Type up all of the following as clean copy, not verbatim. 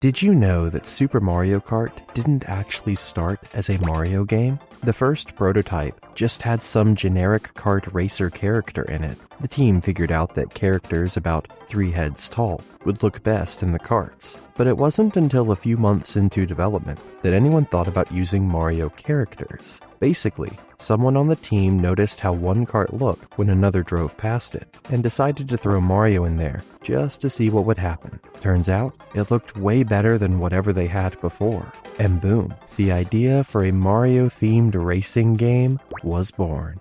Did you know that Super Mario Kart didn't actually start as a Mario game? The first prototype just had some generic kart racer character in it. The team figured out that characters about 3 heads tall would look best in the karts. But it wasn't until a few months into development that anyone thought about using Mario characters. Basically, someone on the team noticed how one kart looked when another drove past it, and decided to throw Mario in there just to see what would happen. Turns out, it looked way better than whatever they had before. And boom, the idea for a Mario-themed racing game was born.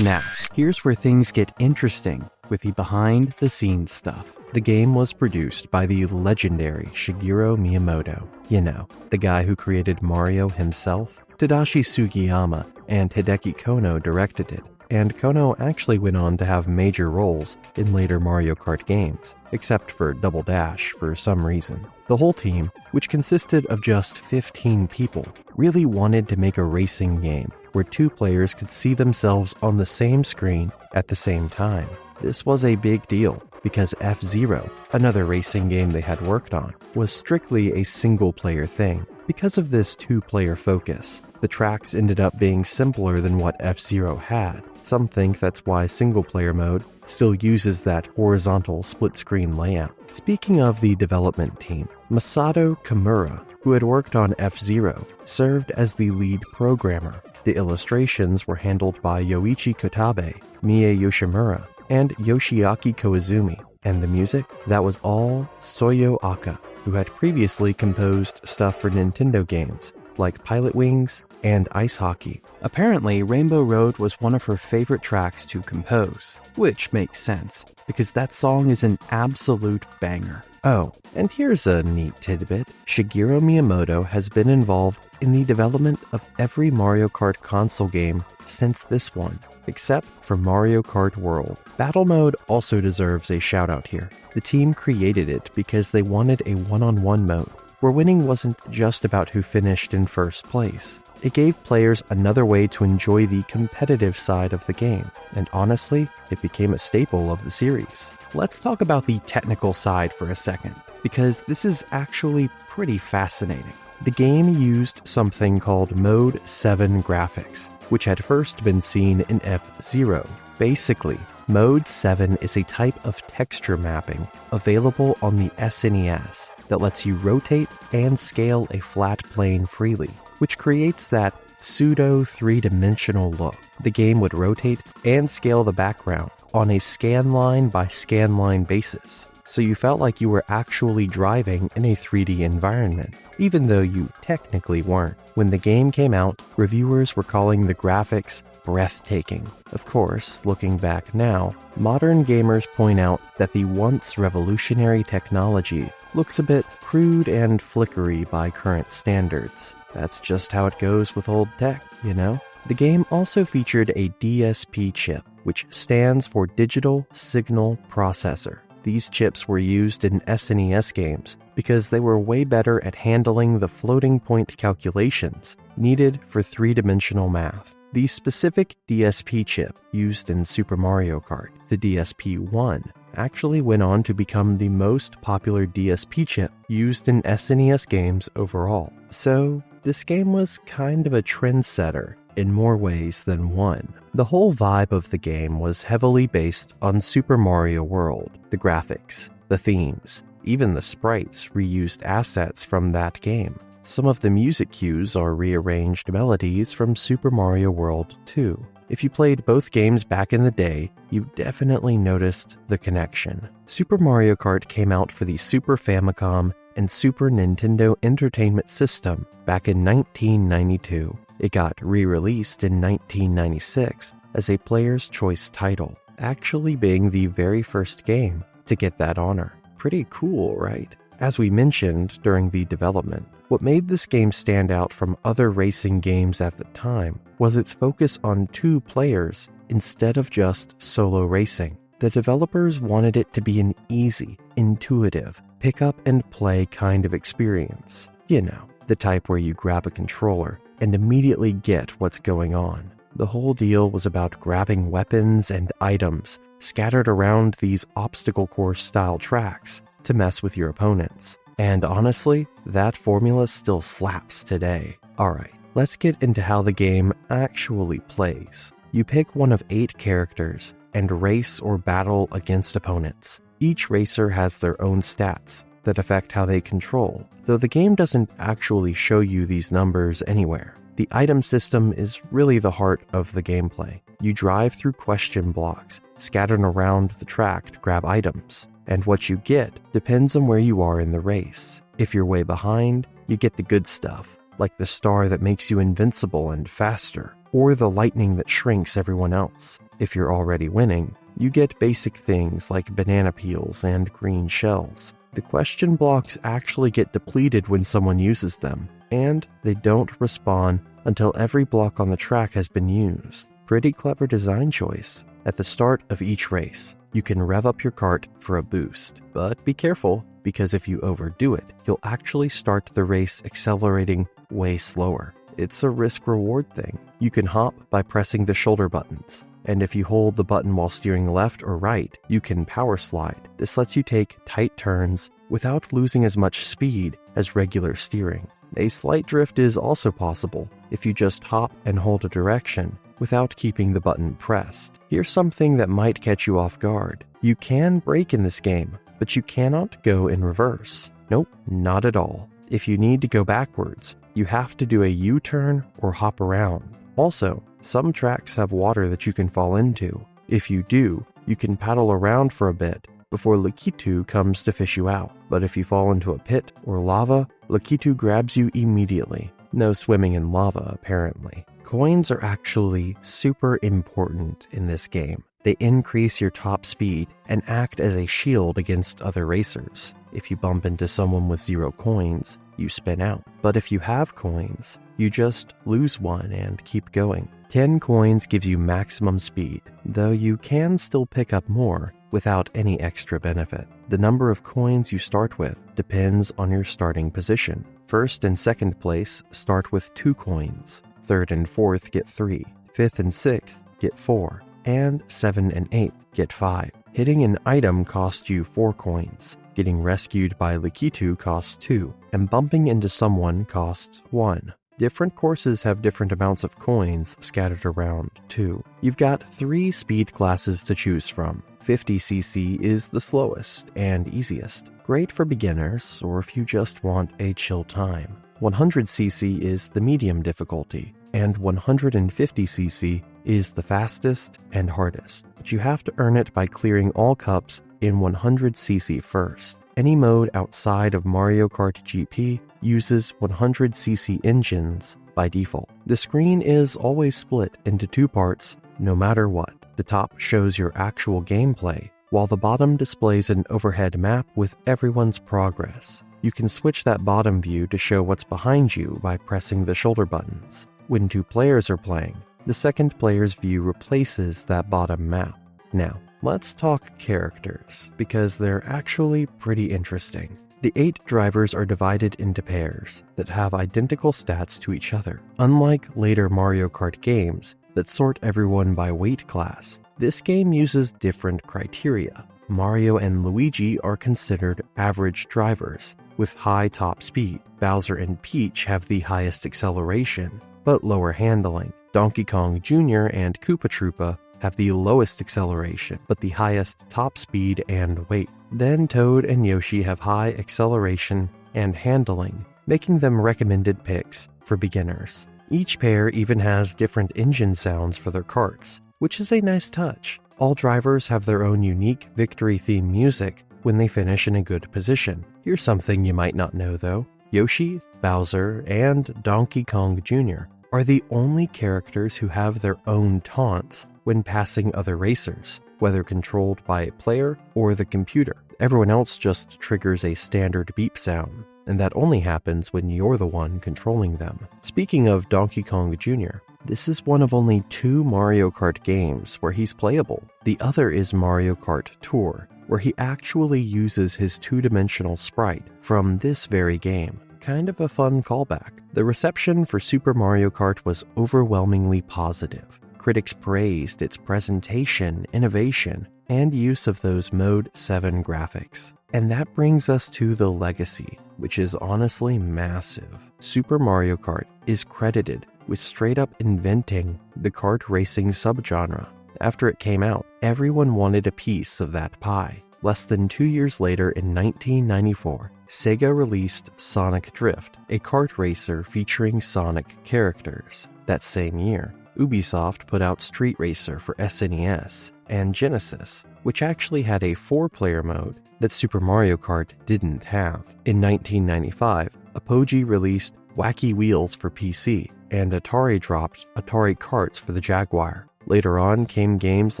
Now, here's where things get interesting with the behind-the-scenes stuff. The game was produced by the legendary Shigeru Miyamoto. You know, the guy who created Mario himself. Tadashi Sugiyama and Hideki Kono directed it, and Kono actually went on to have major roles in later Mario Kart games, except for Double Dash for some reason. The whole team, which consisted of just 15 people, really wanted to make a racing game where 2 players could see themselves on the same screen at the same time. This was a big deal because F-Zero, another racing game they had worked on, was strictly a single-player thing. Because of this 2-player focus, the tracks ended up being simpler than what F-Zero had. Some think that's why single-player mode still uses that horizontal split-screen layout. Speaking of the development team, Masato Kimura, who had worked on F-Zero, served as the lead programmer. The illustrations were handled by Yoichi Kotabe, Mie Yoshimura, and Yoshiaki Koizumi. And the music? That was all Soyo Aka, who had previously composed stuff for Nintendo games, like Pilot Wings and Ice Hockey. Apparently, Rainbow Road was one of her favorite tracks to compose, which makes sense, because that song is an absolute banger. Oh, and here's a neat tidbit. Shigeru Miyamoto has been involved in the development of every Mario Kart console game since this one, except for Mario Kart World. Battle Mode also deserves a shout out here. The team created it because they wanted a one-on-one mode, where winning wasn't just about who finished in first place. It gave players another way to enjoy the competitive side of the game, and honestly, it became a staple of the series. Let's talk about the technical side for a second, because this is actually pretty fascinating. The game used something called Mode 7 graphics, which had first been seen in F-Zero. Basically, Mode 7 is a type of texture mapping available on the SNES that lets you rotate and scale a flat plane freely, which creates that pseudo 3-dimensional look. The game would rotate and scale the background on a scanline by scanline basis, so you felt like you were actually driving in a 3D environment, even though you technically weren't. When the game came out, reviewers were calling the graphics breathtaking. Of course, looking back now, modern gamers point out that the once revolutionary technology looks a bit crude and flickery by current standards. That's just how it goes with old tech, you know? The game also featured a DSP chip, which stands for Digital Signal Processor. These chips were used in SNES games because they were way better at handling the floating point calculations needed for 3-dimensional math. The specific DSP chip used in Super Mario Kart, the DSP-1, actually went on to become the most popular DSP chip used in SNES games overall. So, this game was kind of a trendsetter in more ways than one. The whole vibe of the game was heavily based on Super Mario World. The graphics, the themes, even the sprites reused assets from that game. Some of the music cues are rearranged melodies from Super Mario World 2. If you played both games back in the day, you definitely noticed the connection. Super Mario Kart came out for the Super Famicom and Super Nintendo Entertainment System back in 1992. It got re-released in 1996 as a Player's Choice title, actually being the very first game to get that honor. Pretty cool, right? As we mentioned during the development, what made this game stand out from other racing games at the time was its focus on 2 players instead of just solo racing. The developers wanted it to be an easy, intuitive, pick up and play kind of experience. You know, the type where you grab a controller and immediately get what's going on. The whole deal was about grabbing weapons and items scattered around these obstacle course style tracks to mess with your opponents. And honestly, that formula still slaps today. Alright, let's get into how the game actually plays. You pick one of 8 characters and race or battle against opponents. Each racer has their own stats that affect how they control, though the game doesn't actually show you these numbers anywhere. The item system is really the heart of the gameplay. You drive through question blocks, scattered around the track to grab items, and what you get depends on where you are in the race. If you're way behind, you get the good stuff, like the star that makes you invincible and faster, or the lightning that shrinks everyone else. If you're already winning, you get basic things like banana peels and green shells. The question blocks actually get depleted when someone uses them, and they don't respawn until every block on the track has been used. Pretty clever design choice. At the start of each race, you can rev up your cart for a boost, but be careful, because if you overdo it, you'll actually start the race accelerating way slower. It's a risk-reward thing. You can hop by pressing the shoulder buttons, and if you hold the button while steering left or right, you can power slide. This lets you take tight turns without losing as much speed as regular steering. A slight drift is also possible if you just hop and hold a direction without keeping the button pressed. Here's something that might catch you off guard. You can brake in this game, but you cannot go in reverse. Nope, not at all. If you need to go backwards, you have to do a U-turn or hop around. Also, some tracks have water that you can fall into. If you do, you can paddle around for a bit before Lakitu comes to fish you out. But if you fall into a pit or lava, Lakitu grabs you immediately. No swimming in lava, apparently. Coins are actually super important in this game. They increase your top speed and act as a shield against other racers. If you bump into someone with 0 coins, you spin out. But if you have coins, you just lose 1 and keep going. 10 coins gives you maximum speed, though you can still pick up more without any extra benefit. The number of coins you start with depends on your starting position. First and second place start with 2 coins. Third and fourth get 3. Fifth and sixth get 4. And 7 and 8 get 5. Hitting an item costs you 4 coins. Getting rescued by Lakitu costs 2, and bumping into someone costs 1. Different courses have different amounts of coins scattered around, too. You've got 3 speed classes to choose from. 50cc is the slowest and easiest. Great for beginners, or if you just want a chill time. 100cc is the medium difficulty, and 150cc is the fastest and hardest. But you have to earn it by clearing all cups in 100cc first. Any mode outside of Mario Kart GP uses 100cc engines by default. The screen is always split into 2 parts, no matter what. The top shows your actual gameplay, while the bottom displays an overhead map with everyone's progress. You can switch that bottom view to show what's behind you by pressing the shoulder buttons. When 2 players are playing, the second player's view replaces that bottom map. Now, let's talk characters, because they're actually pretty interesting. The 8 drivers are divided into pairs that have identical stats to each other. Unlike later Mario Kart games that sort everyone by weight class, this game uses different criteria. Mario and Luigi are considered average drivers with high top speed. Bowser and Peach have the highest acceleration, but lower handling. Donkey Kong Jr. and Koopa Troopa have the lowest acceleration, but the highest top speed and weight. Then Toad and Yoshi have high acceleration and handling, making them recommended picks for beginners. Each pair even has different engine sounds for their karts, which is a nice touch. All drivers have their own unique victory theme music when they finish in a good position. Here's something you might not know though. Yoshi, Bowser, and Donkey Kong Jr. are the only characters who have their own taunts when passing other racers, whether controlled by a player or the computer. Everyone else just triggers a standard beep sound, and that only happens when you're the one controlling them. Speaking of Donkey Kong Jr., this is one of only 2 Mario Kart games where he's playable. The other is Mario Kart Tour, where he actually uses his 2-dimensional sprite from this very game. Kind of a fun callback. The reception for Super Mario Kart was overwhelmingly positive. Critics praised its presentation, innovation, and use of those Mode 7 graphics. And that brings us to the legacy, which is honestly massive. Super Mario Kart is credited with straight up inventing the kart racing subgenre. After it came out, everyone wanted a piece of that pie. Less than 2 years later, in 1994, Sega released Sonic Drift, a kart racer featuring Sonic characters. That same year, Ubisoft put out Street Racer for SNES and Genesis, which actually had a 4-player mode that Super Mario Kart didn't have. In 1995, Apogee released Wacky Wheels for PC, and Atari dropped Atari Karts for the Jaguar. Later on came games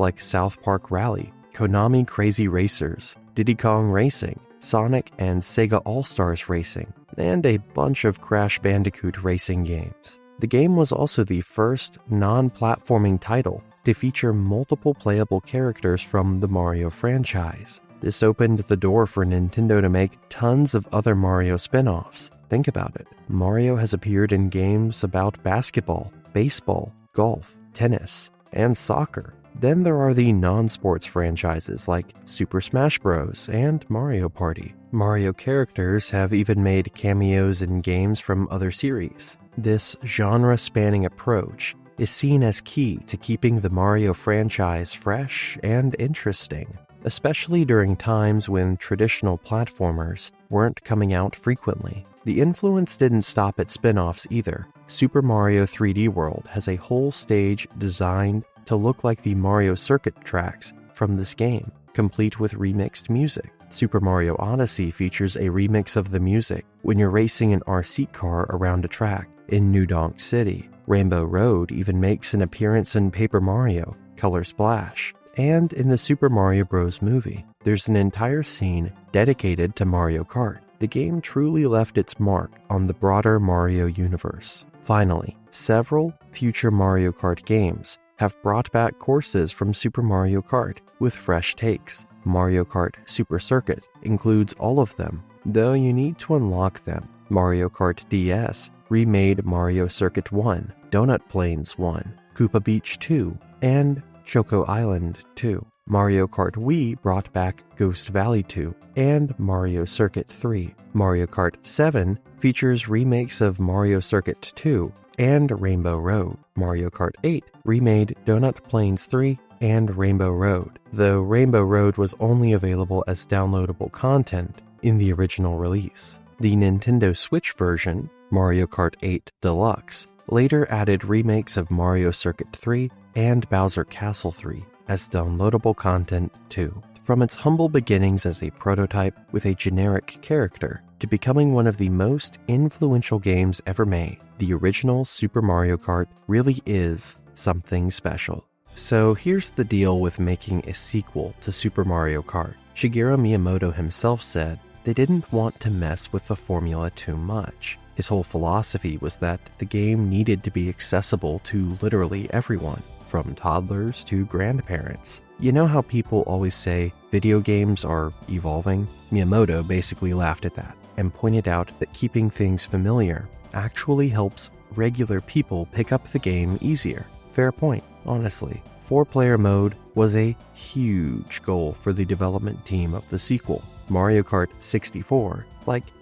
like South Park Rally, Konami Crazy Racers, Diddy Kong Racing, Sonic and Sega All-Stars Racing, and a bunch of Crash Bandicoot racing games. The game was also the first non-platforming title to feature multiple playable characters from the Mario franchise. This opened the door for Nintendo to make tons of other Mario spin-offs. Think about it. Mario has appeared in games about basketball, baseball, golf, tennis, and soccer. Then there are the non-sports franchises like Super Smash Bros. And Mario Party. Mario characters have even made cameos in games from other series. This genre-spanning approach is seen as key to keeping the Mario franchise fresh and interesting, especially during times when traditional platformers weren't coming out frequently. The influence didn't stop at spin-offs either. Super Mario 3D World has a whole stage designed to look like the Mario Circuit tracks from this game, complete with remixed music. Super Mario Odyssey features a remix of the music when you're racing an RC car around a track in New Donk City. Rainbow Road even makes an appearance in Paper Mario, Color Splash, and in the Super Mario Bros. Movie. There's an entire scene dedicated to Mario Kart. The game truly left its mark on the broader Mario universe. Finally, several future Mario Kart games have brought back courses from Super Mario Kart with fresh takes. Mario Kart Super Circuit includes all of them, though you need to unlock them. Mario Kart DS remade Mario Circuit 1, Donut Plains 1, Koopa Beach 2, and Choco Island 2. Mario Kart Wii brought back Ghost Valley 2 and Mario Circuit 3. Mario Kart 7 features remakes of Mario Circuit 2 and Rainbow Road. Mario Kart 8 remade Donut Plains 3 and Rainbow Road, though Rainbow Road was only available as downloadable content in the original release. The Nintendo Switch version, Mario Kart 8 Deluxe, later added remakes of Mario Circuit 3 and Bowser Castle 3 as downloadable content too. From its humble beginnings as a prototype with a generic character to becoming one of the most influential games ever made, the original Super Mario Kart really is something special. So here's the deal with making a sequel to Super Mario Kart. Shigeru Miyamoto himself said they didn't want to mess with the formula too much. His whole philosophy was that the game needed to be accessible to literally everyone, from toddlers to grandparents. You know how people always say video games are evolving? Miyamoto basically laughed at that and pointed out that keeping things familiar actually helps regular people pick up the game easier. Fair point, honestly. 4-player mode was a huge goal for the development team of the sequel, Mario Kart 64.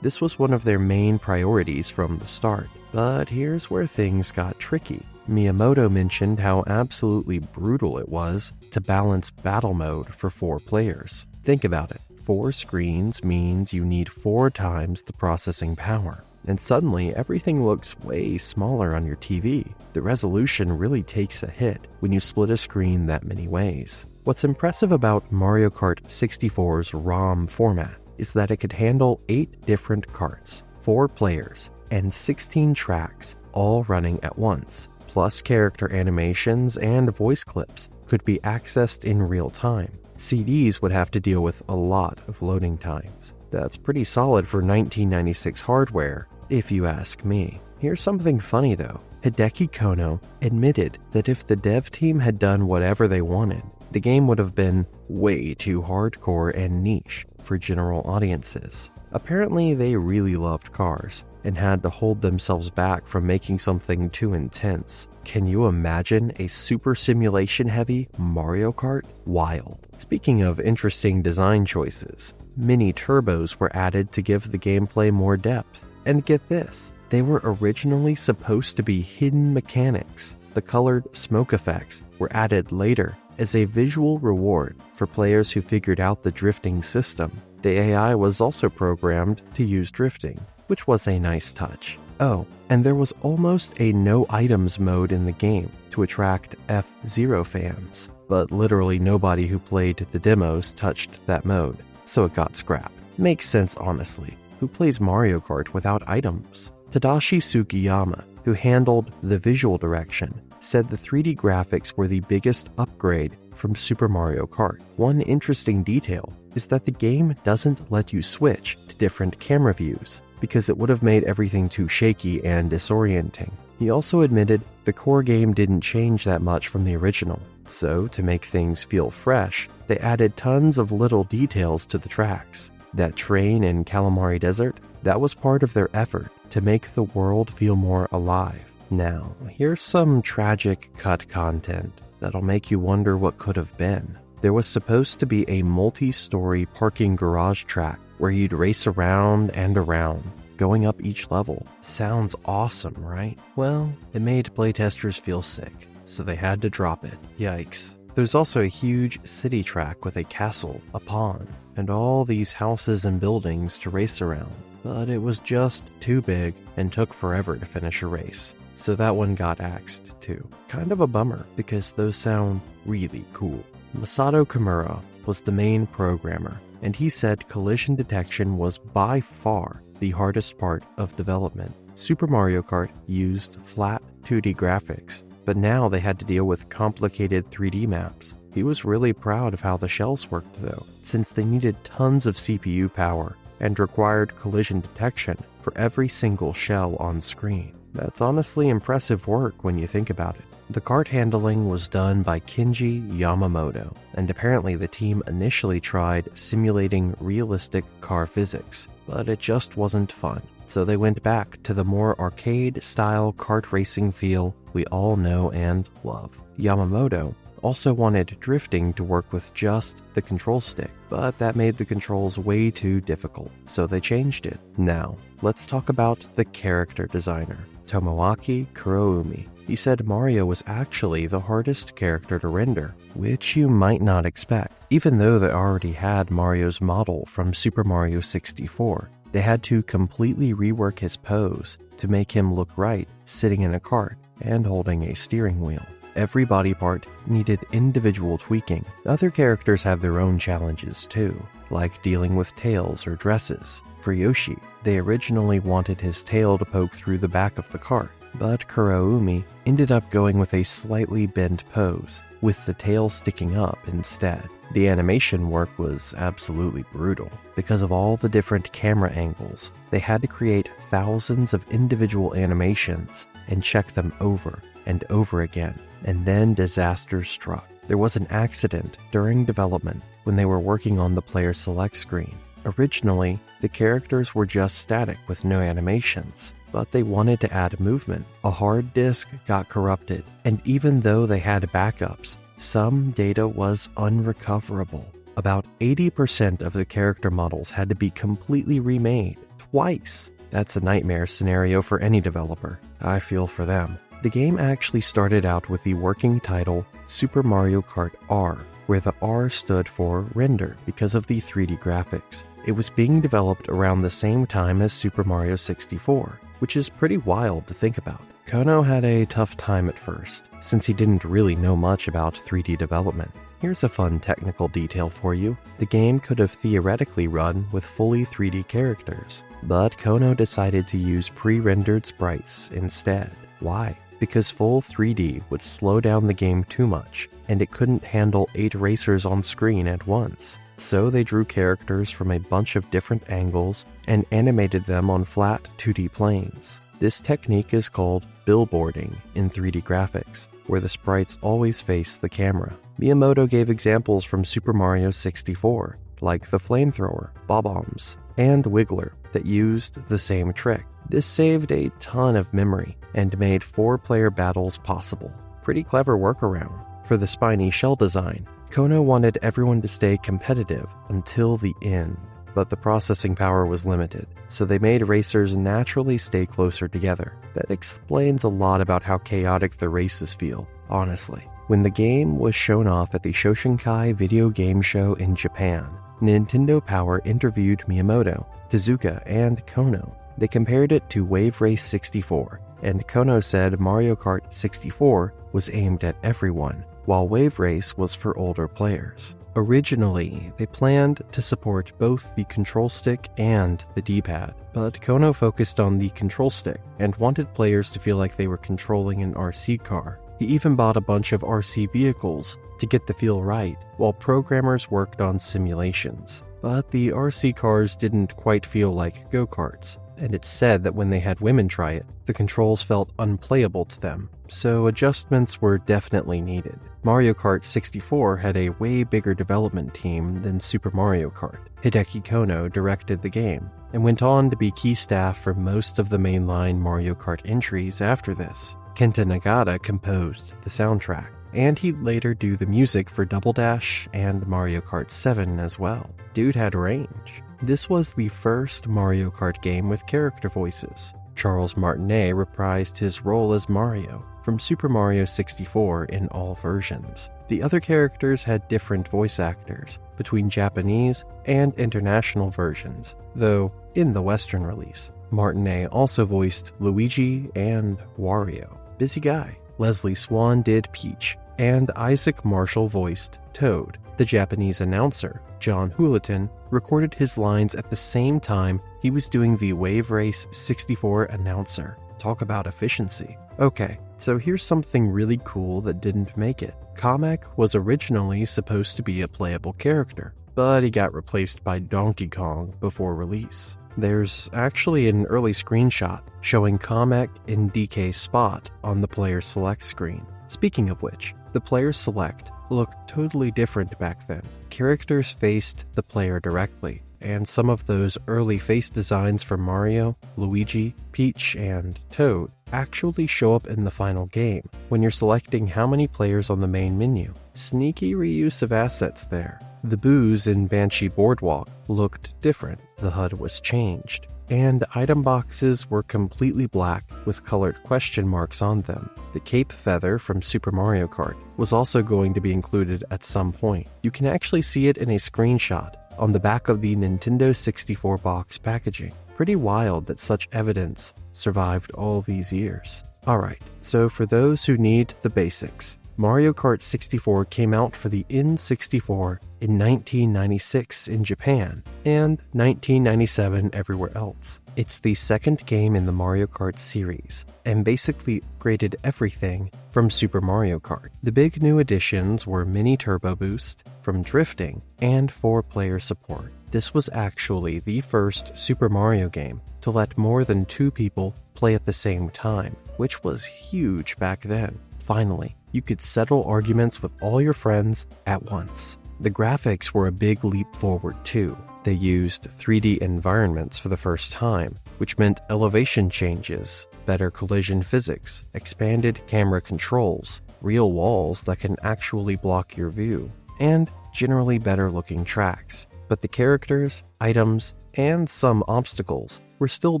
This was one of their main priorities from the start. But here's where things got tricky. Miyamoto mentioned how absolutely brutal it was to balance battle mode for 4 players. Think about it. 4 screens means you need 4 times the processing power. And suddenly, everything looks way smaller on your TV. The resolution really takes a hit when you split a screen that many ways. What's impressive about Mario Kart 64's ROM format is that it could handle 8 different karts, 4 players, and 16 tracks, all running at once. Plus, character animations and voice clips could be accessed in real time. CDs would have to deal with a lot of loading times. That's pretty solid for 1996 hardware, if you ask me. Here's something funny though. Hideki Kono admitted that if the dev team had done whatever they wanted, the game would have been way too hardcore and niche for general audiences. Apparently, they really loved cars and had to hold themselves back from making something too intense. Can you imagine a super simulation-heavy Mario Kart? Wild. Speaking of interesting design choices, mini turbos were added to give the gameplay more depth. And get this, they were originally supposed to be hidden mechanics. The colored smoke effects were added later as a visual reward for players who figured out the drifting system. The AI was also programmed to use drifting, which was a nice touch. Oh, and there was almost a no items mode in the game to attract F-Zero fans, but literally nobody who played the demos touched that mode, so it got scrapped. Makes sense, honestly. Who plays Mario Kart without items? Tadashi Sugiyama, who handled the visual direction, said the 3D graphics were the biggest upgrade from Super Mario Kart. One interesting detail is that the game doesn't let you switch to different camera views, because it would have made everything too shaky and disorienting. He also admitted the core game didn't change that much from the original, so to make things feel fresh, they added tons of little details to the tracks. That train in Calamari Desert, that was part of their effort to make the world feel more alive. Now, here's some tragic cut content that'll make you wonder what could have been. There was supposed to be a multi-story parking garage track where you'd race around and around, going up each level. Sounds awesome, right? Well, it made playtesters feel sick, so they had to drop it. Yikes. There's also a huge city track with a castle, a pond, and all these houses and buildings to race around. But it was just too big and took forever to finish a race, so that one got axed too. Kind of a bummer, because those sound really cool. Masato Kimura was the main programmer, and he said collision detection was by far the hardest part of development. Super Mario Kart used flat 2D graphics, but now they had to deal with complicated 3D maps. He was really proud of how the shells worked though, since they needed tons of CPU power and required collision detection for every single shell on screen. That's honestly impressive work when you think about it. The kart handling was done by Kenji Yamamoto, and apparently the team initially tried simulating realistic car physics, but it just wasn't fun. So they went back to the more arcade-style kart racing feel we all know and love. Yamamoto also wanted drifting to work with just the control stick, but that made the controls way too difficult, so they changed it. Now, let's talk about the character designer, Tomoaki Kuroumi. He said Mario was actually the hardest character to render, which you might not expect. Even though they already had Mario's model from Super Mario 64, they had to completely rework his pose to make him look right sitting in a cart and holding a steering wheel. Every body part needed individual tweaking. Other characters have their own challenges too, like dealing with tails or dresses. For Yoshi, they originally wanted his tail to poke through the back of the cart, but Kuroumi ended up going with a slightly bent pose, with the tail sticking up instead. The animation work was absolutely brutal. Because of all the different camera angles, they had to create thousands of individual animations and check them over and over again. And then disaster struck. There was an accident during development when they were working on the player select screen. Originally, the characters were just static with no animations, but they wanted to add movement. A hard disk got corrupted, and even though they had backups, some data was unrecoverable. About 80% of the character models had to be completely remade, twice. That's a nightmare scenario for any developer. I feel for them. The game actually started out with the working title Super Mario Kart R, where the R stood for render because of the 3D graphics. It was being developed around the same time as Super Mario 64, which is pretty wild to think about. Kono had a tough time at first, since he didn't really know much about 3D development. Here's a fun technical detail for you. The game could have theoretically run with fully 3D characters, but Kono decided to use pre-rendered sprites instead. Why? Because full 3D would slow down the game too much, and it couldn't handle 8 racers on screen at once. So they drew characters from a bunch of different angles and animated them on flat 2D planes. This technique is called billboarding in 3D graphics, where the sprites always face the camera. Miyamoto gave examples from Super Mario 64, like the flamethrower, Bob-ombs, and Wiggler that used the same trick. This saved a ton of memory and made 4-player battles possible. Pretty clever workaround. For the spiny shell design, Kono wanted everyone to stay competitive until the end. but the processing power was limited, so they made racers naturally stay closer together. That explains a lot about how chaotic the races feel, honestly. When the game was shown off at the Shoshinkai video game show in Japan, Nintendo Power interviewed Miyamoto, Tezuka, and Kono. They compared it to Wave Race 64, and Kono said Mario Kart 64 was aimed at everyone, while Wave Race was for older players. Originally, they planned to support both the control stick and the D-pad, but Kono focused on the control stick and wanted players to feel like they were controlling an RC car. He even bought a bunch of RC vehicles to get the feel right, while programmers worked on simulations. But the RC cars didn't quite feel like go-karts, and it's said that when they had women try it, the controls felt unplayable to them, so adjustments were definitely needed. Mario Kart 64 had a way bigger development team than Super Mario Kart. Hideki Kono directed the game, and went on to be key staff for most of the mainline Mario Kart entries after this. Kenta Nagata composed the soundtrack, and he'd later do the music for Double Dash and Mario Kart 7 as well. Dude had range. This was the first Mario Kart game with character voices. Charles Martinet reprised his role as Mario from Super Mario 64 in all versions. The other characters had different voice actors between Japanese and international versions, though in the Western release. Martinet also voiced Luigi and Wario. Busy guy. Leslie Swan did Peach, and Isaac Marshall voiced Toad. The Japanese announcer, John Houliton, recorded his lines at the same time he was doing the Wave Race 64 announcer. Talk about efficiency. Okay, so here's something really cool that didn't make it. Kamek was originally supposed to be a playable character, but he got replaced by Donkey Kong before release. There's actually an early screenshot showing Kamek in DK's spot on the player select screen. Speaking of which, the player select looked totally different back then. Characters faced the player directly, and some of those early face designs for Mario, Luigi, Peach, and Toad actually show up in the final game when you're selecting how many players on the main menu. Sneaky reuse of assets there. The boos in Banshee Boardwalk looked different. The HUD was changed, and item boxes were completely black with colored question marks on them. The cape feather from Super Mario Kart was also going to be included at some point. You can actually see it in a screenshot on the back of the Nintendo 64 box packaging. Pretty wild that such evidence survived all these years. Alright, so for those who need the basics, Mario Kart 64 came out for the N64 in 1996 in Japan and 1997 everywhere else. It's the second game in the Mario Kart series and basically upgraded everything from Super Mario Kart. The big new additions were Mini Turbo Boost from drifting and 4-player support. This was actually the first Super Mario game to let more than 2 people play at the same time, which was huge back then. Finally, you could settle arguments with all your friends at once. The graphics were a big leap forward too. They used 3D environments for the first time, which meant elevation changes, better collision physics, expanded camera controls, real walls that can actually block your view, and generally better looking tracks. But the characters, items, and some obstacles were still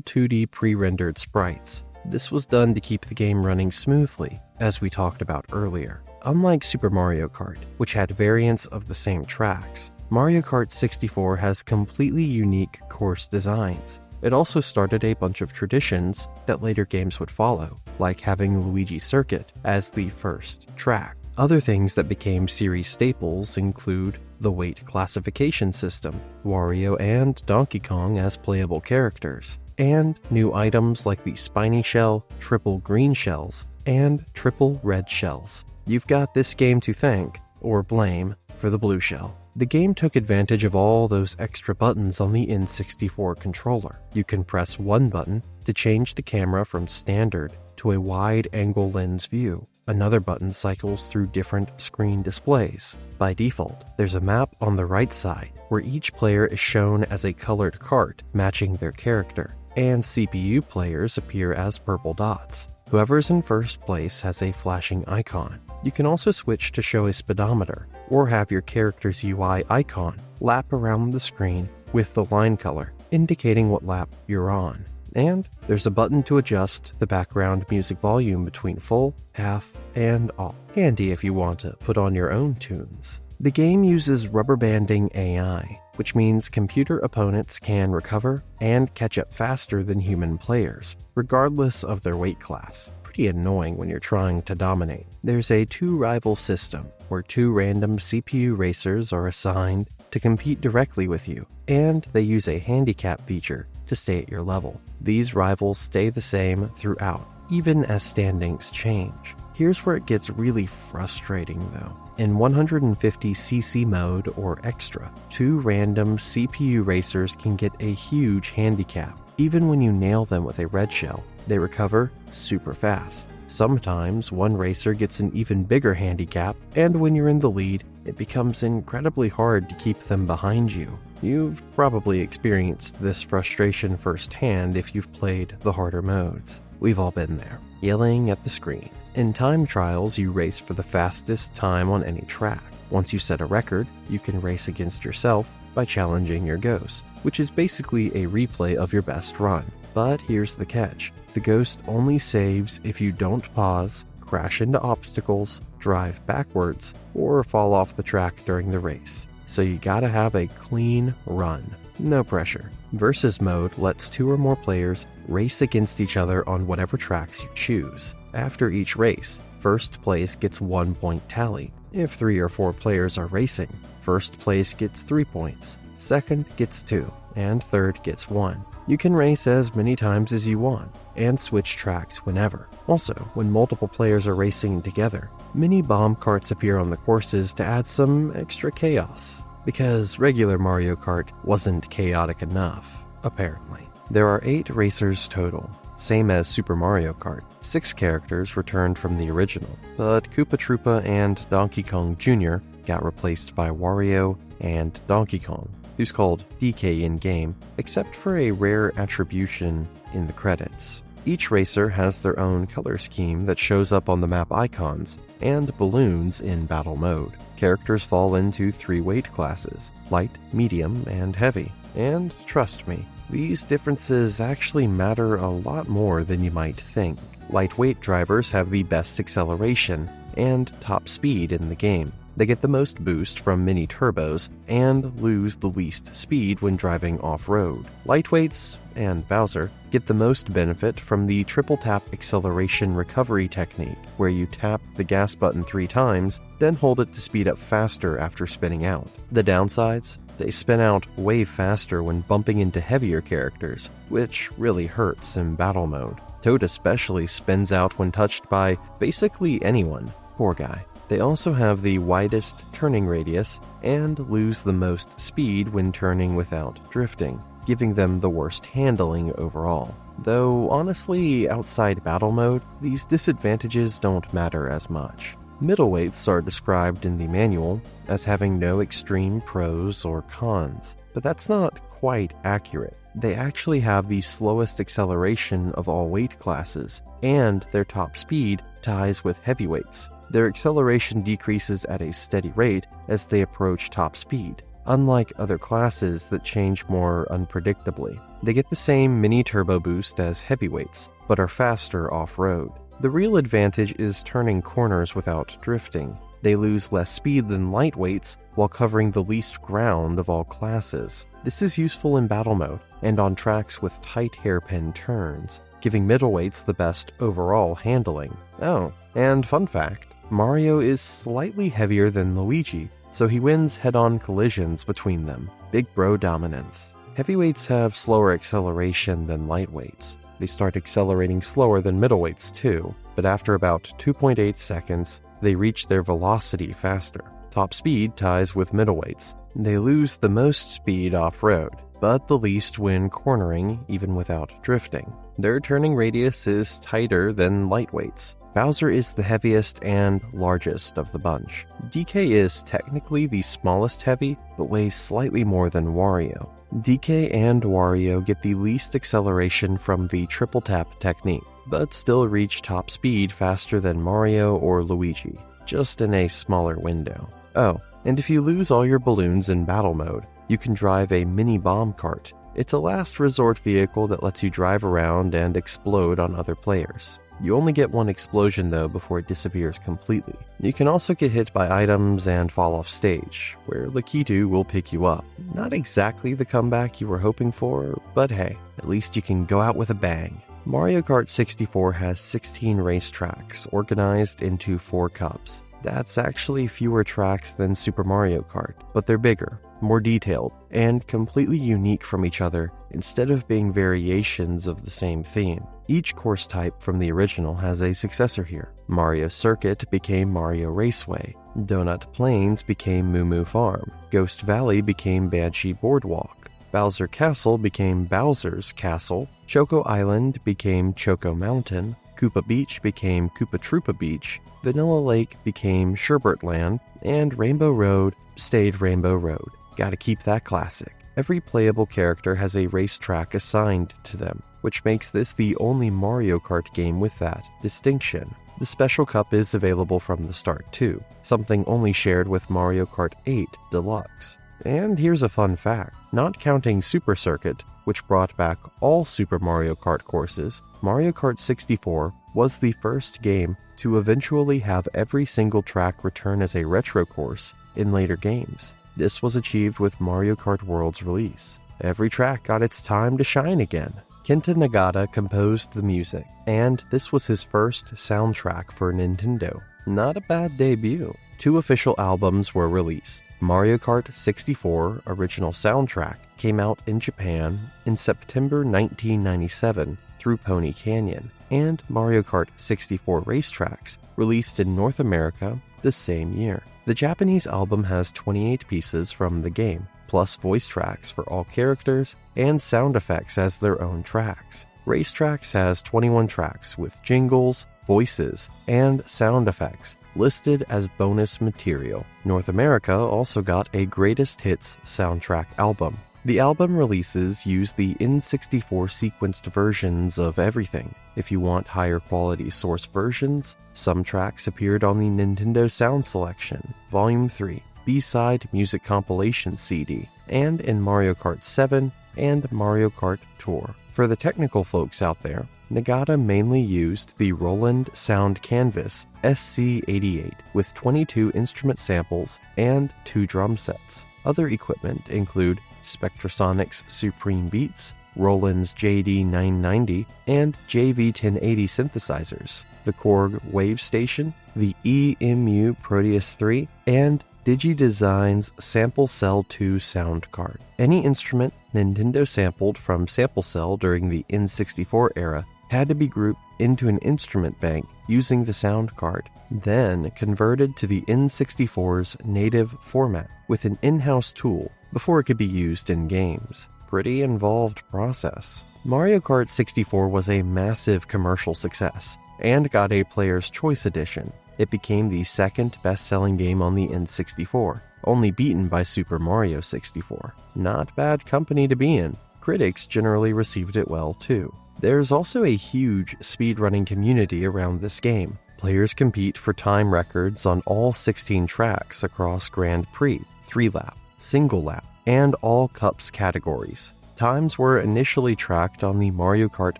2D pre-rendered sprites. This was done to keep the game running smoothly, as we talked about earlier. Unlike Super Mario Kart, which had variants of the same tracks, Mario Kart 64 has completely unique course designs. It also started a bunch of traditions that later games would follow, like having Luigi Circuit as the first track. Other things that became series staples include the weight classification system, Wario and Donkey Kong as playable characters, and new items like the spiny shell, triple green shells, and triple red shells. You've got this game to thank, or blame, for the blue shell. The game took advantage of all those extra buttons on the N64 controller. You can press one button to change the camera from standard to a wide-angle lens view. Another button cycles through different screen displays. By default, there's a map on the right side where each player is shown as a colored cart matching their character, and CPU players appear as purple dots. Whoever's in first place has a flashing icon. You can also switch to show a speedometer, or have your character's UI icon lap around the screen with the line color, indicating what lap you're on. And there's a button to adjust the background music volume between full, half, and off. Handy if you want to put on your own tunes. The game uses rubber banding AI, which means computer opponents can recover and catch up faster than human players, regardless of their weight class. Pretty annoying when you're trying to dominate. There's a two-rival system, where two random CPU racers are assigned to compete directly with you, and they use a handicap feature to stay at your level. These rivals stay the same throughout, even as standings change. Here's where it gets really frustrating though. In 150cc mode or extra, two random CPU racers can get a huge handicap. Even when you nail them with a red shell, they recover super fast. Sometimes one racer gets an even bigger handicap, and when you're in the lead, it becomes incredibly hard to keep them behind you. You've probably experienced this frustration firsthand if you've played the harder modes. We've all been there, yelling at the screen. In time trials, you race for the fastest time on any track. Once you set a record, you can race against yourself by challenging your ghost, which is basically a replay of your best run. But here's the catch. The ghost only saves if you don't pause, crash into obstacles, drive backwards, or fall off the track during the race. So you gotta have a clean run. No pressure. Versus mode lets two or more players race against each other on whatever tracks you choose. After each race, first place gets 1 point tally. If 3 or 4 players are racing, first place gets 3 points, second gets 2, and third gets 1. You can race as many times as you want, and switch tracks whenever. Also, when multiple players are racing together, mini bomb carts appear on the courses to add some extra chaos, because regular Mario Kart wasn't chaotic enough, apparently. There are 8 racers total, same as Super Mario Kart. 6 characters returned from the original, but Koopa Troopa and Donkey Kong Jr. got replaced by Wario and Donkey Kong, who's called DK in-game, except for a rare attribution in the credits. Each racer has their own color scheme that shows up on the map icons, and balloons in battle mode. Characters fall into 3 weight classes, light, medium, and heavy. And trust me, these differences actually matter a lot more than you might think. Lightweight drivers have the best acceleration and top speed in the game. They get the most boost from mini turbos and lose the least speed when driving off-road. Lightweights, and Bowser, get the most benefit from the triple tap acceleration recovery technique, where you tap the gas button 3 times, then hold it to speed up faster after spinning out. The downsides? They spin out way faster when bumping into heavier characters, which really hurts in battle mode. Toad especially spins out when touched by basically anyone. Poor guy. They also have the widest turning radius and lose the most speed when turning without drifting, giving them the worst handling overall. Though honestly, outside battle mode, these disadvantages don't matter as much. Middleweights are described in the manual as having no extreme pros or cons, but that's not quite accurate. They actually have the slowest acceleration of all weight classes, and their top speed ties with heavyweights. Their acceleration decreases at a steady rate as they approach top speed, unlike other classes that change more unpredictably. They get the same mini turbo boost as heavyweights, but are faster off-road. The real advantage is turning corners without drifting. They lose less speed than lightweights while covering the least ground of all classes. This is useful in battle mode and on tracks with tight hairpin turns, giving middleweights the best overall handling. Oh, and fun fact, Mario is slightly heavier than Luigi, so he wins head-on collisions between them. Big bro dominance. Heavyweights have slower acceleration than lightweights. They start accelerating slower than middleweights too, but after about 2.8 seconds, they reach their velocity faster. Top speed ties with middleweights. They lose the most speed off-road, but the least when cornering, even without drifting. Their turning radius is tighter than lightweights. Bowser is the heaviest and largest of the bunch. DK is technically the smallest heavy, but weighs slightly more than Wario. DK and Wario get the least acceleration from the triple tap technique, but still reach top speed faster than Mario or Luigi, just in a smaller window. Oh, and if you lose all your balloons in battle mode, you can drive a mini bomb cart. It's a last resort vehicle that lets you drive around and explode on other players. You only get one explosion though before it disappears completely. You can also get hit by items and fall off stage, where Lakitu will pick you up. Not exactly the comeback you were hoping for, but hey, at least you can go out with a bang. Mario Kart 64 has 16 racetracks organized into 4 cups. That's actually fewer tracks than Super Mario Kart, but they're bigger, more detailed, and completely unique from each other instead of being variations of the same theme. Each course type from the original has a successor here. Mario Circuit became Mario Raceway, Donut Plains became Moo Moo Farm, Ghost Valley became Banshee Boardwalk, Bowser Castle became Bowser's Castle, Choco Island became Choco Mountain, Koopa Beach became Koopa Troopa Beach, Vanilla Lake became Sherbert Land, and Rainbow Road stayed Rainbow Road. Gotta keep that classic. Every playable character has a racetrack assigned to them, which makes this the only Mario Kart game with that distinction. The Special Cup is available from the start too, something only shared with Mario Kart 8 Deluxe. And here's a fun fact. Not counting Super Circuit, which brought back all Super Mario Kart courses, Mario Kart 64 was the first game to eventually have every single track return as a retro course in later games. This was achieved with Mario Kart World's release. Every track got its time to shine again. Kenta Nagata composed the music, and this was his first soundtrack for Nintendo. Not a bad debut. 2 official albums were released. Mario Kart 64 original soundtrack came out in Japan in September 1997 through Pony Canyon, and Mario Kart 64 Racetracks released in North America the same year. The Japanese album has 28 pieces from the game, plus voice tracks for all characters and sound effects as their own tracks. Racetracks has 21 tracks with jingles, voices, and sound effects listed as bonus material. North America also got a Greatest Hits soundtrack album. The album releases use the N64 sequenced versions of everything. If you want higher quality source versions, some tracks appeared on the Nintendo Sound Selection, Volume 3, B-Side Music Compilation CD, and in Mario Kart 7 and Mario Kart Tour. For the technical folks out there, Nagata mainly used the Roland Sound Canvas SC88 with 22 instrument samples and 2 drum sets. Other equipment include Spectrasonics Supreme Beats, Roland's JD990, and JV1080 synthesizers, the Korg Wave Station, the EMU Proteus 3, and DigiDesign's Sample Cell 2 sound card. Any instrument Nintendo sampled from Sample Cell during the N64 era had to be grouped into an instrument bank using the sound card, then converted to the N64's native format with an in-house tool before it could be used in games. Pretty involved process. Mario Kart 64 was a massive commercial success and got a Player's Choice Edition. It became the second best-selling game on the N64, only beaten by Super Mario 64. Not bad company to be in. Critics generally received it well too. There's also a huge speedrunning community around this game. Players compete for time records on all 16 tracks across Grand Prix, 3-lap, single lap, and all cups categories. Times were initially tracked on the Mario Kart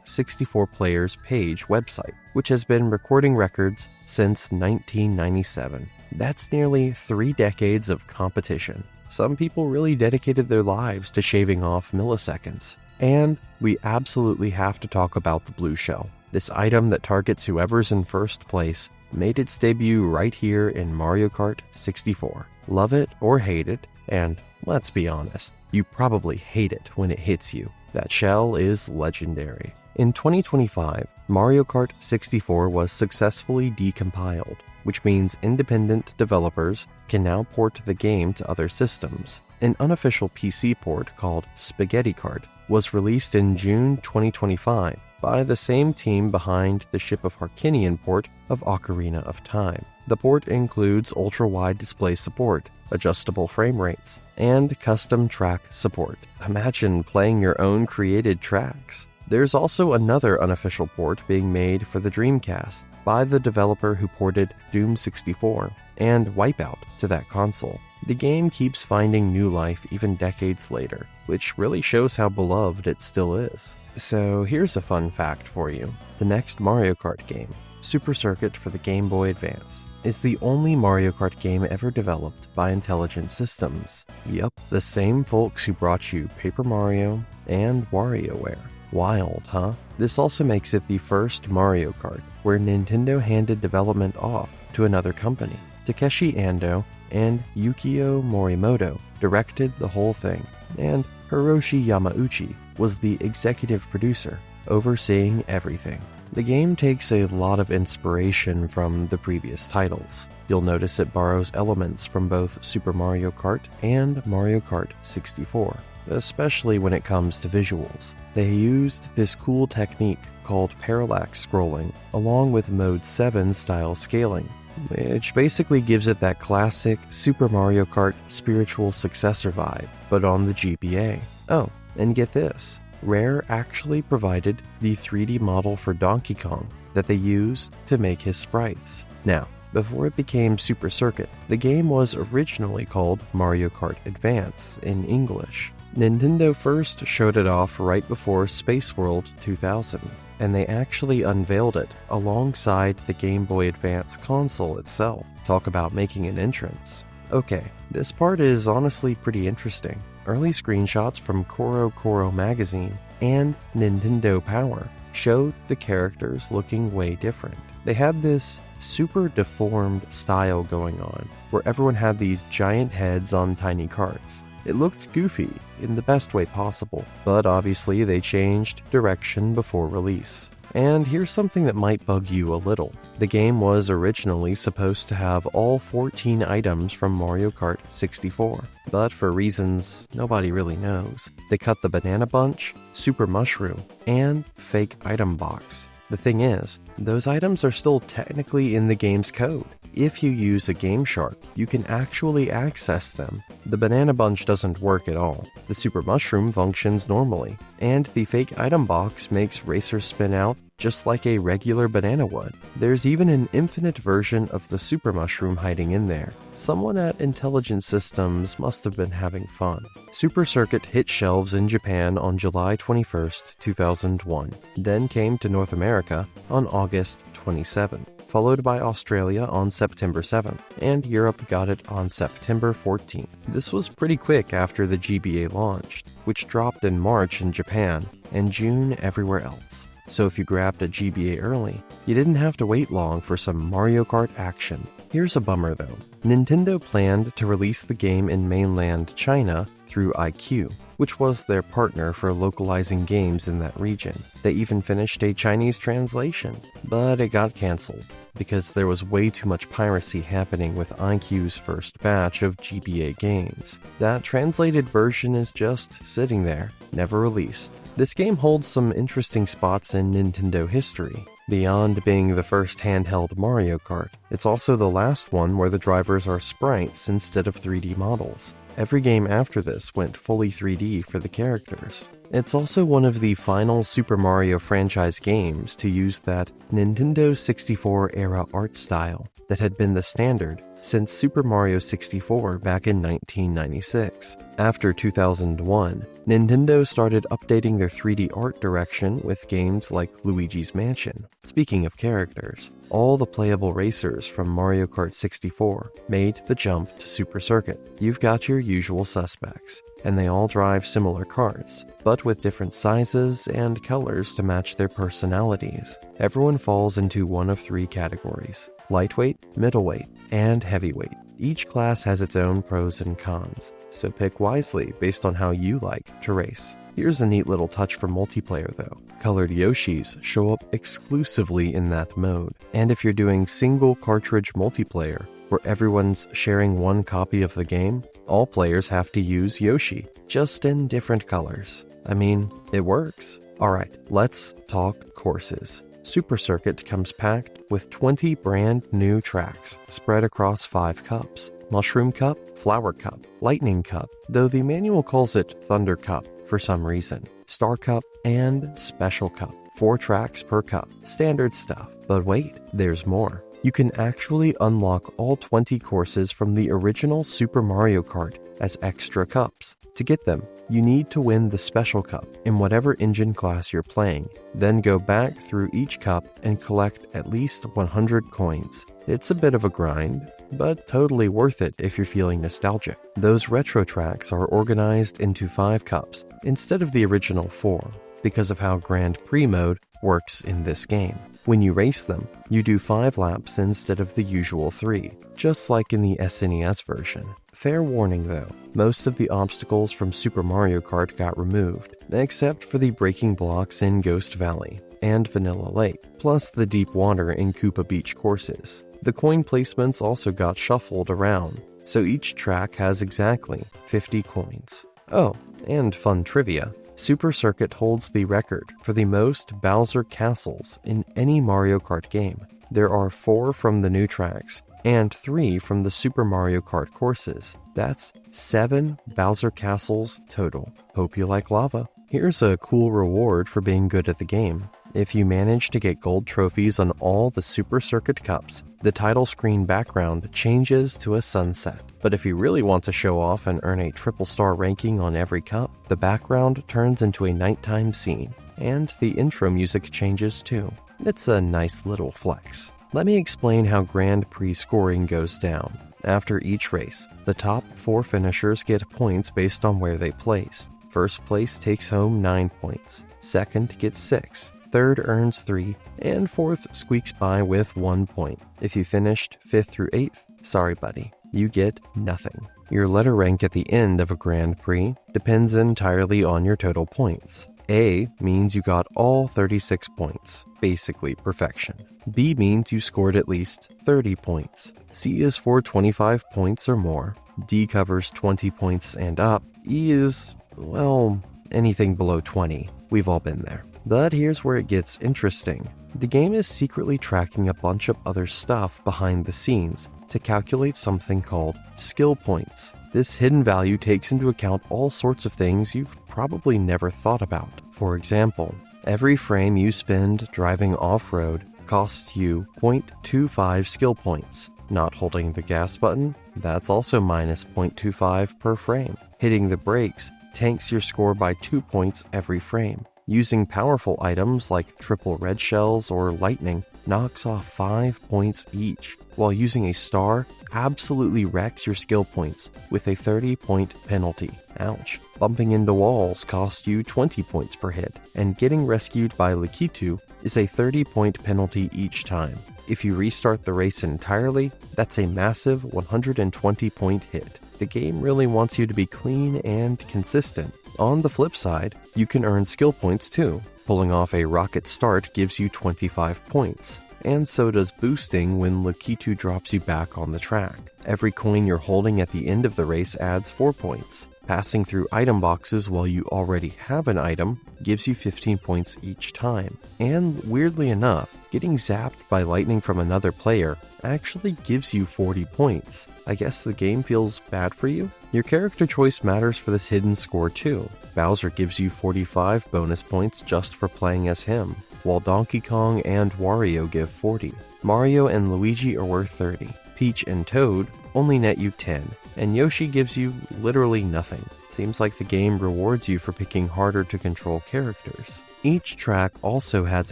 64 Players page website, which has been recording records since 1997. That's nearly 3 decades of competition. Some people really dedicated their lives to shaving off milliseconds. And we absolutely have to talk about the blue shell. This item that targets whoever's in first place made its debut right here in Mario Kart 64. Love it or hate it, and let's be honest, you probably hate it when it hits you. That shell is legendary. In 2025, Mario Kart 64 was successfully decompiled, which means independent developers can now port the game to other systems. An unofficial PC port called Spaghetti Kart was released in June 2025 by the same team behind the Ship of Harkinian port of Ocarina of Time. The port includes ultra-wide display support, adjustable frame rates, and custom track support. Imagine playing your own created tracks. There's also another unofficial port being made for the Dreamcast by the developer who ported Doom 64 and Wipeout to that console. The game keeps finding new life even decades later, which really shows how beloved it still is. So here's a fun fact for you. The next Mario Kart game, Super Circuit for the Game Boy Advance, is the only Mario Kart game ever developed by Intelligent Systems. Yup, the same folks who brought you Paper Mario and WarioWare. Wild, huh? This also makes it the first Mario Kart where Nintendo handed development off to another company. Takeshi Ando and Yukio Morimoto directed the whole thing, and Hiroshi Yamauchi was the executive producer, overseeing everything. The game takes a lot of inspiration from the previous titles. You'll notice it borrows elements from both Super Mario Kart and Mario Kart 64, especially when it comes to visuals. They used this cool technique called parallax scrolling, along with Mode 7 style scaling, which basically gives it that classic Super Mario Kart spiritual successor vibe, but on the GBA. Oh, and get this. Rare actually provided the 3D model for Donkey Kong that they used to make his sprites. Now, before it became Super Circuit, the game was originally called Mario Kart Advance in English. Nintendo first showed it off right before Space World 2000, and they actually unveiled it alongside the Game Boy Advance console itself. Talk about making an entrance. Okay, this part is honestly pretty interesting. Early screenshots from Koro magazine and Nintendo Power showed the characters looking way different. They had this super deformed style going on, where everyone had these giant heads on tiny carts. It looked goofy in the best way possible, but obviously they changed direction before release. And here's something that might bug you a little. The game was originally supposed to have all 14 items from Mario Kart 64, but for reasons nobody really knows, they cut the Banana Bunch, Super Mushroom, and Fake Item Box. The thing is, those items are still technically in the game's code. If you use a Game Shark, you can actually access them. The Banana Bunch doesn't work at all. The Super Mushroom functions normally, and the Fake Item Box makes racers spin out just like a regular banana would. There's even an infinite version of the Super Mushroom hiding in there. Someone at Intelligent Systems must have been having fun. Super Circuit hit shelves in Japan on July 21st, 2001, then came to North America on August 27th. Followed by Australia on September 7th, and Europe got it on September 14th. This was pretty quick after the GBA launched, which dropped in March in Japan and June everywhere else. So if you grabbed a GBA early, you didn't have to wait long for some Mario Kart action. Here's a bummer though. Nintendo planned to release the game in mainland China through iQue, which was their partner for localizing games in that region. They even finished a Chinese translation, but it got cancelled because there was way too much piracy happening with iQue's first batch of GBA games. That translated version is just sitting there, never released. This game holds some interesting spots in Nintendo history. Beyond being the first handheld Mario Kart, it's also the last one where the drivers are sprites instead of 3D models. Every game after this went fully 3D for the characters. It's also one of the final Super Mario franchise games to use that Nintendo 64 era art style that had been the standard since Super Mario 64 back in 1996. After 2001, Nintendo started updating their 3D art direction with games like Luigi's Mansion. Speaking of characters, all the playable racers from Mario Kart 64 made the jump to Super Circuit. You've got your usual suspects, and they all drive similar cars, but with different sizes and colors to match their personalities. Everyone falls into one of three categories: lightweight, middleweight, and heavyweight. Each class has its own pros and cons, so pick wisely based on how you like to race. Here's a neat little touch for multiplayer though. Colored Yoshis show up exclusively in that mode, and if you're doing single cartridge multiplayer, where everyone's sharing one copy of the game, all players have to use Yoshi, just in different colors. I mean, it works. Alright, let's talk courses. Super Circuit comes packed with 20 brand new tracks spread across 5 cups: Mushroom Cup, Flower Cup, Lightning Cup, though the manual calls it Thunder Cup for some reason, Star Cup, and Special Cup. 4 tracks per cup. Standard stuff. But wait, there's more. you can actually unlock all 20 courses from the original Super Mario Kart as extra cups. To get them, you need to win the Special Cup in whatever engine class you're playing, then go back through each cup and collect at least 100 coins. It's a bit of a grind, but totally worth it if you're feeling nostalgic. Those retro tracks are organized into 5 cups instead of the original 4 because of how Grand Prix mode works in this game. When you race them, you do 5 laps instead of the usual 3, just like in the SNES version. Fair warning though, most of the obstacles from Super Mario Kart got removed, except for the braking blocks in Ghost Valley and Vanilla Lake, plus the deep water in Koopa Beach courses. The coin placements also got shuffled around, so each track has exactly 50 coins. Oh, and fun trivia. Super Circuit holds the record for the most Bowser castles in any Mario Kart game. There are 4 from the new tracks and 3 from the Super Mario Kart courses. That's 7 Bowser castles total. Hope you like lava. Here's a cool reward for being good at the game. If you manage to get gold trophies on all the Super Circuit Cups, the title screen background changes to a sunset. But if you really want to show off and earn a triple star ranking on every cup, the background turns into a nighttime scene, and the intro music changes too. It's a nice little flex. Let me explain how Grand Prix scoring goes down. After each race, the top 4 finishers get points based on where they placed. First place takes home 9 points, second gets 6, third earns 3, and fourth squeaks by with 1 point. If you finished 5th through 8th, sorry buddy, you get nothing. Your letter rank at the end of a Grand Prix depends entirely on your total points. A means you got all 36 points, basically perfection. B means you scored at least 30 points. C is for 25 points or more. D covers 20 points and up. E is, well, anything below 20. We've all been there. But here's where it gets interesting. The game is secretly tracking a bunch of other stuff behind the scenes to calculate something called skill points. This hidden value takes into account all sorts of things you've probably never thought about. For example, every frame you spend driving off-road costs you 0.25 skill points. Not holding the gas button, that's also minus 0.25 per frame. Hitting the brakes tanks your score by 2 points every frame. Using powerful items like triple red shells or lightning knocks off 5 points each, while using a star absolutely wrecks your skill points with a 30-point penalty. Ouch. Bumping into walls costs you 20 points per hit, and getting rescued by Lakitu is a 30-point penalty each time. If you restart the race entirely, that's a massive 120-point hit. The game really wants you to be clean and consistent. On the flip side, you can earn skill points too. Pulling off a rocket start gives you 25 points, and so does boosting when Lakitu drops you back on the track. Every coin you're holding at the end of the race adds 4 points. Passing through item boxes while you already have an item gives you 15 points each time. And weirdly enough, getting zapped by lightning from another player actually gives you 40 points. I guess the game feels bad for you? Your character choice matters for this hidden score too. Bowser gives you 45 bonus points just for playing as him, while Donkey Kong and Wario give 40. Mario and Luigi are worth 30. Peach and Toad only net you 10, and Yoshi gives you literally nothing. Seems like the game rewards you for picking harder to control characters. Each track also has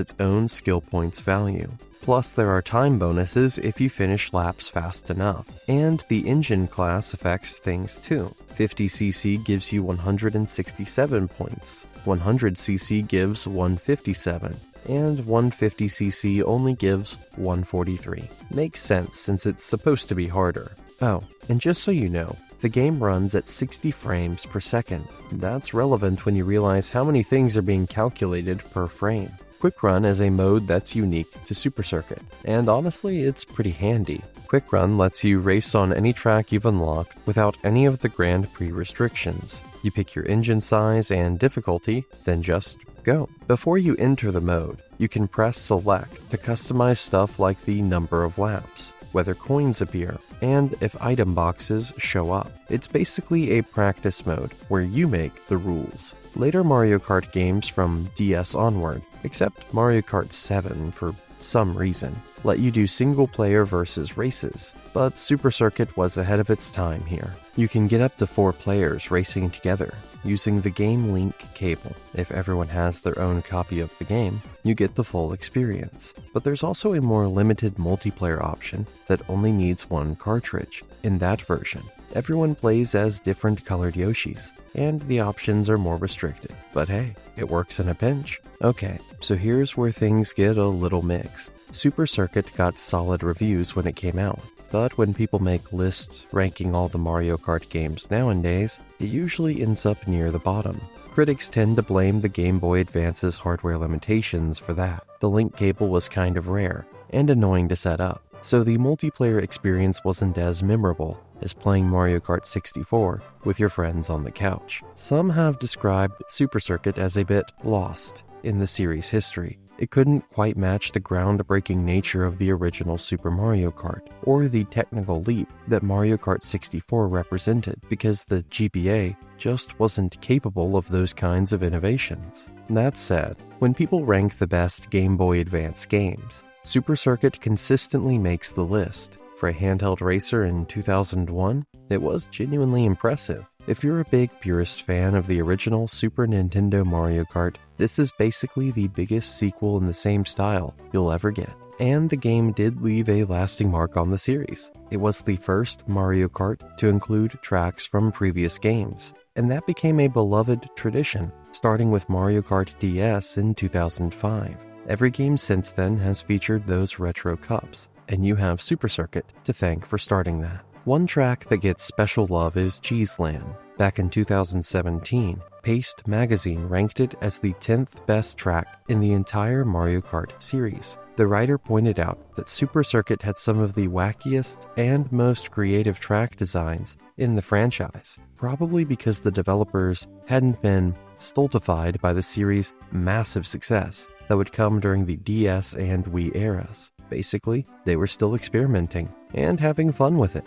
its own skill points value. Plus, there are time bonuses if you finish laps fast enough. And the engine class affects things too. 50cc gives you 167 points. 100cc gives 157. And 150cc only gives 143. Makes sense since it's supposed to be harder. Oh, and just so you know, the game runs at 60 frames per second. That's relevant when you realize how many things are being calculated per frame. Quick Run is a mode that's unique to Super Circuit, and honestly, it's pretty handy. Quick Run lets you race on any track you've unlocked without any of the Grand Prix restrictions. You pick your engine size and difficulty, then just go. Before you enter the mode, you can press Select to customize stuff like the number of laps, whether coins appear, and if item boxes show up. It's basically a practice mode where you make the rules. Later Mario Kart games from DS onward, except Mario Kart 7 for some reason, let you do single-player versus races, but Super Circuit was ahead of its time here. You can get up to 4 players racing together, using the Game Link cable. If everyone has their own copy of the game, you get the full experience. But there's also a more limited multiplayer option that only needs 1 cartridge. In that version, everyone plays as different colored Yoshis, and the options are more restricted. But hey, it works in a pinch. Okay, so here's where things get a little mixed. Super Circuit got solid reviews when it came out, but when people make lists ranking all the Mario Kart games nowadays, it usually ends up near the bottom. Critics tend to blame the Game Boy Advance's hardware limitations for that. The link cable was kind of rare and annoying to set up, so the multiplayer experience wasn't as memorable as playing Mario Kart 64 with your friends on the couch. Some have described Super Circuit as a bit lost in the series' history. It couldn't quite match the groundbreaking nature of the original Super Mario Kart, or the technical leap that Mario Kart 64 represented, because the GBA just wasn't capable of those kinds of innovations. That said, when people rank the best Game Boy Advance games, Super Circuit consistently makes the list. For a handheld racer in 2001, it was genuinely impressive. If you're a big purist fan of the original Super Nintendo Mario Kart, this is basically the biggest sequel in the same style you'll ever get. And the game did leave a lasting mark on the series. It was the first Mario Kart to include tracks from previous games, and that became a beloved tradition, starting with Mario Kart DS in 2005. Every game since then has featured those retro cups, and you have Super Circuit to thank for starting that. One track that gets special love is Cheeseland. Back in 2017, Paste magazine ranked it as the 10th best track in the entire Mario Kart series. The writer pointed out that Super Circuit had some of the wackiest and most creative track designs in the franchise, probably because the developers hadn't been stultified by the series' massive success that would come during the DS and Wii eras. Basically, they were still experimenting and having fun with it.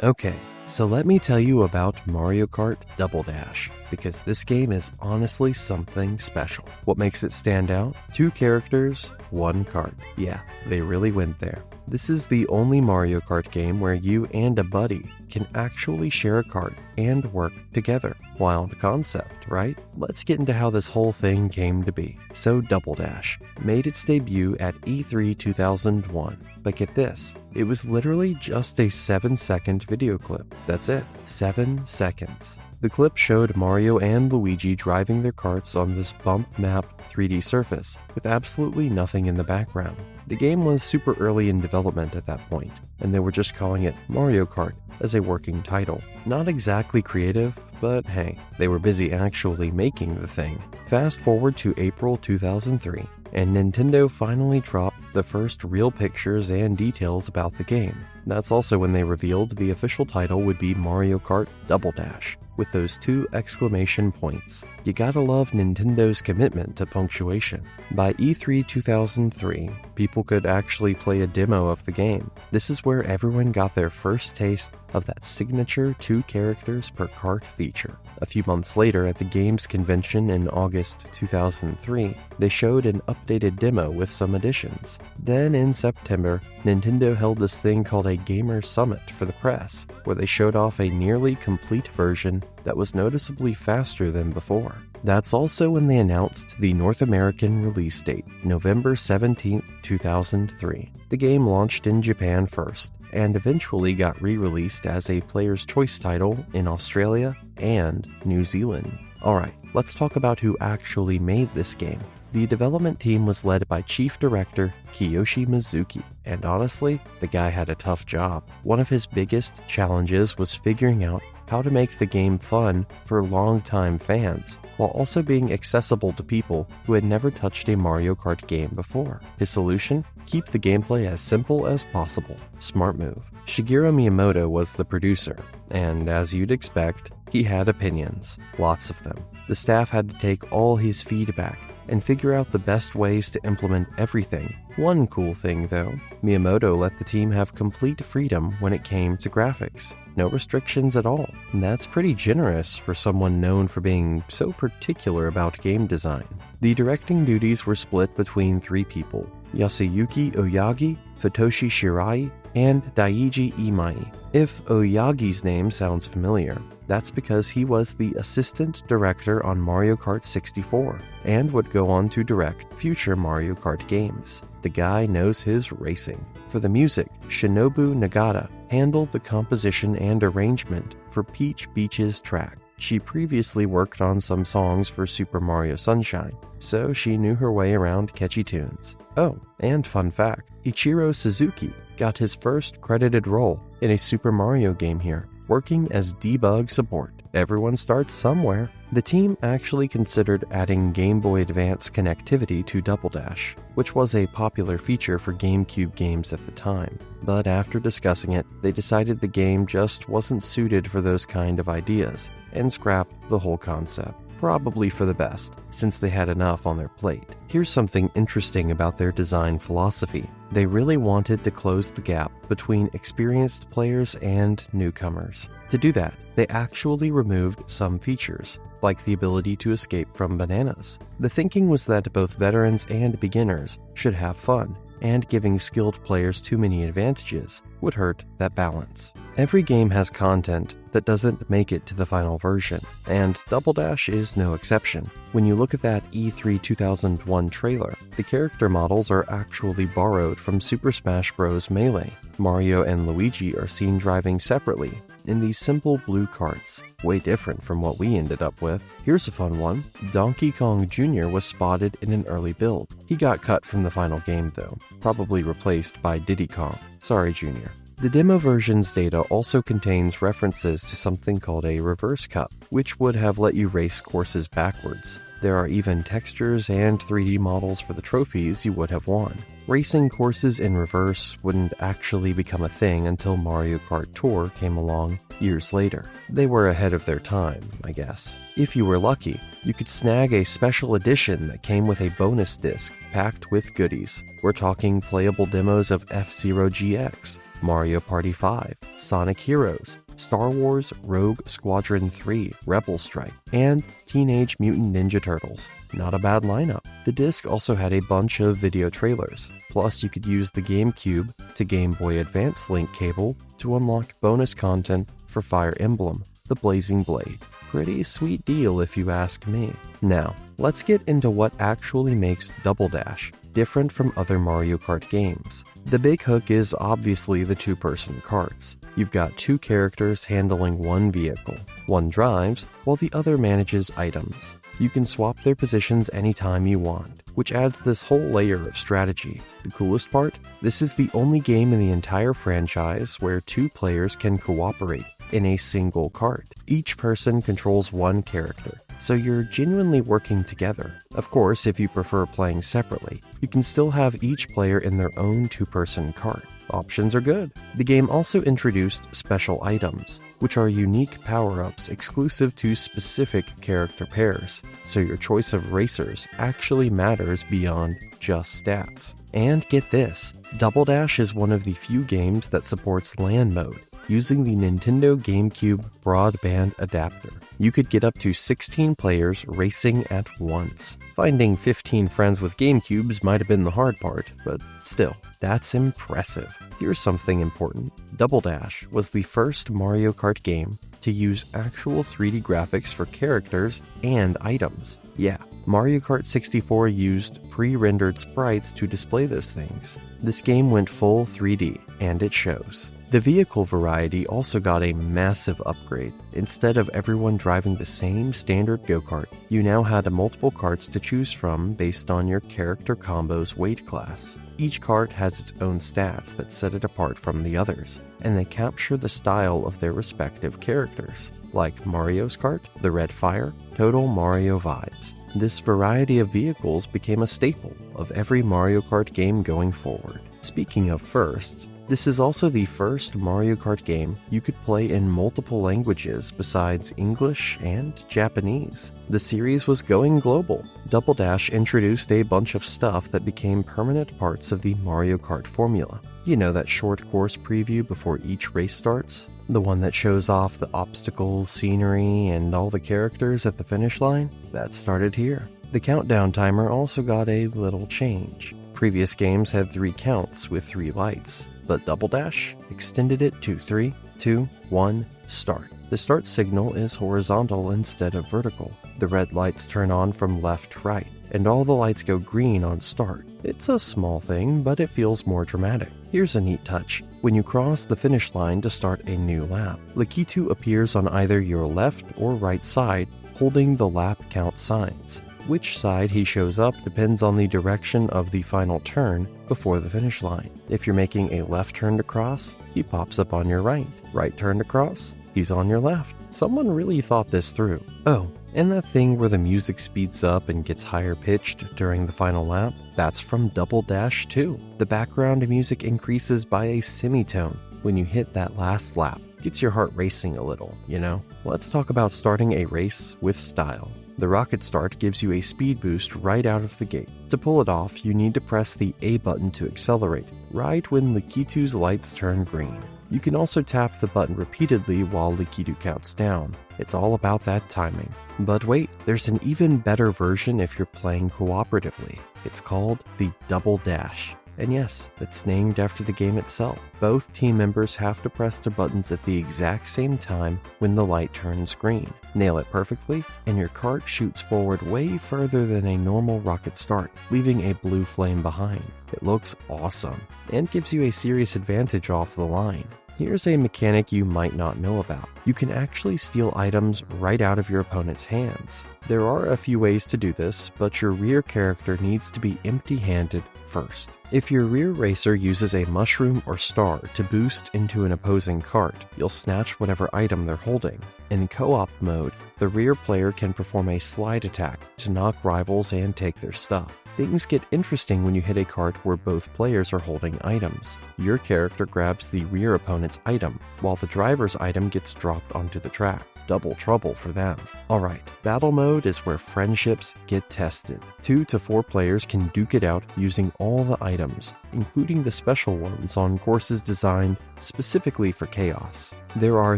Okay, so let me tell you about Mario Kart Double Dash, because this game is honestly something special. What makes it stand out? 2 characters, 1 kart. Yeah, they really went there. This is the only Mario Kart game where you and a buddy can actually share a kart and work together. Wild concept, right? Let's get into how this whole thing came to be. So Double Dash made its debut at E3 2001. But get this, it was literally just a 7-second video clip. That's it, 7 seconds. The clip showed Mario and Luigi driving their karts on this bump map 3D surface with absolutely nothing in the background. The game was super early in development at that point, and they were just calling it Mario Kart as a working title. Not exactly creative, but hey, they were busy actually making the thing. Fast forward to April 2003, and Nintendo finally dropped the first real pictures and details about the game. That's also when they revealed the official title would be Mario Kart Double Dash, with those 2 exclamation points. You gotta love Nintendo's commitment to punctuation. By E3 2003, people could actually play a demo of the game. This is where everyone got their first taste of that signature 2 characters per kart feature. A few months later, at the games convention in August 2003, they showed an updated demo with some additions. Then in September, Nintendo held this thing called a Gamer Summit for the press, where they showed off a nearly complete version that was noticeably faster than before. That's also when they announced the North American release date, November 17, 2003. The game launched in Japan first, and eventually got re-released as a Player's Choice title in Australia and New Zealand. Alright, let's talk about who actually made this game. The development team was led by Chief Director Kiyoshi Mizuki, and honestly, the guy had a tough job. One of his biggest challenges was figuring out how to make the game fun for longtime fans, while also being accessible to people who had never touched a Mario Kart game before. His solution? Keep the gameplay as simple as possible. Smart move. Shigeru Miyamoto was the producer, and as you'd expect, he had opinions. Lots of them. The staff had to take all his feedback and figure out the best ways to implement everything. One cool thing though, Miyamoto let the team have complete freedom when it came to graphics. No restrictions at all, and that's pretty generous for someone known for being so particular about game design. The directing duties were split between 3 people: Yasuyuki Oyagi, Futoshi Shirai, and Daiji Imai. If Oyagi's name sounds familiar, that's because he was the assistant director on Mario Kart 64 and would go on to direct future Mario Kart games. The guy knows his racing. For the music, Shinobu Nagata handled the composition and arrangement for Peach Beach's track. She previously worked on some songs for Super Mario Sunshine, so she knew her way around catchy tunes. Oh, and fun fact, Ichiro Suzuki got his first credited role in a Super Mario game here, working as debug support. Everyone starts somewhere. The team actually considered adding Game Boy Advance connectivity to Double Dash, which was a popular feature for GameCube games at the time. But after discussing it, they decided the game just wasn't suited for those kind of ideas, and scrapped the whole concept. Probably for the best, since they had enough on their plate. Here's something interesting about their design philosophy. They really wanted to close the gap between experienced players and newcomers. To do that, they actually removed some features, like the ability to escape from bananas. The thinking was that both veterans and beginners should have fun, and giving skilled players too many advantages would hurt that balance. Every game has content that doesn't make it to the final version, and Double Dash is no exception. When you look at that E3 2001 trailer, the character models are actually borrowed from Super Smash Bros. Melee. Mario and Luigi are seen driving separately in these simple blue carts, way different from what we ended up with. Here's a fun one. Donkey Kong Jr. was spotted in an early build. He got cut from the final game though, probably replaced by Diddy Kong. Sorry, Jr. The demo version's data also contains references to something called a reverse cup, which would have let you race courses backwards. There are even textures and 3D models for the trophies you would have won. Racing courses in reverse wouldn't actually become a thing until Mario Kart Tour came along years later. They were ahead of their time, I guess. If you were lucky, you could snag a special edition that came with a bonus disc packed with goodies. We're talking playable demos of F-Zero GX, Mario Party 5, Sonic Heroes, Star Wars Rogue Squadron 3 Rebel Strike, and Teenage Mutant Ninja Turtles. Not a bad lineup. The disc also had a bunch of video trailers. Plus, you could use the GameCube to Game Boy Advance link cable to unlock bonus content for Fire Emblem, the Blazing Blade. Pretty sweet deal if you ask me. Now, let's get into what actually makes Double Dash different from other Mario Kart games. The big hook is obviously the two-person karts. You've got 2 characters handling one vehicle. One drives, while the other manages items. You can swap their positions anytime you want, which adds this whole layer of strategy. The coolest part? This is the only game in the entire franchise where 2 players can cooperate in a single kart. Each person controls one character, so you're genuinely working together. Of course, if you prefer playing separately, you can still have each player in their own 2-person kart. Options are good. The game also introduced special items, which are unique power-ups exclusive to specific character pairs, so your choice of racers actually matters beyond just stats. And get this, Double Dash is one of the few games that supports LAN mode, using the Nintendo GameCube broadband adapter. You could get up to 16 players racing at once. Finding 15 friends with GameCubes might have been the hard part, but still, that's impressive. Here's something important. Double Dash was the first Mario Kart game to use actual 3D graphics for characters and items. Yeah, Mario Kart 64 used pre-rendered sprites to display those things. This game went full 3D, and it shows. The vehicle variety also got a massive upgrade. Instead of everyone driving the same standard go-kart, you now had multiple karts to choose from based on your character combo's weight class. Each kart has its own stats that set it apart from the others, and they capture the style of their respective characters, like Mario's kart, the Red Fire, Total Mario vibes. This variety of vehicles became a staple of every Mario Kart game going forward. Speaking of firsts, This is also the first Mario Kart game you could play in multiple languages besides English and Japanese. The series was going global. Double Dash introduced a bunch of stuff that became permanent parts of the Mario Kart formula. You know that short course preview before each race starts? The one that shows off the obstacles, scenery, and all the characters at the finish line? That started here. The countdown timer also got a little change. Previous games had 3 counts with 3 lights, but Double Dash extended it to 3, 2, 1, start. The start signal is horizontal instead of vertical. The red lights turn on from left to right, and all the lights go green on start. It's a small thing, but it feels more dramatic. Here's a neat touch. When you cross the finish line to start a new lap, Lakitu appears on either your left or right side, holding the lap count signs. Which side he shows up depends on the direction of the final turn before the finish line. If you're making a left turn to cross, he pops up on your right. Right turn to cross, he's on your left. Someone really thought this through. Oh, and that thing where the music speeds up and gets higher pitched during the final lap, that's from Double Dash 2. The background music increases by a semitone when you hit that last lap. Gets your heart racing a little, you know? Let's talk about starting a race with style. The rocket start gives you a speed boost right out of the gate. To pull it off, you need to press the A button to accelerate, right when Lakitu's lights turn green. You can also tap the button repeatedly while Lakitu counts down. It's all about that timing. But wait, there's an even better version if you're playing cooperatively. It's called the Double Dash. And yes, it's named after the game itself. Both team members have to press their buttons at the exact same time when the light turns green. Nail it perfectly, and your kart shoots forward way further than a normal rocket start, leaving a blue flame behind. It looks awesome, and gives you a serious advantage off the line. Here's a mechanic you might not know about. You can actually steal items right out of your opponent's hands. There are a few ways to do this, but your rear character needs to be empty-handed first. If your rear racer uses a mushroom or star to boost into an opposing kart, you'll snatch whatever item they're holding. In co-op mode, the rear player can perform a slide attack to knock rivals and take their stuff. Things get interesting when you hit a kart where both players are holding items. Your character grabs the rear opponent's item, while the driver's item gets dropped onto the track. Double trouble for them. Alright, battle mode is where friendships get tested. 2 to 4 players can duke it out using all the items, including the special ones on courses designed specifically for chaos. There are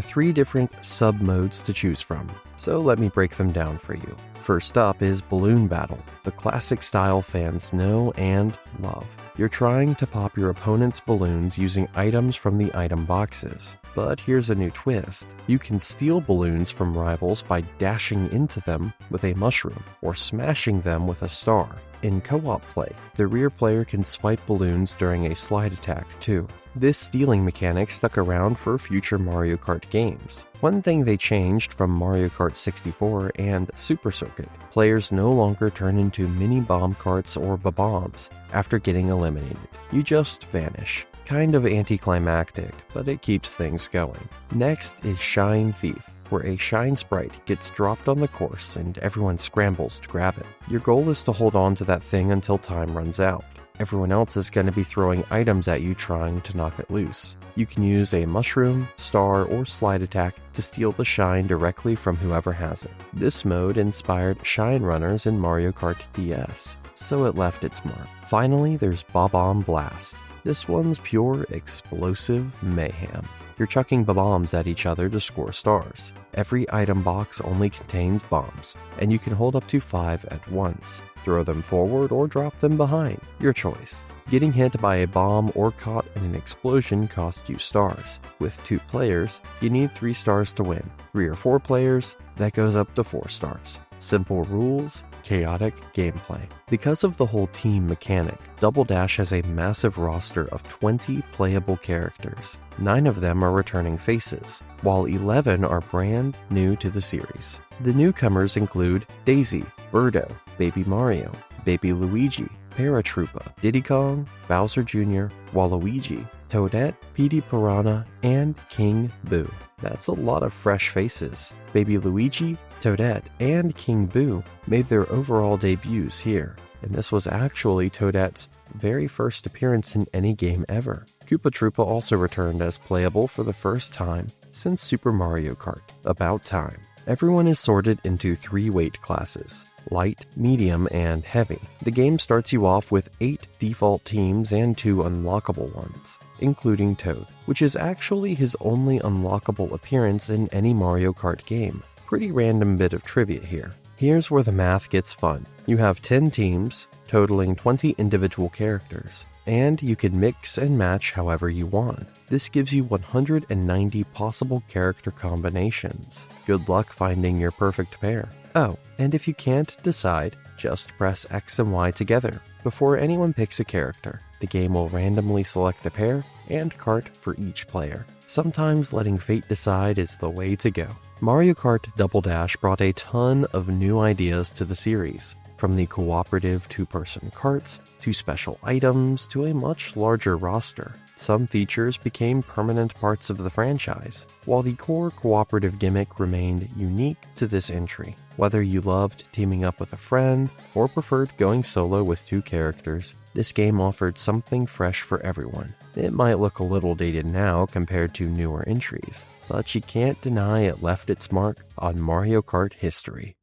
3 different sub-modes to choose from, so let me break them down for you. First up is Balloon Battle, the classic style fans know and love. You're trying to pop your opponent's balloons using items from the item boxes. But here's a new twist. You can steal balloons from rivals by dashing into them with a mushroom or smashing them with a star. In co-op play, the rear player can swipe balloons during a slide attack too. This stealing mechanic stuck around for future Mario Kart games. One thing they changed from Mario Kart 64 and Super Circuit, players no longer turn into mini bomb carts or bombs after getting eliminated. You just vanish. Kind of anticlimactic, but it keeps things going. Next is Shine Thief, where a shine sprite gets dropped on the course and everyone scrambles to grab it. Your goal is to hold on to that thing until time runs out. Everyone else is going to be throwing items at you trying to knock it loose. You can use a mushroom, star, or slide attack to steal the shine directly from whoever has it. This mode inspired Shine Runners in Mario Kart DS, so it left its mark. Finally, there's Bob-omb Blast. This one's pure explosive mayhem. You're chucking bombs at each other to score stars. Every item box only contains bombs, and you can hold up to 5 at once. Throw them forward or drop them behind, your choice. Getting hit by a bomb or caught in an explosion costs you stars. With 2 players, you need 3 stars to win. 3 or 4 players, that goes up to 4 stars. Simple rules, chaotic gameplay. Because of the whole team mechanic, Double Dash has a massive roster of 20 playable characters. 9 of them are returning faces, while 11 are brand new to the series. The newcomers include Daisy, Birdo, Baby Mario, Baby Luigi, Paratroopa, Diddy Kong, Bowser Jr., Waluigi, Toadette, Petey Piranha, and King Boo. That's a lot of fresh faces. Baby Luigi, Toadette, and King Boo made their overall debuts here, and this was actually Toadette's very first appearance in any game ever. Koopa Troopa also returned as playable for the first time since Super Mario Kart. About time. Everyone is sorted into 3 weight classes: light, medium, and heavy. The game starts you off with 8 default teams and 2 unlockable ones, including Toad, which is actually his only unlockable appearance in any Mario Kart game. Pretty random bit of trivia here. Here's where the math gets fun. You have 10 teams, totaling 20 individual characters, and you can mix and match however you want. This gives you 190 possible character combinations. Good luck finding your perfect pair. Oh, and if you can't decide, just press X and Y together. Before anyone picks a character, the game will randomly select a pair and kart for each player. Sometimes letting fate decide is the way to go. Mario Kart Double Dash brought a ton of new ideas to the series, from the cooperative 2-person karts, to special items, to a much larger roster. Some features became permanent parts of the franchise, while the core cooperative gimmick remained unique to this entry. Whether you loved teaming up with a friend, or preferred going solo with 2 characters, this game offered something fresh for everyone. It might look a little dated now compared to newer entries, but you can't deny it left its mark on Mario Kart history.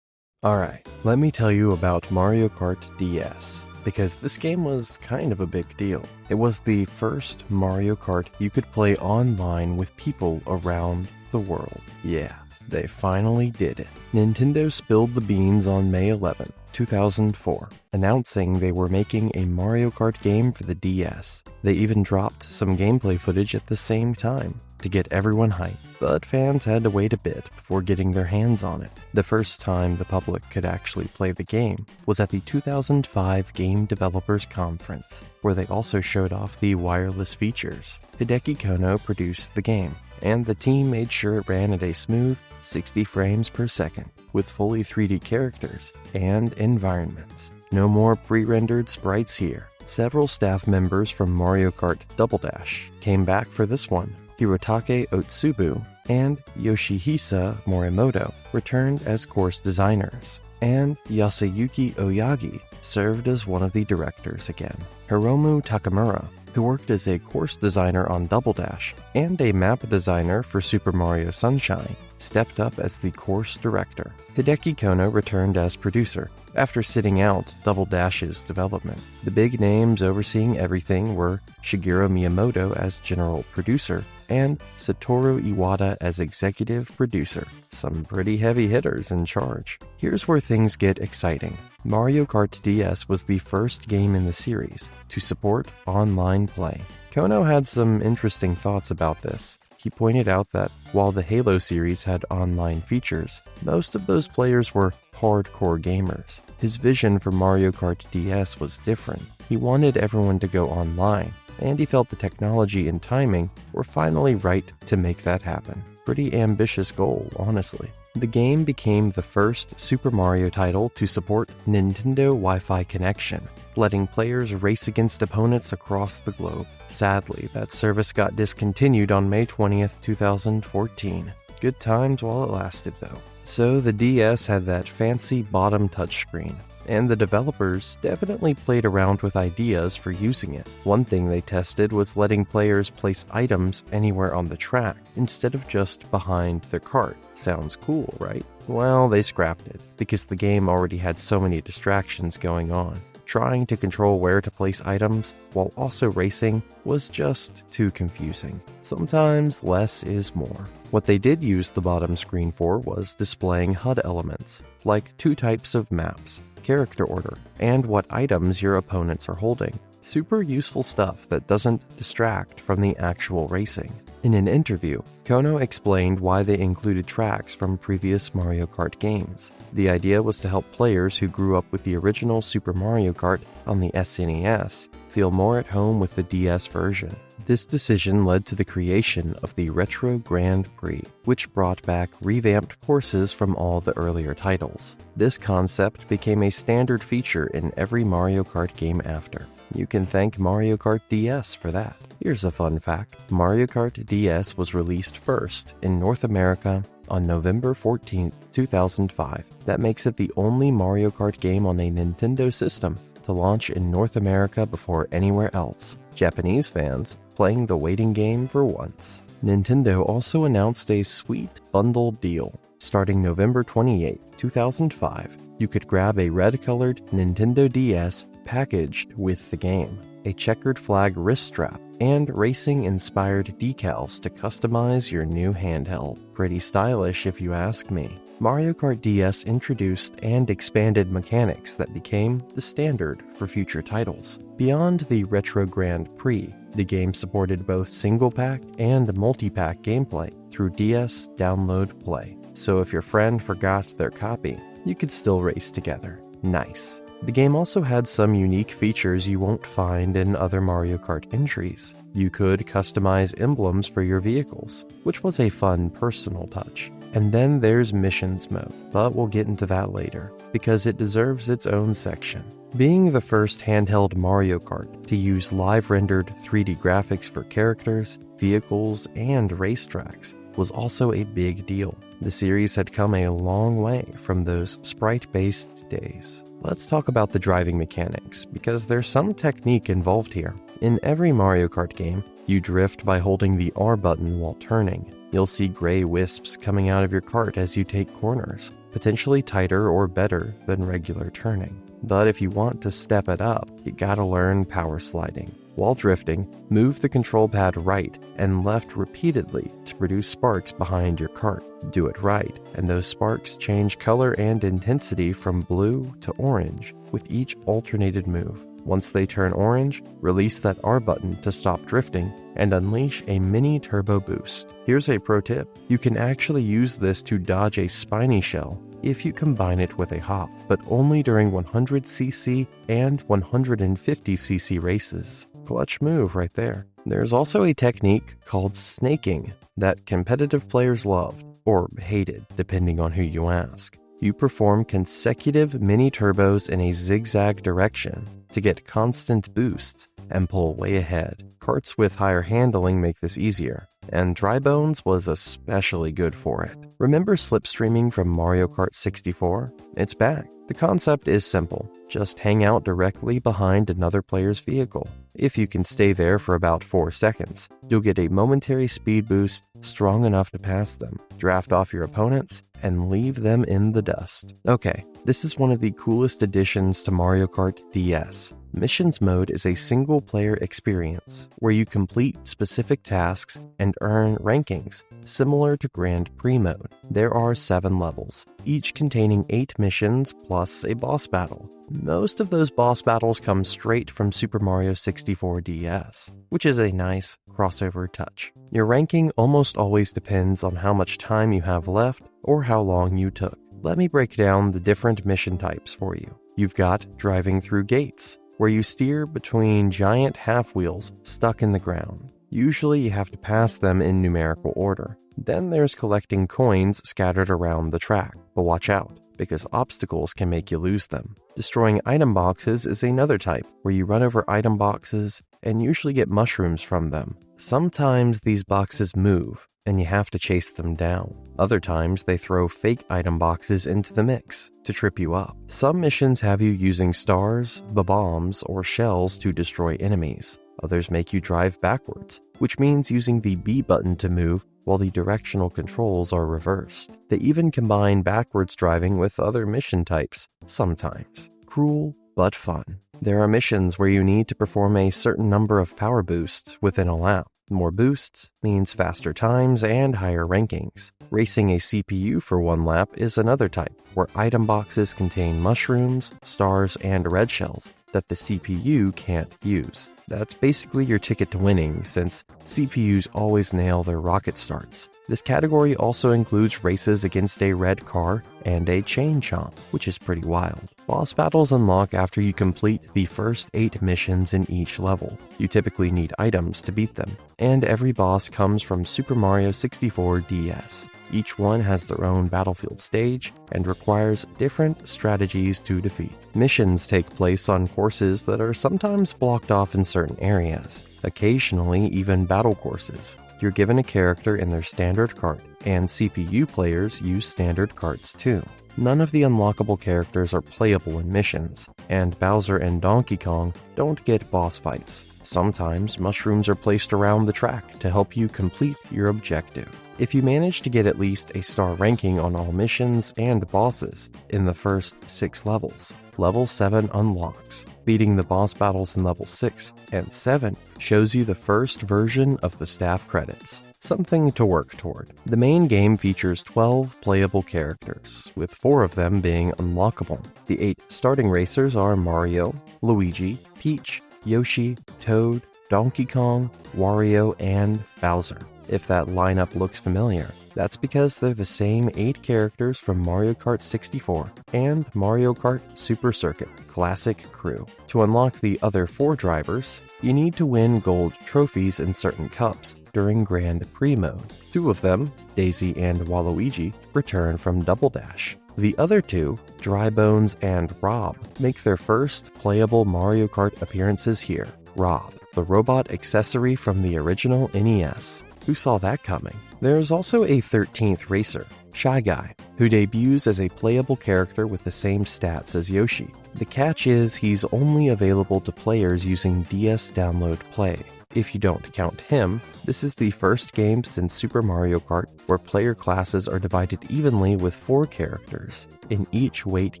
Alright, let me tell you about Mario Kart DS, because this game was kind of a big deal. It was the first Mario Kart you could play online with people around the world. Yeah, they finally did it. Nintendo spilled the beans on May 11, 2004, announcing they were making a Mario Kart game for the DS. They even dropped some gameplay footage at the same time to get everyone hyped, but fans had to wait a bit before getting their hands on it. The first time the public could actually play the game was at the 2005 Game Developers Conference, where they also showed off the wireless features. Hideki Kono produced the game, and the team made sure it ran at a smooth 60 frames per second, with fully 3D characters and environments. No more pre-rendered sprites here. Several staff members from Mario Kart Double Dash came back for this one. Hirotake Otsubu and Yoshihisa Morimoto returned as course designers, and Yasuyuki Oyagi served as one of the directors again. Hiromu Takamura, who worked as a course designer on Double Dash and a map designer for Super Mario Sunshine, stepped up as the course director. Hideki Kono returned as producer after sitting out Double Dash's development. The big names overseeing everything were Shigeru Miyamoto as general producer and Satoru Iwata as executive producer. Some pretty heavy hitters in charge. Here's where things get exciting. Mario Kart DS was the first game in the series to support online play. Kono had some interesting thoughts about this. He pointed out that while the Halo series had online features, most of those players were hardcore gamers. His vision for Mario Kart DS was different. He wanted everyone to go online, and he felt the technology and timing were finally right to make that happen. Pretty ambitious goal, honestly. The game became the first Super Mario title to support Nintendo Wi-Fi connection, letting players race against opponents across the globe. Sadly, that service got discontinued on May 20th, 2014. Good times while it lasted, though. So the DS had that fancy bottom touchscreen, and the developers definitely played around with ideas for using it. One thing they tested was letting players place items anywhere on the track instead of just behind their cart. Sounds cool, right? Well, they scrapped it because the game already had so many distractions going on. Trying to control where to place items while also racing was just too confusing. Sometimes less is more. What they did use the bottom screen for was displaying HUD elements, like 2 types of maps, character order, and what items your opponents are holding. Super useful stuff that doesn't distract from the actual racing. In an interview, Kono explained why they included tracks from previous Mario Kart games. The idea was to help players who grew up with the original Super Mario Kart on the SNES feel more at home with the DS version. This decision led to the creation of the Retro Grand Prix, which brought back revamped courses from all the earlier titles. This concept became a standard feature in every Mario Kart game after. You can thank Mario Kart DS for that. Here's a fun fact. Mario Kart DS was released first in North America on November 14, 2005. That makes it the only Mario Kart game on a Nintendo system to launch in North America before anywhere else. Japanese fans playing the waiting game for once. Nintendo also announced a sweet bundle deal. Starting November 28, 2005, you could grab a red-colored Nintendo DS packaged with the game, a checkered flag wrist strap, and racing-inspired decals to customize your new handheld. Pretty stylish if you ask me. Mario Kart DS introduced and expanded mechanics that became the standard for future titles. Beyond the Retro Grand Prix, the game supported both single-pack and multi-pack gameplay through DS Download Play. So if your friend forgot their copy, you could still race together. Nice. The game also had some unique features you won't find in other Mario Kart entries. You could customize emblems for your vehicles, which was a fun personal touch. And then there's Missions mode, but we'll get into that later, because it deserves its own section. Being the first handheld Mario Kart to use live-rendered 3D graphics for characters, vehicles, and racetracks was also a big deal. The series had come a long way from those sprite-based days. Let's talk about the driving mechanics, because there's some technique involved here. In every Mario Kart game, you drift by holding the R button while turning. You'll see gray wisps coming out of your kart as you take corners, potentially tighter or better than regular turning. But if you want to step it up, you gotta learn power sliding. While drifting, move the control pad right and left repeatedly to produce sparks behind your kart. Do it right, and those sparks change color and intensity from blue to orange with each alternated move. Once they turn orange, release that R button to stop drifting and unleash a mini turbo boost. Here's a pro tip. You can actually use this to dodge a spiny shell if you combine it with a hop, but only during 100cc and 150cc races. Clutch move right there. There's also a technique called snaking that competitive players loved, or hated, depending on who you ask. You perform consecutive mini turbos in a zigzag direction to get constant boosts and pull way ahead. Karts with higher handling make this easier, and Dry Bones was especially good for it. Remember slipstreaming from Mario Kart 64? It's back. The concept is simple. Just hang out directly behind another player's vehicle. If you can stay there for about 4 seconds, you'll get a momentary speed boost strong enough to pass them, draft off your opponents, and leave them in the dust. Okay, this is one of the coolest additions to Mario Kart DS. Missions mode is a single-player experience where you complete specific tasks and earn rankings, similar to Grand Prix mode. There are 7 levels, each containing 8 missions plus a boss battle. Most of those boss battles come straight from Super Mario 64 DS, which is a nice crossover touch. Your ranking almost always depends on how much time you have left or how long you took. Let me break down the different mission types for you. You've got driving through gates, where you steer between giant half wheels stuck in the ground. Usually you have to pass them in numerical order. Then there's collecting coins scattered around the track, but watch out, because obstacles can make you lose them. Destroying item boxes is another type, where you run over item boxes and usually get mushrooms from them. Sometimes these boxes move, and you have to chase them down. Other times, they throw fake item boxes into the mix to trip you up. Some missions have you using stars, bombs, or shells to destroy enemies. Others make you drive backwards, which means using the B button to move while the directional controls are reversed. They even combine backwards driving with other mission types, sometimes. Cruel, but fun. There are missions where you need to perform a certain number of power boosts within a lap. More boosts means faster times and higher rankings. Racing a CPU for one lap is another type, where item boxes contain mushrooms, stars, and red shells that the CPU can't use. That's basically your ticket to winning, since CPUs always nail their rocket starts. This category also includes races against a red car and a chain chomp, which is pretty wild. Boss battles unlock after you complete the first 8 missions in each level. You typically need items to beat them, and every boss comes from Super Mario 64 DS. Each one has their own battlefield stage and requires different strategies to defeat. Missions take place on courses that are sometimes blocked off in certain areas, occasionally even battle courses. You're given a character in their standard kart, and CPU players use standard karts too. none of the unlockable characters are playable in missions, and Bowser and Donkey Kong don't get boss fights. Sometimes mushrooms are placed around the track to help you complete your objective. If you manage to get at least a star ranking on all missions and bosses in the first 6 levels, level 7 unlocks. Beating the boss battles in level 6 and 7 shows you the first version of the staff credits. Something to work toward. The main game features 12 playable characters, with 4 of them being unlockable. The 8 starting racers are Mario, Luigi, Peach, Yoshi, Toad, Donkey Kong, Wario, and Bowser. If that lineup looks familiar, that's because they're the same 8 characters from Mario Kart 64 and Mario Kart Super Circuit Classic Crew. To unlock the other 4 drivers, you need to win gold trophies in certain cups during Grand Prix mode. 2 of them, Daisy and Waluigi, return from Double Dash. The other 2, Dry Bones and Rob, make their first playable Mario Kart appearances here. Rob, the robot accessory from the original NES. Who saw that coming? There's also a 13th racer, Shy Guy, who debuts as a playable character with the same stats as Yoshi. The catch is he's only available to players using DS Download Play. If you don't count him, this is the first game since Super Mario Kart where player classes are divided evenly with 4 characters in each weight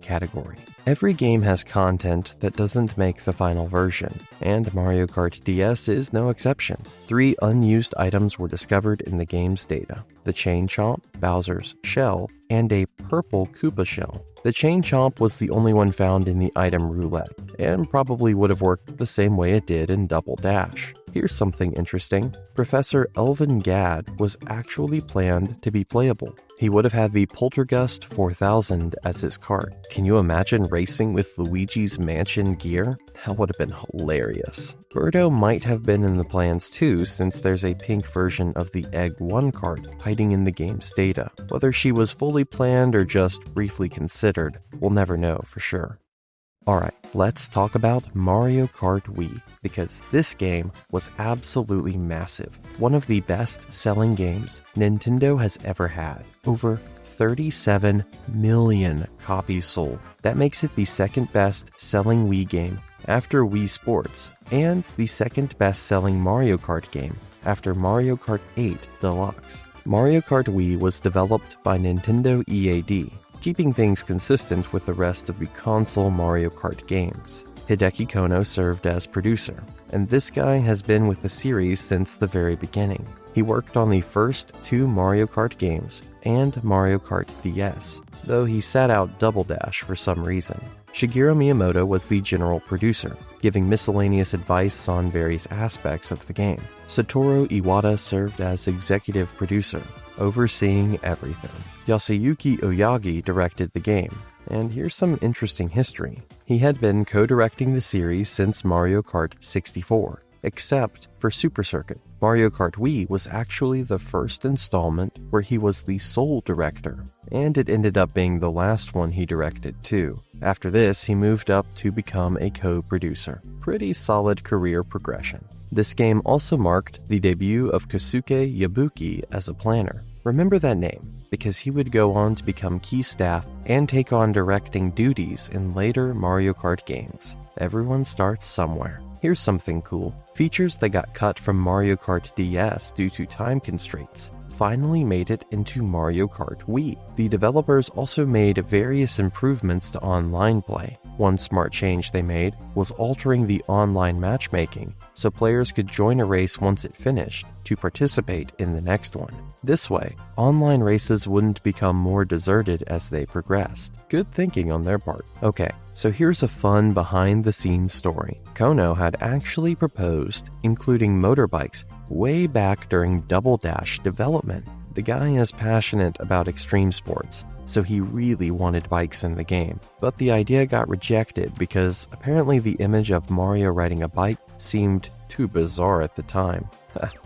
category. Every game has content that doesn't make the final version, and Mario Kart DS is no exception. 3 unused items were discovered in the game's data: the Chain Chomp, Bowser's Shell, and a purple Koopa Shell. The Chain Chomp was the only one found in the item roulette, and probably would have worked the same way it did in Double Dash. Here's something interesting. Professor Elvin Gadd was actually planned to be playable. He would have had the Poltergust 4000 as his cart. Can you imagine racing with Luigi's Mansion gear? That would have been hilarious. Birdo might have been in the plans too, since there's a pink version of the Egg 1 cart hiding in the game's data. Whether she was fully planned or just briefly considered, we'll never know for sure. Alright, let's talk about Mario Kart Wii, because this game was absolutely massive. One of the best-selling games Nintendo has ever had. Over 37 million copies sold. That makes it the second best-selling Wii game after Wii Sports, and the second best-selling Mario Kart game after Mario Kart 8 Deluxe. Mario Kart Wii was developed by Nintendo EAD, keeping things consistent with the rest of the console Mario Kart games. Hideki Kono served as producer, and this guy has been with the series since the very beginning. He worked on the first 2 Mario Kart games and Mario Kart DS, though he sat out Double Dash for some reason. Shigeru Miyamoto was the general producer, giving miscellaneous advice on various aspects of the game. Satoru Iwata served as executive producer, overseeing everything. Yasuyuki Oyagi directed the game, and here's some interesting history. He had been co-directing the series since Mario Kart 64, except for Super Circuit. Mario Kart Wii was actually the first installment where he was the sole director, and it ended up being the last one he directed too. After this, he moved up to become a co-producer. Pretty solid career progression. This game also marked the debut of Kosuke Yabuki as a planner. Remember that name, because he would go on to become key staff and take on directing duties in later Mario Kart games. Everyone starts somewhere. Here's something cool. Features that got cut from Mario Kart DS due to time constraints finally made it into Mario Kart Wii. The developers also made various improvements to online play. One smart change they made was altering the online matchmaking so players could join a race once it finished to participate in the next one. This way, online races wouldn't become more deserted as they progressed. Good thinking on their part. Okay, so here's a fun behind-the-scenes story. Kono had actually proposed including motorbikes way back during Double Dash development. The guy is passionate about extreme sports, so he really wanted bikes in the game. But the idea got rejected because apparently the image of Mario riding a bike seemed too bizarre at the time.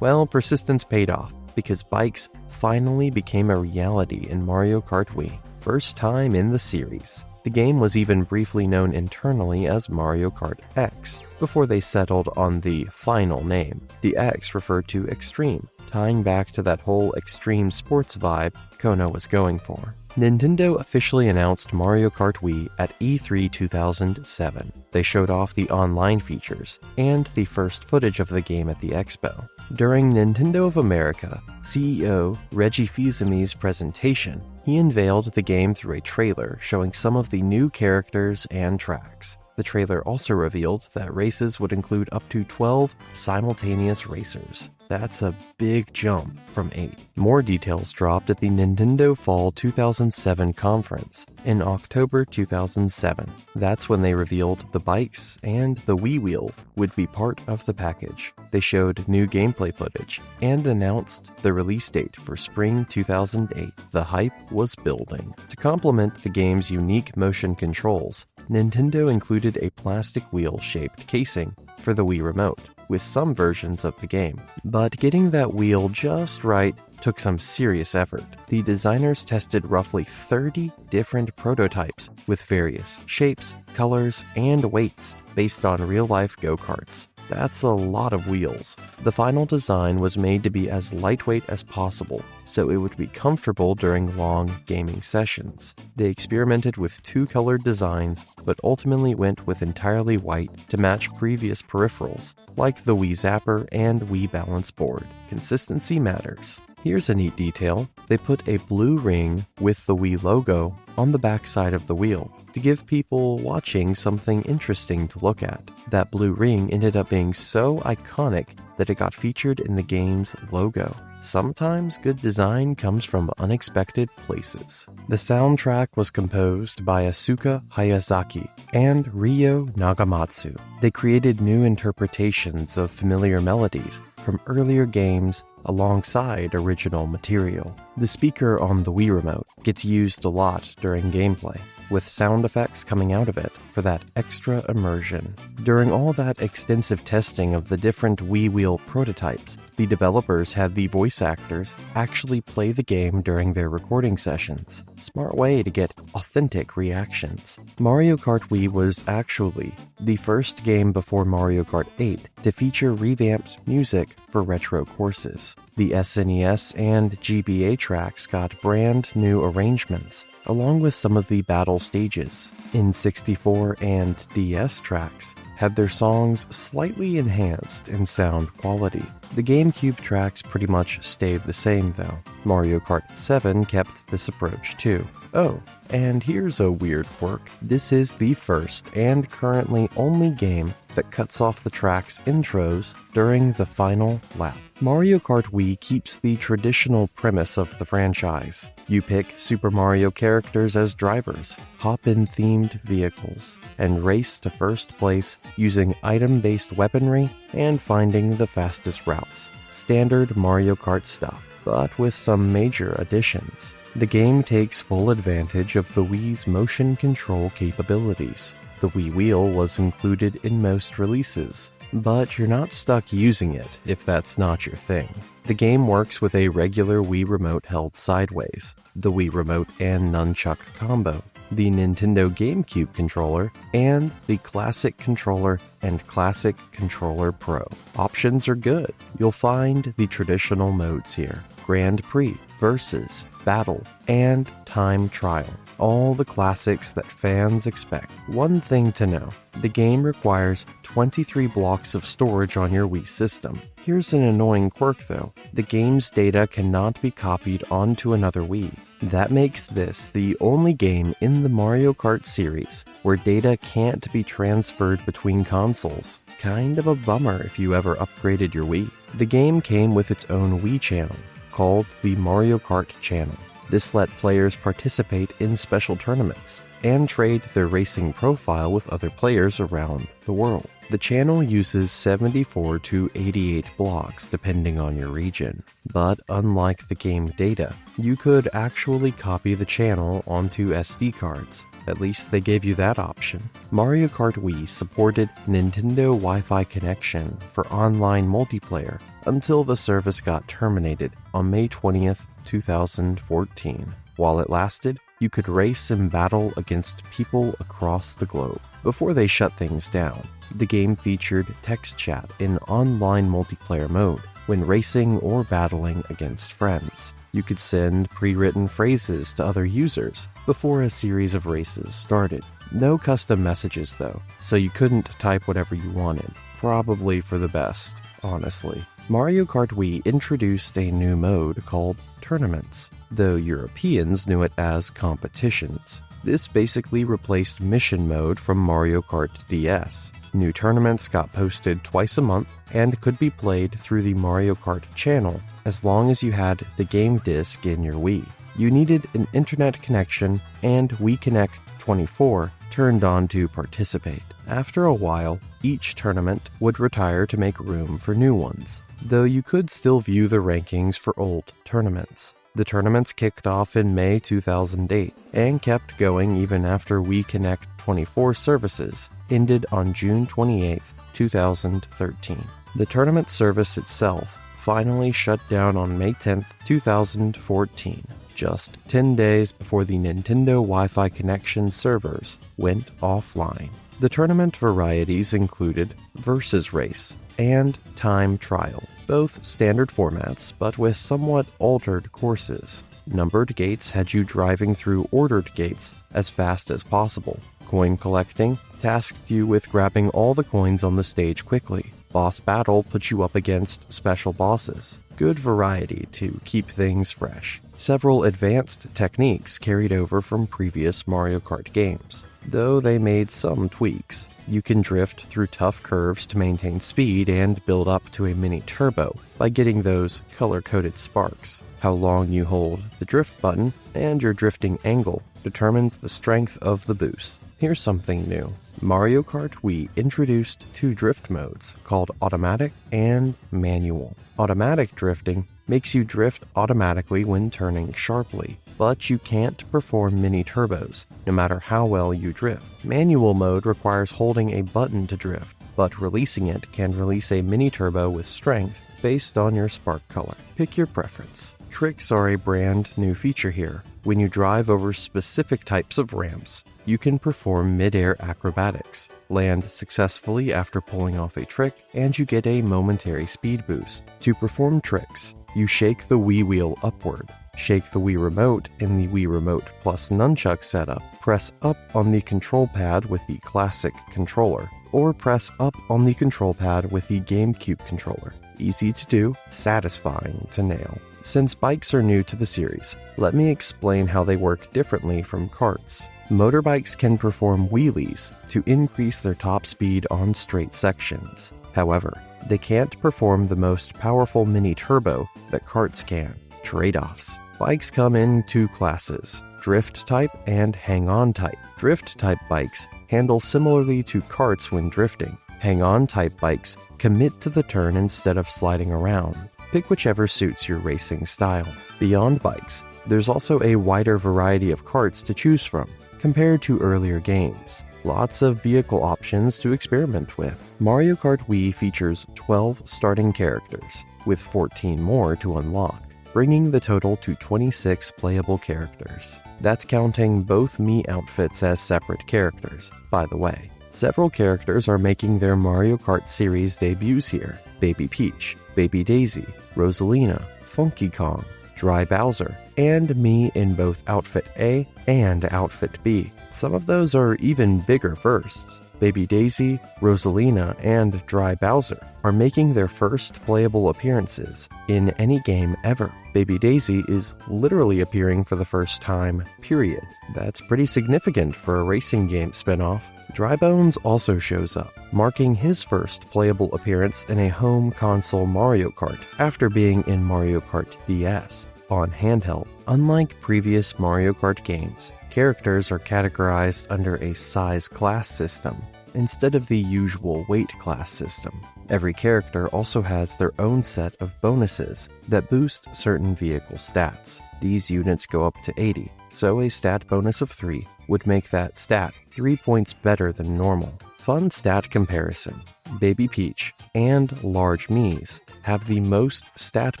Well, persistence paid off, because bikes finally became a reality in Mario Kart Wii. First time in the series. The game was even briefly known internally as Mario Kart X, before they settled on the final name. The X referred to extreme, tying back to that whole extreme sports vibe Kono was going for. Nintendo officially announced Mario Kart Wii at E3 2007. They showed off the online features and the first footage of the game at the expo. During Nintendo of America, CEO Reggie Fils-Aimé's presentation, he unveiled the game through a trailer showing some of the new characters and tracks. The trailer also revealed that races would include up to 12 simultaneous racers. That's a big jump from 8. More details dropped at the Nintendo Fall 2007 conference in October 2007. That's when they revealed the bikes and the Wii Wheel would be part of the package. They showed new gameplay footage and announced the release date for spring 2008. The hype was building. To complement the game's unique motion controls, Nintendo included a plastic wheel-shaped casing for the Wii Remote with some versions of the game. But getting that wheel just right took some serious effort. The designers tested roughly 30 different prototypes with various shapes, colors, and weights based on real-life go-karts. That's a lot of wheels. The final design was made to be as lightweight as possible, so it would be comfortable during long gaming sessions. They experimented with 2-colored designs, but ultimately went with entirely white to match previous peripherals, like the Wii Zapper and Wii Balance Board. Consistency matters. Here's a neat detail. They put a blue ring with the Wii logo on the backside of the wheel to give people watching something interesting to look at. That blue ring ended up being so iconic that it got featured in the game's logo. Sometimes good design comes from unexpected places. The soundtrack was composed by Asuka Hayazaki and Ryo Nagamatsu. They created new interpretations of familiar melodies from earlier games alongside original material. The speaker on the Wii Remote gets used a lot during gameplay, with sound effects coming out of it for that extra immersion. During all that extensive testing of the different Wii Wheel prototypes, the developers had the voice actors actually play the game during their recording sessions. Smart way to get authentic reactions. Mario Kart Wii was actually the first game before Mario Kart 8 to feature revamped music for retro courses. The SNES and GBA tracks got brand new arrangements, along with some of the battle stages. N64 and DS tracks had their songs slightly enhanced in sound quality. The GameCube tracks pretty much stayed the same though. Mario Kart 7 kept this approach too. Oh, and here's a weird quirk. This is the first and currently only game that cuts off the track's intros during the final lap. Mario Kart Wii keeps the traditional premise of the franchise. You pick Super Mario characters as drivers, hop in themed vehicles, and race to first place using item-based weaponry and finding the fastest routes. Standard Mario Kart stuff, but with some major additions. The game takes full advantage of the Wii's motion control capabilities. The Wii Wheel was included in most releases, but you're not stuck using it if that's not your thing. The game works with a regular Wii Remote held sideways, the Wii Remote and Nunchuck combo, the Nintendo GameCube controller, and the Classic Controller and Classic Controller Pro. Options are good. You'll find the traditional modes here: Grand Prix, Versus, Battle, and Time Trial. All the classics that fans expect. One thing to know, the game requires 23 blocks of storage on your Wii system. Here's an annoying quirk though, the game's data cannot be copied onto another Wii. That makes this the only game in the Mario Kart series where data can't be transferred between consoles. Kind of a bummer if you ever upgraded your Wii. The game came with its own Wii channel, called the Mario Kart Channel. This let players participate in special tournaments and trade their racing profile with other players around the world. The channel uses 74 to 88 blocks depending on your region, but unlike the game data, you could actually copy the channel onto SD cards. At least they gave you that option. Mario Kart Wii supported Nintendo Wi-Fi connection for online multiplayer until the service got terminated on May 20th, 2014. While it lasted, you could race and battle against people across the globe. Before they shut things down, the game featured text chat in online multiplayer mode when racing or battling against friends. You could send pre-written phrases to other users before a series of races started. No custom messages though, so you couldn't type whatever you wanted. Probably for the best, honestly. Mario Kart Wii introduced a new mode called Tournaments, though Europeans knew it as Competitions. This basically replaced Mission mode from Mario Kart DS. New tournaments got posted twice a month and could be played through the Mario Kart channel as long as you had the game disc in your Wii. You needed an internet connection and Wii Connect 24 turned on to participate. After a while, each tournament would retire to make room for new ones, though you could still view the rankings for old tournaments. The tournaments kicked off in May 2008 and kept going even after Wii Connect 24 services ended on June 28, 2013. The tournament service itself finally shut down on May 10, 2014, just 10 days before the Nintendo Wi-Fi connection servers went offline. The tournament varieties included Versus Race and Time Trial, both standard formats but with somewhat altered courses. Numbered gates had you driving through ordered gates as fast as possible. Coin collecting tasked you with grabbing all the coins on the stage quickly. Boss Battle put you up against special bosses. Good variety to keep things fresh. Several advanced techniques carried over from previous Mario Kart games, though they made some tweaks. You can drift through tough curves to maintain speed and build up to a mini turbo by getting those color-coded sparks. How long you hold the drift button and your drifting angle determines the strength of the boost. Here's something new. Mario Kart Wii introduced two drift modes called Automatic and Manual. Automatic drifting makes you drift automatically when turning sharply, but you can't perform mini turbos, no matter how well you drift. Manual mode requires holding a button to drift, but releasing it can release a mini turbo with strength based on your spark color. Pick your preference. Tricks are a brand new feature here. When you drive over specific types of ramps, you can perform mid-air acrobatics, land successfully after pulling off a trick, and you get a momentary speed boost. To perform tricks, you shake the Wii wheel upward, shake the Wii Remote in the Wii Remote plus Nunchuck setup, press up on the control pad with the classic controller, or press up on the control pad with the GameCube controller. Easy to do, satisfying to nail. Since bikes are new to the series, let me explain how they work differently from karts. Motorbikes can perform wheelies to increase their top speed on straight sections. However, they can't perform the most powerful mini turbo that karts can. Trade-offs. Bikes come in two classes, drift type and hang-on type. Drift type bikes handle similarly to karts when drifting. Hang-on type bikes commit to the turn instead of sliding around. Pick whichever suits your racing style. Beyond bikes, there's also a wider variety of karts to choose from, compared to earlier games. Lots of vehicle options to experiment with. Mario Kart Wii features 12 starting characters, with 14 more to unlock, bringing the total to 26 playable characters. That's counting both Mii outfits as separate characters, by the way. Several characters are making their Mario Kart series debuts here. Baby Peach, Baby Daisy, Rosalina, Funky Kong, Dry Bowser, and Mii in both Outfit A and Outfit B. Some of those are even bigger firsts. Baby Daisy, Rosalina, and Dry Bowser are making their first playable appearances in any game ever. Baby Daisy is literally appearing for the first time, period. That's pretty significant for a racing game spin-off. Drybones also shows up, marking his first playable appearance in a home console Mario Kart after being in Mario Kart DS on handheld. Unlike previous Mario Kart games, characters are categorized under a size class system instead of the usual weight class system. Every character also has their own set of bonuses that boost certain vehicle stats. These units go up to 80, so a stat bonus of 3 would make that stat 3 points better than normal. Fun stat comparison. Baby Peach and Large Mii's have the most stat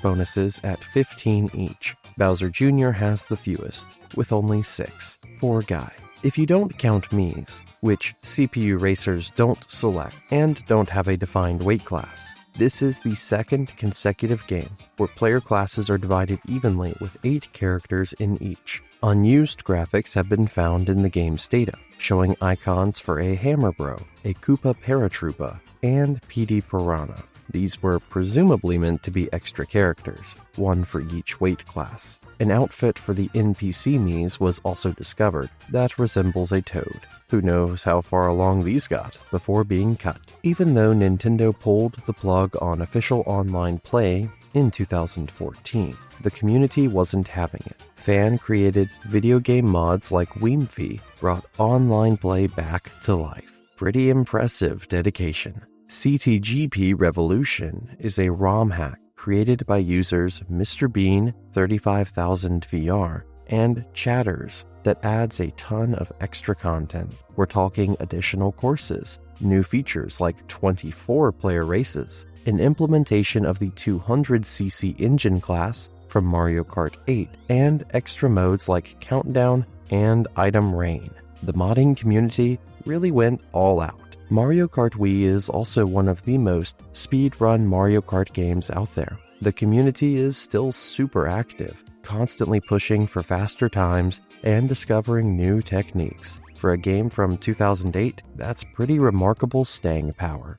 bonuses at 15 each. Bowser Jr. has the fewest, with only 6. Poor guy. If you don't count Miis, which CPU racers don't select and don't have a defined weight class. This is the second consecutive game where player classes are divided evenly with 8 characters in each. Unused graphics have been found in the game's data, showing icons for a Hammer Bro, a Koopa Paratroopa, and PD Piranha. These were presumably meant to be extra characters, one for each weight class. An outfit for the NPC Miis was also discovered that resembles a toad. Who knows how far along these got before being cut. Even though Nintendo pulled the plug on official online play in 2014, the community wasn't having it. Fan-created video game mods like Weemfee brought online play back to life. Pretty impressive dedication. CTGP Revolution is a ROM hack created by users Mr. Bean 35000 VR and Chatters that adds a ton of extra content. We're talking additional courses, new features like 24-player races, an implementation of the 200cc engine class from Mario Kart 8, and extra modes like Countdown and Item Rain. The modding community really went all out. Mario Kart Wii is also one of the most speedrun Mario Kart games out there. The community is still super active, constantly pushing for faster times and discovering new techniques. For a game from 2008, that's pretty remarkable staying power.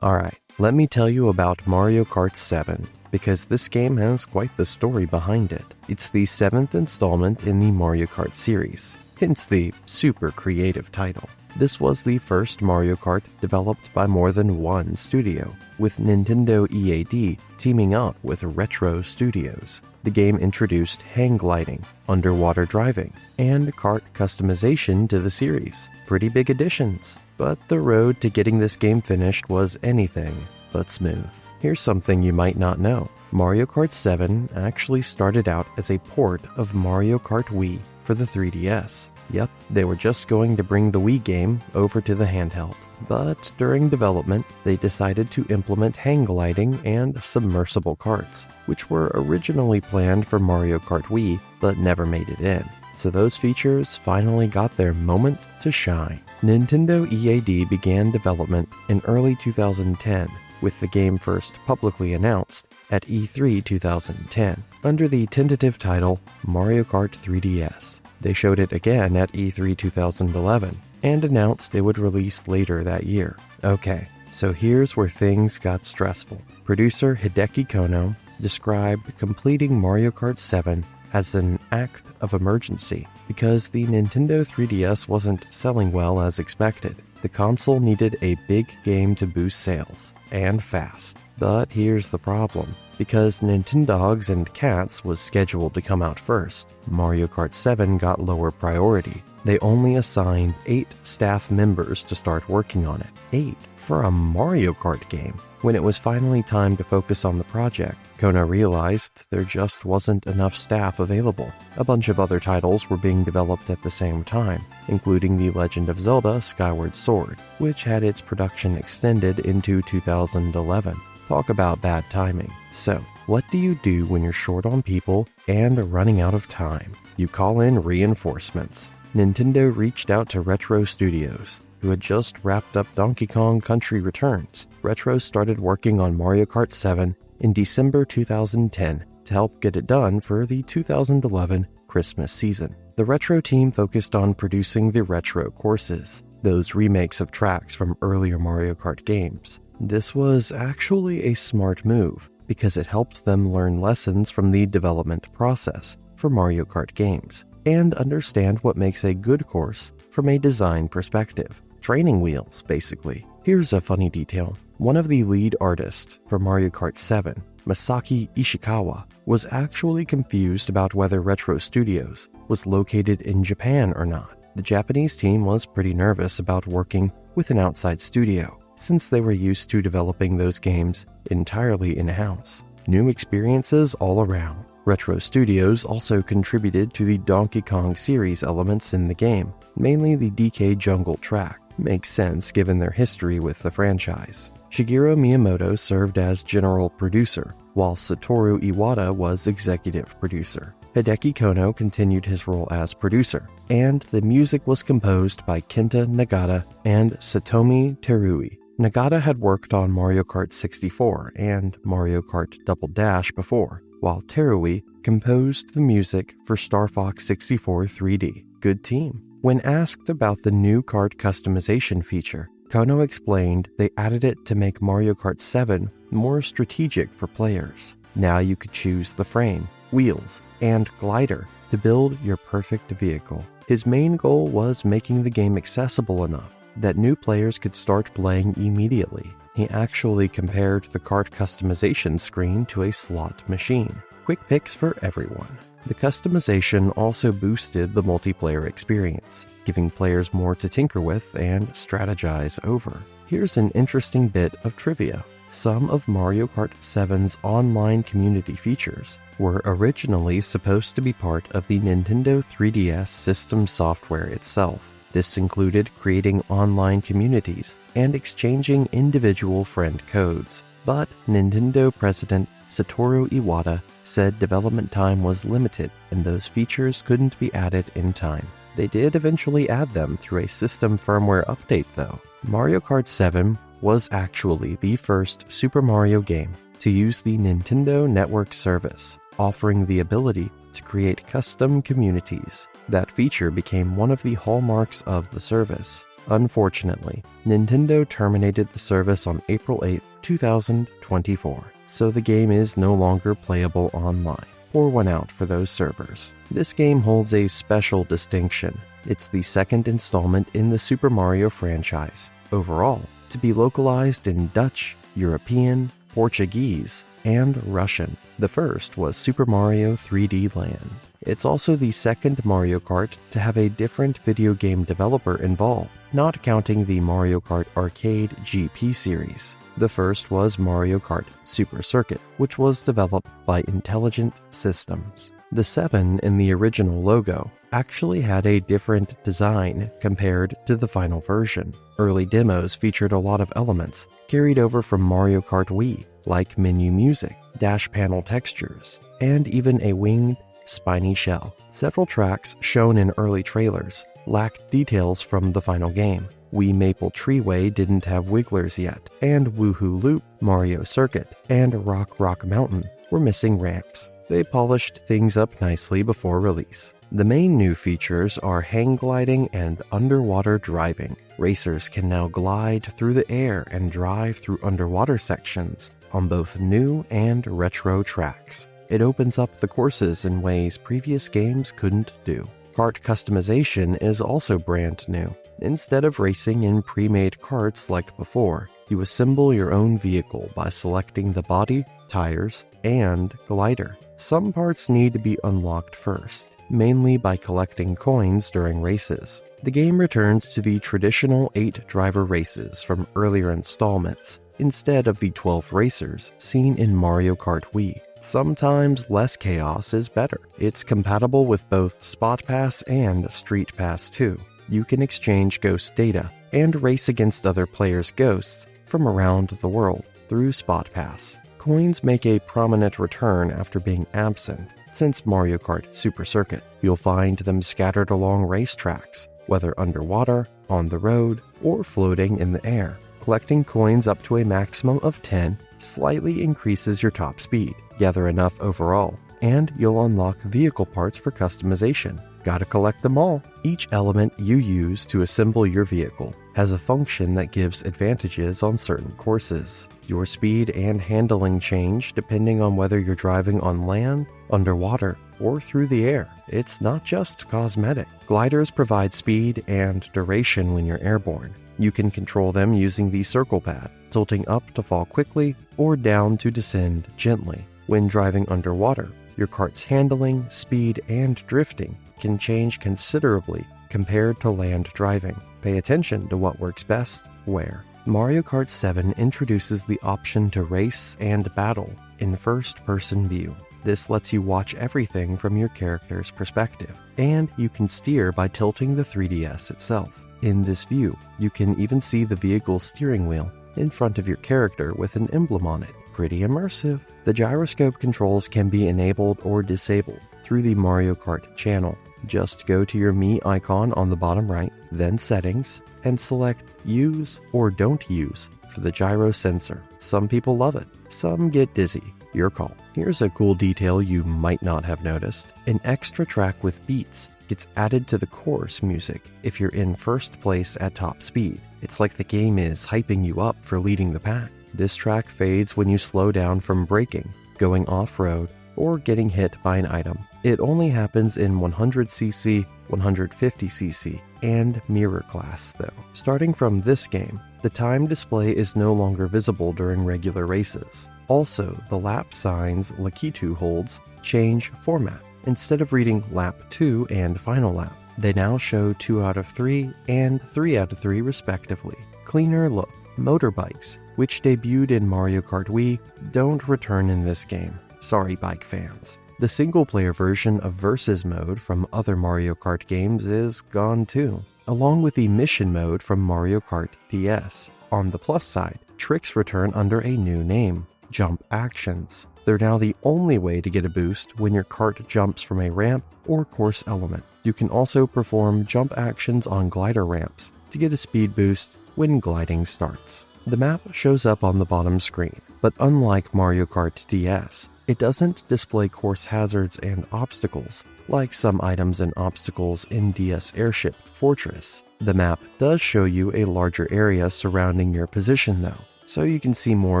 Alright, let me tell you about Mario Kart 7, because this game has quite the story behind it. It's the 7th installment in the Mario Kart series, hence the super creative title. This was the first Mario Kart developed by more than one studio, with Nintendo EAD teaming up with Retro Studios. The game introduced hang gliding, underwater driving, and kart customization to the series. Pretty big additions, but the road to getting this game finished was anything but smooth. Here's something you might not know. Mario Kart 7 actually started out as a port of Mario Kart Wii for the 3DS. Yep, they were just going to bring the Wii game over to the handheld. But during development, they decided to implement hang gliding and submersible karts, which were originally planned for Mario Kart Wii, but never made it in. So those features finally got their moment to shine. Nintendo EAD began development in early 2010, with the game first publicly announced at E3 2010, under the tentative title Mario Kart 3DS. They showed it again at E3 2011 and announced it would release later that year. Okay, so here's where things got stressful. Producer Hideki Kono described completing Mario Kart 7 as an act of emergency because the Nintendo 3DS wasn't selling well as expected. The console needed a big game to boost sales, and fast. But here's the problem. Because Nintendogs and Cats was scheduled to come out first, Mario Kart 7 got lower priority. They only assigned 8 staff members to start working on it. 8 for a Mario Kart game. When it was finally time to focus on the project, Kono realized there just wasn't enough staff available. A bunch of other titles were being developed at the same time, including The Legend of Zelda Skyward Sword, which had its production extended into 2011. Talk about bad timing. So, what do you do when you're short on people and running out of time? You call in reinforcements. Nintendo reached out to Retro Studios, who had just wrapped up Donkey Kong Country Returns. Retro started working on Mario Kart 7 in December 2010 to help get it done for the 2011 Christmas season. The Retro team focused on producing the Retro courses, those remakes of tracks from earlier Mario Kart games. This was actually a smart move because it helped them learn lessons from the development process for Mario Kart games and understand what makes a good course from a design perspective. Training wheels, basically. Here's a funny detail. One of the lead artists for Mario Kart 7, Masaki Ishikawa, was actually confused about whether Retro Studios was located in Japan or not. The Japanese team was pretty nervous about working with an outside studio, since they were used to developing those games entirely in-house. New experiences all around. Retro Studios also contributed to the Donkey Kong series elements in the game, mainly the DK Jungle track. Makes sense given their history with the franchise. Shigeru Miyamoto served as general producer, while Satoru Iwata was executive producer. Hideki Kono continued his role as producer, and the music was composed by Kenta Nagata and Satomi Terui. Nagata had worked on Mario Kart 64 and Mario Kart Double Dash before, while Terui composed the music for Star Fox 64 3D. Good team. When asked about the new kart customization feature, Kono explained they added it to make Mario Kart 7 more strategic for players. Now you could choose the frame, wheels, and glider to build your perfect vehicle. His main goal was making the game accessible enough that new players could start playing immediately. He actually compared the kart customization screen to a slot machine. Quick picks for everyone. The customization also boosted the multiplayer experience, giving players more to tinker with and strategize over. Here's an interesting bit of trivia. Some of Mario Kart 7's online community features were originally supposed to be part of the Nintendo 3DS system software itself. This included creating online communities and exchanging individual friend codes. But Nintendo President Satoru Iwata said development time was limited and those features couldn't be added in time. They did eventually add them through a system firmware update though. Mario Kart 7 was actually the first Super Mario game to use the Nintendo Network service, offering the ability to create custom communities. That feature became one of the hallmarks of the service. Unfortunately, Nintendo terminated the service on April 8, 2024, so the game is no longer playable online. Pour one out for those servers. This game holds a special distinction. It's the second installment in the Super Mario franchise, overall, to be localized in Dutch, European, Portuguese, and Russian. The first was Super Mario 3D Land. It's also the second Mario Kart to have a different video game developer involved, not counting the Mario Kart Arcade GP series. The first was Mario Kart Super Circuit, which was developed by Intelligent Systems. The 7 in the original logo actually had a different design compared to the final version. Early demos featured a lot of elements carried over from Mario Kart Wii, like menu music, dash panel textures, and even a winged, spiny shell. Several tracks shown in early trailers lacked details from the final game. Wii Maple Treeway didn't have wigglers yet, and Woohoo Loop, Mario Circuit, and Rock Mountain were missing ramps. They polished things up nicely before release. The main new features are hang gliding and underwater driving. Racers can now glide through the air and drive through underwater sections on both new and retro tracks. It opens up the courses in ways previous games couldn't do. Kart customization is also brand new. Instead of racing in pre-made karts like before, you assemble your own vehicle by selecting the body, tires, and glider. Some parts need to be unlocked first, mainly by collecting coins during races. The game returned to the traditional 8-driver races from earlier installments, instead of the 12 racers seen in Mario Kart Wii. Sometimes less chaos is better. It's compatible with both Spot Pass and Street Pass 2. You can exchange ghost data and race against other players' ghosts from around the world through Spot Pass. Coins make a prominent return after being absent. Since Mario Kart Super Circuit, you'll find them scattered along racetracks, whether underwater, on the road, or floating in the air. Collecting coins up to a maximum of 10 slightly increases your top speed. Gather enough overall, and you'll unlock vehicle parts for customization. Gotta collect them all. Each element you use to assemble your vehicle has a function that gives advantages on certain courses. Your speed and handling change depending on whether you're driving on land, underwater, or through the air. It's not just cosmetic. Gliders provide speed and duration when you're airborne. You can control them using the circle pad, tilting up to fall quickly or down to descend gently. When driving underwater, your kart's handling, speed, and drifting can change considerably compared to land driving. Pay attention to what works best where. Mario Kart 7 introduces the option to race and battle in first-person view. This lets you watch everything from your character's perspective, and you can steer by tilting the 3DS itself. In this view, you can even see the vehicle's steering wheel in front of your character with an emblem on it. Pretty immersive. The gyroscope controls can be enabled or disabled. through the Mario Kart channel. Just go to your Mii icon on the bottom right, then Settings, and select Use or Don't Use for the gyro sensor. Some people love it, some get dizzy. Your call. Here's a cool detail you might not have noticed. An extra track with beats gets added to the chorus music if you're in first place at top speed. It's like the game is hyping you up for leading the pack. This track fades when you slow down from braking, going off-road, or getting hit by an item. It only happens in 100cc, 150cc, and mirror class though. Starting from this game, the time display is no longer visible during regular races. Also, the lap signs Lakitu holds change format. Instead of reading lap 2 and final lap, they now show 2 out of 3 and 3 out of 3 respectively. Cleaner look. Motorbikes, which debuted in Mario Kart Wii, don't return in this game. Sorry, bike fans. The single-player version of Versus mode from other Mario Kart games is gone too, along with the mission mode from Mario Kart DS. On the plus side, tricks return under a new name, Jump Actions. They're now the only way to get a boost when your kart jumps from a ramp or course element. You can also perform jump actions on glider ramps to get a speed boost when gliding starts. The map shows up on the bottom screen, but unlike Mario Kart DS, it doesn't display course hazards and obstacles like some items and obstacles in DS Airship Fortress. The map does show you a larger area surrounding your position though, so you can see more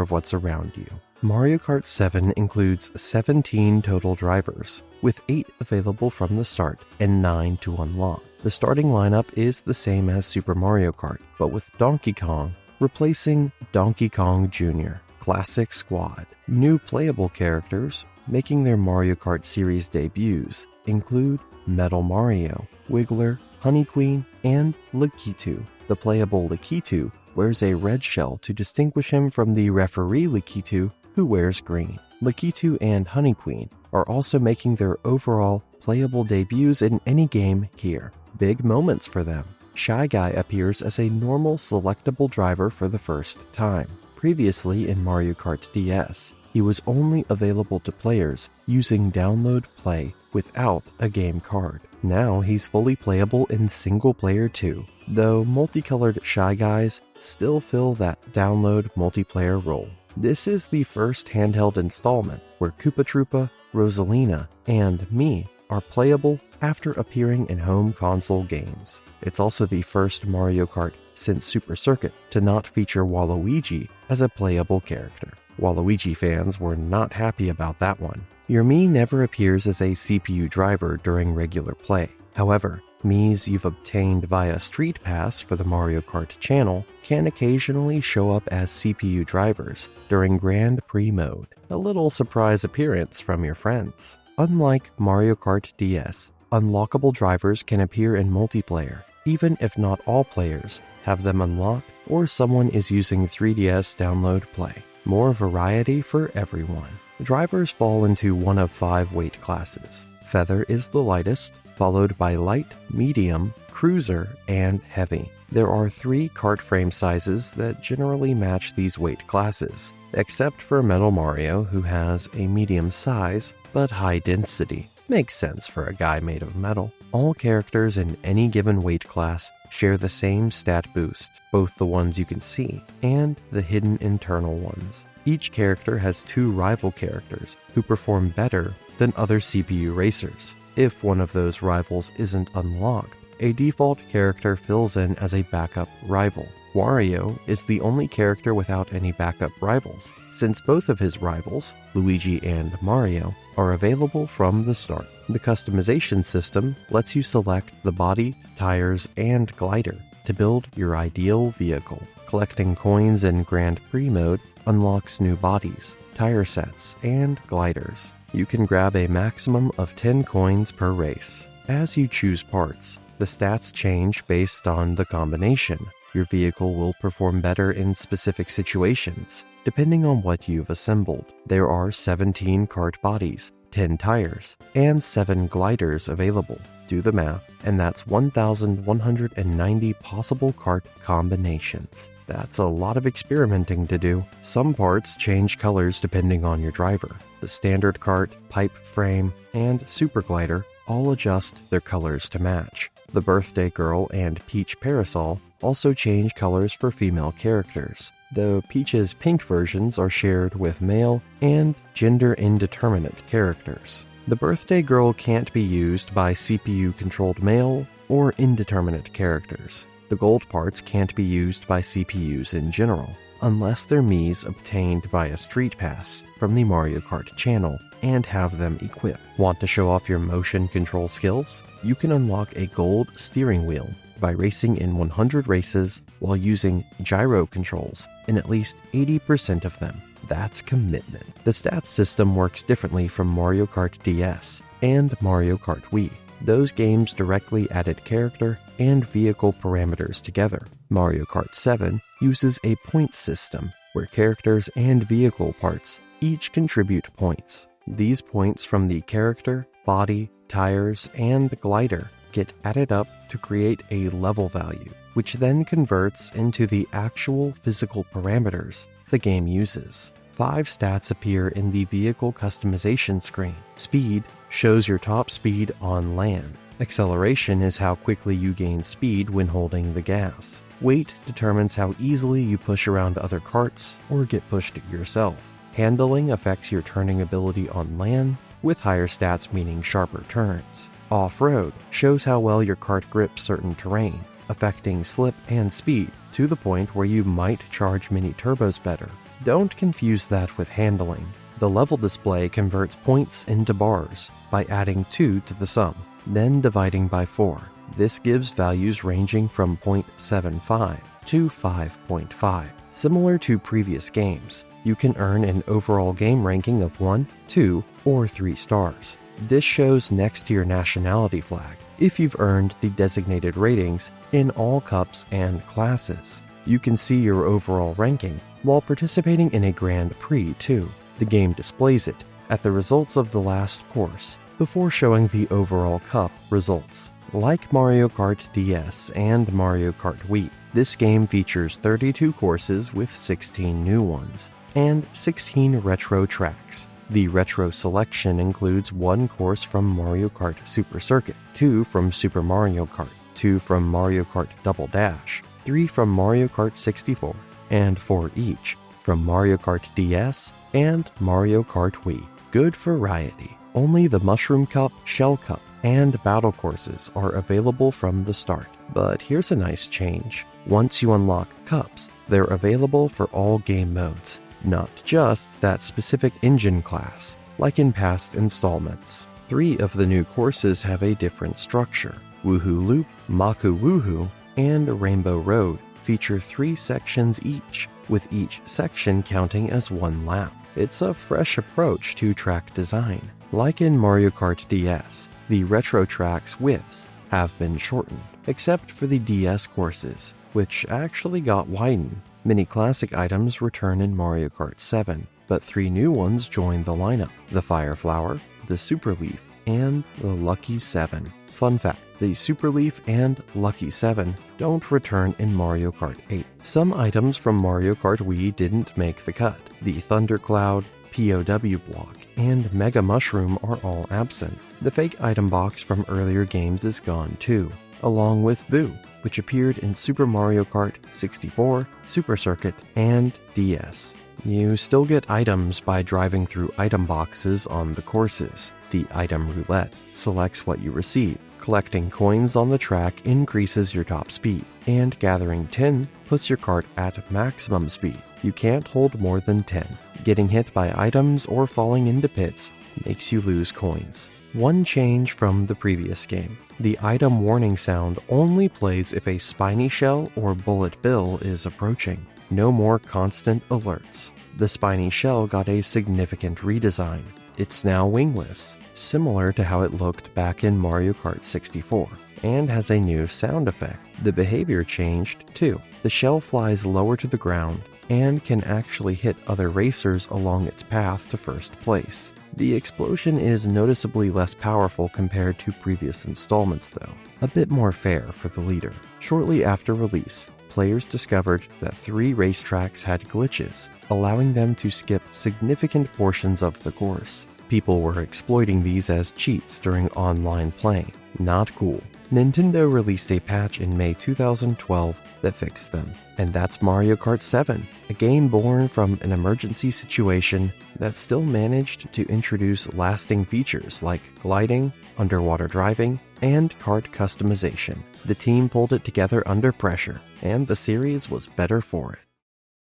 of what's around you. Mario Kart 7 includes 17 total drivers, with 8 available from the start and 9 to unlock. The starting lineup is the same as Super Mario Kart, but with Donkey Kong replacing Donkey Kong Jr. Classic Squad. New playable characters making their Mario Kart series debuts include Metal Mario, Wiggler, Honey Queen, and Lakitu. The playable Lakitu wears a red shell to distinguish him from the referee Lakitu, who wears green. Lakitu and Honey Queen are also making their overall playable debuts in any game here. Big moments for them. Shy Guy appears as a normal selectable driver for the first time. Previously in Mario Kart DS, he was only available to players using Download Play without a game card. Now he's fully playable in single player too, though multicolored Shy Guys still fill that download multiplayer role. This is the first handheld installment where Koopa Troopa, Rosalina, and me are playable after appearing in home console games. It's also the first Mario Kart since Super Circuit to not feature Waluigi as a playable character. Waluigi fans were not happy about that one. Your Mii never appears as a CPU driver during regular play. However, Miis you've obtained via Street Pass for the Mario Kart channel can occasionally show up as CPU drivers during Grand Prix mode, a little surprise appearance from your friends. Unlike Mario Kart DS, unlockable drivers can appear in multiplayer, even if not all players have them unlocked or someone is using 3DS Download Play. More variety for everyone. Drivers fall into one of 5 weight classes. Feather is the lightest, followed by light, medium, cruiser, and heavy. There are 3 kart frame sizes that generally match these weight classes, except for Metal Mario, who has a medium size but high density. Makes sense for a guy made of metal. All characters in any given weight class share the same stat boosts, both the ones you can see and the hidden internal ones. Each character has 2 rival characters who perform better than other CPU racers. If one of those rivals isn't unlocked, a default character fills in as a backup rival. Wario is the only character without any backup rivals, since both of his rivals, Luigi and Mario, are available from the start. The customization system lets you select the body, tires, and glider to build your ideal vehicle. Collecting coins in Grand Prix mode unlocks new bodies, tire sets, and gliders. You can grab a maximum of 10 coins per race. As you choose parts, the stats change based on the combination. Your vehicle will perform better in specific situations, depending on what you've assembled. There are 17 kart bodies, 10 tires, and 7 gliders available. Do the math, and that's 1,190 possible kart combinations. That's a lot of experimenting to do. Some parts change colors depending on your driver. The standard kart, pipe frame, and super glider all adjust their colors to match. The Birthday Girl and Peach Parasol also change colors for female characters, though Peach's pink versions are shared with male and gender-indeterminate characters. The Birthday Girl can't be used by CPU-controlled male or indeterminate characters. The gold parts can't be used by CPUs in general, unless they're Mii's obtained via Street Pass from the Mario Kart channel and have them equipped. Want to show off your motion control skills? You can unlock a gold steering wheel by racing in 100 races while using gyro controls in at least 80% of them. That's commitment. The stats system works differently from Mario Kart DS and Mario Kart Wii. Those games directly added character and vehicle parameters together. Mario Kart 7 uses a point system where characters and vehicle parts each contribute points. These points from the character, body, tires, and glider get added up to create a level value, which then converts into the actual physical parameters the game uses. 5 stats appear in the vehicle customization screen. Speed shows your top speed on land. Acceleration is how quickly you gain speed when holding the gas. Weight determines how easily you push around other carts or get pushed yourself. Handling affects your turning ability on land, with higher stats meaning sharper turns. Off-road shows how well your kart grips certain terrain, affecting slip and speed to the point where you might charge mini turbos better. Don't confuse that with handling. The level display converts points into bars by adding 2 to the sum, then dividing by 4. This gives values ranging from 0.75 to 5.5. Similar to previous games, you can earn an overall game ranking of 1, 2, or 3 stars. This shows next to your nationality flag if you've earned the designated ratings in all cups and classes. You can see your overall ranking while participating in a Grand Prix too. The game displays it at the results of the last course before showing the overall cup results. Like Mario Kart DS and Mario Kart Wii, this game features 32 courses with 16 new ones and 16 retro tracks. The retro selection includes 1 course from Mario Kart Super Circuit, 2 from Super Mario Kart, 2 from Mario Kart Double Dash, 3 from Mario Kart 64, and 4 each from Mario Kart DS and Mario Kart Wii. Good variety. Only the Mushroom Cup, Shell Cup, and Battle courses are available from the start. But here's a nice change. Once you unlock cups, they're available for all game modes, not just that specific engine class, like in past installments. 3 of the new courses have a different structure. Woohoo Loop, Maku Woohoo, and Rainbow Road feature 3 sections each, with each section counting as 1 lap. It's a fresh approach to track design. Like in Mario Kart DS, the retro track's widths have been shortened, except for the DS courses, which actually got widened. Many classic items return in Mario Kart 7, but 3 new ones join the lineup: the Fire Flower, the Super Leaf, and the Lucky 7. Fun fact, the Super Leaf and Lucky 7 don't return in Mario Kart 8. Some items from Mario Kart Wii didn't make the cut. The Thundercloud, POW block, and Mega Mushroom are all absent. The fake item box from earlier games is gone too, along with Boo, which appeared in Super Mario Kart 64, Super Circuit, and DS. You still get items by driving through item boxes on the courses. The item roulette selects what you receive. Collecting coins on the track increases your top speed, and gathering 10 puts your kart at maximum speed. You can't hold more than 10. Getting hit by items or falling into pits makes you lose coins. One change from the previous game: the item warning sound only plays if a spiny shell or bullet bill is approaching. No more constant alerts. The spiny shell got a significant redesign. It's now wingless, similar to how it looked back in Mario Kart 64, and has a new sound effect. The behavior changed too. The shell flies lower to the ground and can actually hit other racers along its path to first place. The explosion is noticeably less powerful compared to previous installments though, a bit more fair for the leader. Shortly after release, players discovered that 3 racetracks had glitches, allowing them to skip significant portions of the course. People were exploiting these as cheats during online play. Not cool. Nintendo released a patch in May 2012 that fixed them. And that's Mario Kart 7, a game born from an emergency situation that still managed to introduce lasting features like gliding, underwater driving, and kart customization. The team pulled it together under pressure, and the series was better for it.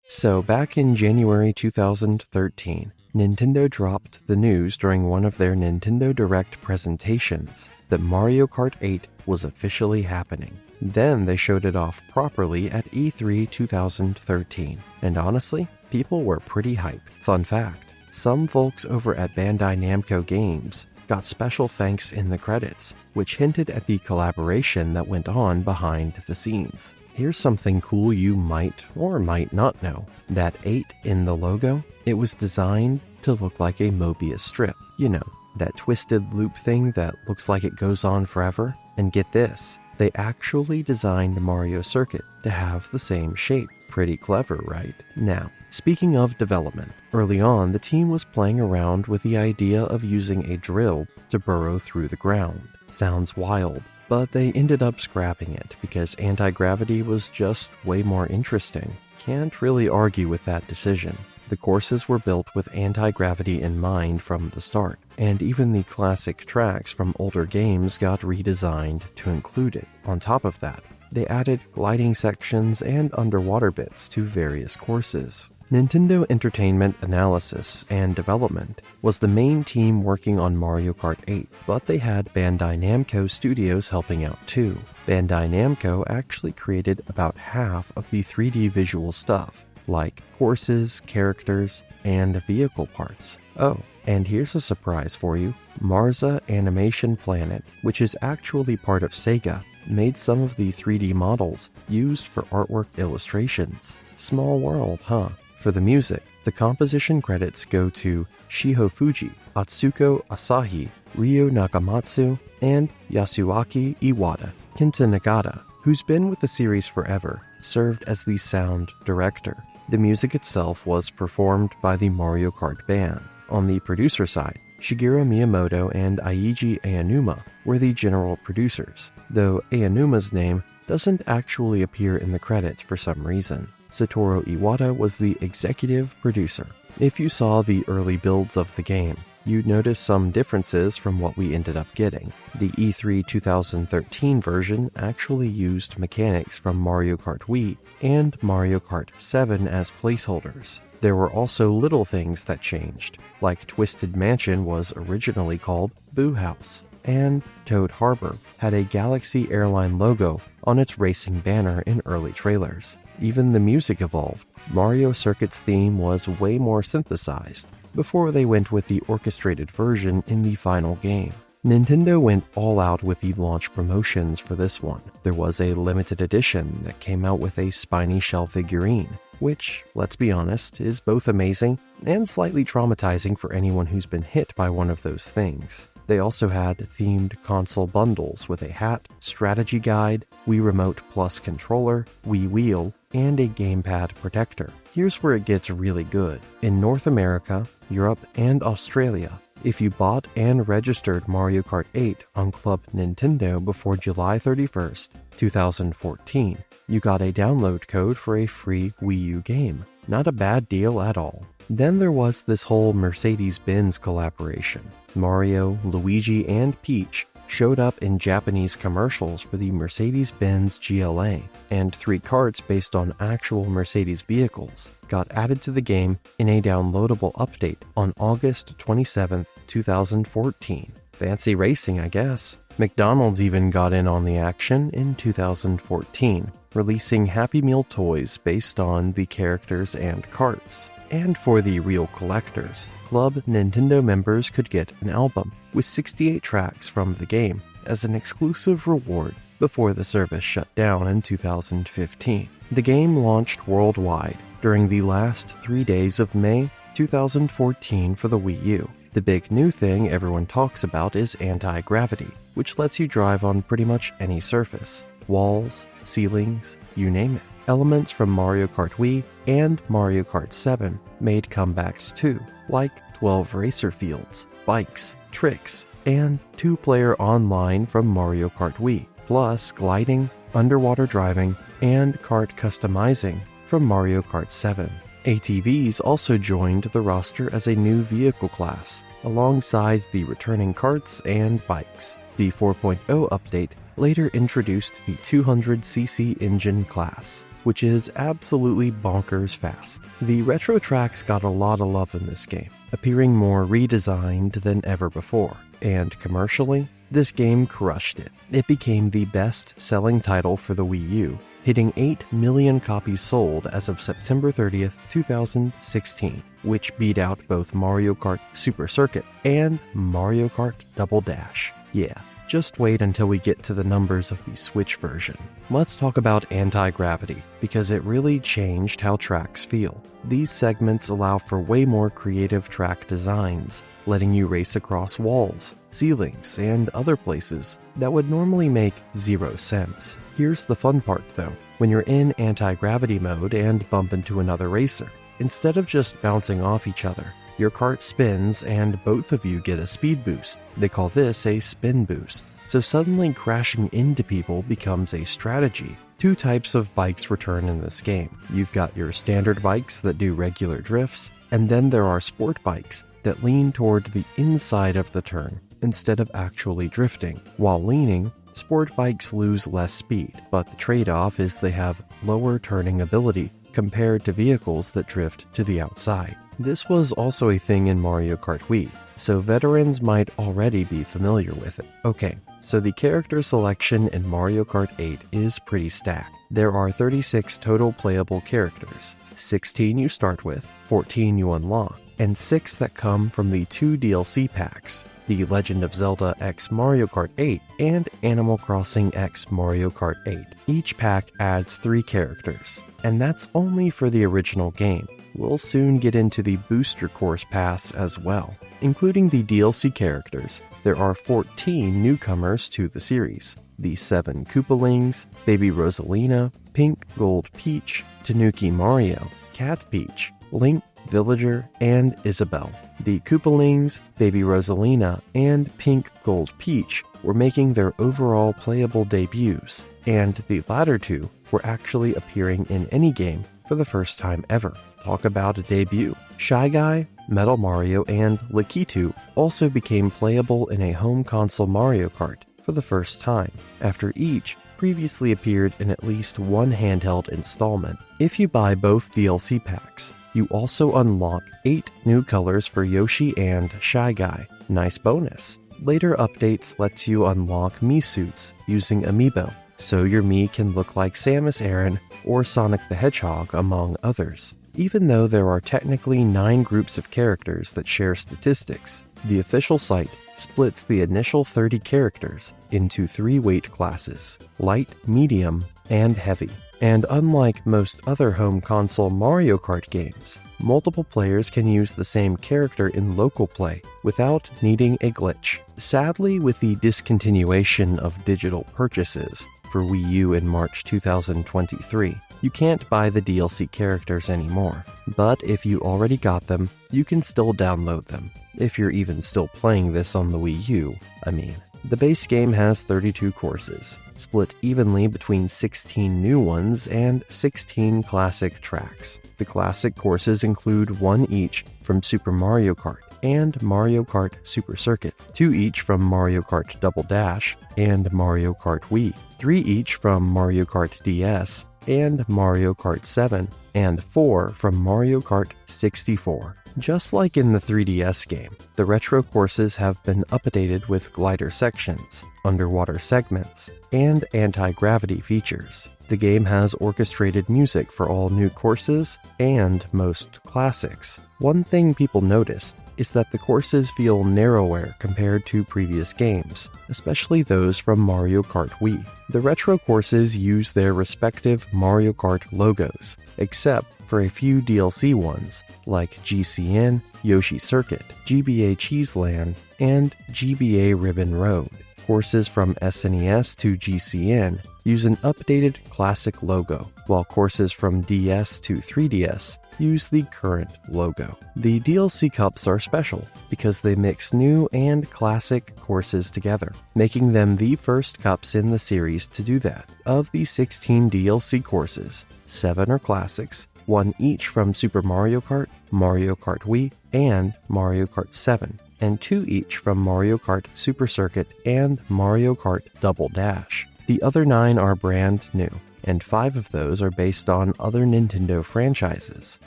So back in January 2013, Nintendo dropped the news during one of their Nintendo Direct presentations that Mario Kart 8 was officially happening. Then they showed it off properly at E3 2013, and honestly, people were pretty hyped. Fun fact, some folks over at Bandai Namco Games got special thanks in the credits, which hinted at the collaboration that went on behind the scenes. Here's something cool you might or might not know. That 8 in the logo, it was designed to look like a Mobius strip. You know, that twisted loop thing that looks like it goes on forever. And get this, they actually designed Mario Circuit to have the same shape. Pretty clever, right? Now, speaking of development, early on the team was playing around with the idea of using a drill to burrow through the ground. Sounds wild, but they ended up scrapping it because anti-gravity was just way more interesting. Can't really argue with that decision. The courses were built with anti-gravity in mind from the start, and even the classic tracks from older games got redesigned to include it. On top of that, they added gliding sections and underwater bits to various courses. Nintendo Entertainment Analysis and Development was the main team working on Mario Kart 8, but they had Bandai Namco Studios helping out too. Bandai Namco actually created about half of the 3D visual stuff, like courses, characters, and vehicle parts. Oh, and here's a surprise for you. Marza Animation Planet, which is actually part of Sega, made some of the 3D models used for artwork illustrations. Small world, huh? For the music, the composition credits go to Shiho Fuji, Atsuko Asahi, Ryo Nakamatsu, and Yasuaki Iwata. Kenta Nagata, who's been with the series forever, served as the sound director. The music itself was performed by the Mario Kart band. On the producer side, Shigeru Miyamoto and Eiji Aonuma were the general producers, though Aonuma's name doesn't actually appear in the credits for some reason. Satoru Iwata was the executive producer. If you saw the early builds of the game, you'd notice some differences from what we ended up getting. The E3 2013 version actually used mechanics from Mario Kart Wii and Mario Kart 7 as placeholders. There were also little things that changed, like Twisted Mansion was originally called Boo House, and Toad Harbor had a Galaxy Airline logo on its racing banner in early trailers. Even the music evolved. Mario Circuit's theme was way more synthesized, before they went with the orchestrated version in the final game. Nintendo went all out with the launch promotions for this one. There was a limited edition that came out with a spiny shell figurine, which, let's be honest, is both amazing and slightly traumatizing for anyone who's been hit by one of those things. They also had themed console bundles with a hat, strategy guide, Wii Remote Plus controller, Wii Wheel, and a gamepad protector. Here's where it gets really good. In North America, Europe, and Australia, if you bought and registered Mario Kart 8 on Club Nintendo before July 31st, 2014, you got a download code for a free Wii U game. Not a bad deal at all. Then there was this whole Mercedes-Benz collaboration. Mario, Luigi, and Peach showed up in Japanese commercials for the Mercedes-Benz GLA, and 3 karts based on actual Mercedes vehicles got added to the game in a downloadable update on August 27, 2014. Fancy racing, I guess. McDonald's even got in on the action in 2014, releasing Happy Meal toys based on the characters and karts. And for the real collectors, Club Nintendo members could get an album with 68 tracks from the game as an exclusive reward before the service shut down in 2015. The game launched worldwide during the last 3 days of May 2014 for the Wii U. The big new thing everyone talks about is anti-gravity, which lets you drive on pretty much any surface. Walls, ceilings, you name it. elements from Mario Kart Wii and Mario Kart 7 made comebacks too, like 12 racer fields, bikes, tricks, and 2-player online from Mario Kart Wii, plus gliding, underwater driving, and kart customizing from Mario Kart 7. ATVs also joined the roster as a new vehicle class, alongside the returning karts and bikes. The 4.0 update later introduced the 200cc engine class, which is absolutely bonkers fast. The retro tracks got a lot of love in this game, appearing more redesigned than ever before, and commercially, this game crushed it. It became the best-selling title for the Wii U, hitting 8 million copies sold as of September 30th, 2016, which beat out both Mario Kart Super Circuit and Mario Kart Double Dash. Yeah, just wait until we get to the numbers of the Switch version. Let's talk about anti-gravity, because it really changed how tracks feel. These segments allow for way more creative track designs, letting you race across walls, ceilings, and other places that would normally make zero sense. Here's the fun part though. When you're in anti-gravity mode and bump into another racer, instead of just bouncing off each other, your kart spins and both of you get a speed boost. They call this a spin boost. So suddenly crashing into people becomes a strategy. 2 types of bikes return in this game. You've got your standard bikes that do regular drifts, and then there are sport bikes that lean toward the inside of the turn instead of actually drifting. While leaning, sport bikes lose less speed, but the trade-off is they have lower turning ability compared to vehicles that drift to the outside. This was also a thing in Mario Kart Wii, so veterans might already be familiar with it. Okay, so the character selection in Mario Kart 8 is pretty stacked. There are 36 total playable characters, 16 you start with, 14 you unlock, and 6 that come from the 2 DLC packs, The Legend of Zelda X Mario Kart 8 and Animal Crossing X Mario Kart 8. Each pack adds 3 characters, and that's only for the original game. We'll soon get into the Booster Course Pass as well. Including the DLC characters, there are 14 newcomers to the series. The 7 Koopalings, Baby Rosalina, Pink Gold Peach, Tanuki Mario, Cat Peach, Link, Villager, and Isabelle. The Koopalings, Baby Rosalina, and Pink Gold Peach were making their overall playable debuts, and the latter 2 were actually appearing in any game for the first time ever. Talk about a debut. Shy Guy, Metal Mario, and Lakitu also became playable in a home console Mario Kart for the first time, after each previously appeared in at least one handheld installment. If you buy both DLC packs, you also unlock 8 new colors for Yoshi and Shy Guy. Nice bonus. Later updates lets you unlock Mii suits using Amiibo, so your Mii can look like Samus Aran or Sonic the Hedgehog, among others. Even though there are technically 9 groups of characters that share statistics, the official site splits the initial 30 characters into 3 weight classes: light, medium, and heavy. And unlike most other home console Mario Kart games, multiple players can use the same character in local play without needing a glitch. Sadly, with the discontinuation of digital purchases for Wii U in March 2023, you can't buy the DLC characters anymore. But if you already got them, you can still download them. If you're even still playing this on the Wii U, I mean. The base game has 32 courses, split evenly between 16 new ones and 16 classic tracks. The classic courses include 1 each from Super Mario Kart and Mario Kart Super Circuit, 2 each from Mario Kart Double Dash and Mario Kart Wii, 3 each from Mario Kart DS and Mario Kart 7, and 4 from Mario Kart 64. Just like in the 3DS game, the retro courses have been updated with glider sections, underwater segments, and anti-gravity features. The game has orchestrated music for all new courses and most classics. One thing people noticed is that the courses feel narrower compared to previous games, especially those from Mario Kart Wii. The retro courses use their respective Mario Kart logos, except for a few DLC ones like GCN, Yoshi Circuit, GBA Cheeseland, and GBA Ribbon Road. courses from SNES to GCN use an updated classic logo, while courses from DS to 3DS use the current logo. The DLC cups are special because they mix new and classic courses together, making them the first cups in the series to do that. Of the 16 DLC courses, 7 are classics, 1 each from Super Mario Kart, Mario Kart Wii, and Mario Kart 7, and 2 each from Mario Kart Super Circuit and Mario Kart Double Dash. The other 9 are brand new, and 5 of those are based on other Nintendo franchises,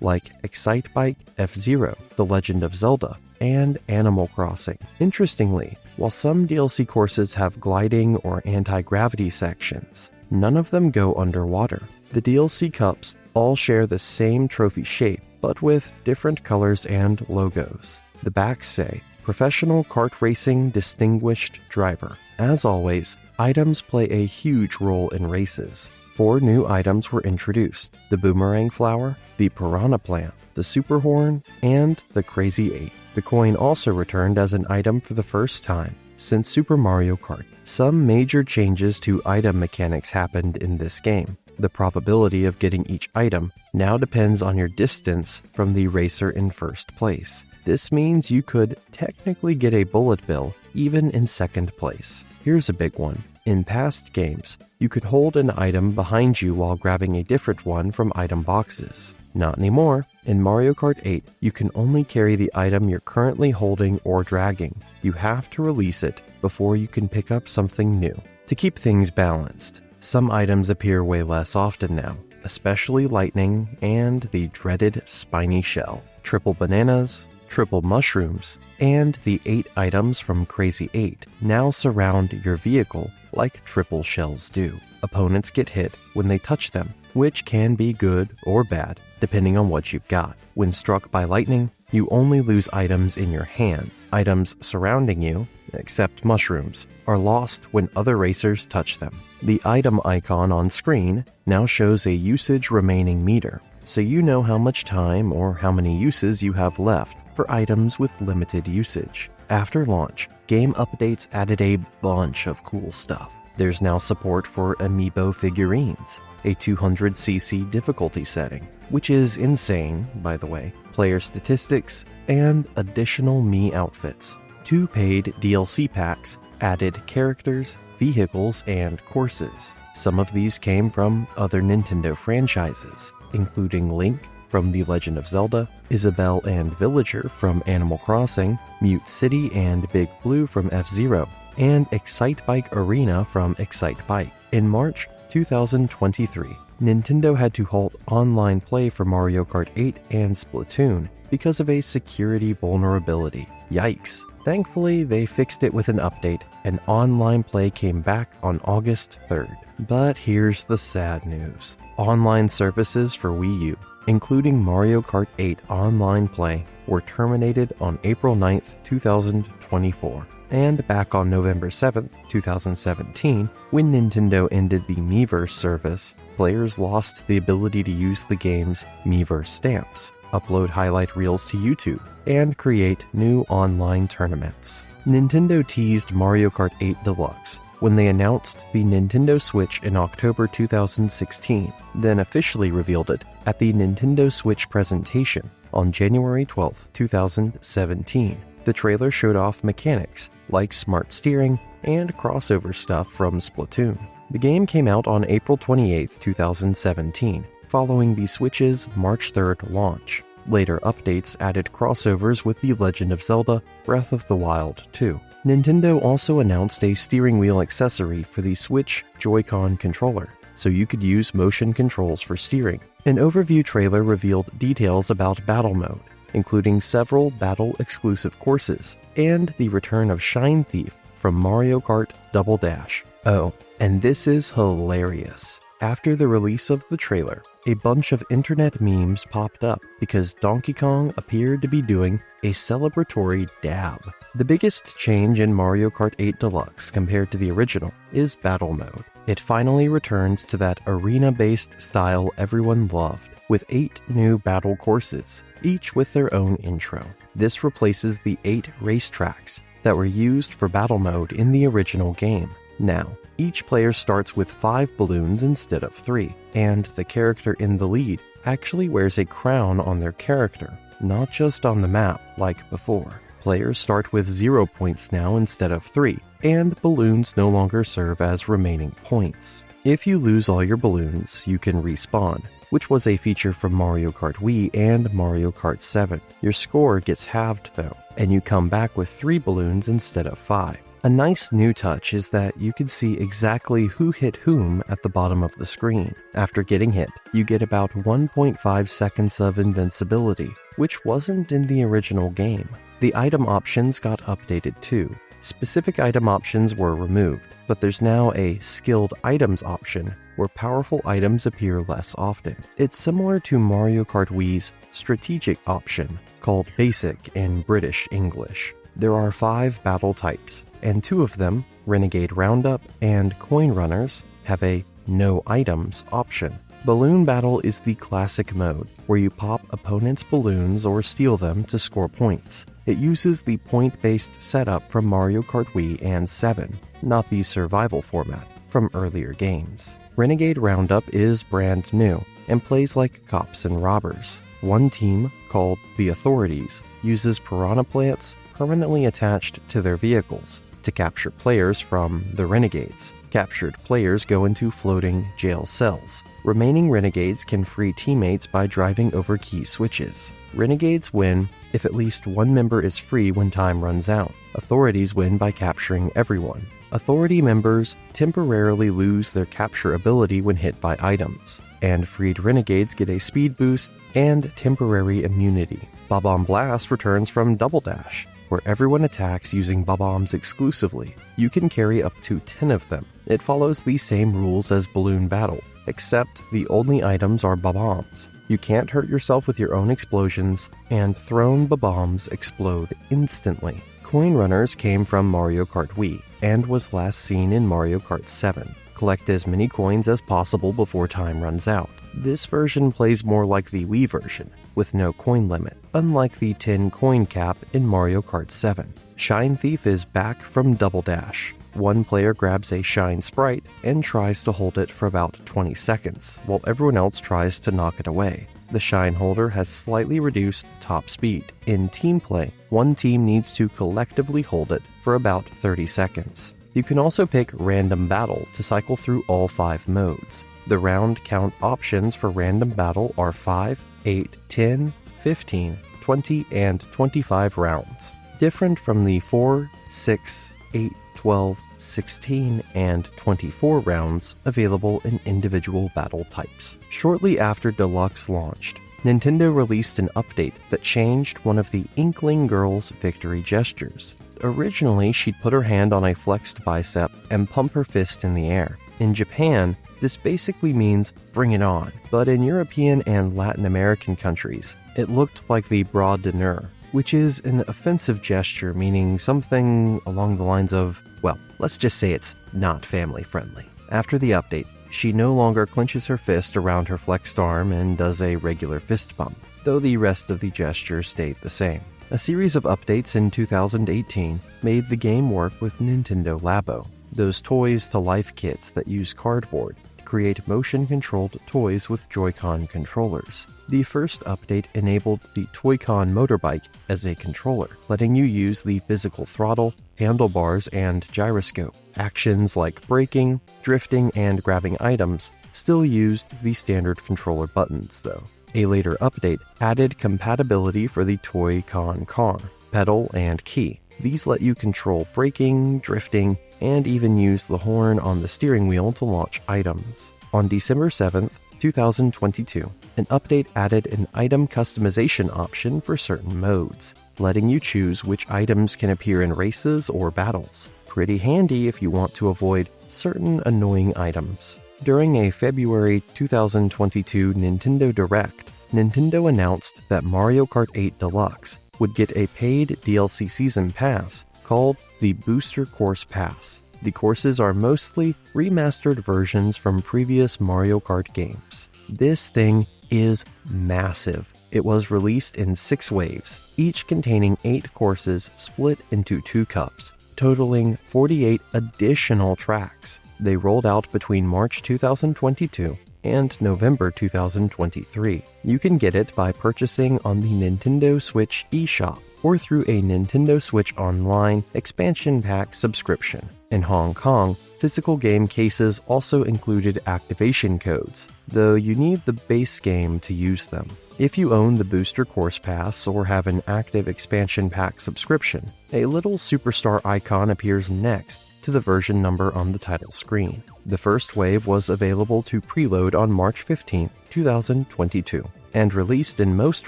like Excitebike, F-Zero, The Legend of Zelda, and Animal Crossing. Interestingly, while some DLC courses have gliding or anti-gravity sections, none of them go underwater. The DLC cups all share the same trophy shape, but with different colors and logos. The backs say, Professional Kart Racing Distinguished Driver. As always, items play a huge role in races. 4 new items were introduced: the Boomerang Flower, the Piranha Plant, the Super Horn, and the Crazy 8. The coin also returned as an item for the first time since Super Mario Kart. Some major changes to item mechanics happened in this game. The probability of getting each item now depends on your distance from the racer in first place. This means you could technically get a bullet bill even in second place. Here's a big one. In past games, you could hold an item behind you while grabbing a different one from item boxes. Not anymore. In Mario Kart 8, you can only carry the item you're currently holding or dragging. You have to release it before you can pick up something new. To keep things balanced, some items appear way less often now, especially lightning and the dreaded spiny shell, triple bananas, triple mushrooms, and the 8 items from Crazy 8 now surround your vehicle like triple shells do. Opponents get hit when they touch them, which can be good or bad depending on what you've got. When struck by lightning, you only lose items in your hand. Items surrounding you, except mushrooms, are lost when other racers touch them. The item icon on screen now shows a usage remaining meter, so you know how much time or how many uses you have left for items with limited usage. After launch, game updates added a bunch of cool stuff. There's now support for amiibo figurines, a 200cc difficulty setting, which is insane, by the way, player statistics, and additional Mii outfits. 2 paid DLC packs added characters, vehicles, and courses. Some of these came from other Nintendo franchises, including Link from The Legend of Zelda, Isabelle and Villager from Animal Crossing, Mute City and Big Blue from F-Zero, and Excitebike Arena from Excitebike. In March 2023, Nintendo had to halt online play for Mario Kart 8 and Splatoon because of a security vulnerability. Yikes. Thankfully, they fixed it with an update, and online play came back on August 3rd. But here's the sad news. Online services for Wii U, including Mario Kart 8 online play, were terminated on April 9th, 2024. And back on November 7th, 2017, when Nintendo ended the Miiverse service, players lost the ability to use the game's Miiverse stamps, upload highlight reels to YouTube, and create new online tournaments. Nintendo teased Mario Kart 8 Deluxe when they announced the Nintendo Switch in October 2016, then officially revealed it at the Nintendo Switch presentation on January 12, 2017. The trailer showed off mechanics like smart steering and crossover stuff from Splatoon. The game came out on April 28, 2017, following the Switch's March 3rd launch. Later updates added crossovers with The Legend of Zelda Breath of the Wild 2. Nintendo also announced a steering wheel accessory for the Switch Joy-Con controller, so you could use motion controls for steering. An overview trailer revealed details about Battle Mode, including several battle-exclusive courses, and the return of Shine Thief from Mario Kart Double Dash. Oh, and this is hilarious. After the release of the trailer, a bunch of internet memes popped up because Donkey Kong appeared to be doing a celebratory dab. The biggest change in Mario Kart 8 Deluxe compared to the original is Battle Mode. It finally returns to that arena-based style everyone loved, with 8 new battle courses, each with their own intro. This replaces the 8 racetracks that were used for battle mode in the original game. Now, each player starts with 5 balloons instead of 3, and the character in the lead actually wears a crown on their character, not just on the map like before. Players start with 0 points now instead of 3, and balloons no longer serve as remaining points. If you lose all your balloons, you can respawn, which was a feature from Mario Kart Wii and Mario Kart 7. Your score gets halved though, and you come back with 3 balloons instead of 5. A nice new touch is that you can see exactly who hit whom at the bottom of the screen. After getting hit, you get about 1.5 seconds of invincibility, which wasn't in the original game. The item options got updated too. Specific item options were removed, but there's now a skilled items option where powerful items appear less often. It's similar to Mario Kart Wii's strategic option, called Basic in British English. There are 5 battle types, and 2 of them, Renegade Roundup and Coin Runners, have a no items option. Balloon Battle is the classic mode, where you pop opponents' balloons or steal them to score points. It uses the point-based setup from Mario Kart Wii and 7, not the survival format from earlier games. Renegade Roundup is brand new, and plays like cops and robbers. One team, called the Authorities, uses piranha plants permanently attached to their vehicles to capture players from the Renegades. Captured players go into floating jail cells. Remaining Renegades can free teammates by driving over key switches. Renegades win if at least one member is free when time runs out. Authorities win by capturing everyone. Authority members temporarily lose their capture ability when hit by items, and freed Renegades get a speed boost and temporary immunity. Bob-omb Blast returns from Double Dash, where everyone attacks using bob-ombs exclusively. You can carry up to 10 of them. It follows the same rules as Balloon Battle, except the only items are bob-ombs. You can't hurt yourself with your own explosions, and thrown bob-ombs explode instantly. Coin Runners came from Mario Kart Wii, and was last seen in Mario Kart 7. Collect as many coins as possible before time runs out. This version plays more like the Wii version, with no coin limit, unlike the 10 coin cap in Mario Kart 7. Shine Thief is back from Double Dash. One player grabs a Shine Sprite and tries to hold it for about 20 seconds, while everyone else tries to knock it away. The Shine holder has slightly reduced top speed. In team play, one team needs to collectively hold it for about 30 seconds. You can also pick Random Battle to cycle through all 5 modes. The round count options for Random Battle are 5, 8, 10, 15, 20, and 25 rounds, different from the 4, 6, 8, 12, 16, and 24 rounds available in individual battle types. Shortly after Deluxe launched, Nintendo released an update that changed one of the Inkling girl's victory gestures. Originally, she'd put her hand on a flexed bicep and pump her fist in the air. In Japan, this basically means bring it on, but in European and Latin American countries, it looked like the bras d'honneur, which is an offensive gesture meaning something along the lines of, well, let's just say it's not family friendly. After the update, she no longer clenches her fist around her flexed arm and does a regular fist bump, though the rest of the gesture stayed the same. A series of updates in 2018 made the game work with Nintendo Labo, those toys-to-life kits that use cardboard to create motion-controlled toys with Joy-Con controllers. The first update enabled the Toy-Con motorbike as a controller, letting you use the physical throttle, handlebars, and gyroscope. Actions like braking, drifting, and grabbing items still used the standard controller buttons, though. A later update added compatibility for the Toy-Con car, pedal, and key. These let you control braking, drifting, and even use the horn on the steering wheel to launch items. On December 7th, 2022, an update added an item customization option for certain modes, letting you choose which items can appear in races or battles. Pretty handy if you want to avoid certain annoying items. During a February 2022 Nintendo Direct, Nintendo announced that Mario Kart 8 Deluxe would get a paid DLC season pass called the Booster Course Pass. The courses are mostly remastered versions from previous Mario Kart games. This thing is massive. It was released in 6 waves, each containing 8 courses split into 2 cups, totaling 48 additional tracks. They rolled out between March 2022 and November 2023. You can get it by purchasing on the Nintendo Switch eShop or through a Nintendo Switch Online expansion pack subscription. In Hong Kong, physical game cases also included activation codes, though you need the base game to use them. If you own the Booster Course Pass or have an active expansion pack subscription, a little superstar icon appears next to the version number on the title screen. The first wave was available to preload on March 15, 2022, and released in most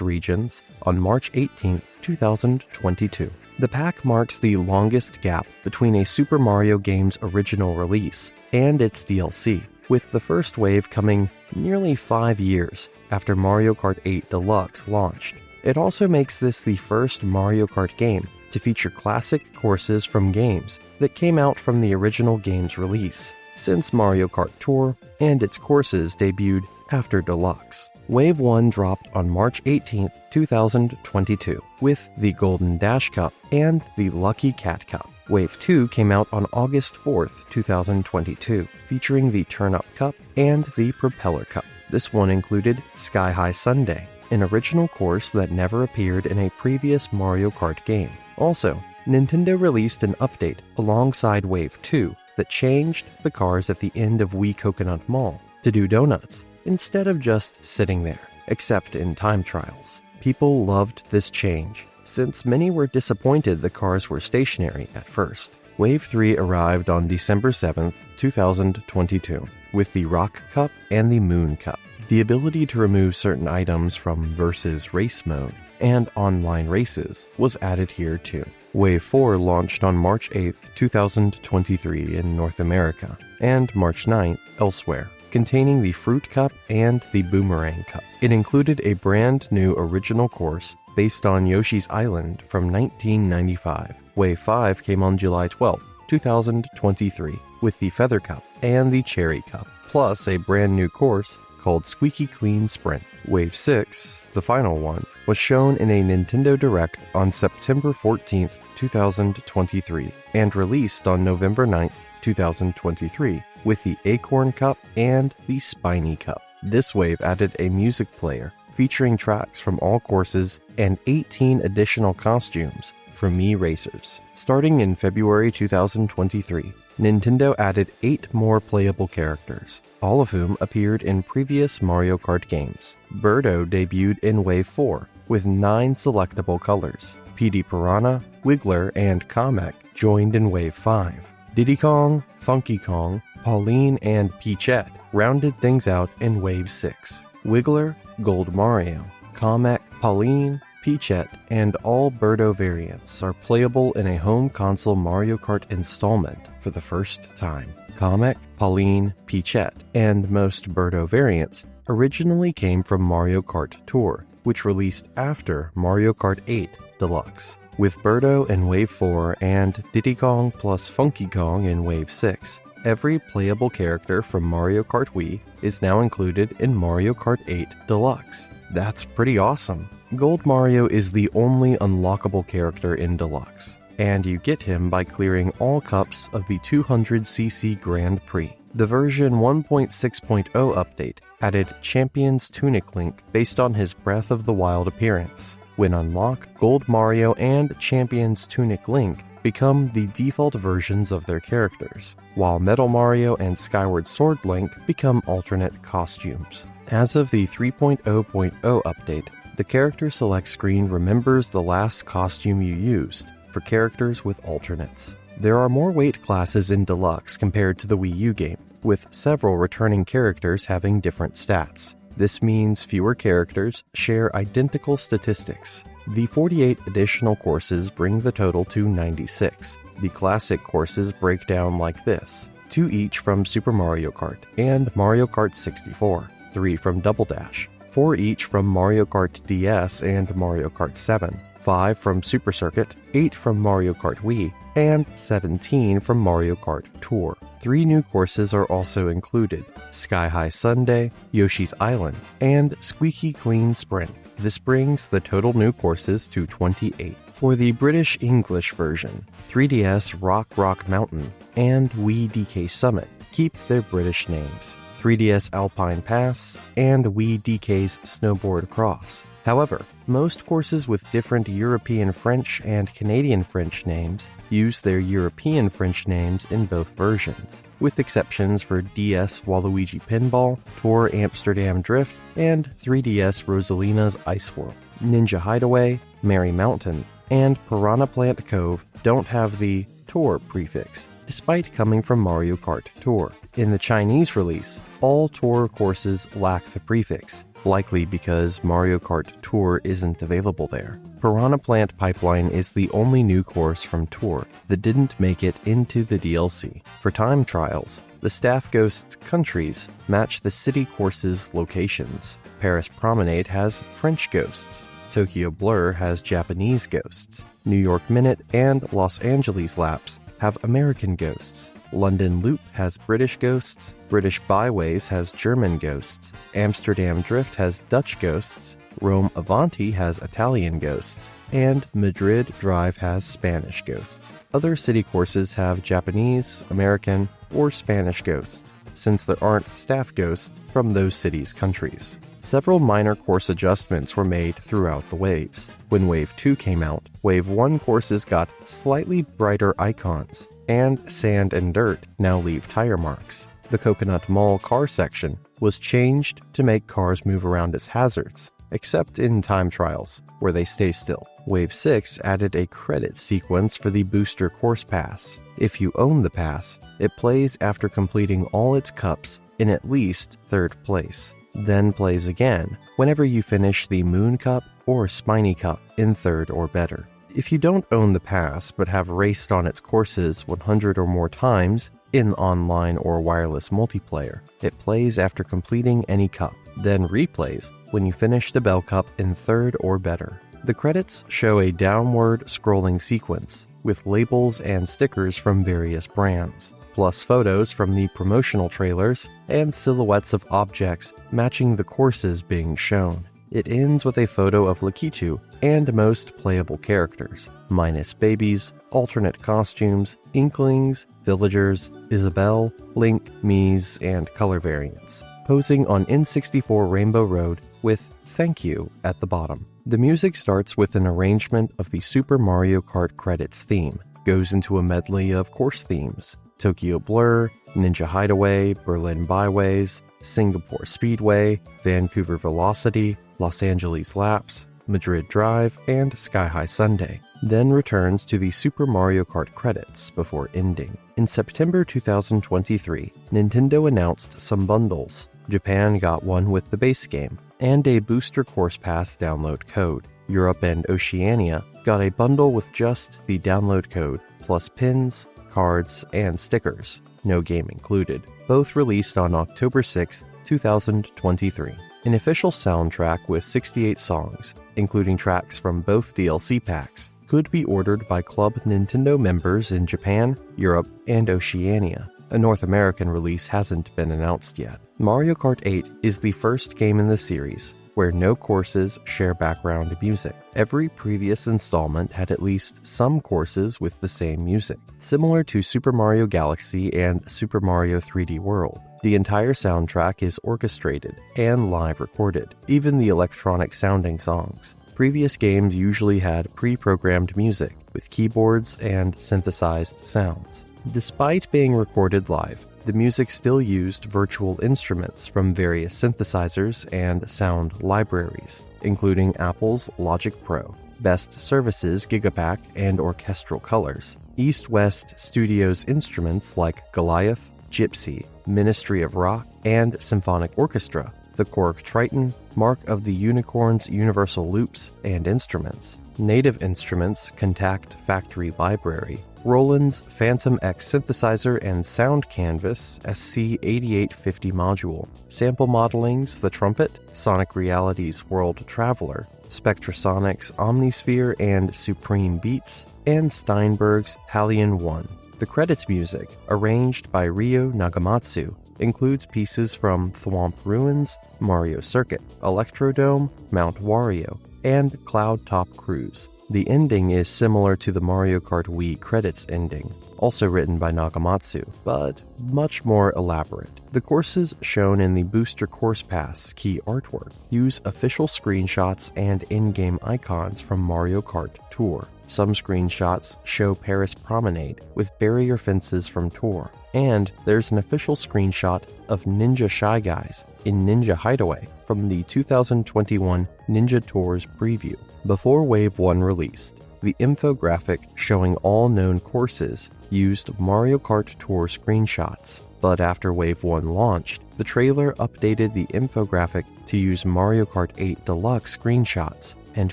regions on March 18, 2022. The pack marks the longest gap between a Super Mario game's original release and its DLC, with the first wave coming nearly 5 years after Mario Kart 8 Deluxe launched. It also makes this the first Mario Kart game to feature classic courses from games that came out from the original game's release, since Mario Kart Tour and its courses debuted after Deluxe. Wave 1 dropped on March 18, 2022, with the Golden Dash Cup and the Lucky Cat Cup. Wave 2 came out on August 4, 2022, featuring the Turn-Up Cup and the Propeller Cup. This one included Sky High Sundae, an original course that never appeared in a previous Mario Kart game. Also, Nintendo released an update alongside Wave 2 that changed the cars at the end of Wii Coconut Mall to do donuts instead of just sitting there, except in time trials. People loved this change, since many were disappointed the cars were stationary at first. Wave 3 arrived on December 7, 2022, with the Rock Cup and the Moon Cup. The ability to remove certain items from Versus Race mode and online races was added here too. Wave 4 launched on March 8, 2023 in North America, and March 9 elsewhere, containing the Fruit Cup and the Boomerang Cup. It included a brand new original course based on Yoshi's Island from 1995. Wave 5 came on July 12, 2023, with the Feather Cup and the Cherry Cup, plus a brand new course called Squeaky Clean Sprint. Wave 6, the final one, was shown in a Nintendo Direct on September 14, 2023, and released on November 9, 2023, with the Acorn Cup and the Spiny Cup. This wave added a music player featuring tracks from all courses and 18 additional costumes for Mii racers. Starting in February 2023, Nintendo added 8 more playable characters, all of whom appeared in previous Mario Kart games. Birdo debuted in Wave 4 with 9 selectable colors. Petey Piranha, Wiggler, and Kamek joined in Wave 5. Diddy Kong, Funky Kong, Pauline, and Peachette rounded things out in Wave 6. Wiggler, Gold Mario, Kamek, Pauline, Peachette, and all Birdo variants are playable in a home console Mario Kart installment for the first time. Kamek, Pauline, Peachette, and most Birdo variants originally came from Mario Kart Tour, which released after Mario Kart 8 Deluxe. With Birdo in Wave 4 and Diddy Kong plus Funky Kong in Wave 6, every playable character from Mario Kart Wii is now included in Mario Kart 8 Deluxe. That's pretty awesome. Gold Mario is the only unlockable character in Deluxe, and you get him by clearing all cups of the 200cc Grand Prix. The version 1.6.0 update added Champion's Tunic Link based on his Breath of the Wild appearance. When unlocked, Gold Mario and Champion's Tunic Link become the default versions of their characters, while Metal Mario and Skyward Sword Link become alternate costumes. As of the 3.0.0 update, the character select screen remembers the last costume you used for characters with alternates. There are more weight classes in Deluxe compared to the Wii U game, with several returning characters having different stats. This means fewer characters share identical statistics. The 48 additional courses bring the total to 96. The classic courses break down like this: 2 each from Super Mario Kart and Mario Kart 64, 3 from Double Dash, 4 each from Mario Kart DS and Mario Kart 7, 5 from Super Circuit, 8 from Mario Kart Wii, and 17 from Mario Kart Tour. 3 new courses are also included: Sky High Sundae, Yoshi's Island, and Squeaky Clean Sprint. This brings the total new courses to 28. For the British English version, 3DS Rock Mountain and Wii DK Summit keep their British names, 3DS Alpine Pass and Wii DK's Snowboard Cross. However, most courses with different European French and Canadian French names use their European French names in both versions, with exceptions for DS Waluigi Pinball, Tour Amsterdam Drift, and 3DS Rosalina's Ice World. Ninja Hideaway, Merry Mountain, and Piranha Plant Cove don't have the Tour prefix, despite coming from Mario Kart Tour. In the Chinese release, all Tour courses lack the prefix, likely because Mario Kart Tour isn't available there. Piranha Plant Pipeline is the only new course from Tour that didn't make it into the DLC. For time trials, the Staff Ghost's countries match the city course's locations. Paris Promenade has French ghosts. Tokyo Blur has Japanese ghosts. New York Minute and Los Angeles Laps have American ghosts. London Loop has British ghosts. British Byways has German ghosts. Amsterdam Drift has Dutch ghosts. Rome Avanti has Italian ghosts. And Madrid Drive has Spanish ghosts. Other city courses have Japanese, American, or Spanish ghosts, since there aren't staff ghosts from those cities' countries. Several minor course adjustments were made throughout the waves. When Wave 2 came out, Wave 1 courses got slightly brighter icons, and sand and dirt now leave tire marks. The Coconut Mall car section was changed to make cars move around as hazards, except in time trials, where they stay still. Wave 6 added a credit sequence for the Booster Course Pass. If you own the pass, it plays after completing all its cups in at least 3rd place, then plays again whenever you finish the Moon Cup or Spiny Cup in 3rd or better. If you don't own the pass but have raced on its courses 100 or more times in online or wireless multiplayer, it plays after completing any cup, then replays when you finish the Bell Cup in 3rd or better. The credits show a downward scrolling sequence with labels and stickers from various brands, plus photos from the promotional trailers and silhouettes of objects matching the courses being shown. It ends with a photo of Lakitu and most playable characters, minus babies, alternate costumes, Inklings, villagers, Isabelle, Link, Mies, and color variants, posing on N64 Rainbow Road with "Thank You" at the bottom. The music starts with an arrangement of the Super Mario Kart credits theme, goes into a medley of course themes: Tokyo Blur, Ninja Hideaway, Berlin Byways, Singapore Speedway, Vancouver Velocity, Los Angeles Laps, Madrid Drive, and Sky High Sunday, then returns to the Super Mario Kart credits before ending. In September 2023, Nintendo announced some bundles. Japan got one with the base game, and a Booster Course Pass download code. Europe and Oceania got a bundle with just the download code, plus pins, cards, and stickers, no game included, both released on October 6, 2023. An official soundtrack with 68 songs, including tracks from both DLC packs, could be ordered by Club Nintendo members in Japan, Europe, and Oceania. A North American release hasn't been announced yet. Mario Kart 8 is the first game in the series where no courses share background music. Every previous installment had at least some courses with the same music, similar to Super Mario Galaxy and Super Mario 3D World. The entire soundtrack is orchestrated and live recorded, even the electronic sounding songs. Previous games usually had pre-programmed music with keyboards and synthesized sounds. Despite being recorded live, the music still used virtual instruments from various synthesizers and sound libraries, including Apple's Logic Pro, Best Services Gigapack and Orchestral Colors, East West Studios instruments like Goliath, Gypsy, Ministry of Rock, and Symphonic Orchestra, the Korg Triton, Mark of the Unicorn's Universal Loops and Instruments, Native Instruments Contact Factory Library, Roland's Phantom X synthesizer and sound canvas SC8850 module, Sample Modeling's The Trumpet, Sonic Reality's World Traveler, Spectrasonics Omnisphere and Supreme Beats, and Steinberg's Hallion 1. The credits music, arranged by Ryo Nagamatsu, includes pieces from Thwomp Ruins, Mario Circuit, Electrodome, Mount Wario, and Cloud Top Cruise. The ending is similar to the Mario Kart Wii credits ending, also written by Nagamatsu, but much more elaborate. The courses shown in the Booster Course Pass key artwork use official screenshots and in-game icons from Mario Kart Tour. Some screenshots show Paris Promenade with barrier fences from Tour, and there's an official screenshot of Ninja Shy Guys in Ninja Hideaway from the 2021 Ninja Tours preview. Before Wave 1 released, the infographic showing all known courses used Mario Kart Tour screenshots, but after Wave 1 launched, the trailer updated the infographic to use Mario Kart 8 Deluxe screenshots, and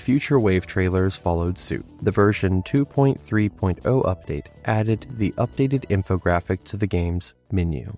future Wave trailers followed suit. The version 2.3.0 update added the updated infographic to the game's menu.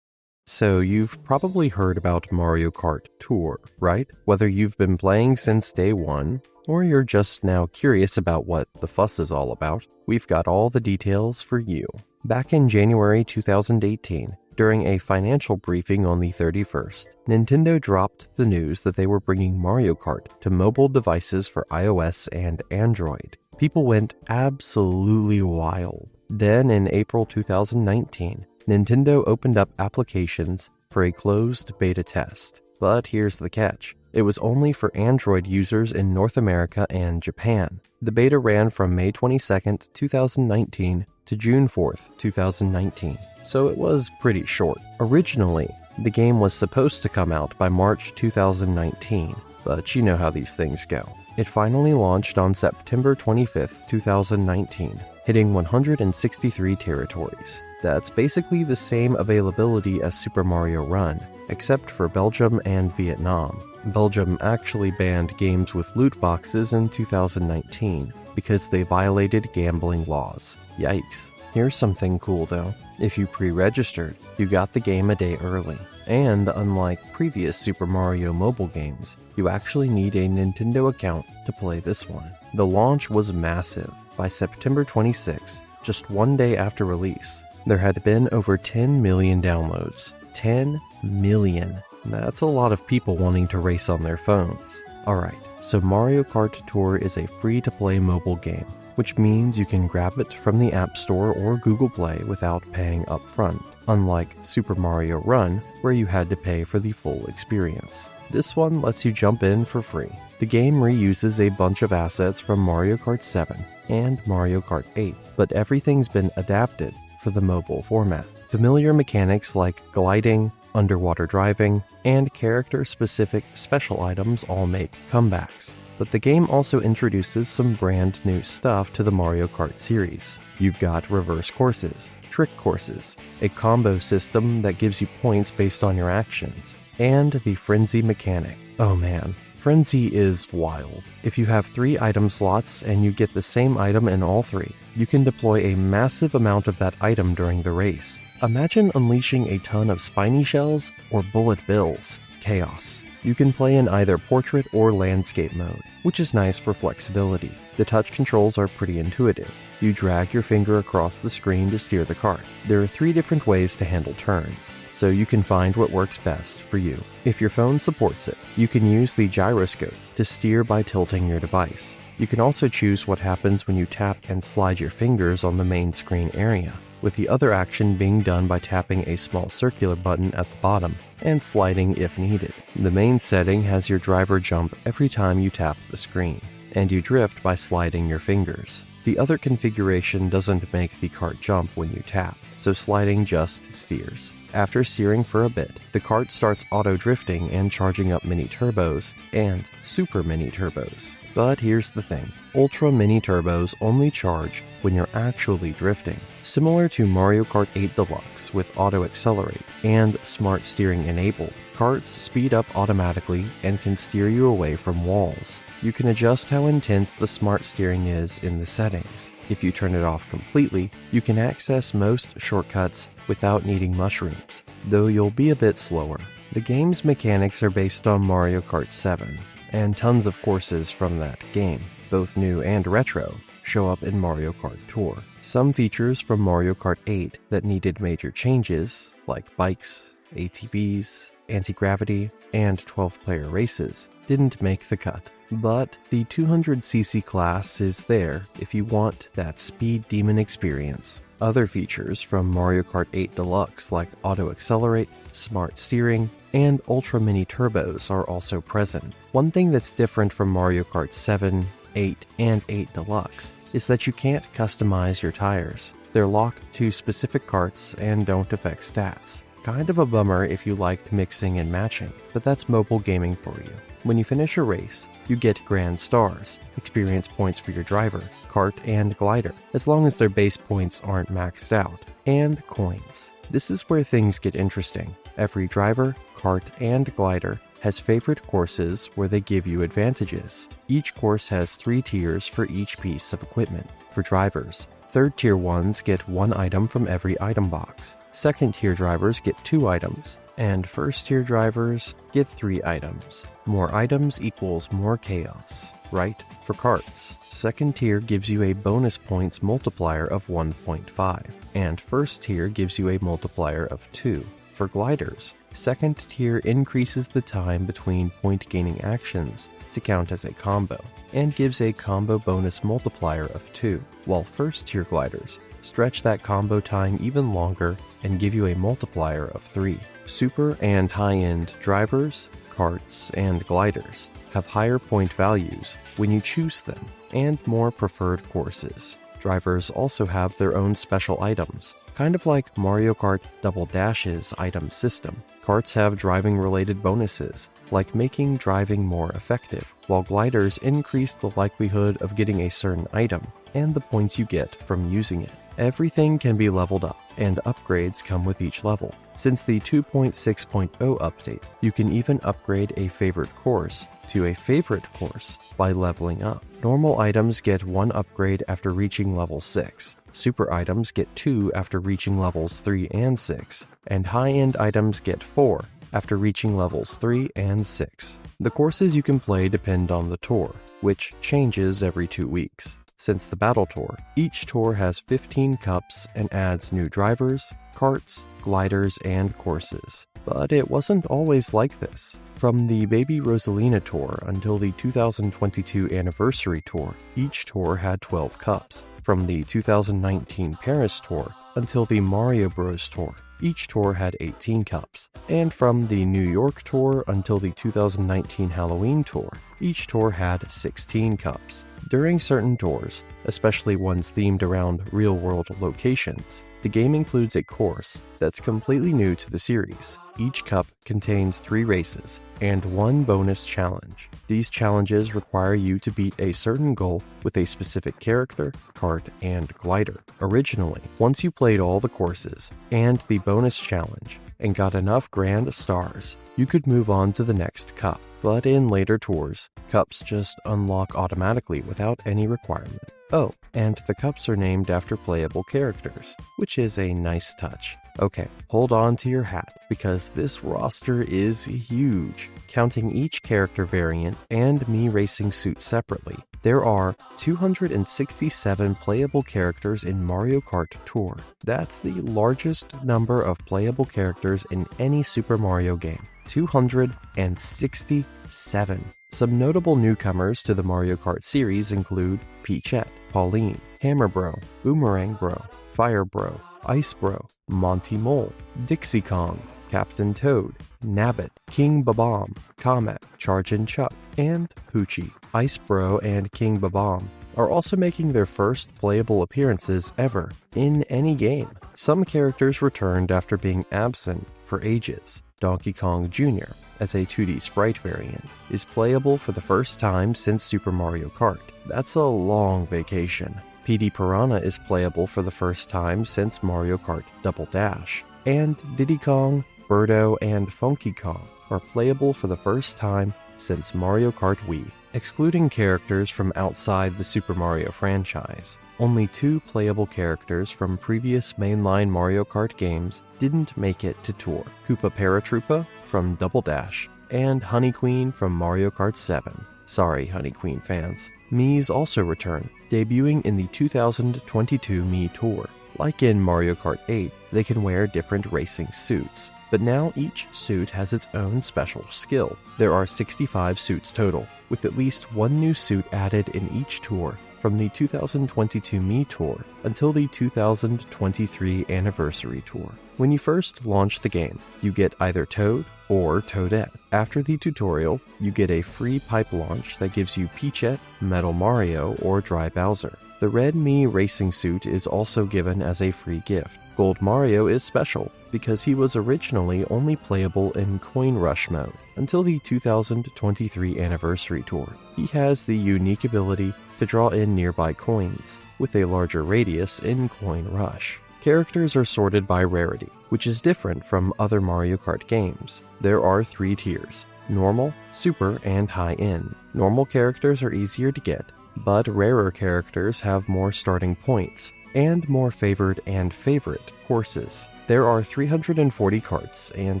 So you've probably heard about Mario Kart Tour, right? Whether you've been playing since day one, or you're just now curious about what the fuss is all about, we've got all the details for you. Back in January 2018, during a financial briefing on the 31st, Nintendo dropped the news that they were bringing Mario Kart to mobile devices for iOS and Android. People went absolutely wild. Then in April 2019, Nintendo opened up applications for a closed beta test. But here's the catch. It was only for Android users in North America and Japan. The beta ran from May 22, 2019 to June 4th, 2019, so it was pretty short. Originally, the game was supposed to come out by March 2019, but you know how these things go. It finally launched on September 25th, 2019, hitting 163 territories. That's basically the same availability as Super Mario Run, except for Belgium and Vietnam. Belgium actually banned games with loot boxes in 2019 because they violated gambling laws. Yikes. Here's something cool though. If you pre-registered, you got the game a day early. And unlike previous Super Mario mobile games, you actually need a Nintendo account to play this one. The launch was massive. By September 26, just one day after release, there had been over 10 million downloads. 10 million. That's a lot of people wanting to race on their phones. Alright, so Mario Kart Tour is a free-to-play mobile game, which means you can grab it from the App Store or Google Play without paying upfront, unlike Super Mario Run, where you had to pay for the full experience. This one lets you jump in for free. The game reuses a bunch of assets from Mario Kart 7 and Mario Kart 8, but everything's been adapted for the mobile format. Familiar mechanics like gliding, underwater driving, and character-specific special items all make comebacks. But the game also introduces some brand new stuff to the Mario Kart series. You've got reverse courses, trick courses, a combo system that gives you points based on your actions, and the Frenzy mechanic. Oh man, Frenzy is wild. If you have 3 item slots and you get the same item in all 3, you can deploy a massive amount of that item during the race. Imagine unleashing a ton of spiny shells or bullet bills. Chaos. You can play in either portrait or landscape mode, which is nice for flexibility. The touch controls are pretty intuitive. You drag your finger across the screen to steer the kart. There are 3 different ways to handle turns, so you can find what works best for you. If your phone supports it, you can use the gyroscope to steer by tilting your device. You can also choose what happens when you tap and slide your fingers on the main screen area, with the other action being done by tapping a small circular button at the bottom and sliding if needed. The main setting has your driver jump every time you tap the screen, and you drift by sliding your fingers. The other configuration doesn't make the kart jump when you tap, so sliding just steers. After steering for a bit, the kart starts auto-drifting and charging up mini turbos and super mini turbos. But here's the thing, ultra mini turbos only charge when you're actually drifting. Similar to Mario Kart 8 Deluxe with auto accelerate and smart steering enabled, karts speed up automatically and can steer you away from walls. You can adjust how intense the smart steering is in the settings. If you turn it off completely, you can access most shortcuts without needing mushrooms, though you'll be a bit slower. The game's mechanics are based on Mario Kart 7, and tons of courses from that game, both new and retro, show up in Mario Kart Tour. Some features from Mario Kart 8 that needed major changes, like bikes ATVs, anti-gravity, and 12-player races didn't make the cut. But the 200cc class is there if you want that speed demon experience. Other features from Mario Kart 8 Deluxe like Auto Accelerate, Smart Steering, and Ultra Mini Turbos are also present. One thing that's different from Mario Kart 7, 8, and 8 Deluxe is that you can't customize your tires. They're locked to specific karts and don't affect stats. Kind of a bummer if you liked mixing and matching, but that's mobile gaming for you. When you finish a race, you get Grand Stars, experience points for your driver, kart, and glider, as long as their base points aren't maxed out, and coins. This is where things get interesting. Every driver, kart, and glider has favorite courses where they give you advantages. Each course has 3 tiers for each piece of equipment. For drivers, 3rd tier ones get 1 item from every item box. 2nd tier drivers get 2 items, and 1st tier drivers get 3 items. More items equals more chaos, right? For karts, 2nd tier gives you a bonus points multiplier of 1.5, and 1st tier gives you a multiplier of 2. For gliders, 2nd tier increases the time between point gaining actions to count as a combo, and gives a combo bonus multiplier of 2, while 1st tier gliders stretch that combo time even longer and give you a multiplier of 3. Super and high-end drivers, karts, and gliders have higher point values when you choose them, and more preferred courses. Drivers also have their own special items, kind of like Mario Kart Double Dash's item system. Karts have driving-related bonuses, like making driving more effective, while gliders increase the likelihood of getting a certain item and the points you get from using it. Everything can be leveled up, and upgrades come with each level. Since the 2.6.0 update, you can even upgrade a favorite course to a favorite course by leveling up. Normal items get 1 upgrade after reaching level 6. Super items get 2 after reaching levels 3 and 6, and high-end items get 4 after reaching levels 3 and 6. The courses you can play depend on the tour, which changes every 2 weeks. Since the Battle Tour, each tour has 15 cups and adds new drivers, karts, gliders, and courses. But it wasn't always like this. From the Baby Rosalina Tour until the 2022 Anniversary Tour, each tour had 12 cups. From the 2019 Paris Tour until the Mario Bros. Tour, each tour had 18 cups. And from the New York Tour until the 2019 Halloween Tour, each tour had 16 cups. During certain tours, especially ones themed around real-world locations, the game includes a course that's completely new to the series. Each cup contains 3 races and 1 bonus challenge. These challenges require you to beat a certain goal with a specific character, kart, and glider. Originally, once you played all the courses and the bonus challenge and got enough grand stars, you could move on to the next cup. But in later tours, cups just unlock automatically without any requirement. Oh, and the cups are named after playable characters, which is a nice touch. Okay, hold on to your hat, because this roster is huge. Counting each character variant and Mii Racing suit separately, there are 267 playable characters in Mario Kart Tour. That's the largest number of playable characters in any Super Mario game. 267. Some notable newcomers to the Mario Kart series include Peachette, Pauline, Hammer Bro, Boomerang Bro, Fire Bro, Ice Bro, Monty Mole, Dixie Kong, Captain Toad, Nabbit, King Babam, Comet, Chargin' Chuck, and Poochie. Ice Bro and King Babam are also making their first playable appearances ever in any game. Some characters returned after being absent for ages. Donkey Kong Jr., as a 2D sprite variant, is playable for the first time since Super Mario Kart. That's a long vacation. PD Piranha is playable for the first time since Mario Kart Double Dash. And Diddy Kong, Birdo, and Funky Kong are playable for the first time since Mario Kart Wii. Excluding characters from outside the Super Mario franchise, only 2 playable characters from previous mainline Mario Kart games didn't make it to tour. Koopa Paratroopa from Double Dash, and Honey Queen from Mario Kart 7. Sorry, Honey Queen fans. Mii's also return, debuting in the 2022 Mii Tour. Like in Mario Kart 8, they can wear different racing suits. but now each suit has its own special skill. There are 65 suits total, with at least one new suit added in each tour, from the 2022 Mii Tour until the 2023 Anniversary Tour. When you first launch the game, you get either Toad or Toadette. After the tutorial, you get a free pipe launch that gives you Peachette, Metal Mario, or Dry Bowser. The red Mii racing suit is also given as a free gift. Gold Mario is special because he was originally only playable in Coin Rush mode until the 2023 Anniversary Tour. He has the unique ability to draw in nearby coins, with a larger radius in Coin Rush. Characters are sorted by rarity, which is different from other Mario Kart games. There are 3 tiers: normal, super, and high-end. Normal characters are easier to get, but rarer characters have more starting points and more favored and favorite courses. There are 340 karts and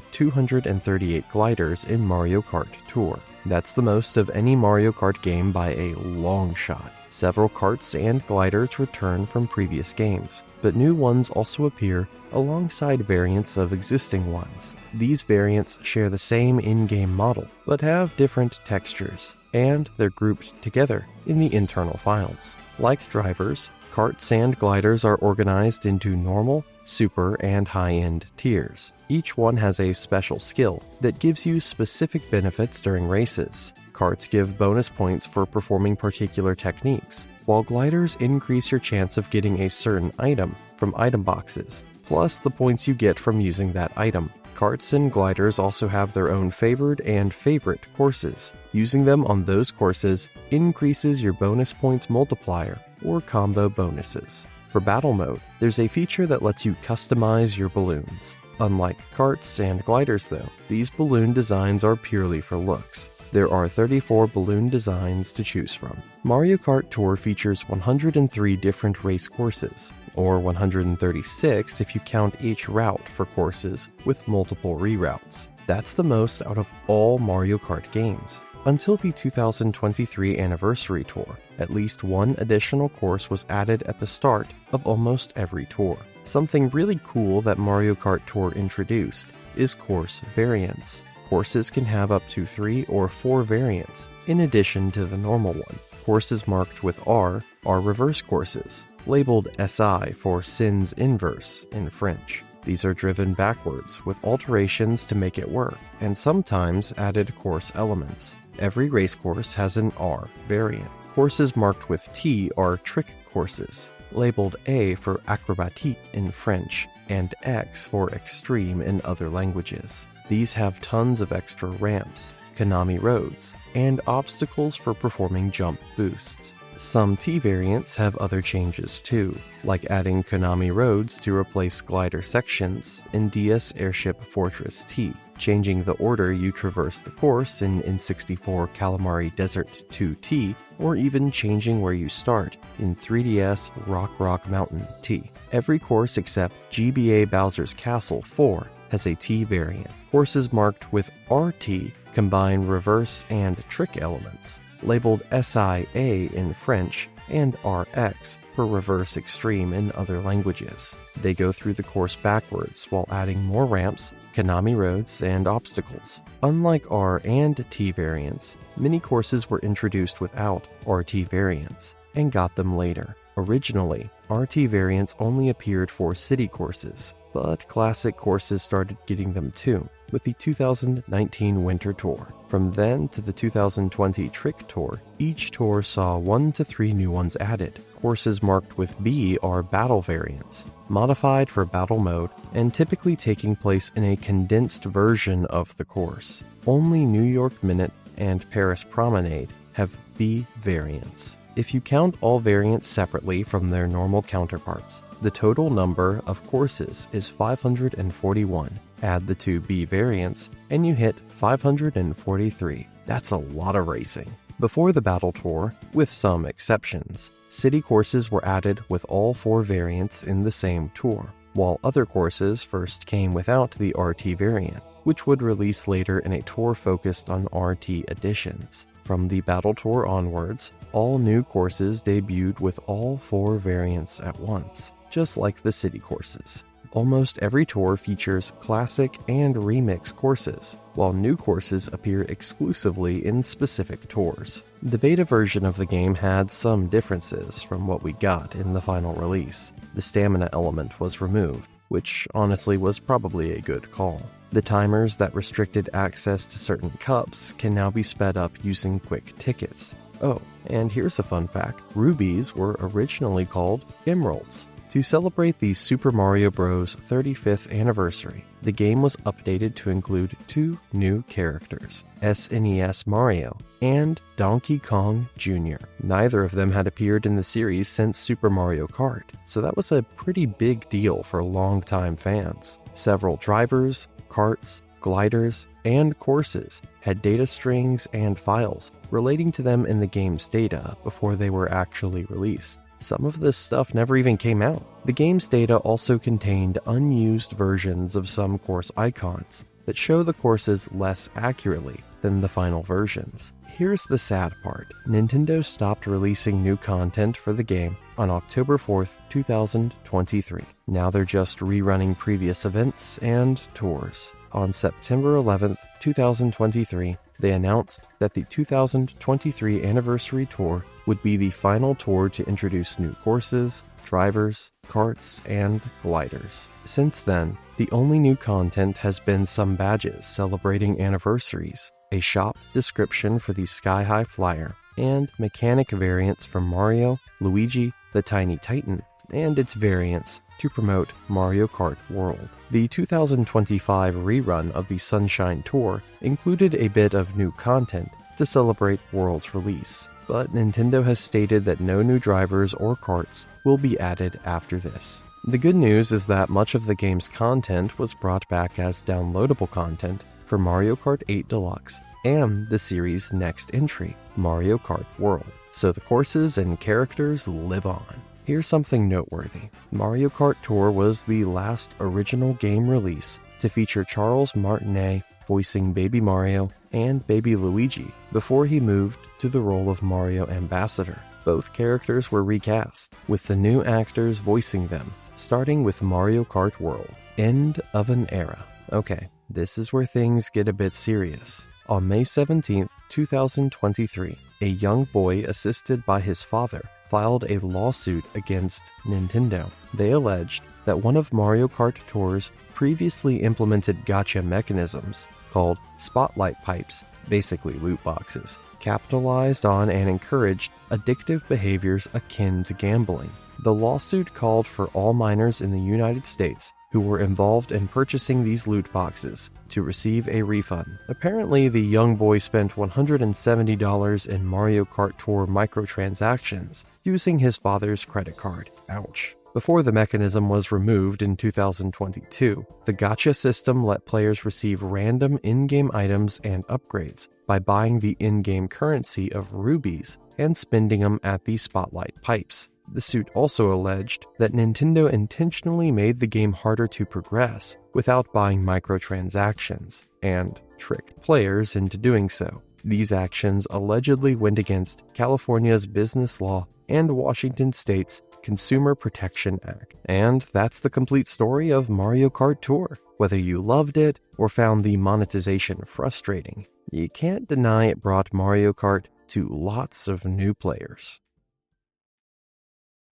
238 gliders in Mario Kart Tour. That's the most of any Mario Kart game by a long shot. Several karts and gliders return from previous games, but new ones also appear alongside variants of existing ones. These variants share the same in-game model, but have different textures, and they're grouped together in the internal files. Like drivers, karts and gliders are organized into normal, super, and high-end tiers. Each one has a special skill that gives you specific benefits during races. Karts give bonus points for performing particular techniques, while gliders increase your chance of getting a certain item from item boxes, plus the points you get from using that item. Karts and gliders also have their own favored and favorite courses. Using them on those courses increases your bonus points multiplier or combo bonuses. For battle mode, there's a feature that lets you customize your balloons. Unlike karts and gliders though, these balloon designs are purely for looks. There are 34 balloon designs to choose from. Mario Kart Tour features 103 different race courses, or 136 if you count each route for courses with multiple reroutes. That's the most out of all Mario Kart games. Until the 2023 Anniversary Tour, at least one additional course was added at the start of almost every tour. Something really cool that Mario Kart Tour introduced is course variants. Courses can have up to 3 or 4 variants, in addition to the normal one. Courses marked with R are reverse courses, labeled SI for sins inverse in French. These are driven backwards with alterations to make it work, and sometimes added course elements. Every race course has an R variant. Courses marked with T are trick courses, labeled A for acrobatique in French, and X for extreme in other languages. These have tons of extra ramps, Konami roads, and obstacles for performing jump boosts. Some T variants have other changes too, like adding Konami roads to replace glider sections in DS Airship Fortress T, changing the order you traverse the course in N64 Calamari Desert 2T, or even changing where you start in 3DS Rock Mountain T. Every course except GBA Bowser's Castle 4 has a T variant. Courses marked with RT combine reverse and trick elements, labeled SIA in French and RX for reverse extreme in other languages. They go through the course backwards while adding more ramps, Konami roads, and obstacles. Unlike R and T variants, many courses were introduced without RT variants and got them later. Originally, RT variants only appeared for city courses, but classic courses started getting them too, with the 2019 Winter Tour. From then to the 2020 Trick Tour, each tour saw 1 to 3 new ones added. Courses marked with B are battle variants, modified for battle mode and typically taking place in a condensed version of the course. Only New York Minute and Paris Promenade have B variants. If you count all variants separately from their normal counterparts, the total number of courses is 541. Add the 2 B variants, and you hit 543. That's a lot of racing. Before the Battle Tour, with some exceptions, city courses were added with all 4 variants in the same tour, while other courses first came without the RT variant, which would release later in a tour focused on RT editions. From the Battle Tour onwards, all new courses debuted with all 4 variants at once, just like the city courses. Almost every tour features classic and remix courses, while new courses appear exclusively in specific tours. The beta version of the game had some differences from what we got in the final release. The stamina element was removed, which honestly was probably a good call. The timers that restricted access to certain cups can now be sped up using quick tickets. Oh, and here's a fun fact. Rubies were originally called emeralds. To celebrate the Super Mario Bros. 35th anniversary, the game was updated to include 2 new characters, SNES Mario and Donkey Kong Jr. Neither of them had appeared in the series since Super Mario Kart, so that was a pretty big deal for longtime fans. Several drivers, karts, gliders, and courses had data strings and files relating to them in the game's data before they were actually released. Some of this stuff never even came out. The game's data also contained unused versions of some course icons that show the courses less accurately than the final versions. Here's the sad part. Nintendo stopped releasing new content for the game on October 4th, 2023. Now they're just rerunning previous events and tours. On September 11th, 2023, they announced that the 2023 anniversary tour would be the final tour to introduce new courses, drivers, karts, and gliders. Since then, the only new content has been some badges celebrating anniversaries, a shop description for the Sky High Flyer, and mechanic variants from Mario, Luigi, the Tiny Titan, and its variants to promote Mario Kart World. The 2025 rerun of the Sunshine Tour included a bit of new content to celebrate World's release, but Nintendo has stated that no new drivers or karts will be added after this. The good news is that much of the game's content was brought back as downloadable content for Mario Kart 8 Deluxe and the series' next entry, Mario Kart World, so the courses and characters live on. Here's something noteworthy. Mario Kart Tour was the last original game release to feature Charles Martinet voicing Baby Mario and Baby Luigi before he moved to the role of Mario Ambassador. Both characters were recast, with the new actors voicing them, starting with Mario Kart World. End of an era. Okay, this is where things get a bit serious. On May 17th, 2023, a young boy assisted by his father filed a lawsuit against Nintendo. They alleged that one of Mario Kart Tour's previously implemented gacha mechanisms, called spotlight pipes, basically loot boxes, capitalized on and encouraged addictive behaviors akin to gambling. The lawsuit called for all minors in the United States who were involved in purchasing these loot boxes to receive a refund. Apparently, the young boy spent $170 in Mario Kart Tour microtransactions using his father's credit card. Ouch. Before the mechanism was removed in 2022, the gacha system let players receive random in-game items and upgrades by buying the in-game currency of rubies and spending them at the spotlight pipes. The suit also alleged that Nintendo intentionally made the game harder to progress without buying microtransactions, and tricked players into doing so. These actions allegedly went against California's business law and Washington State's Consumer Protection Act. And that's the complete story of Mario Kart Tour. Whether you loved it or found the monetization frustrating, you can't deny it brought Mario Kart to lots of new players.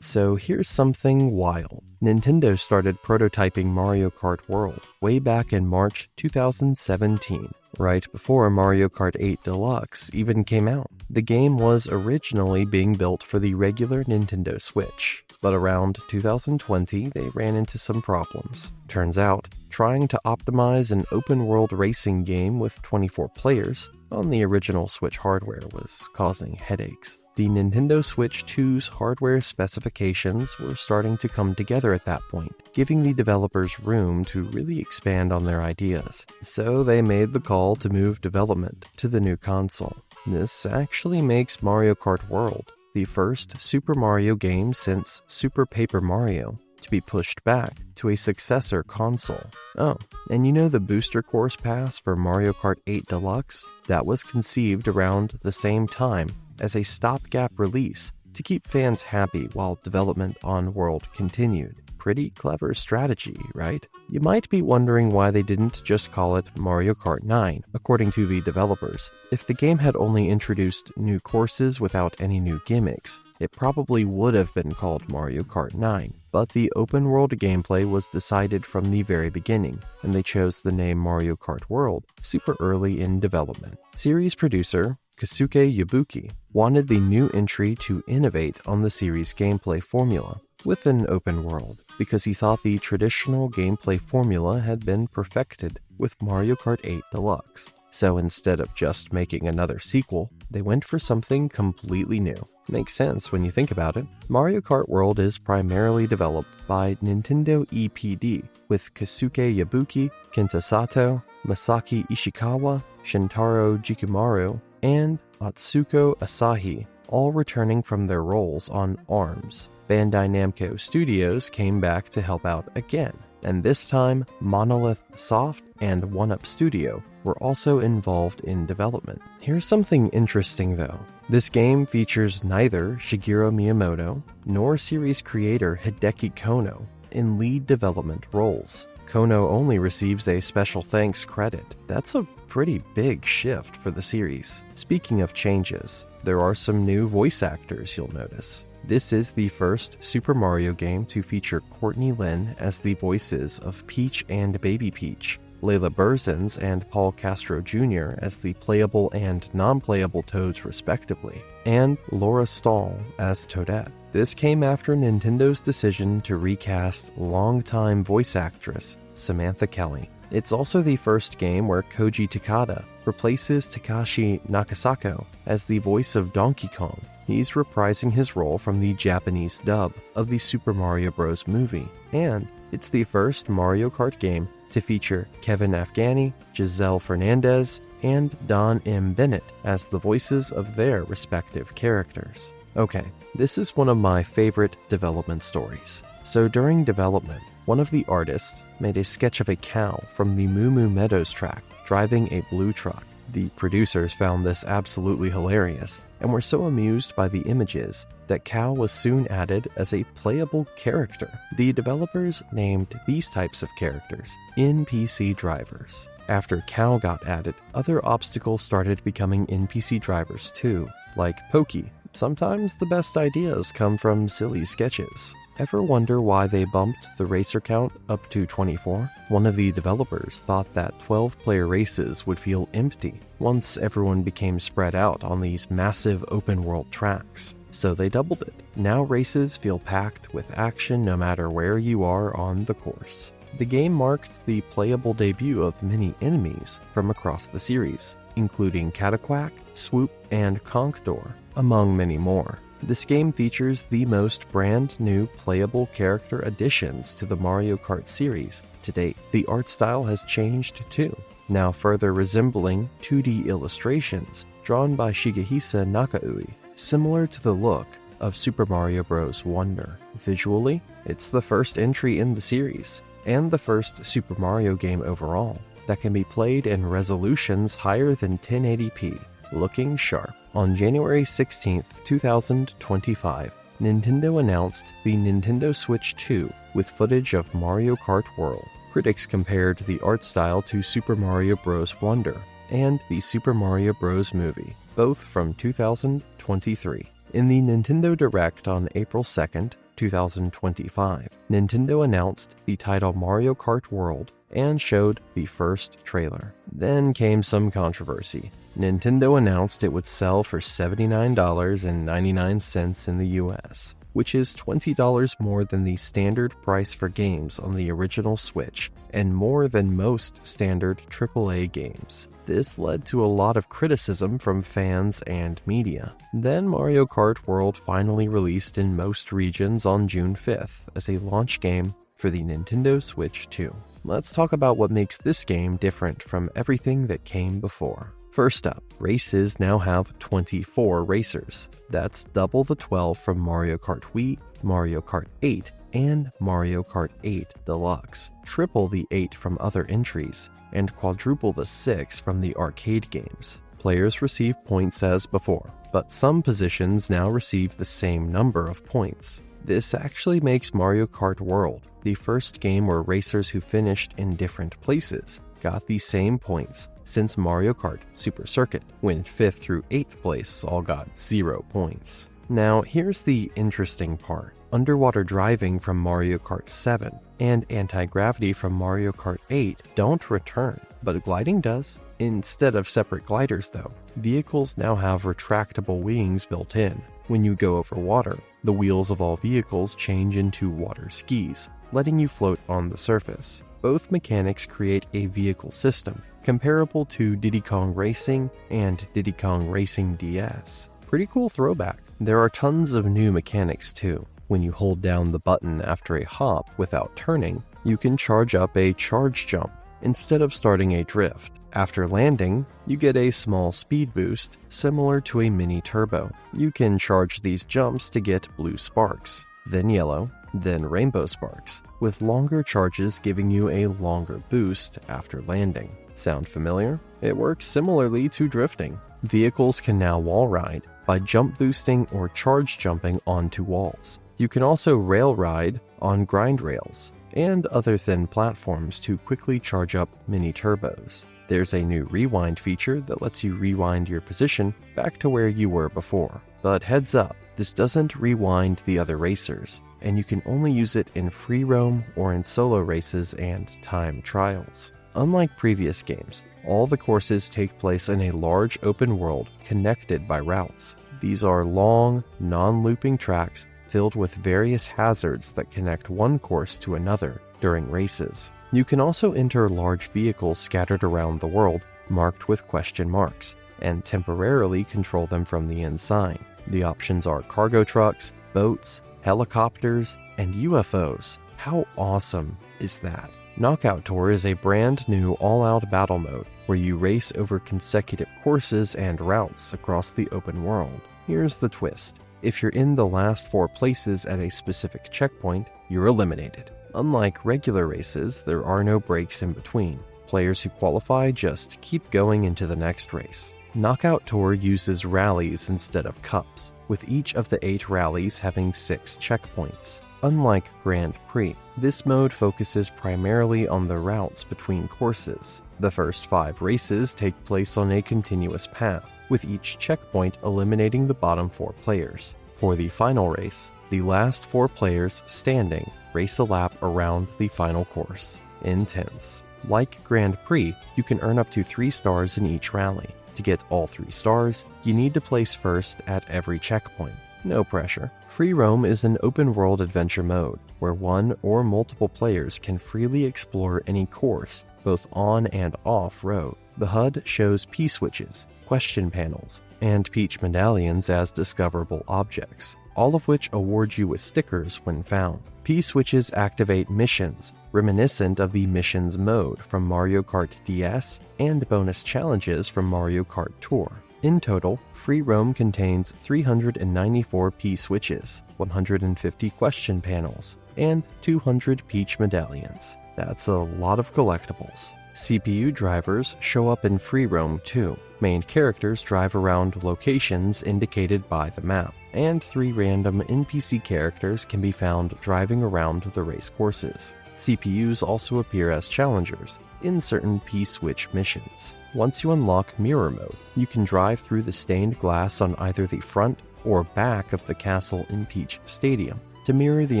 So here's something wild. Nintendo started prototyping Mario Kart World way back in March 2017, right before Mario Kart 8 Deluxe even came out. The game was originally being built for the regular Nintendo Switch, but around 2020 they ran into some problems. Turns out, trying to optimize an open-world racing game with 24 players on the original Switch hardware was causing headaches. The Nintendo Switch 2's hardware specifications were starting to come together at that point, giving the developers room to really expand on their ideas. So they made the call to move development to the new console. This actually makes Mario Kart World the first Super Mario game since Super Paper Mario to be pushed back to a successor console. Oh, and you know the booster course pass for Mario Kart 8 Deluxe? That was conceived around the same time as a stopgap release to keep fans happy while development on World continued. pretty clever strategy, right? You might be wondering why they didn't just call it Mario Kart 9, according to the developers. If the game had only introduced new courses without any new gimmicks, it probably would have been called Mario Kart 9. But the open-world gameplay was decided from the very beginning, and they chose the name Mario Kart World super early in development. Series producer Keisuke Yabuki wanted the new entry to innovate on the series' gameplay formula with an open world, because he thought the traditional gameplay formula had been perfected with Mario Kart 8 Deluxe. So instead of just making another sequel, they went for something completely new. Makes sense when you think about it. Mario Kart World is primarily developed by Nintendo EPD, with Keisuke Yabuki, Kenta Sato, Masaki Ishikawa, Shintaro Jikumaru, and Atsuko Asahi, all returning from their roles on ARMS. Bandai Namco Studios came back to help out again, and this time Monolith Soft and 1UP Studio were also involved in development. Here's something interesting though. This game features neither Shigeru Miyamoto nor series creator Hideki Kono in lead development roles. Kono only receives a special thanks credit. That's a pretty big shift for the series. Speaking of changes, there are some new voice actors you'll notice. This is the first Super Mario game to feature Courtney Lin as the voices of Peach and Baby Peach, Layla Burzins and Paul Castro Jr. as the playable and non-playable Toads respectively, and Laura Stahl as Toadette. This came after Nintendo's decision to recast longtime voice actress Samantha Kelly. It's also the first game where Koji Takada replaces Takashi Nakasako as the voice of Donkey Kong. He's reprising his role from the Japanese dub of the Super Mario Bros. Movie, and it's the first Mario Kart game to feature Kevin Afghani, Giselle Fernandez, and Don M. Bennett as the voices of their respective characters. Okay, this is one of my favorite development stories. So during development, one of the artists made a sketch of a cow from the Moo Moo Meadows track driving a blue truck. The producers found this absolutely hilarious and were so amused by the images that Cow was soon added as a playable character. The developers named these types of characters NPC drivers. After Cow got added, other obstacles started becoming NPC drivers too, like Pokey. Sometimes the best ideas come from silly sketches. Ever wonder why they bumped the racer count up to 24? One of the developers thought that 12-player races would feel empty once everyone became spread out on these massive open-world tracks. So they doubled it. Now races feel packed with action no matter where you are on the course. The game marked the playable debut of many enemies from across the series, including Cataquack, Swoop, and Conkdor, among many more. This game features the most brand new playable character additions to the Mario Kart series to date. The art style has changed too, now further resembling 2D illustrations drawn by Shigehisa Nakaui, similar to the look of Super Mario Bros. Wonder. Visually, it's the first entry in the series, and the first Super Mario game overall that can be played in resolutions higher than 1080p, looking sharp. On January 16, 2025, Nintendo announced the Nintendo Switch 2 with footage of Mario Kart World. Critics compared the art style to Super Mario Bros. Wonder and the Super Mario Bros. Movie, both from 2023. In the Nintendo Direct on April 2, 2025, Nintendo announced the title Mario Kart World and showed the first trailer. Then came some controversy. Nintendo announced it would sell for $79.99 in the US, which is $20 more than the standard price for games on the original Switch, and more than most standard AAA games. This led to a lot of criticism from fans and media. Then Mario Kart World finally released in most regions on June 5th as a launch game for the Nintendo Switch 2. Let's talk about what makes this game different from everything that came before. First up, races now have 24 racers. That's double the 12 from Mario Kart Wii, Mario Kart 8, and Mario Kart 8 Deluxe, triple the 8 from other entries, and quadruple the 6 from the arcade games. Players receive points as before, but some positions now receive the same number of points. This actually makes Mario Kart World the first game where racers who finished in different places got the same points, since Mario Kart Super Circuit, when 5th through 8th place all got 0 points. Now, here's the interesting part. Underwater driving from Mario Kart 7 and anti-gravity from Mario Kart 8 don't return, but gliding does. Instead of separate gliders though, vehicles now have retractable wings built in. When you go over water, the wheels of all vehicles change into water skis, letting you float on the surface. Both mechanics create a vehicle system comparable to Diddy Kong Racing and Diddy Kong Racing DS. Pretty cool throwback. There are tons of new mechanics too. When you hold down the button after a hop without turning, you can charge up a charge jump instead of starting a drift. After landing, you get a small speed boost similar to a mini turbo. You can charge these jumps to get blue sparks, then yellow, then rainbow sparks, with longer charges giving you a longer boost after landing. Sound familiar? It works similarly to drifting. Vehicles can now wall ride by jump boosting or charge jumping onto walls. You can also rail ride on grind rails and other thin platforms to quickly charge up mini turbos. There's a new rewind feature that lets you rewind your position back to where you were before. But heads up, this doesn't rewind the other racers, and you can only use it in free roam or in solo races and time trials. Unlike previous games, all the courses take place in a large open world connected by routes. These are long, non-looping tracks filled with various hazards that connect one course to another during races. You can also enter large vehicles scattered around the world marked with question marks and temporarily control them from the inside. The options are cargo trucks, boats, helicopters, and UFOs. How awesome is that? Knockout Tour is a brand new all-out battle mode where you race over consecutive courses and routes across the open world. Here's the twist. If you're in the last 4 places at a specific checkpoint, you're eliminated. Unlike regular races, there are no breaks in between. Players who qualify just keep going into the next race. Knockout Tour uses rallies instead of cups, with each of the 8 rallies having 6 checkpoints. Unlike Grand Prix, this mode focuses primarily on the routes between courses. The first 5 races take place on a continuous path, with each checkpoint eliminating the bottom 4 players. For the final race, the last 4 players standing race a lap around the final course. Intense. Like Grand Prix, you can earn up to 3 stars in each rally. To get all 3 stars, you need to place first at every checkpoint. No pressure. Free Roam is an open-world adventure mode, where one or multiple players can freely explore any course, both on and off-road. The HUD shows P-switches, question panels, and Peach medallions as discoverable objects, all of which award you with stickers when found. P-switches activate missions, reminiscent of the missions mode from Mario Kart DS and bonus challenges from Mario Kart Tour. In total, Free Roam contains 394 P-switches, 150 question panels, and 200 Peach medallions. That's a lot of collectibles. CPU drivers show up in Free Roam too. Main characters drive around locations indicated by the map, and 3 random NPC characters can be found driving around the race courses. CPUs also appear as challengers in certain P-switch missions. Once you unlock Mirror Mode, you can drive through the stained glass on either the front or back of the castle in Peach Stadium to mirror the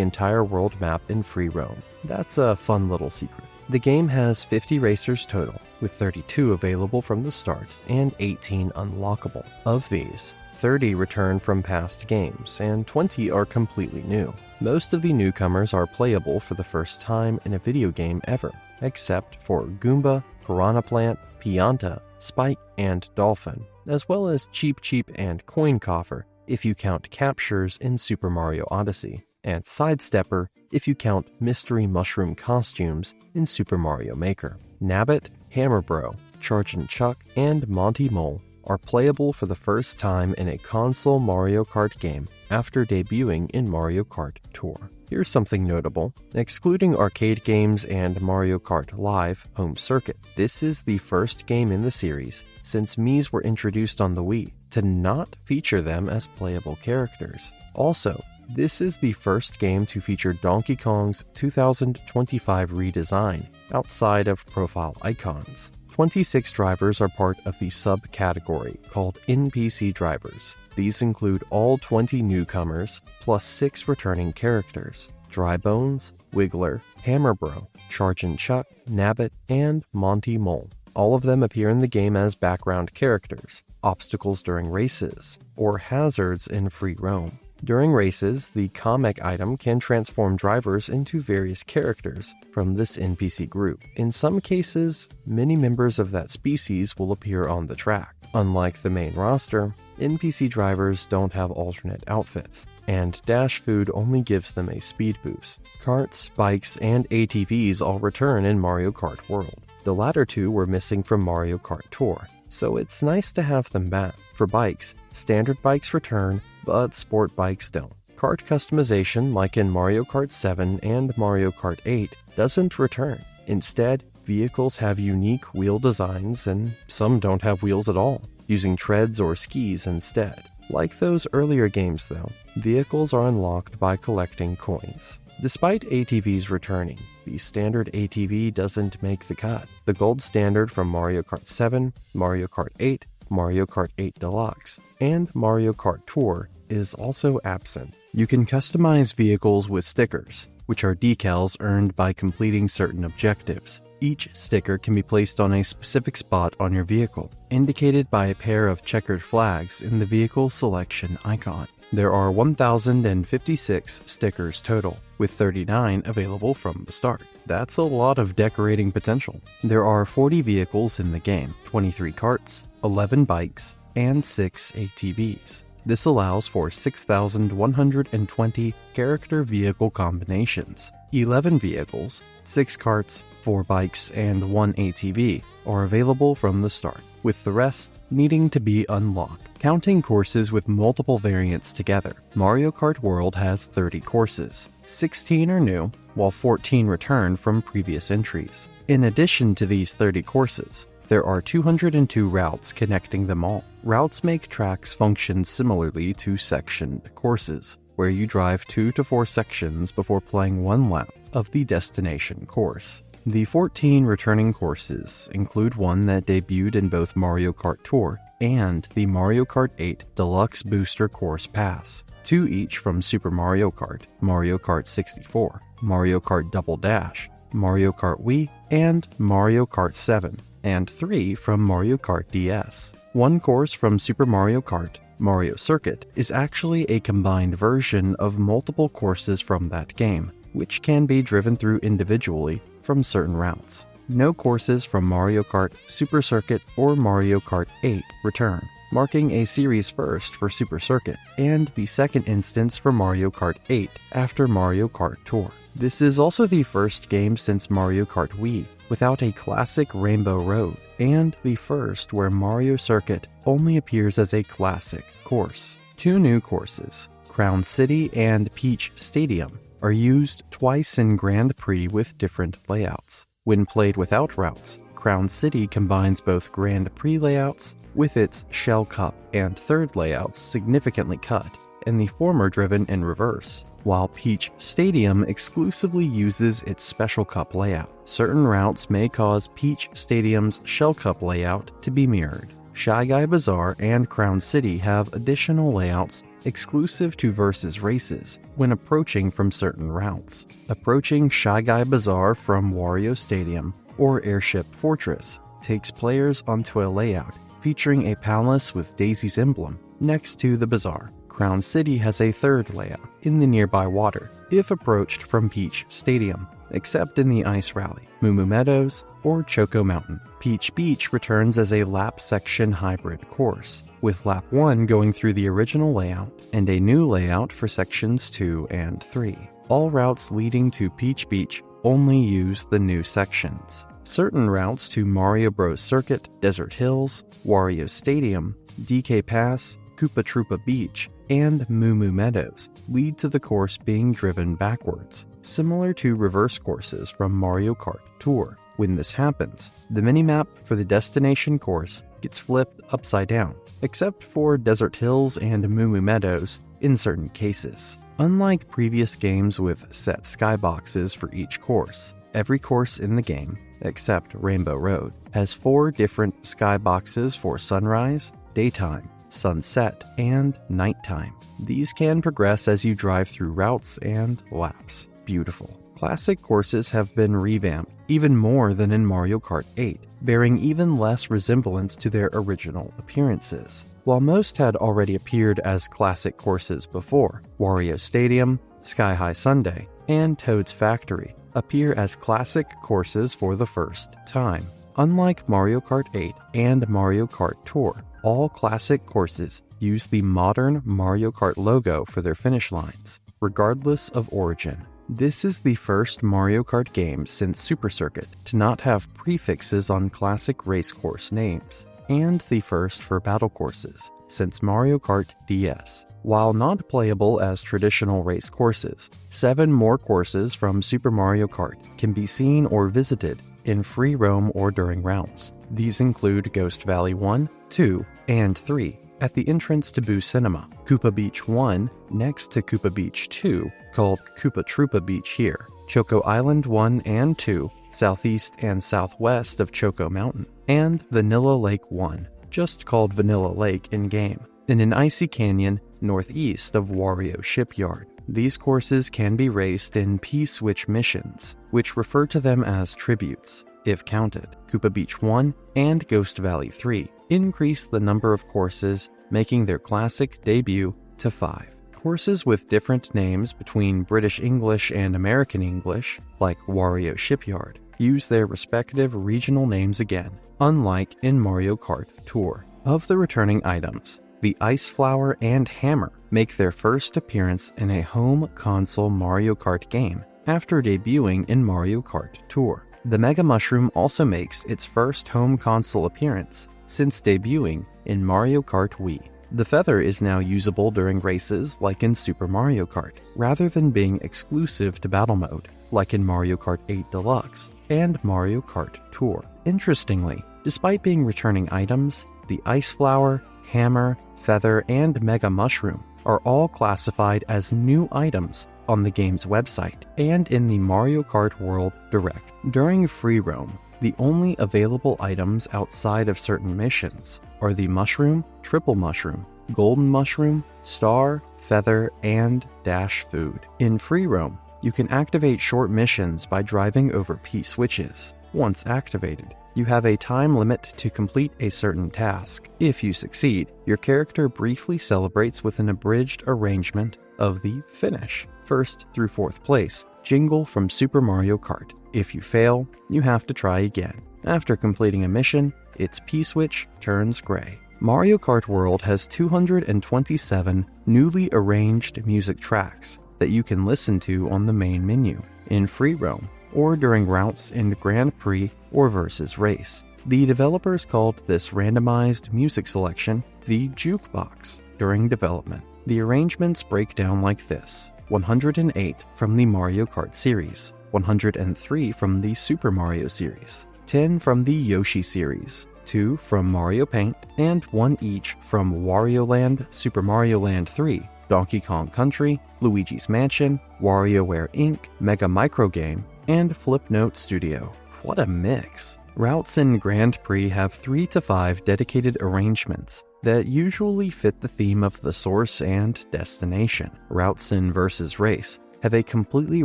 entire world map in Free Roam. That's a fun little secret. The game has 50 racers total, with 32 available from the start and 18 unlockable. Of these, 30 return from past games, and 20 are completely new. Most of the newcomers are playable for the first time in a video game ever, except for Goomba, Piranha Plant, Pianta, Spike, and Dolphin, as well as Cheep Cheep and Coin Coffer if you count captures in Super Mario Odyssey, and Sidestepper if you count mystery mushroom costumes in Super Mario Maker. Nabbit, Hammer Bro, Chargin' Chuck, and Monty Mole are playable for the first time in a console Mario Kart game after debuting in Mario Kart Tour. Here's something notable. Excluding arcade games and Mario Kart Live Home Circuit, this is the first game in the series, since Miis were introduced on the Wii, to not feature them as playable characters. Also, This is the first game to feature Donkey Kong's 2025 redesign, outside of profile icons. 26 drivers are part of the subcategory called NPC drivers. These include all 20 newcomers, plus 6 returning characters: Dry Bones, Wiggler, Hammerbro, Chargin' Chuck, Nabbit, and Monty Mole. All of them appear in the game as background characters, obstacles during races, or hazards in free roam. During races, the comic item can transform drivers into various characters from this NPC group. In some cases, many members of that species will appear on the track. Unlike the main roster, NPC drivers don't have alternate outfits, and Dash Food only gives them a speed boost. Karts, bikes, and ATVs all return in Mario Kart World. The latter two were missing from Mario Kart Tour, so it's nice to have them back. For bikes, standard bikes return, but sport bikes don't. Kart customization, like in Mario Kart 7 and Mario Kart 8, doesn't return. Instead, vehicles have unique wheel designs, and some don't have wheels at all, using treads or skis instead. Like those earlier games though, vehicles are unlocked by collecting coins. Despite ATVs returning, the standard ATV doesn't make the cut. The gold standard from Mario Kart 7, Mario Kart 8, Mario Kart 8 Deluxe, and Mario Kart Tour is also absent. You can customize vehicles with stickers, which are decals earned by completing certain objectives. Each sticker can be placed on a specific spot on your vehicle, indicated by a pair of checkered flags in the vehicle selection icon. There are 1,056 stickers total, with 39 available from the start. That's a lot of decorating potential. There are 40 vehicles in the game, 23 karts, 11 bikes, and 6 ATVs. This allows for 6,120 character vehicle combinations. 11 vehicles, 6 karts, 4 bikes, and 1 ATV are available from the start, with the rest needing to be unlocked. Counting courses with multiple variants together, Mario Kart World has 30 courses. 16 are new, while 14 return from previous entries. In addition to these 30 courses, there are 202 routes connecting them all. Routes make tracks function similarly to sectioned courses, where you drive 2 to 4 sections before playing one lap of the destination course. The 14 returning courses include one that debuted in both Mario Kart Tour and the Mario Kart 8 Deluxe Booster Course Pass, 2 each from Super Mario Kart, Mario Kart 64, Mario Kart Double Dash, Mario Kart Wii, and Mario Kart 7, and 3 from Mario Kart DS. One course from Super Mario Kart, Mario Circuit, is actually a combined version of multiple courses from that game, which can be driven through individually from certain routes. No courses from Mario Kart, Super Circuit, or Mario Kart 8 return, marking a series first for Super Circuit, and the second instance for Mario Kart 8 after Mario Kart Tour. This is also the first game since Mario Kart Wii without a classic Rainbow Road, and the first where Mario Circuit only appears as a classic course. 2 new courses, Crown City and Peach Stadium, are used twice in Grand Prix with different layouts. When played without routes, Crown City combines both Grand Prix layouts with its Shell Cup and third layouts significantly cut, and the former driven in reverse, while Peach Stadium exclusively uses its Special Cup layout. Certain routes may cause Peach Stadium's Shell Cup layout to be mirrored. Shy Guy Bazaar and Crown City have additional layouts exclusive to Versus races when approaching from certain routes. Approaching Shy Guy Bazaar from Wario Stadium or Airship Fortress takes players onto a layout featuring a palace with Daisy's emblem next to the bazaar. Crown City has a third layout in the nearby water if approached from Peach Stadium, except in the Ice Rally, Moo Moo Meadows, or Choco Mountain. Peach Beach returns as a lap section hybrid course, with Lap 1 going through the original layout and a new layout for sections 2 and 3. All routes leading to Peach Beach only use the new sections. Certain routes to Mario Bros. Circuit, Desert Hills, Wario Stadium, DK Pass, Koopa Troopa Beach, and Moo Moo Meadows lead to the course being driven backwards, similar to reverse courses from Mario Kart Tour. When this happens, the minimap for the destination course gets flipped upside down, except for Desert Hills and Moo Moo Meadows in certain cases. Unlike previous games with set skyboxes for each course, every course in the game, except Rainbow Road, has 4 different skyboxes for sunrise, daytime, sunset, and nighttime. These can progress as you drive through routes and laps. Beautiful. Classic courses have been revamped even more than in Mario Kart 8, bearing even less resemblance to their original appearances. While most had already appeared as classic courses before, Wario Stadium, Sky High Sundae, and Toad's Factory appear as classic courses for the first time. Unlike Mario Kart 8 and Mario Kart Tour, all classic courses use the modern Mario Kart logo for their finish lines, regardless of origin. This is the first Mario Kart game since Super Circuit to not have prefixes on classic race course names, and the first for battle courses since Mario Kart DS. While not playable as traditional race courses, 7 more courses from Super Mario Kart can be seen or visited in free roam or during rounds. These include Ghost Valley 1, 2, and 3 at the entrance to Boo Cinema, Koopa Beach 1 next to Koopa Beach 2, called Koopa Troopa Beach here, Choco Island 1 and 2, southeast and southwest of Choco Mountain, and Vanilla Lake 1, just called Vanilla Lake in-game, in an icy canyon northeast of Wario Shipyard. These courses can be raced in P-Switch missions, which refer to them as tributes. If counted, Koopa Beach 1 and Ghost Valley 3 increase the number of courses, making their classic debut to 5. Courses with different names between British English and American English, like Wario Shipyard, use their respective regional names again, unlike in Mario Kart Tour. Of the returning items, the Ice Flower and Hammer make their first appearance in a home console Mario Kart game after debuting in Mario Kart Tour. The Mega Mushroom also makes its first home console appearance since debuting in Mario Kart Wii. The feather is now usable during races like in Super Mario Kart, rather than being exclusive to battle mode, like in Mario Kart 8 Deluxe and Mario Kart Tour. Interestingly, despite being returning items, the Ice Flower, Hammer, Feather, and Mega Mushroom are all classified as new items on the game's website and in the Mario Kart World Direct. During free roam, the only available items outside of certain missions are the Mushroom, Triple Mushroom, Golden Mushroom, Star, Feather, and Dash Food. In free roam, you can activate short missions by driving over P-switches. Once activated, you have a time limit to complete a certain task. If you succeed, your character briefly celebrates with an abridged arrangement of the finish, 1st through 4th place, jingle from Super Mario Kart. If you fail, you have to try again. After completing a mission, its P-switch turns gray. Mario Kart World has 227 newly arranged music tracks that you can listen to on the main menu, in free roam, or during routes in Grand Prix or Versus Race. The developers called this randomized music selection the Jukebox during development. The arrangements break down like this: 108 from the Mario Kart series, 103 from the Super Mario series, 10 from the Yoshi series, 2 from Mario Paint, and 1 each from Wario Land, Super Mario Land 3, Donkey Kong Country, Luigi's Mansion, WarioWare Inc., Mega Micro Game, and Flipnote Studio. What a mix! Routes in Grand Prix have 3 to 5 dedicated arrangements that usually fit the theme of the source and destination. Routes in Versus Race have a completely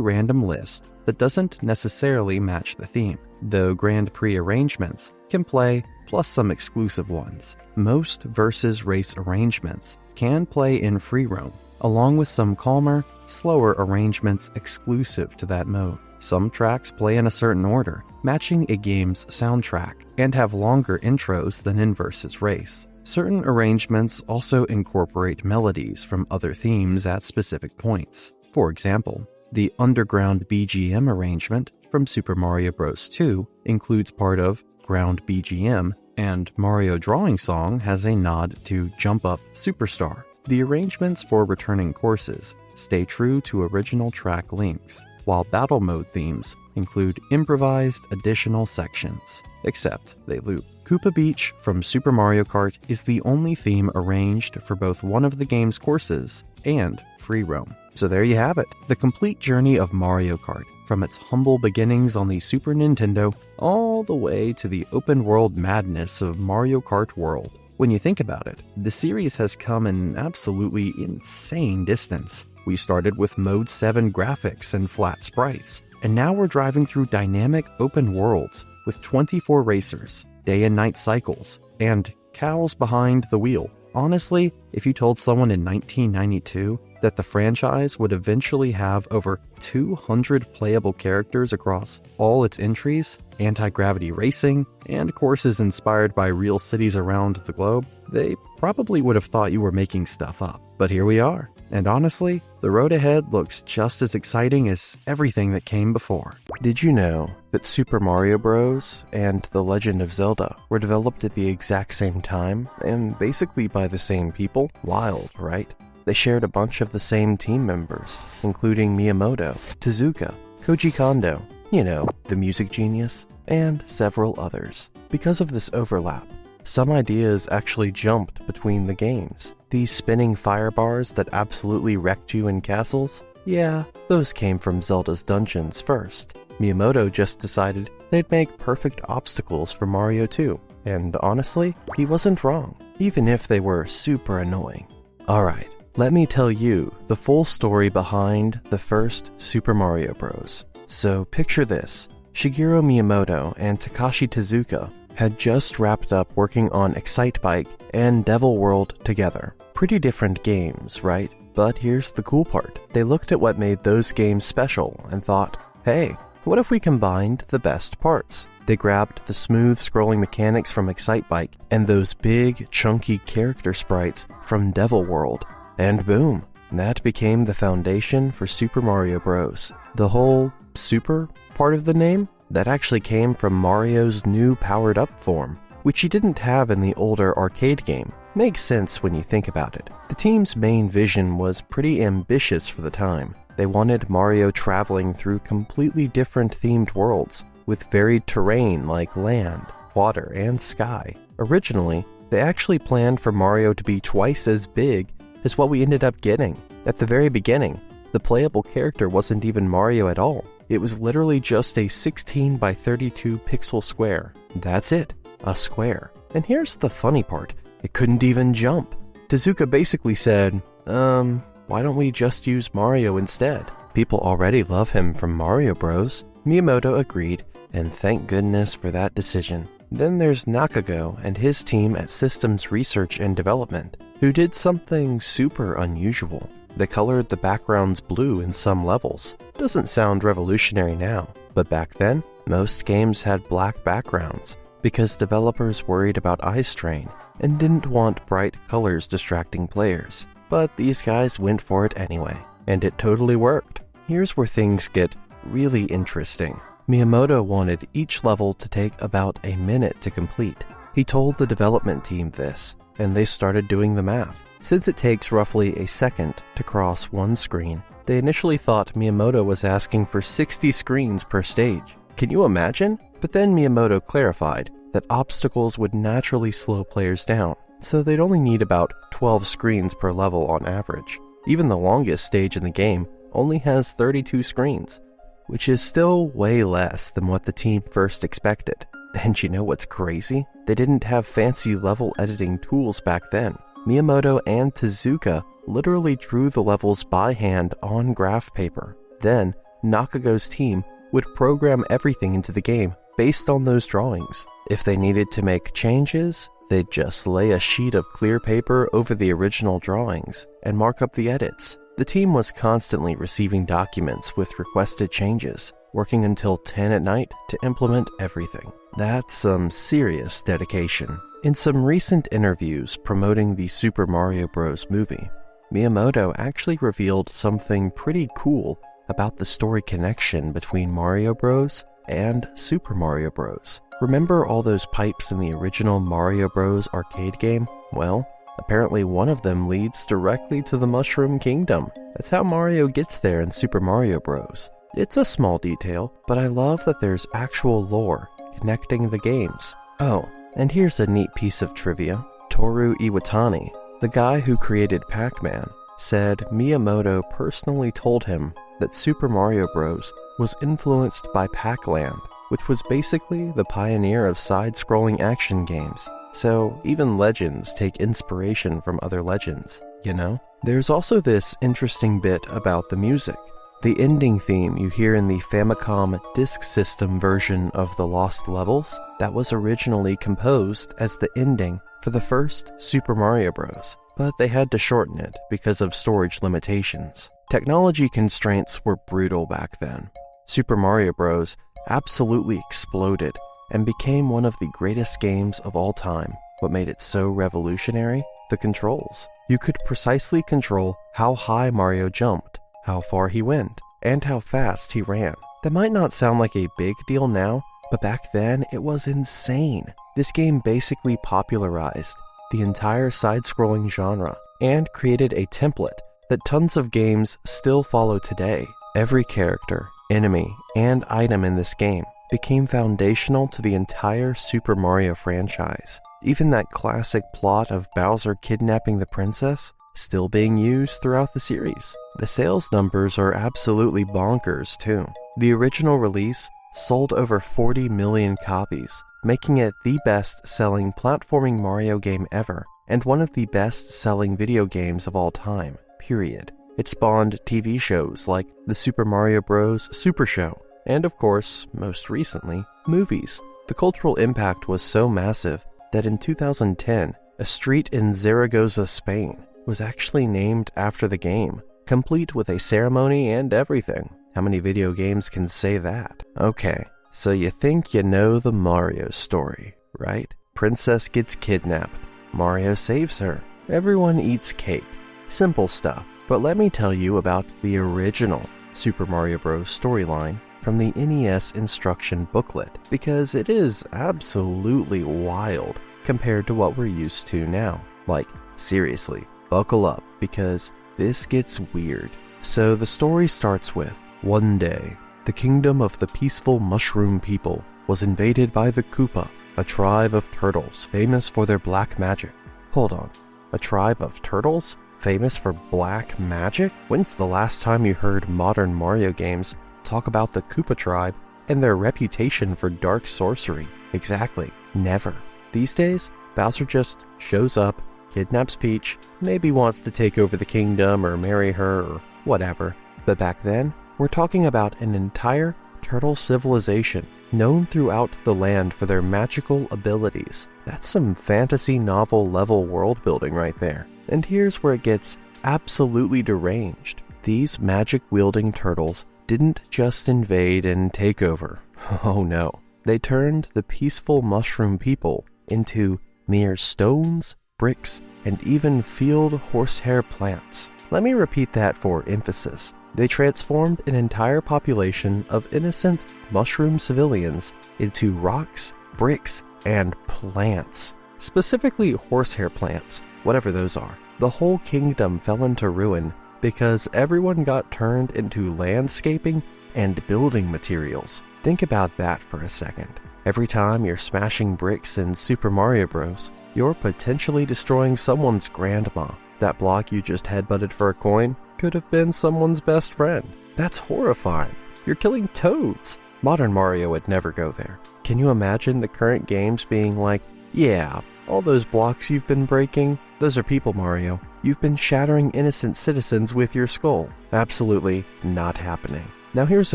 random list that doesn't necessarily match the theme, though Grand Prix arrangements can play, plus some exclusive ones. Most Versus Race arrangements can play in free roam, along with some calmer, slower arrangements exclusive to that mode. Some tracks play in a certain order, matching a game's soundtrack, and have longer intros than in Versus Race. Certain arrangements also incorporate melodies from other themes at specific points. For example, the Underground BGM arrangement from Super Mario Bros. 2 includes part of Ground BGM, and Mario Drawing Song has a nod to Jump Up Superstar. The arrangements for returning courses stay true to original track links, while battle mode themes include improvised additional sections, except they loop. Koopa Beach from Super Mario Kart is the only theme arranged for both one of the game's courses and free roam. So there you have it, the complete journey of Mario Kart, from its humble beginnings on the Super Nintendo all the way to the open world madness of Mario Kart World. When you think about it, the series has come an absolutely insane distance. We started with Mode 7 graphics and flat sprites, and now we're driving through dynamic open worlds with 24 racers, day and night cycles, and cows behind the wheel. Honestly, if you told someone in 1992 that the franchise would eventually have over 200 playable characters across all its entries, anti-gravity racing, and courses inspired by real cities around the globe, they probably would have thought you were making stuff up. But here we are, and honestly, the road ahead looks just as exciting as everything that came before. Did you know that Super Mario Bros. And The Legend of Zelda were developed at the exact same time, and basically by the same people? Wild, right? They shared a bunch of the same team members, including Miyamoto, Tezuka, Koji Kondo, the music genius, and several others. Because of this overlap, some ideas actually jumped between the games. These spinning fire bars that absolutely wrecked you in castles? Yeah, those came from Zelda's dungeons first. Miyamoto just decided they'd make perfect obstacles for Mario 2. And honestly, he wasn't wrong, even if they were super annoying. Alright, let me tell you the full story behind the first Super Mario Bros. So picture this. Shigeru Miyamoto and Takashi Tezuka had just wrapped up working on Excitebike and Devil World together. Pretty different games, right? But here's the cool part. They looked at what made those games special and thought, hey, what if we combined the best parts? They grabbed the smooth scrolling mechanics from Excitebike and those big, chunky character sprites from Devil World. And boom, that became the foundation for Super Mario Bros. The whole super part of the name? That actually came from Mario's new powered-up form, which he didn't have in the older arcade game. Makes sense when you think about it. The team's main vision was pretty ambitious for the time. They wanted Mario traveling through completely different themed worlds, with varied terrain like land, water, and sky. Originally, they actually planned for Mario to be twice as big as what we ended up getting. At the very beginning, the playable character wasn't even Mario at all. It was literally just a 16 by 32 pixel square. That's it, a square. And here's the funny part, it couldn't even jump. Tezuka basically said, why don't we just use Mario instead? People already love him from Mario Bros. Miyamoto agreed, and thank goodness for that decision. Then there's Nakago and his team at Systems Research and Development, who did something super unusual. They colored the backgrounds blue in some levels. Doesn't sound revolutionary now, but back then, most games had black backgrounds because developers worried about eye strain and didn't want bright colors distracting players. But these guys went for it anyway, and it totally worked. Here's where things get really interesting. Miyamoto wanted each level to take about a minute to complete. He told the development team this, and they started doing the math. Since it takes roughly a second to cross one screen, they initially thought Miyamoto was asking for 60 screens per stage. Can you imagine? But then Miyamoto clarified that obstacles would naturally slow players down, so they'd only need about 12 screens per level on average. Even the longest stage in the game only has 32 screens, which is still way less than what the team first expected. And you know what's crazy? They didn't have fancy level editing tools back then. Miyamoto and Tezuka literally drew the levels by hand on graph paper. Then, Nakago's team would program everything into the game based on those drawings. If they needed to make changes, they'd just lay a sheet of clear paper over the original drawings and mark up the edits. The team was constantly receiving documents with requested changes, working until 10 at night to implement everything. That's some serious dedication. In some recent interviews promoting the Super Mario Bros. Movie, Miyamoto actually revealed something pretty cool about the story connection between Mario Bros. And Super Mario Bros. Remember all those pipes in the original Mario Bros. Arcade game? Well, apparently one of them leads directly to the Mushroom Kingdom. That's how Mario gets there in Super Mario Bros. It's a small detail, but I love that there's actual lore connecting the games. Oh, and here's a neat piece of trivia. Toru Iwatani, the guy who created Pac-Man, said Miyamoto personally told him that Super Mario Bros. Was influenced by Pac-Land, which was basically the pioneer of side-scrolling action games. So even legends take inspiration from other legends, you know? There's also this interesting bit about the music. The ending theme you hear in the Famicom Disk System version of the Lost Levels, that was originally composed as the ending for the first Super Mario Bros., but they had to shorten it because of storage limitations. Technology constraints were brutal back then. Super Mario Bros. Absolutely exploded and became one of the greatest games of all time. What made it so revolutionary? The controls. You could precisely control how high Mario jumped, how far he went, and how fast he ran. That might not sound like a big deal now, but back then it was insane. This game basically popularized the entire side-scrolling genre and created a template that tons of games still follow today. Every character, enemy, and item in this game became foundational to the entire Super Mario franchise. Even that classic plot of Bowser kidnapping the princess still being used throughout the series. The sales numbers are absolutely bonkers too. The original release sold over 40 million copies, making it the best-selling platforming Mario game ever, and one of the best-selling video games of all time, period. It spawned TV shows like the Super Mario Bros. Super Show, and of course, most recently, movies. The cultural impact was so massive that in 2010, a street in Zaragoza, Spain, was actually named after the game, complete with a ceremony and everything. How many video games can say that? Okay, so you think you know the Mario story, right? Princess gets kidnapped. Mario saves her. Everyone eats cake. Simple stuff. But let me tell you about the original Super Mario Bros. Storyline from the NES instruction booklet, because it is absolutely wild compared to what we're used to now. Like, seriously, buckle up, because this gets weird. So the story starts with, one day, the kingdom of the peaceful mushroom people was invaded by the Koopa, a tribe of turtles famous for their black magic. Hold on, a tribe of turtles? Famous for black magic? When's the last time you heard modern Mario games talk about the Koopa tribe and their reputation for dark sorcery? Exactly, never. These days, Bowser just shows up, kidnaps Peach, maybe wants to take over the kingdom or marry her or whatever. But back then, we're talking about an entire turtle civilization known throughout the land for their magical abilities. That's some fantasy novel level world building right there. And here's where it gets absolutely deranged. These magic-wielding turtles didn't just invade and take over. Oh no. They turned the peaceful mushroom people into mere stones, bricks, and even field horsehair plants. Let me repeat that for emphasis. They transformed an entire population of innocent mushroom civilians into rocks, bricks, and plants. Specifically horsehair plants, whatever those are. The whole kingdom fell into ruin because everyone got turned into landscaping and building materials. Think about that for a second. Every time you're smashing bricks in Super Mario Bros., you're potentially destroying someone's grandma. That block you just headbutted for a coin could have been someone's best friend. That's horrifying. You're killing toads. Modern Mario would never go there. Can you imagine the current games being like, yeah, all those blocks you've been breaking, those are people, Mario. You've been shattering innocent citizens with your skull. Absolutely not happening. Now here's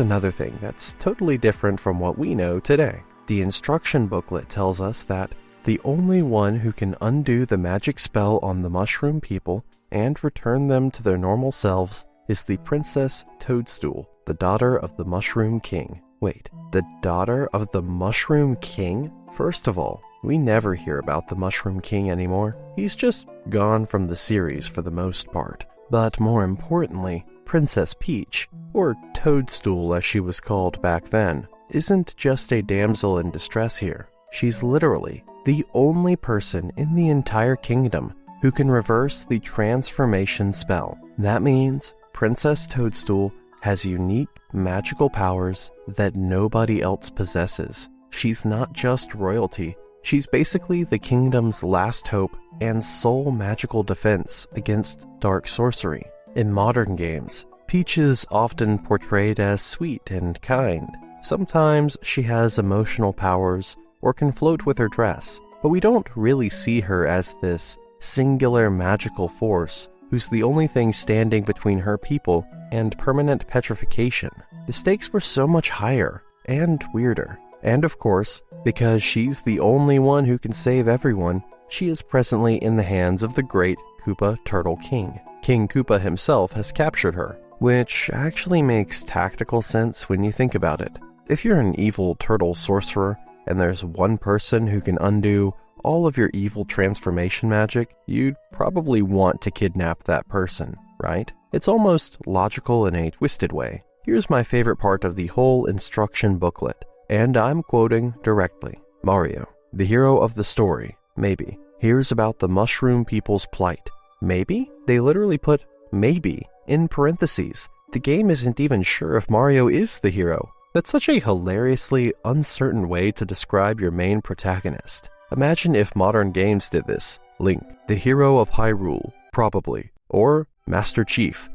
another thing that's totally different from what we know today. The instruction booklet tells us that the only one who can undo the magic spell on the mushroom people and return them to their normal selves is the Princess Toadstool, the daughter of the Mushroom King. Wait, the daughter of the Mushroom King? First of all, we never hear about the Mushroom King anymore. He's just gone from the series for the most part. But more importantly, Princess Peach, or Toadstool as she was called back then, isn't just a damsel in distress here. She's literally the only person in the entire kingdom who can reverse the transformation spell. That means Princess Toadstool has unique magical powers that nobody else possesses. She's not just royalty, she's basically the kingdom's last hope and sole magical defense against dark sorcery. In modern games, Peach is often portrayed as sweet and kind. Sometimes she has emotional powers or can float with her dress, but we don't really see her as this singular magical force who's the only thing standing between her people and permanent petrification. The stakes were so much higher and weirder. And of course, because she's the only one who can save everyone, she is presently in the hands of the great Koopa Turtle King. King Koopa himself has captured her, which actually makes tactical sense when you think about it. If you're an evil turtle sorcerer and there's one person who can undo all of your evil transformation magic, you'd probably want to kidnap that person, right? It's almost logical in a twisted way. Here's my favorite part of the whole instruction booklet, and I'm quoting directly. Mario, the hero of the story, maybe, hears about the mushroom people's plight. Maybe? They literally put maybe in parentheses. The game isn't even sure if Mario is the hero. That's such a hilariously uncertain way to describe your main protagonist. Imagine if modern games did this. Link, the hero of Hyrule, probably. Or Master Chief,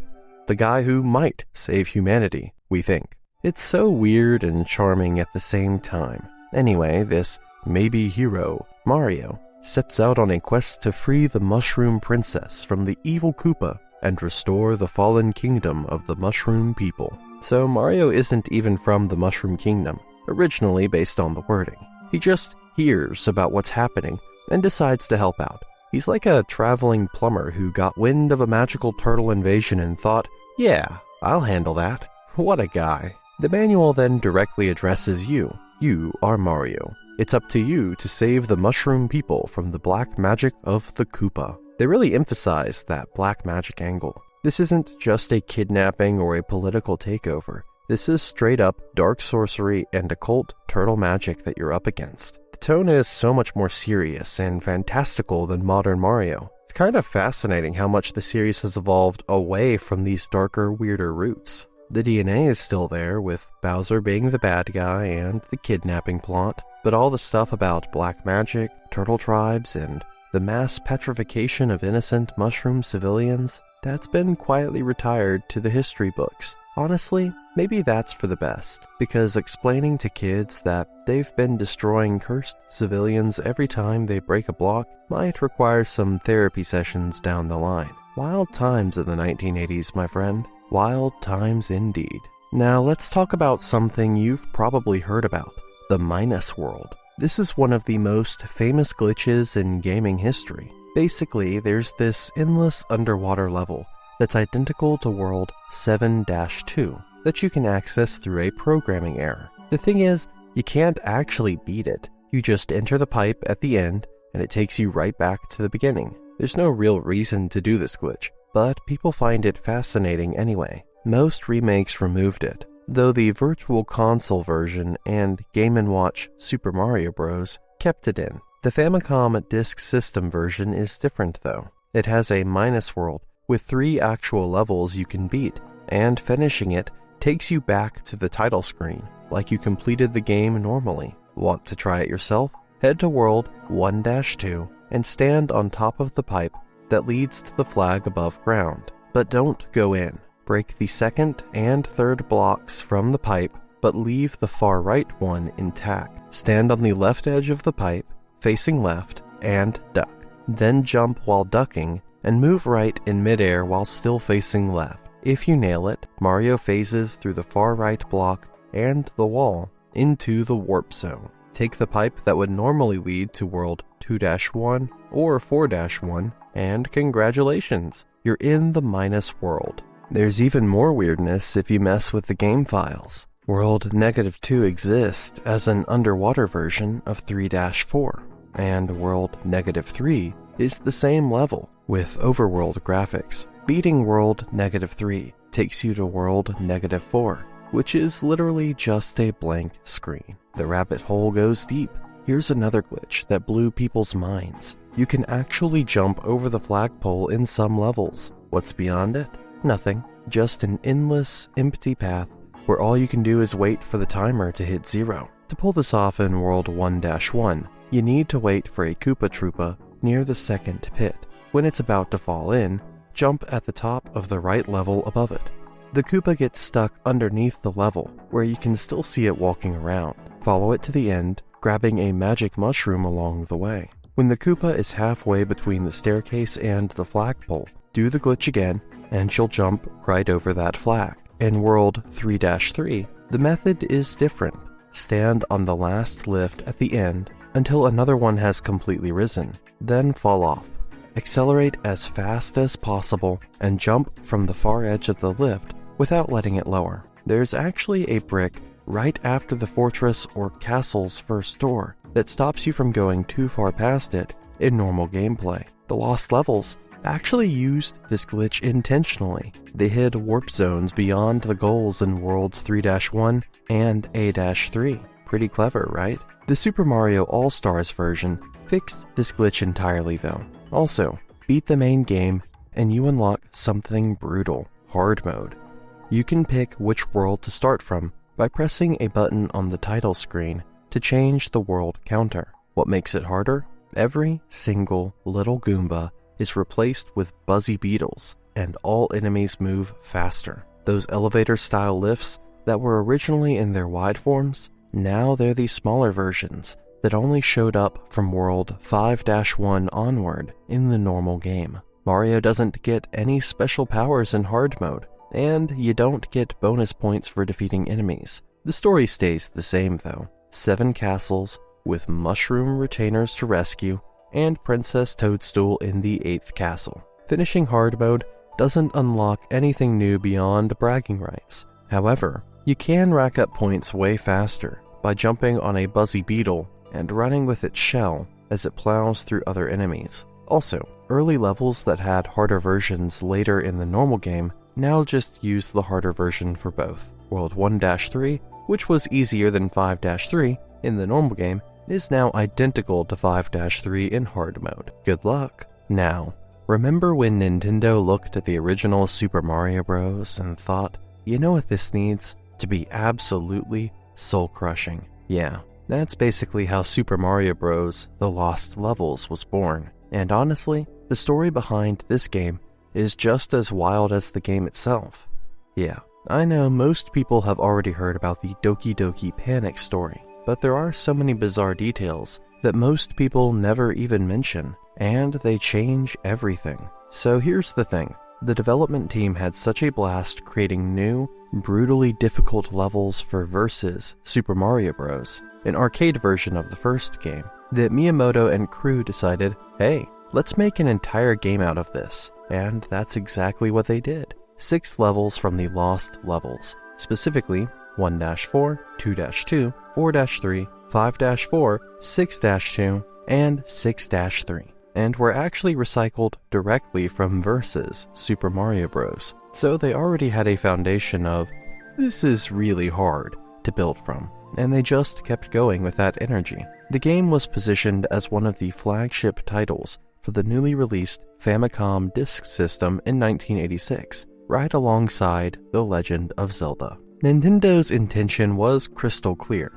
the guy who might save humanity, we think. It's so weird and charming at the same time. Anyway, this maybe hero, Mario, sets out on a quest to free the Mushroom Princess from the evil Koopa and restore the fallen kingdom of the Mushroom people. So Mario isn't even from the Mushroom Kingdom, originally based on the wording. He just hears about what's happening and decides to help out. He's like a traveling plumber who got wind of a magical turtle invasion and thought, yeah, I'll handle that. What a guy. The manual then directly addresses you. You are Mario. It's up to you to save the mushroom people from the black magic of the Koopa. They really emphasize that black magic angle. This isn't just a kidnapping or a political takeover. This is straight up dark sorcery and occult turtle magic that you're up against. The tone is so much more serious and fantastical than modern Mario. It's kind of fascinating how much the series has evolved away from these darker, weirder roots. The DNA is still there, with Bowser being the bad guy and the kidnapping plot, but all the stuff about black magic, turtle tribes, and the mass petrification of innocent mushroom civilians, that's been quietly retired to the history books. Honestly, maybe that's for the best, because explaining to kids that they've been destroying cursed civilians every time they break a block might require some therapy sessions down the line. Wild times in the 1980s, my friend. Wild times indeed. Now let's talk about something you've probably heard about, the Minus World. This is one of the most famous glitches in gaming history. Basically, there's this endless underwater level that's identical to World 7-2 that you can access through a programming error. The thing is, you can't actually beat it. You just enter the pipe at the end and it takes you right back to the beginning. There's no real reason to do this glitch, but people find it fascinating anyway. Most remakes removed it, though the Virtual Console version and Game & Watch Super Mario Bros. Kept it in. The Famicom Disk System version is different though. It has a Minus World with 3 actual levels you can beat, and finishing it takes you back to the title screen, like you completed the game normally. Want to try it yourself? Head to World 1-2 and stand on top of the pipe that leads to the flag above ground. But don't go in. Break the second and third blocks from the pipe, but leave the far right one intact. Stand on the left edge of the pipe, facing left, and duck. Then jump while ducking, and move right in midair while still facing left. If you nail it, Mario phases through the far right block and the wall into the warp zone. Take the pipe that would normally lead to World 2-1 or 4-1, and congratulations, you're in the Minus World. There's even more weirdness if you mess with the game files. World -2 exists as an underwater version of 3-4, and World -3 is the same level, with overworld graphics. Beating World -3 takes you to World -4, which is literally just a blank screen. The rabbit hole goes deep. Here's another glitch that blew people's minds. You can actually jump over the flagpole in some levels. What's beyond it? Nothing. just an endless, empty path where all you can do is wait for the timer to hit 0. To pull this off in World 1-1, you need to wait for a Koopa Troopa near the second pit. When it's about to fall in, jump at the top of the right level above it. The Koopa gets stuck underneath the level, where you can still see it walking around. Follow it to the end, grabbing a magic mushroom along the way. When the Koopa is halfway between the staircase and the flagpole, do the glitch again, and you'll jump right over that flag. In World 3-3, the method is different. Stand on the last lift at the end until another one has completely risen, then fall off. Accelerate as fast as possible and jump from the far edge of the lift without letting it lower. There's actually a brick right after the fortress or castle's first door that stops you from going too far past it in normal gameplay. The Lost Levels actually used this glitch intentionally. They hid warp zones beyond the goals in Worlds 3-1 and A-3. Pretty clever, right? The Super Mario All-Stars version fixed this glitch entirely though. Also, beat the main game and you unlock something brutal, hard mode. You can pick which world to start from by pressing a button on the title screen to change the world counter. What makes it harder? Every single little Goomba is replaced with buzzy beetles, and all enemies move faster. Those elevator-style lifts that were originally in their wide forms, now they're these smaller versions that only showed up from World 5-1 onward in the normal game. Mario doesn't get any special powers in hard mode, and you don't get bonus points for defeating enemies. The story stays the same though. 7 castles with mushroom retainers to rescue, and Princess Toadstool in the 8th castle. Finishing hard mode doesn't unlock anything new beyond bragging rights. However, you can rack up points way faster by jumping on a buzzy beetle and running with its shell as it plows through other enemies. Also, early levels that had harder versions later in the normal game now just use the harder version for both. World 1-3, which was easier than 5-3 in the normal game, is now identical to 5-3 in hard mode. Good luck. Now, remember when Nintendo looked at the original Super Mario Bros. And thought, you know what this needs? To be absolutely soul-crushing. Yeah, that's basically how Super Mario Bros. The Lost Levels was born. And honestly, the story behind this game is just as wild as the game itself. Yeah, I know most people have already heard about the Doki Doki Panic story, but there are so many bizarre details that most people never even mention, and they change everything. So here's the thing. The development team had such a blast creating new, brutally difficult levels for Versus Super Mario Bros., an arcade version of the first game, that Miyamoto and crew decided, hey, let's make an entire game out of this. And that's exactly what they did. 6 levels from the Lost Levels, specifically 1-4, 2-2, 4-3, 5-4, 6-2, and 6-3, and were actually recycled directly from Versus Super Mario Bros. So they already had a foundation of, this is really hard, to build from, and they just kept going with that energy. The game was positioned as one of the flagship titles for the newly released Famicom Disk System in 1986, right alongside The Legend of Zelda. Nintendo's intention was crystal clear.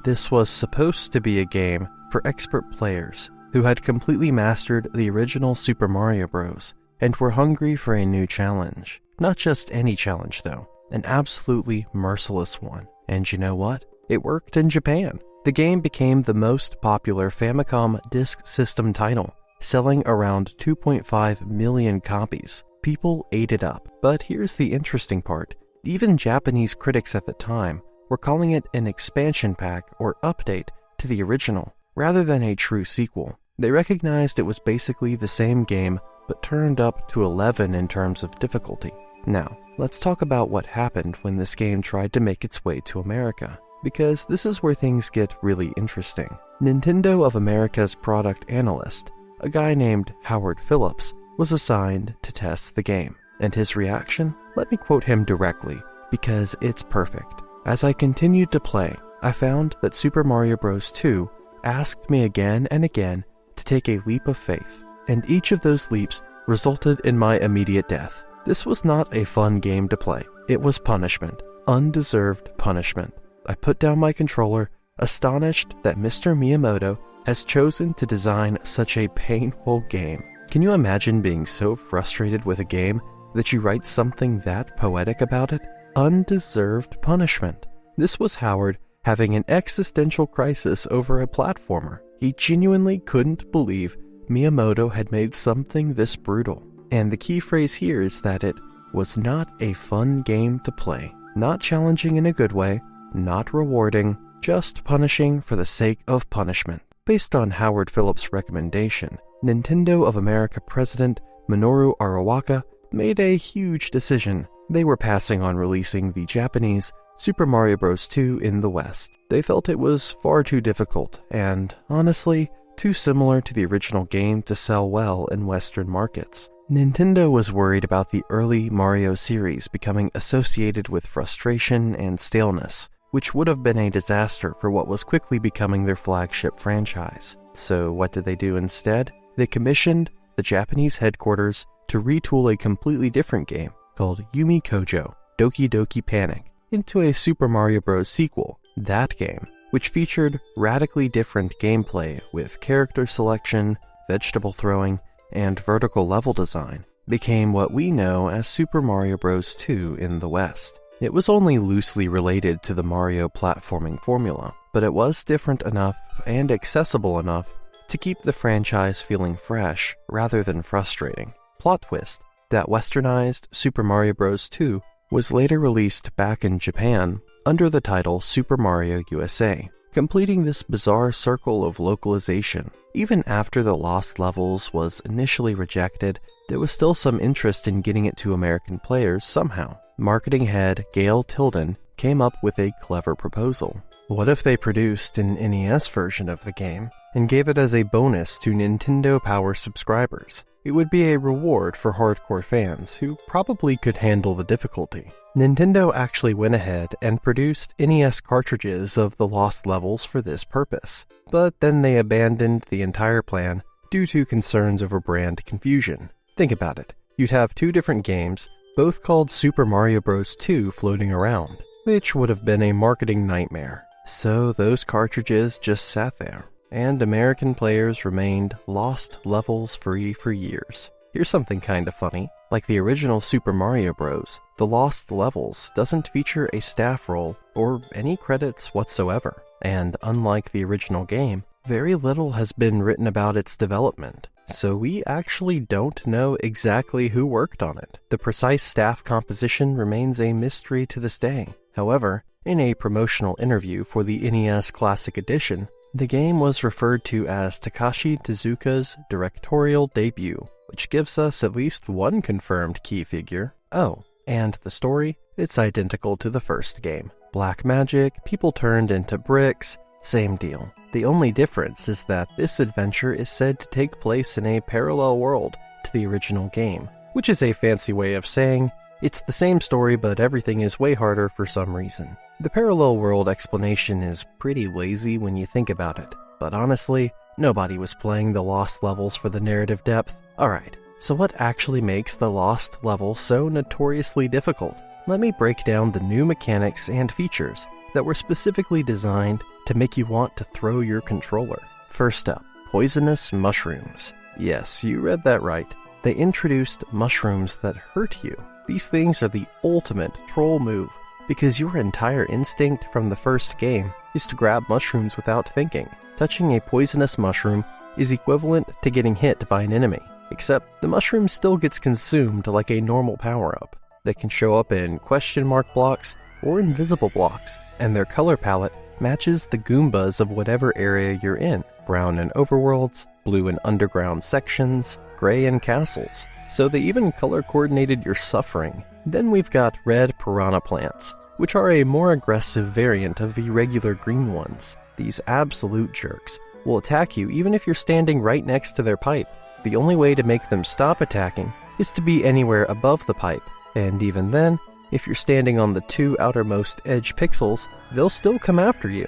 This was supposed to be a game for expert players who had completely mastered the original Super Mario Bros. And were hungry for a new challenge. Not just any challenge though, an absolutely merciless one. And you know what? It worked in Japan. The game became the most popular Famicom Disk System title, selling around 2.5 million copies. People ate it up. But here's the interesting part. Even Japanese critics at the time were calling it an expansion pack or update to the original, rather than a true sequel. They recognized it was basically the same game, but turned up to 11 in terms of difficulty. Now, let's talk about what happened when this game tried to make its way to America, because this is where things get really interesting. Nintendo of America's product analyst, a guy named Howard Phillips, was assigned to test the game. And his reaction? Let me quote him directly, because it's perfect. As I continued to play, I found that Super Mario Bros. 2 asked me again and again to take a leap of faith, and each of those leaps resulted in my immediate death. This was not a fun game to play. It was punishment. Undeserved punishment. I put down my controller, astonished that Mr. Miyamoto has chosen to design such a painful game. Can you imagine being so frustrated with a game that you write something that poetic about it? Undeserved punishment. This was Howard having an existential crisis over a platformer. He genuinely couldn't believe Miyamoto had made something this brutal. And the key phrase here is that it was not a fun game to play. Not challenging in a good way, not rewarding, just punishing for the sake of punishment. Based on Howard Phillips' recommendation, Nintendo of America President Minoru Arawaka made a huge decision. They were passing on releasing the Japanese Super Mario Bros. 2 in the West. They felt it was far too difficult and, honestly, too similar to the original game to sell well in Western markets. Nintendo was worried about the early Mario series becoming associated with frustration and staleness, which would have been a disaster for what was quickly becoming their flagship franchise. So what did they do instead? They commissioned the Japanese headquarters to retool a completely different game called Yumi Kojo Doki Doki Panic into a Super Mario Bros. Sequel. That game, which featured radically different gameplay with character selection, vegetable throwing, and vertical level design, became what we know as Super Mario Bros. 2 in the West. It was only loosely related to the Mario platforming formula, but it was different enough and accessible enough to keep the franchise feeling fresh rather than frustrating. Plot twist: that westernized Super Mario Bros. 2 was later released back in Japan under the title Super Mario USA, completing this bizarre circle of localization. Even after the Lost Levels was initially rejected, there was still some interest in getting it to American players somehow. Marketing head Gail Tilden came up with a clever proposal. What if they produced an NES version of the game and gave it as a bonus to Nintendo Power subscribers? It would be a reward for hardcore fans who probably could handle the difficulty. Nintendo actually went ahead and produced NES cartridges of the Lost Levels for this purpose, but then they abandoned the entire plan due to concerns over brand confusion. Think about it. You'd have two different games, both called Super Mario Bros. 2 floating around, which would have been a marketing nightmare. So those cartridges just sat there, and American players remained Lost Levels free for years. Here's something kinda funny. Like the original Super Mario Bros., the Lost Levels doesn't feature a staff role or any credits whatsoever. And unlike the original game, very little has been written about its development. So we actually don't know exactly who worked on it. The precise staff composition remains a mystery to this day. However, in a promotional interview for the NES Classic Edition, the game was referred to as Takashi Tezuka's directorial debut, which gives us at least one confirmed key figure. Oh, and the story? It's identical to the first game. Black magic, people turned into bricks, same deal. The only difference is that this adventure is said to take place in a parallel world to the original game, which is a fancy way of saying it's the same story but everything is way harder for some reason. The parallel world explanation is pretty lazy when you think about it, but honestly, nobody was playing the Lost Levels for the narrative depth. Alright, so what actually makes the Lost level so notoriously difficult? Let me break down the new mechanics and features that were specifically designed to make you want to throw your controller. First up, poisonous mushrooms. Yes, you read that right. They introduced mushrooms that hurt you. These things are the ultimate troll move, because your entire instinct from the first game is to grab mushrooms without thinking. Touching a poisonous mushroom is equivalent to getting hit by an enemy, except the mushroom still gets consumed like a normal power-up. They can show up in question mark blocks or invisible blocks, and their color palette matches the Goombas of whatever area you're in. Brown in overworlds, blue in underground sections, gray in castles. So they even color coordinated your suffering. Then we've got red piranha plants, which are a more aggressive variant of the regular green ones. These absolute jerks will attack you even if you're standing right next to their pipe. The only way to make them stop attacking is to be anywhere above the pipe, and even then, if you're standing on the two outermost edge pixels, they'll still come after you.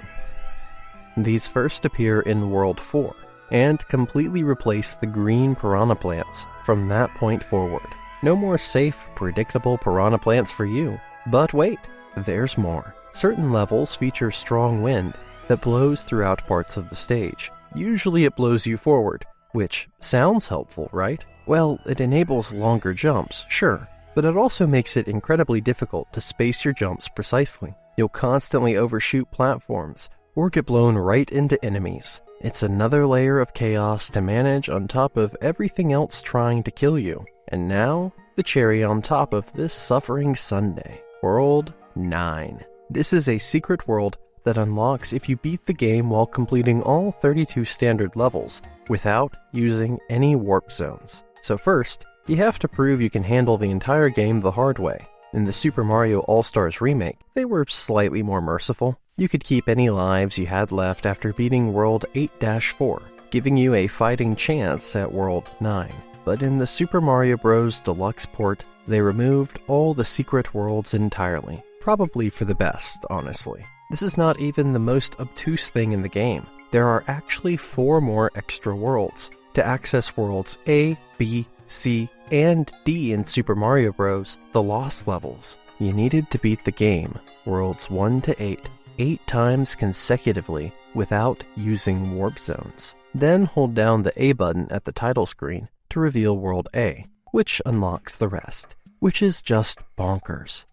These first appear in World 4, and completely replace the green piranha plants from that point forward. No more safe, predictable piranha plants for you. But wait, there's more. Certain levels feature strong wind that blows throughout parts of the stage. Usually it blows you forward, which sounds helpful, right? Well, it enables longer jumps, sure, but it also makes it incredibly difficult to space your jumps precisely. You'll constantly overshoot platforms or get blown right into enemies. It's another layer of chaos to manage on top of everything else trying to kill you. And now, the cherry on top of this suffering Sunday. World 9. This is a secret world that unlocks if you beat the game while completing all 32 standard levels without using any warp zones. So first, you have to prove you can handle the entire game the hard way. In the Super Mario All-Stars remake, they were slightly more merciful. You could keep any lives you had left after beating World 8-4, giving you a fighting chance at World 9. But in the Super Mario Bros. Deluxe port, they removed all the secret worlds entirely. Probably for the best, honestly. This is not even the most obtuse thing in the game. There are actually 4 more extra worlds. To access worlds A, B, C, and D in Super Mario Bros., the Lost levels, you needed to beat the game, worlds 1 to 8 times consecutively without using warp zones. Then hold down the A button at the title screen to reveal World A, which unlocks the rest, which is just bonkers.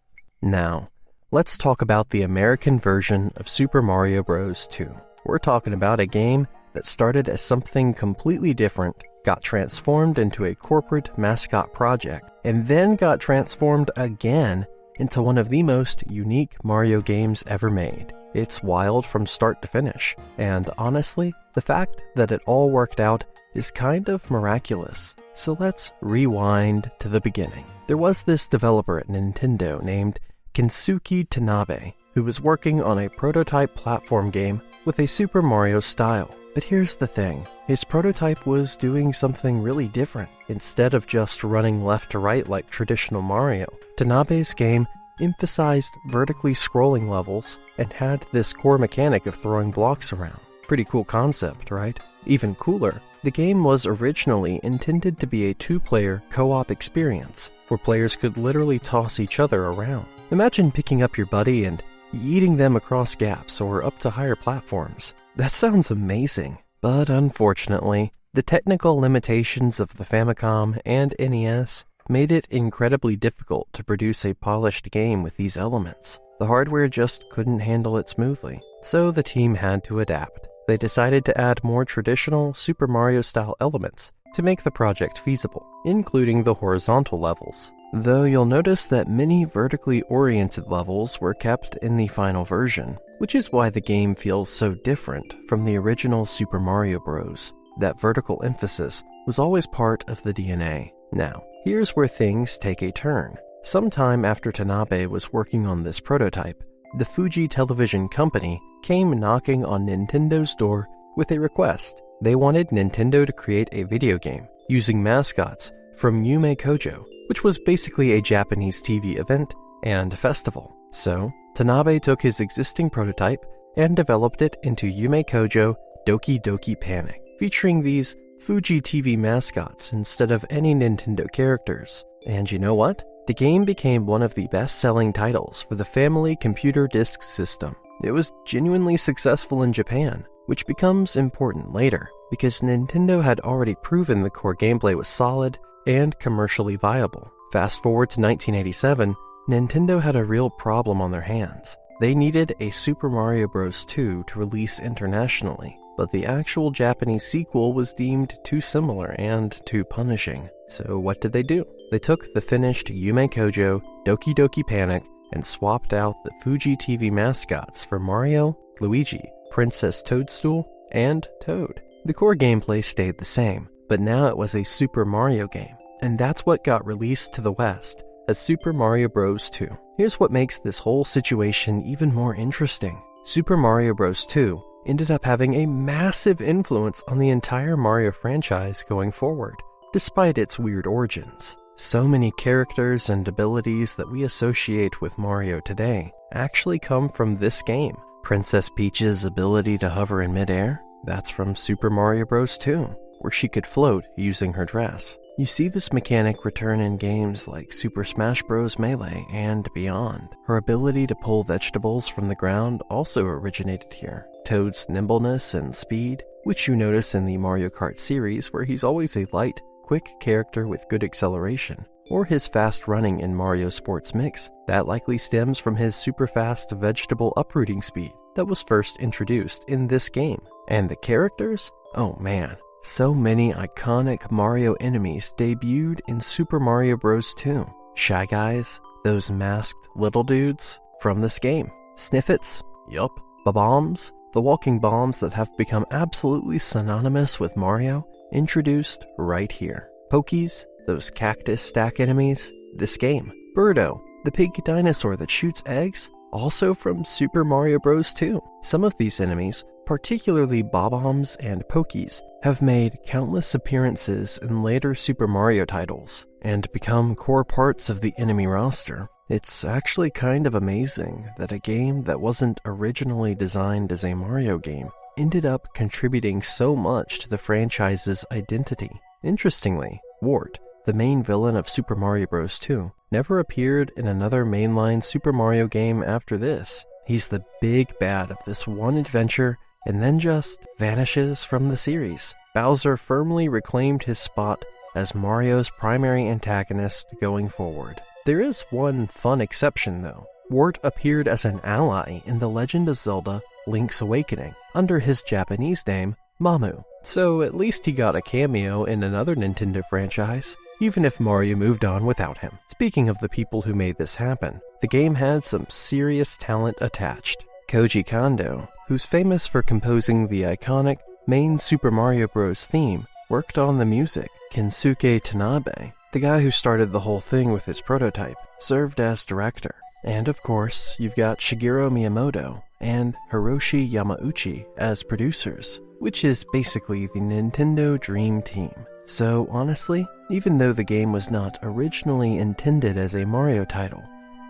Now, let's talk about the American version of Super Mario Bros. 2. We're talking about a game that started as something completely different, got transformed into a corporate mascot project, and then got transformed again into one of the most unique Mario games ever made. It's wild from start to finish, and honestly, the fact that it all worked out is kind of miraculous. So let's rewind to the beginning. There was this developer at Nintendo named Kensuke Tanabe, who was working on a prototype platform game with a Super Mario style. But here's the thing, his prototype was doing something really different. Instead of just running left to right like traditional Mario, Tanabe's game emphasized vertically scrolling levels and had this core mechanic of throwing blocks around. Pretty cool concept, right? Even cooler, the game was originally intended to be a 2-player co-op experience, where players could literally toss each other around. Imagine picking up your buddy and yeeting them across gaps or up to higher platforms. That sounds amazing, but unfortunately, the technical limitations of the Famicom and NES made it incredibly difficult to produce a polished game with these elements. The hardware just couldn't handle it smoothly, so the team had to adapt. They decided to add more traditional Super Mario-style elements to make the project feasible, including the horizontal levels. Though you'll notice that many vertically oriented levels were kept in the final version, which is why the game feels so different from the original Super Mario Bros. That vertical emphasis was always part of the DNA. Now, here's where things take a turn. Sometime after Tanabe was working on this prototype, the Fuji Television Company came knocking on Nintendo's door with a request. They wanted Nintendo to create a video game using mascots from Yume Kojo, which was basically a Japanese TV event and festival. So, Tanabe took his existing prototype and developed it into Yume Kojo Doki Doki Panic, featuring these Fuji TV mascots instead of any Nintendo characters. And you know what? The game became one of the best-selling titles for the Family Computer Disk System. It was genuinely successful in Japan, which becomes important later, because Nintendo had already proven the core gameplay was solid and commercially viable. Fast forward to 1987, Nintendo had a real problem on their hands. They needed a Super Mario Bros. 2 to release internationally, but the actual Japanese sequel was deemed too similar and too punishing. So what did they do? They took the finished Yume Kojo Doki Doki Panic and swapped out the Fuji TV mascots for Mario, Luigi, Princess Toadstool, and Toad. The core gameplay stayed the same, but now it was a Super Mario game, and that's what got released to the West as Super Mario Bros. 2. Here's what makes this whole situation even more interesting. Super Mario Bros. 2 ended up having a massive influence on the entire Mario franchise going forward, despite its weird origins. So many characters and abilities that we associate with Mario today actually come from this game. Princess Peach's ability to hover in midair? That's from Super Mario Bros. 2. where she could float using her dress. You see this mechanic return in games like Super Smash Bros. Melee and beyond. Her ability to pull vegetables from the ground also originated here. Toad's nimbleness and speed, which you notice in the Mario Kart series where he's always a light, quick character with good acceleration. Or his fast running in Mario Sports Mix, that likely stems from his super fast vegetable uprooting speed that was first introduced in this game. And the characters? Oh man. So many iconic Mario enemies debuted in Super Mario Bros. 2. Shy Guys, those masked little dudes from this game. Sniffits, yup. Bombs, the walking bombs that have become absolutely synonymous with Mario, introduced right here. Pokies, those cactus stack enemies, this game. Birdo, the pig dinosaur that shoots eggs, also from Super Mario Bros. 2. Some of these enemies, particularly Bob-ombs and Pokies, have made countless appearances in later Super Mario titles and become core parts of the enemy roster. It's actually kind of amazing that a game that wasn't originally designed as a Mario game ended up contributing so much to the franchise's identity. Interestingly, Wart, the main villain of Super Mario Bros. 2, never appeared in another mainline Super Mario game after this. He's the big bad of this one adventure and then just vanishes from the series. Bowser firmly reclaimed his spot as Mario's primary antagonist going forward. There is one fun exception though. Wart appeared as an ally in The Legend of Zelda: Link's Awakening under his Japanese name, Mamu. So at least he got a cameo in another Nintendo franchise, even if Mario moved on without him. Speaking of the people who made this happen, the game had some serious talent attached. Koji Kondo, who's famous for composing the iconic main Super Mario Bros. Theme, worked on the music. Kensuke Tanabe, the guy who started the whole thing with his prototype, served as director. And of course, you've got Shigeru Miyamoto and Hiroshi Yamauchi as producers, which is basically the Nintendo Dream Team. So honestly, even though the game was not originally intended as a Mario title,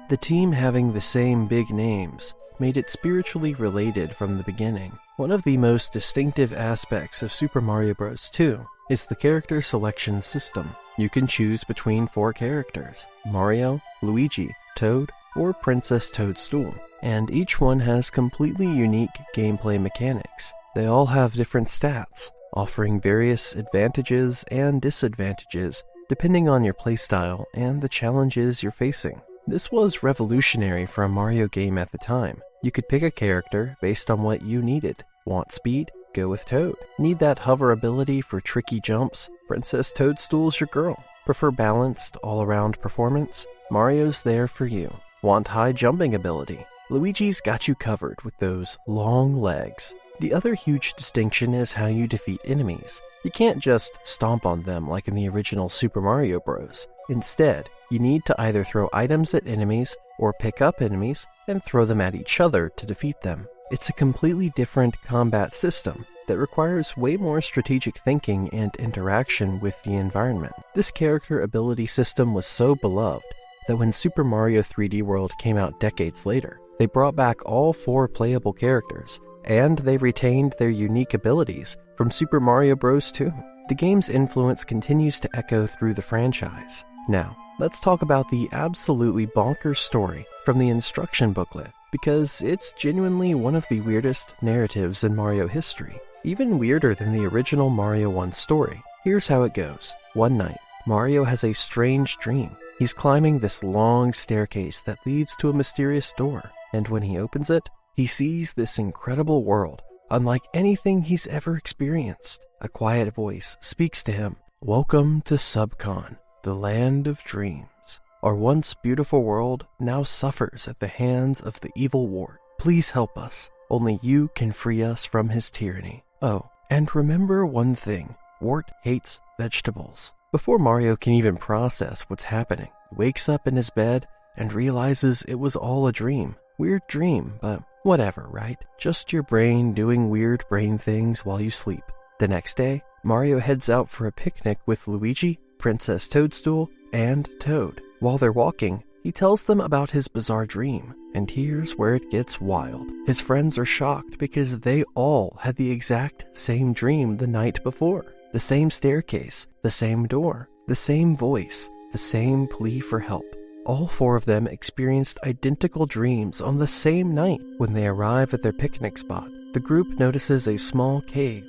the team having the same big names made it spiritually related from the beginning. One of the most distinctive aspects of Super Mario Bros. 2 is the character selection system. You can choose between 4 characters: Mario, Luigi, Toad, or Princess Toadstool, and each one has completely unique gameplay mechanics. They all have different stats, offering various advantages and disadvantages depending on your playstyle and the challenges you're facing. This was revolutionary for a Mario game at the time. You could pick a character based on what you needed. Want speed? Go with Toad. Need that hover ability for tricky jumps? Princess Toadstool's your girl. Prefer balanced, all-around performance? Mario's there for you. Want high jumping ability? Luigi's got you covered with those long legs. The other huge distinction is how you defeat enemies. You can't just stomp on them like in the original Super Mario Bros. Instead, you need to either throw items at enemies or pick up enemies and throw them at each other to defeat them. It's a completely different combat system that requires way more strategic thinking and interaction with the environment. This character ability system was so beloved that when Super Mario 3D World came out decades later, they brought back all 4 playable characters, and they retained their unique abilities from Super Mario Bros. 2. The game's influence continues to echo through the franchise. Now, let's talk about the absolutely bonkers story from the instruction booklet, because it's genuinely one of the weirdest narratives in Mario history, even weirder than the original Mario 1 story. Here's how it goes. One night, Mario has a strange dream. He's climbing this long staircase that leads to a mysterious door, and when he opens it, he sees this incredible world, unlike anything he's ever experienced. A quiet voice speaks to him. Welcome to Subcon, the land of dreams. Our once beautiful world now suffers at the hands of the evil Wart. Please help us. Only you can free us from his tyranny. Oh, and remember one thing. Wart hates vegetables. Before Mario can even process what's happening, he wakes up in his bed and realizes it was all a dream. Weird dream, but whatever, right? Just your brain doing weird brain things while you sleep. The next day, Mario heads out for a picnic with Luigi, Princess Toadstool, and Toad. While they're walking, he tells them about his bizarre dream, and here's where it gets wild. His friends are shocked because they all had the exact same dream the night before. The same staircase, the same door, the same voice, the same plea for help. All four of them experienced identical dreams on the same night. When they arrive at their picnic spot, the group notices a small cave.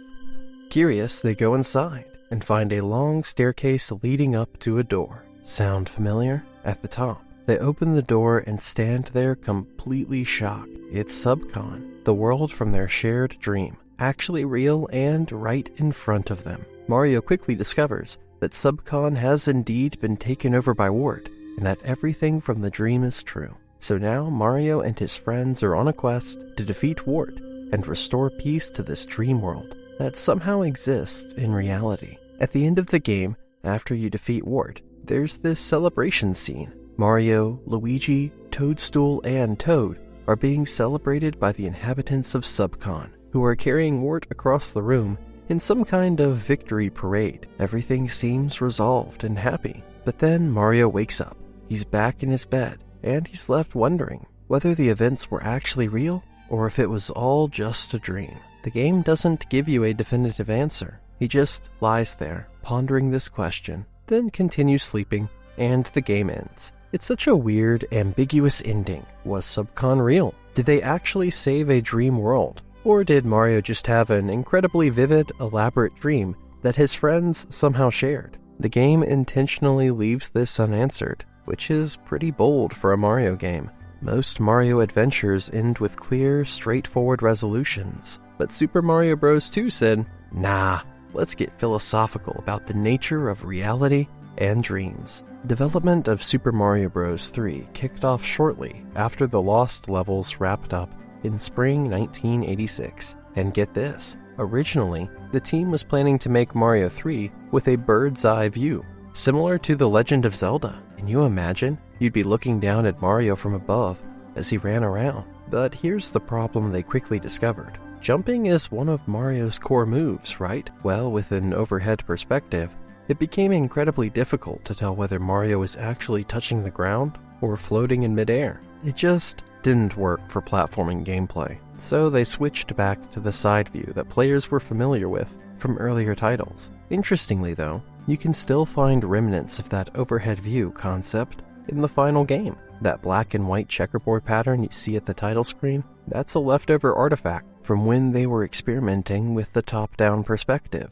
Curious, they go inside and find a long staircase leading up to a door. Sound familiar? At the top, they open the door and stand there completely shocked. It's Subcon, the world from their shared dream, actually real and right in front of them. Mario quickly discovers that Subcon has indeed been taken over by Wart, and that everything from the dream is true. So now Mario and his friends are on a quest to defeat Wart and restore peace to this dream world that somehow exists in reality. At the end of the game, after you defeat Wart, there's this celebration scene. Mario, Luigi, Toadstool, and Toad are being celebrated by the inhabitants of Subcon, who are carrying Wart across the room in some kind of victory parade. Everything seems resolved and happy. But then Mario wakes up. He's back in his bed, and he's left wondering whether the events were actually real or if it was all just a dream. The game doesn't give you a definitive answer. He just lies there, pondering this question, then continues sleeping, and the game ends. It's such a weird, ambiguous ending. Was Subcon real? Did they actually save a dream world? Or did Mario just have an incredibly vivid, elaborate dream that his friends somehow shared? The game intentionally leaves this unanswered, which is pretty bold for a Mario game. Most Mario adventures end with clear, straightforward resolutions, but Super Mario Bros. 2 said, nah, let's get philosophical about the nature of reality and dreams. Development of Super Mario Bros. 3 kicked off shortly after the Lost levels wrapped up in spring 1986. And get this, originally, the team was planning to make Mario 3 with a bird's eye view, similar to The Legend of Zelda. Can you imagine? You'd be looking down at Mario from above as he ran around. But here's the problem they quickly discovered. Jumping is one of Mario's core moves, right? Well, with an overhead perspective, it became incredibly difficult to tell whether Mario was actually touching the ground or floating in midair. It just didn't work for platforming gameplay. So they switched back to the side view that players were familiar with from earlier titles. Interestingly though, you can still find remnants of that overhead view concept in the final game. That black and white checkerboard pattern you see at the title screen, that's a leftover artifact from when they were experimenting with the top-down perspective.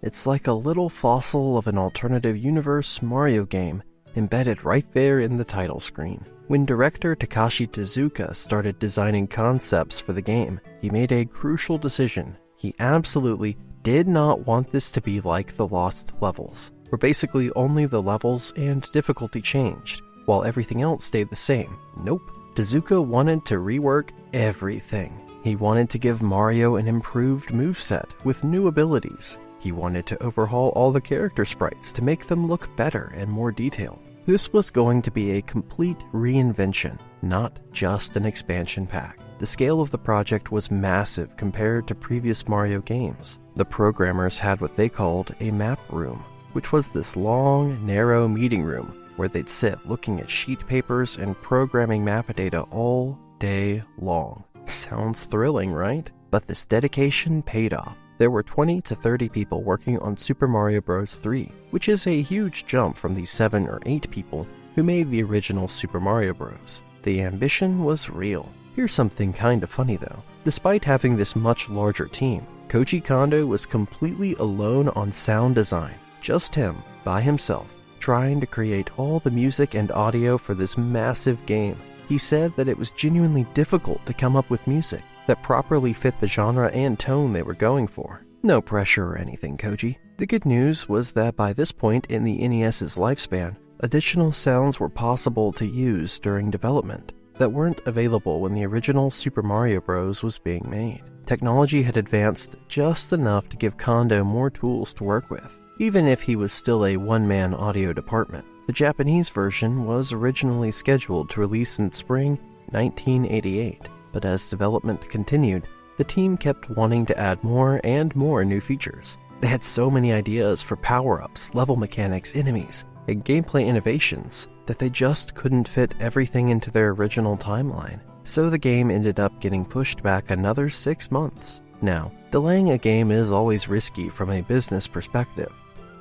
It's like a little fossil of an alternative universe Mario game embedded right there in the title screen. When director Takashi Tezuka started designing concepts for the game, he made a crucial decision. He absolutely did not want this to be like the Lost levels, where basically only the levels and difficulty changed, while everything else stayed the same. Nope. Tezuka wanted to rework everything. He wanted to give Mario an improved moveset with new abilities. He wanted to overhaul all the character sprites to make them look better and more detailed. This was going to be a complete reinvention, not just an expansion pack. The scale of the project was massive compared to previous Mario games. The programmers had what they called a map room, which was this long, narrow meeting room where they'd sit looking at sheet papers and programming map data all day long. Sounds thrilling, right? But this dedication paid off. There were 20 to 30 people working on Super Mario Bros. 3, which is a huge jump from the 7 or 8 people who made the original Super Mario Bros. The ambition was real. Here's something kind of funny though. Despite having this much larger team, Koji Kondo was completely alone on sound design. Just him, by himself, trying to create all the music and audio for this massive game. He said that it was genuinely difficult to come up with music that properly fit the genre and tone they were going for. No pressure or anything, Koji. The good news was that by this point in the NES's lifespan, additional sounds were possible to use during development that weren't available when the original Super Mario Bros. Was being made. Technology had advanced just enough to give Kondo more tools to work with, even if he was still a one-man audio department. The Japanese version was originally scheduled to release in spring 1988. But as development continued, the team kept wanting to add more and more new features. They had so many ideas for power-ups, level mechanics, enemies, and gameplay innovations that they just couldn't fit everything into their original timeline. So the game ended up getting pushed back another 6 months. Now, delaying a game is always risky from a business perspective,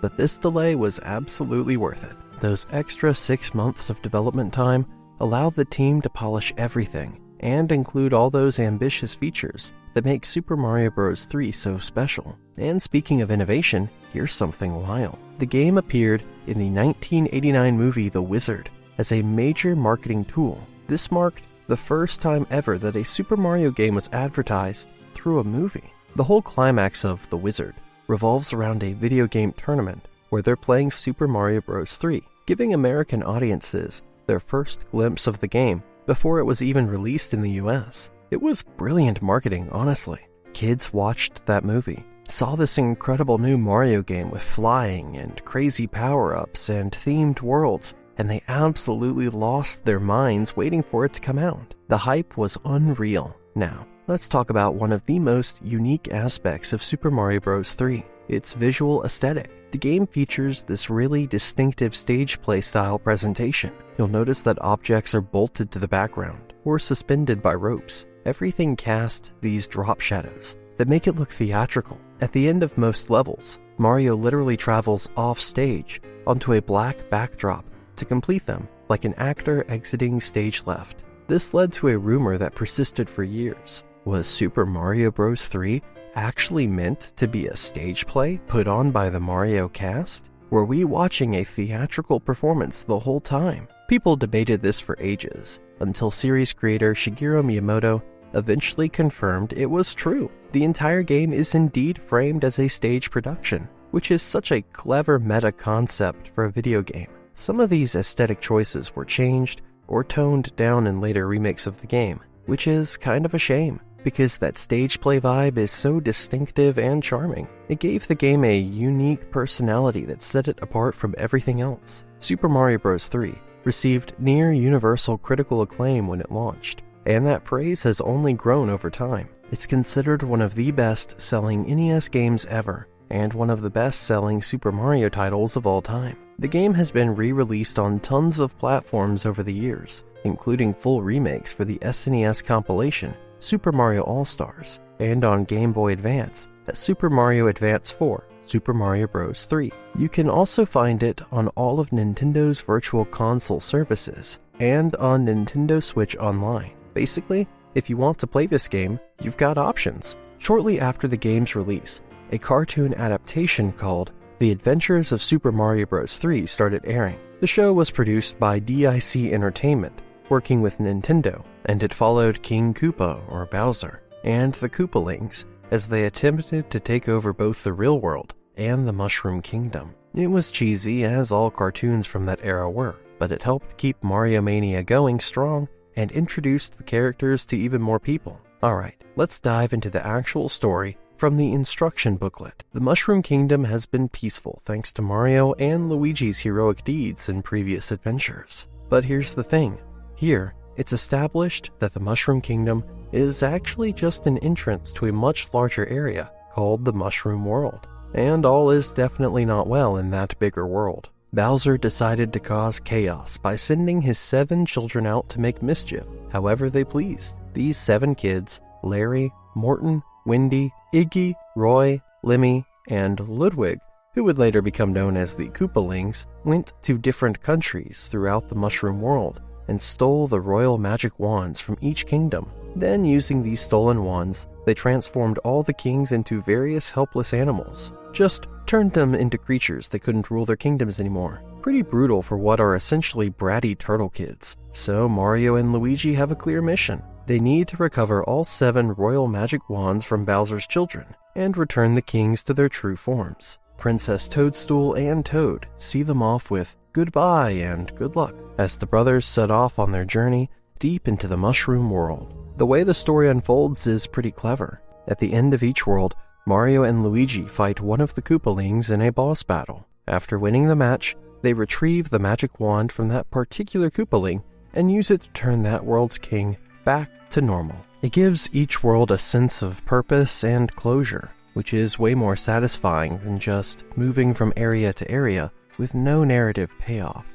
but this delay was absolutely worth it. Those extra 6 months of development time allowed the team to polish everything and include all those ambitious features that make Super Mario Bros. 3 so special. And speaking of innovation, here's something wild. The game appeared in the 1989 movie The Wizard as a major marketing tool. This marked the first time ever that a Super Mario game was advertised through a movie. The whole climax of The Wizard revolves around a video game tournament where they're playing Super Mario Bros. 3, giving American audiences their first glimpse of the game before it was even released in the US. It was brilliant marketing, honestly. Kids watched that movie, saw this incredible new Mario game with flying and crazy power-ups and themed worlds, and they absolutely lost their minds waiting for it to come out. The hype was unreal. Now, let's talk about one of the most unique aspects of Super Mario Bros. 3, its visual aesthetic. The game features this really distinctive stage play style presentation. You'll notice that objects are bolted to the background or suspended by ropes. Everything casts these drop shadows that make it look theatrical. At the end of most levels, Mario literally travels off stage onto a black backdrop to complete them, like an actor exiting stage left. This led to a rumor that persisted for years. Was Super Mario Bros. 3 actually meant to be a stage play put on by the Mario cast? Were we watching a theatrical performance the whole time? People debated this for ages, until series creator Shigeru Miyamoto eventually confirmed it was true. The entire game is indeed framed as a stage production, which is such a clever meta concept for a video game. Some of these aesthetic choices were changed or toned down in later remakes of the game, which is kind of a shame, because that stage play vibe is so distinctive and charming. It gave the game a unique personality that set it apart from everything else. Super Mario Bros. 3 received near universal critical acclaim when it launched, and that praise has only grown over time. It's considered one of the best-selling NES games ever, and one of the best-selling Super Mario titles of all time. The game has been re-released on tons of platforms over the years, including full remakes for the SNES compilation, Super Mario All-Stars, and on Game Boy Advance as Super Mario Advance 4, Super Mario Bros. 3. You can also find it on all of Nintendo's Virtual Console services, and on Nintendo Switch Online. Basically, if you want to play this game, you've got options. Shortly after the game's release, a cartoon adaptation called The Adventures of Super Mario Bros. 3 started airing. The show was produced by DIC Entertainment, working with Nintendo, and it followed King Koopa, or Bowser, and the Koopalings as they attempted to take over both the real world and the Mushroom Kingdom. It was cheesy, as all cartoons from that era were, but it helped keep Mario Mania going strong and introduced the characters to even more people. Alright, let's dive into the actual story from the instruction booklet. The Mushroom Kingdom has been peaceful thanks to Mario and Luigi's heroic deeds in previous adventures. But here's the thing. Here, it's established that the Mushroom Kingdom is actually just an entrance to a much larger area called the Mushroom World. And all is definitely not well in that bigger world. Bowser decided to cause chaos by sending his 7 children out to make mischief however they pleased. These 7 kids, Larry, Morton, Wendy, Iggy, Roy, Lemmy, and Ludwig, who would later become known as the Koopalings, went to different countries throughout the Mushroom World and stole the royal magic wands from each kingdom. Then, using these stolen wands, they transformed all the kings into various helpless animals. Just turned them into creatures that couldn't rule their kingdoms anymore. Pretty brutal for what are essentially bratty turtle kids. So Mario and Luigi have a clear mission. They need to recover all 7 royal magic wands from Bowser's children and return the kings to their true forms. Princess Toadstool and Toad see them off with goodbye and good luck as the brothers set off on their journey deep into the Mushroom World. The way the story unfolds is pretty clever. At the end of each world, Mario and Luigi fight one of the Koopalings in a boss battle. After winning the match, they retrieve the magic wand from that particular Koopaling and use it to turn that world's king back to normal. It gives each world a sense of purpose and closure, which is way more satisfying than just moving from area to area with no narrative payoff.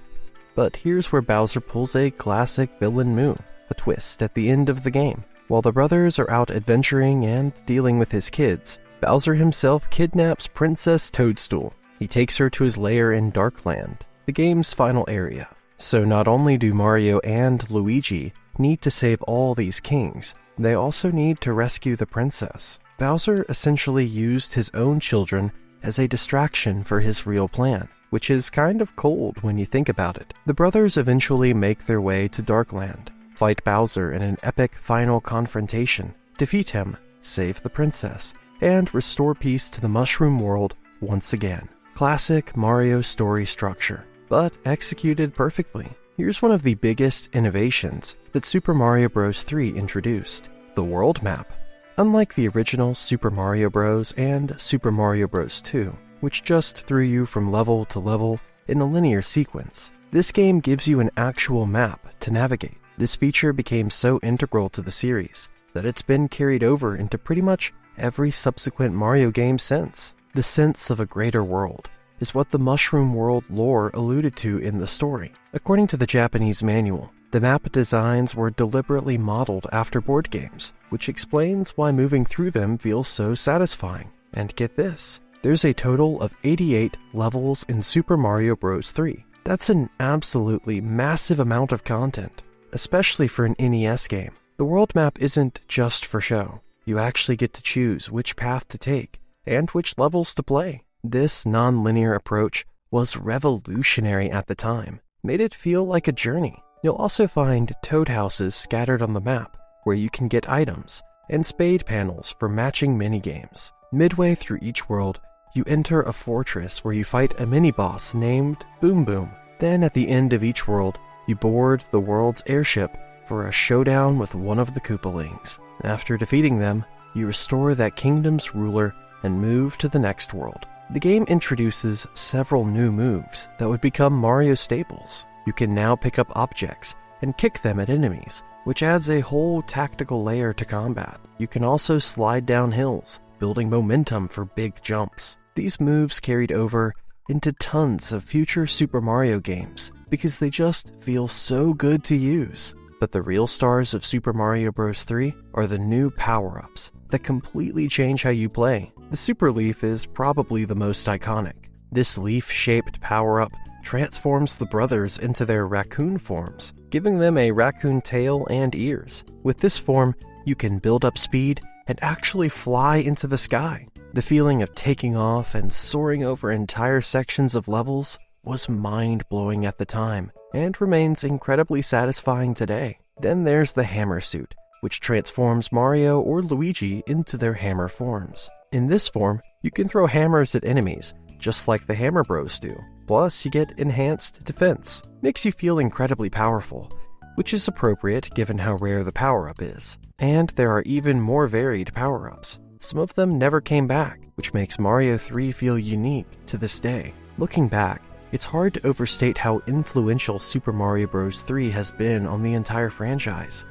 But here's where Bowser pulls a classic villain move, a twist at the end of the game. While the brothers are out adventuring and dealing with his kids, Bowser himself kidnaps Princess Toadstool. He takes her to his lair in Darkland, the game's final area. So not only do Mario and Luigi need to save all these kings, they also need to rescue the princess. Bowser essentially used his own children as a distraction for his real plan, which is kind of cold when you think about it. The brothers eventually make their way to Darkland, fight Bowser in an epic final confrontation, defeat him, save the princess, and restore peace to the Mushroom World once again. Classic Mario story structure, but executed perfectly. Here's one of the biggest innovations that Super Mario Bros. 3 introduced: the world map. Unlike the original Super Mario Bros. And Super Mario Bros. 2, which just threw you from level to level in a linear sequence, this game gives you an actual map to navigate. This feature became so integral to the series that it's been carried over into pretty much every subsequent Mario game since. The sense of a greater world is what the Mushroom World lore alluded to in the story. According to the Japanese manual, the map designs were deliberately modeled after board games, which explains why moving through them feels so satisfying. And get this, there's a total of 88 levels in Super Mario Bros. 3. That's an absolutely massive amount of content, especially for an NES game. The world map isn't just for show. You actually get to choose which path to take and which levels to play. This non-linear approach was revolutionary at the time, made it feel like a journey. You'll also find toad houses scattered on the map, where you can get items, and spade panels for matching minigames. Midway through each world, you enter a fortress where you fight a mini-boss named Boom Boom. Then at the end of each world, you board the world's airship for a showdown with one of the Koopalings. After defeating them, you restore that kingdom's ruler and move to the next world. The game introduces several new moves that would become Mario staples. You can now pick up objects and kick them at enemies, which adds a whole tactical layer to combat. You can also slide down hills, building momentum for big jumps. These moves carried over into tons of future Super Mario games because they just feel so good to use. But the real stars of Super Mario Bros. 3 are the new power-ups that completely change how you play. The Super Leaf is probably the most iconic. This leaf-shaped power-up transforms the brothers into their raccoon forms, giving them a raccoon tail and ears. With this form, you can build up speed and actually fly into the sky. The feeling of taking off and soaring over entire sections of levels was mind-blowing at the time, and remains incredibly satisfying today. Then there's the hammer suit, which transforms Mario or Luigi into their hammer forms. In this form, you can throw hammers at enemies, just like the Hammer Bros do. Plus, you get enhanced defense. Makes you feel incredibly powerful, which is appropriate given how rare the power-up is. And there are even more varied power-ups. Some of them never came back, which makes Mario 3 feel unique to this day. Looking back, it's hard to overstate how influential Super Mario Bros. 3 has been on the entire franchise.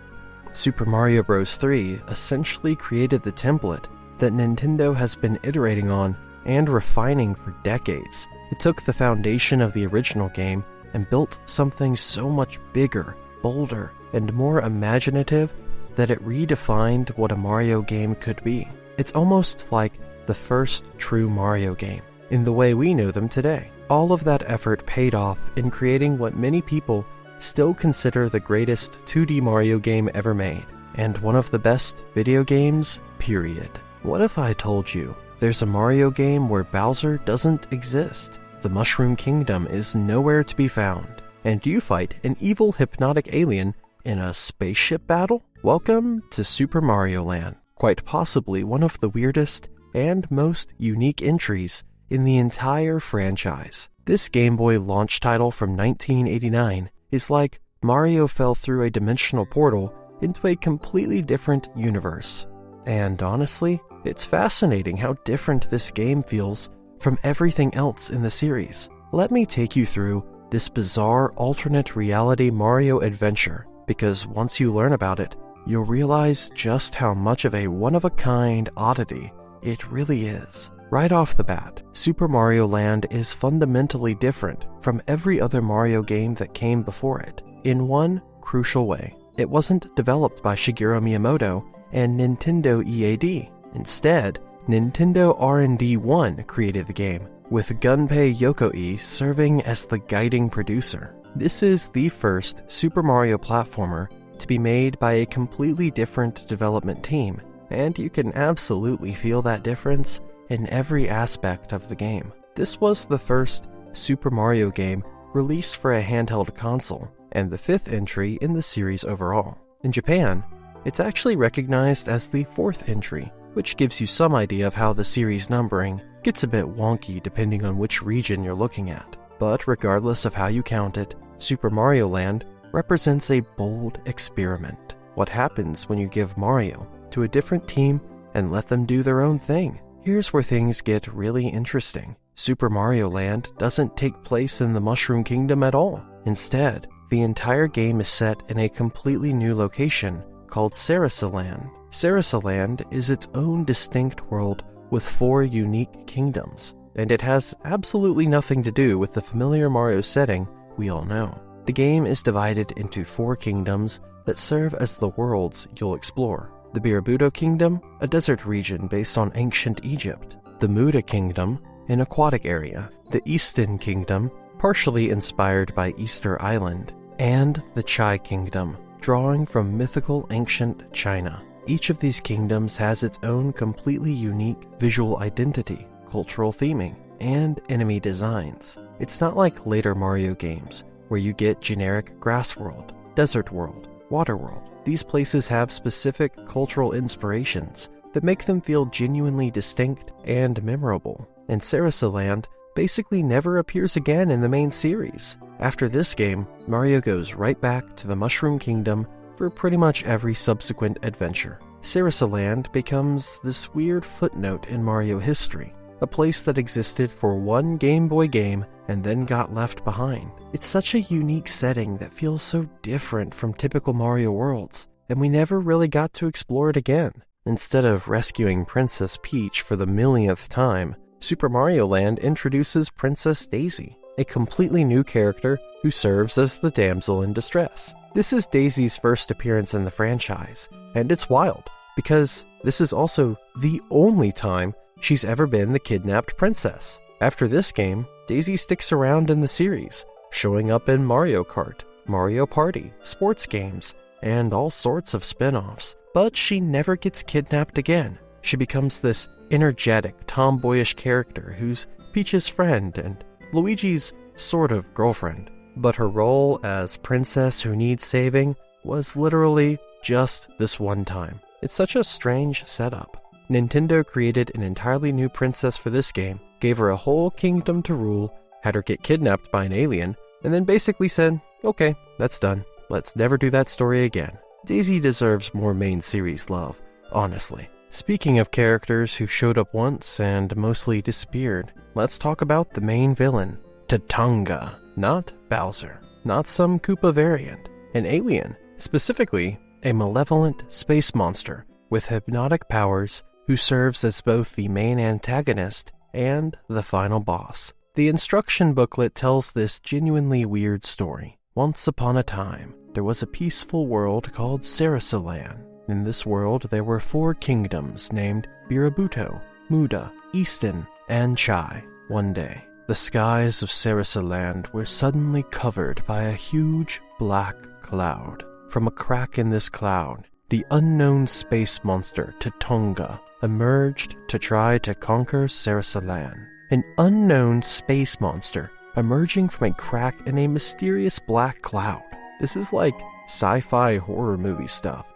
Super Mario Bros. 3 essentially created the template that Nintendo has been iterating on and refining for decades. It took the foundation of the original game and built something so much bigger, bolder, and more imaginative that it redefined what a Mario game could be. It's almost like the first true Mario game, in the way we know them today. All of that effort paid off in creating what many people still consider the greatest 2D Mario game ever made, and one of the best video games, period. What if I told you there's a Mario game where Bowser doesn't exist? The Mushroom Kingdom is nowhere to be found, and you fight an evil hypnotic alien in a spaceship battle? Welcome to Super Mario Land, quite possibly one of the weirdest and most unique entries in the entire franchise. This Game Boy launch title from 1989 is like Mario fell through a dimensional portal into a completely different universe. And honestly, it's fascinating how different this game feels from everything else in the series. Let me take you through this bizarre alternate reality Mario adventure, because once you learn about it, you'll realize just how much of a one-of-a-kind oddity it really is. Right off the bat, Super Mario Land is fundamentally different from every other Mario game that came before it, in one crucial way. It wasn't developed by Shigeru Miyamoto and Nintendo EAD. Instead, Nintendo R&D 1 created the game, with Gunpei Yokoi serving as the guiding producer. This is the first Super Mario platformer to be made by a completely different development team, and you can absolutely feel that difference in every aspect of the game. This was the first Super Mario game released for a handheld console, and the 5th entry in the series overall. In Japan, it's actually recognized as the 4th entry, which gives you some idea of how the series numbering gets a bit wonky depending on which region you're looking at. But regardless of how you count it, Super Mario Land represents a bold experiment. What happens when you give Mario to a different team and let them do their own thing? Here's where things get really interesting. Super Mario Land doesn't take place in the Mushroom Kingdom at all. Instead, the entire game is set in a completely new location called Sarasaland. Sarasaland is its own distinct world with 4 unique kingdoms, and it has absolutely nothing to do with the familiar Mario setting we all know. The game is divided into 4 kingdoms that serve as the worlds you'll explore. The Birabudo Kingdom, a desert region based on ancient Egypt. The Muda Kingdom, an aquatic area. The Eastern Kingdom, partially inspired by Easter Island. And the Chai Kingdom, drawing from mythical ancient China. Each of these kingdoms has its own completely unique visual identity, cultural theming, and enemy designs. It's not like later Mario games, where you get generic grass world, desert world, water world. These places have specific cultural inspirations that make them feel genuinely distinct and memorable. And Sarasaland basically never appears again in the main series. After this game, Mario goes right back to the Mushroom Kingdom for pretty much every subsequent adventure. Sarasaland becomes this weird footnote in Mario history, a place that existed for one Game Boy game and then got left behind. It's such a unique setting that feels so different from typical Mario worlds, and we never really got to explore it again. Instead of rescuing Princess Peach for the millionth time, Super Mario Land introduces Princess Daisy, a completely new character who serves as the damsel in distress. This is Daisy's first appearance in the franchise, and it's wild, because this is also the only time she's ever been the kidnapped princess. After this game, Daisy sticks around in the series, showing up in Mario Kart, Mario Party, sports games, and all sorts of spin-offs. But she never gets kidnapped again. She becomes this energetic, tomboyish character who's Peach's friend and Luigi's sort of girlfriend. But her role as princess who needs saving was literally just this one time. It's such a strange setup. Nintendo created an entirely new princess for this game, gave her a whole kingdom to rule, had her get kidnapped by an alien, and then basically said, okay, that's done. Let's never do that story again. Daisy deserves more main series love, honestly. Speaking of characters who showed up once and mostly disappeared, let's talk about the main villain, Tatanga. Not Bowser, not some Koopa variant, an alien, specifically a malevolent space monster with hypnotic powers who serves as both the main antagonist and the final boss. The instruction booklet tells this genuinely weird story. Once upon a time, there was a peaceful world called Sarasaland. In this world, there were 4 kingdoms named Birabuto, Muda, Easton, and Chai. One day, the skies of Sarasaland were suddenly covered by a huge black cloud. From a crack in this cloud, the unknown space monster Tatanga emerged to try to conquer Sarasaland. An unknown space monster emerging from a crack in a mysterious black cloud. This is like sci-fi horror movie stuff.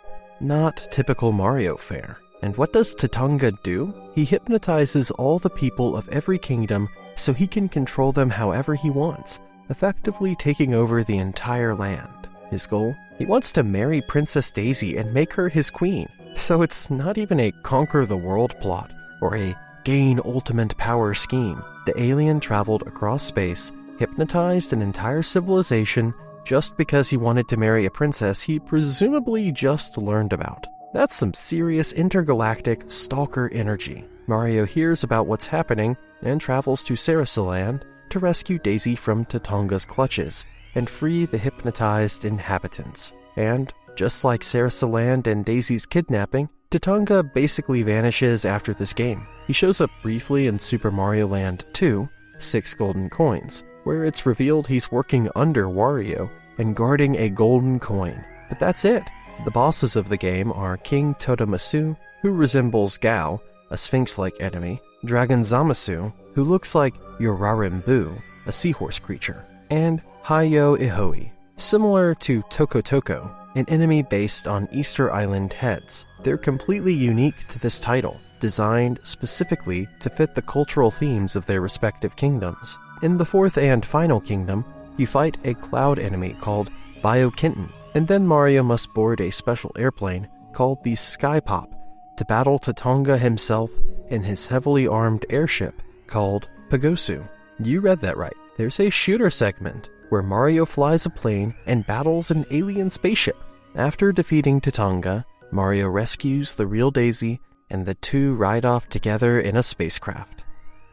Not typical Mario fare. And what does Tatanga do? He hypnotizes all the people of every kingdom so he can control them however he wants, effectively taking over the entire land. His goal? He wants to marry Princess Daisy and make her his queen. So it's not even a conquer the world plot or a gain ultimate power scheme. The alien traveled across space, hypnotized an entire civilization just because he wanted to marry a princess he presumably just learned about. That's some serious intergalactic stalker energy. Mario hears about what's happening and travels to Sarasaland to rescue Daisy from Tatanga's clutches and free the hypnotized inhabitants. And Just like Syrric Land and Daisy's kidnapping, Tatonga basically vanishes after this game. He shows up briefly in Super Mario Land 2, 6 golden coins, where it's revealed he's working under Wario and guarding a golden coin. But that's it. The bosses of the game are King Totomasu, who resembles Gao, a sphinx-like enemy, Dragon Zamasu, who looks like Yorarimbu, a seahorse creature, and Hayo Ihoi, similar to Toko Toko, an enemy based on Easter Island heads. They're completely unique to this title, designed specifically to fit the cultural themes of their respective kingdoms. In the fourth and final kingdom, you fight a cloud enemy called Biokinton, and then Mario must board a special airplane called the Sky Pop to battle Tatonga himself in his heavily armed airship called Pagosu. You read that right. There's a shooter segment where Mario flies a plane and battles an alien spaceship. After defeating Tatonga, Mario rescues the real Daisy, and the two ride off together in a spacecraft.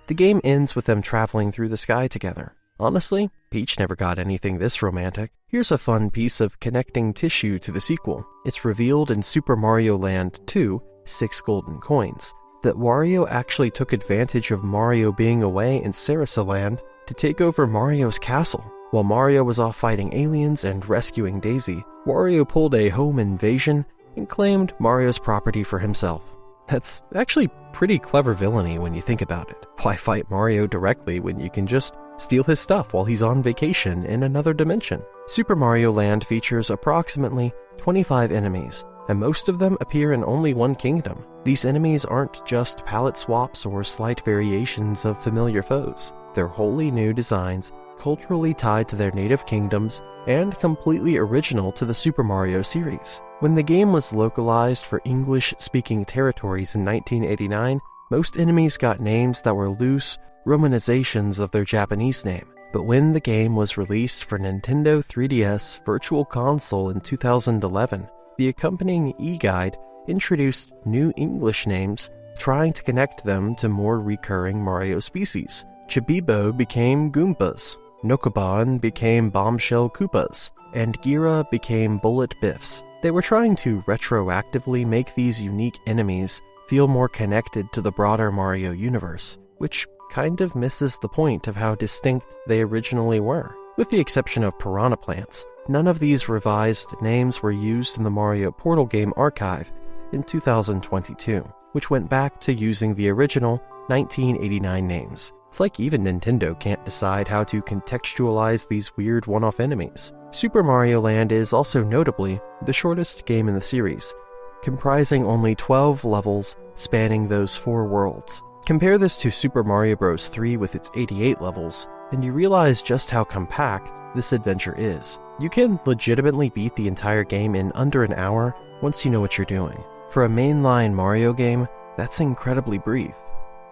The game ends with them traveling through the sky together. Honestly, Peach never got anything this romantic. Here's a fun piece of connecting tissue to the sequel. It's revealed in Super Mario Land 2, 6 golden coins, that Wario actually took advantage of Mario being away in Syrric Land to take over Mario's castle. While Mario was off fighting aliens and rescuing Daisy, Wario pulled a home invasion and claimed Mario's property for himself. That's actually pretty clever villainy when you think about it. Why fight Mario directly when you can just steal his stuff while he's on vacation in another dimension? Super Mario Land features approximately 25 enemies, and most of them appear in only one kingdom. These enemies aren't just palette swaps or slight variations of familiar foes. They're wholly new designs, culturally tied to their native kingdoms, and completely original to the Super Mario series. When the game was localized for English-speaking territories in 1989, most enemies got names that were loose romanizations of their Japanese name. But when the game was released for Nintendo 3DS Virtual Console in 2011, the accompanying e-guide introduced new English names, trying to connect them to more recurring Mario species. Chibibo became Goombas, Nokoban became Bombshell Koopas, and Gira became Bullet Biffs. They were trying to retroactively make these unique enemies feel more connected to the broader Mario universe, which kind of misses the point of how distinct they originally were. With the exception of Piranha Plants, none of these revised names were used in the Mario Portal game archive in 2022, which went back to using the original 1989 names. It's like even Nintendo can't decide how to contextualize these weird one-off enemies. Super Mario Land is also notably the shortest game in the series, comprising only 12 levels spanning those 4 worlds. Compare this to Super Mario Bros. 3 with its 88 levels, and you realize just how compact this adventure is. You can legitimately beat the entire game in under an hour once you know what you're doing. For a mainline Mario game, that's incredibly brief.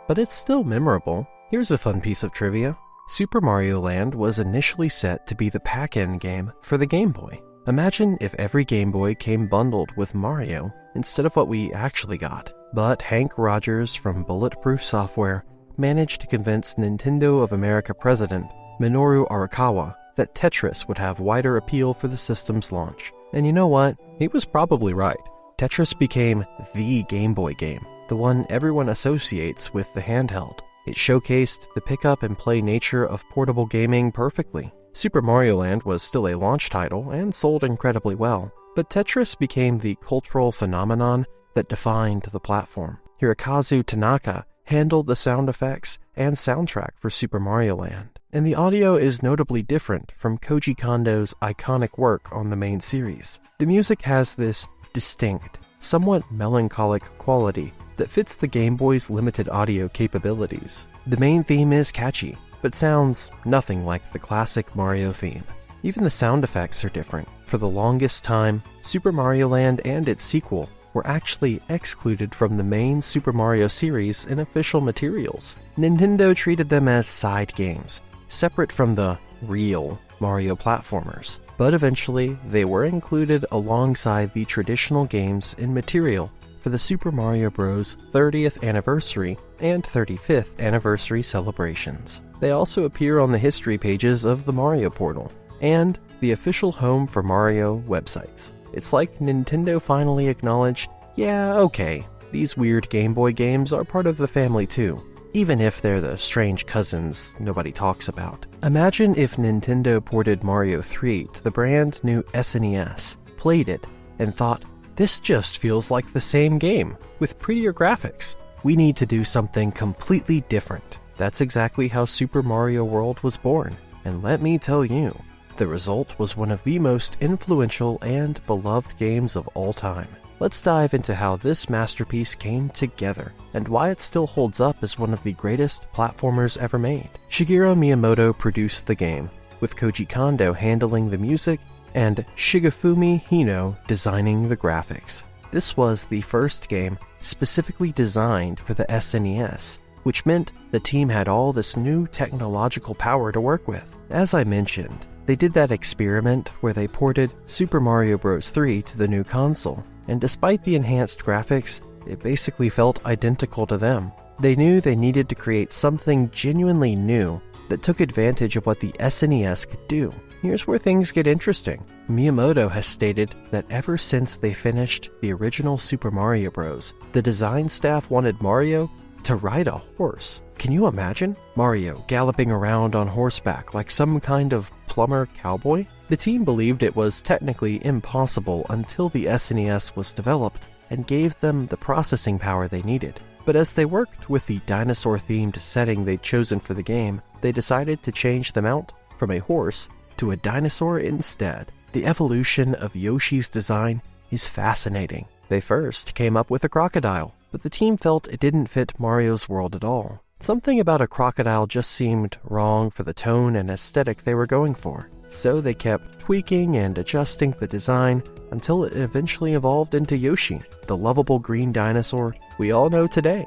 But it's still memorable. Here's a fun piece of trivia. Super Mario Land was initially set to be the pack-in game for the Game Boy. Imagine if every Game Boy came bundled with Mario instead of what we actually got. But Hank Rogers from Bulletproof Software managed to convince Nintendo of America president Minoru Arakawa that Tetris would have wider appeal for the system's launch. And you know what? He was probably right. Tetris became the Game Boy game, the one everyone associates with the handheld. It showcased the pick-up-and-play nature of portable gaming perfectly. Super Mario Land was still a launch title and sold incredibly well, but Tetris became the cultural phenomenon that defined the platform. Hirokazu Tanaka handled the sound effects and soundtrack for Super Mario Land, and the audio is notably different from Koji Kondo's iconic work on the main series. The music has this distinct, somewhat melancholic quality that fits the Game Boy's limited audio capabilities. The main theme is catchy, but sounds nothing like the classic Mario theme. Even the sound effects are different. For the longest time, Super Mario Land and its sequel were actually excluded from the main Super Mario series in official materials. Nintendo treated them as side games, separate from the real Mario platformers. But eventually, they were included alongside the traditional games in material for the Super Mario Bros. 30th anniversary and 35th anniversary celebrations. They also appear on the history pages of the Mario Portal and the official Home for Mario websites. It's like Nintendo finally acknowledged, yeah, okay, these weird Game Boy games are part of the family too, even if they're the strange cousins nobody talks about. Imagine if Nintendo ported Mario 3 to the brand new SNES, played it, and thought, this just feels like the same game, with prettier graphics. We need to do something completely different. That's exactly how Super Mario World was born, and let me tell you, the result was one of the most influential and beloved games of all time. Let's dive into how this masterpiece came together, and why it still holds up as one of the greatest platformers ever made. Shigeru Miyamoto produced the game, with Koji Kondo handling the music and Shigefumi Hino designing the graphics. This was the first game specifically designed for the SNES, which meant the team had all this new technological power to work with. As I mentioned, they did that experiment where they ported Super Mario Bros. 3 to the new console, and despite the enhanced graphics, it basically felt identical to them. They knew they needed to create something genuinely new that took advantage of what the SNES could do. Here's where things get interesting. Miyamoto has stated that ever since they finished the original Super Mario Bros., the design staff wanted Mario to ride a horse. Can you imagine? Mario galloping around on horseback like some kind of plumber cowboy? The team believed it was technically impossible until the SNES was developed and gave them the processing power they needed. But as they worked with the dinosaur-themed setting they'd chosen for the game, they decided to change the mount from a horse to a dinosaur instead. The evolution of Yoshi's design is fascinating. They first came up with a crocodile, but the team felt it didn't fit Mario's world at all. Something about a crocodile just seemed wrong for the tone and aesthetic they were going for. So they kept tweaking and adjusting the design until it eventually evolved into Yoshi, the lovable green dinosaur we all know today.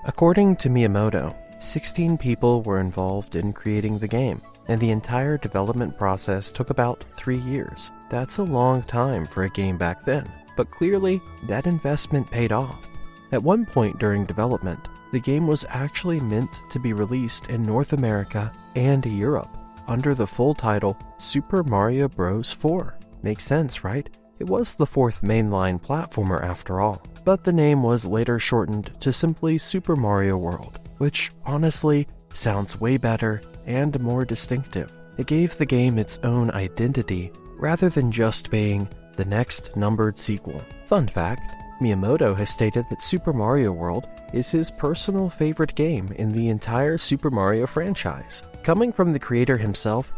According to Miyamoto, 16 people were involved in creating the game, and the entire development process took about 3 years. That's a long time for a game back then, but clearly that investment paid off. At one point during development, the game was actually meant to be released in North America and Europe under the full title Super Mario Bros. 4. Makes sense, right? It was the fourth mainline platformer after all, but the name was later shortened to simply Super Mario World, which honestly sounds way better and more distinctive. It gave the game its own identity rather than just being the next numbered sequel. Fun fact, Miyamoto has stated that Super Mario World is his personal favorite game in the entire Super Mario franchise. Coming from the creator himself,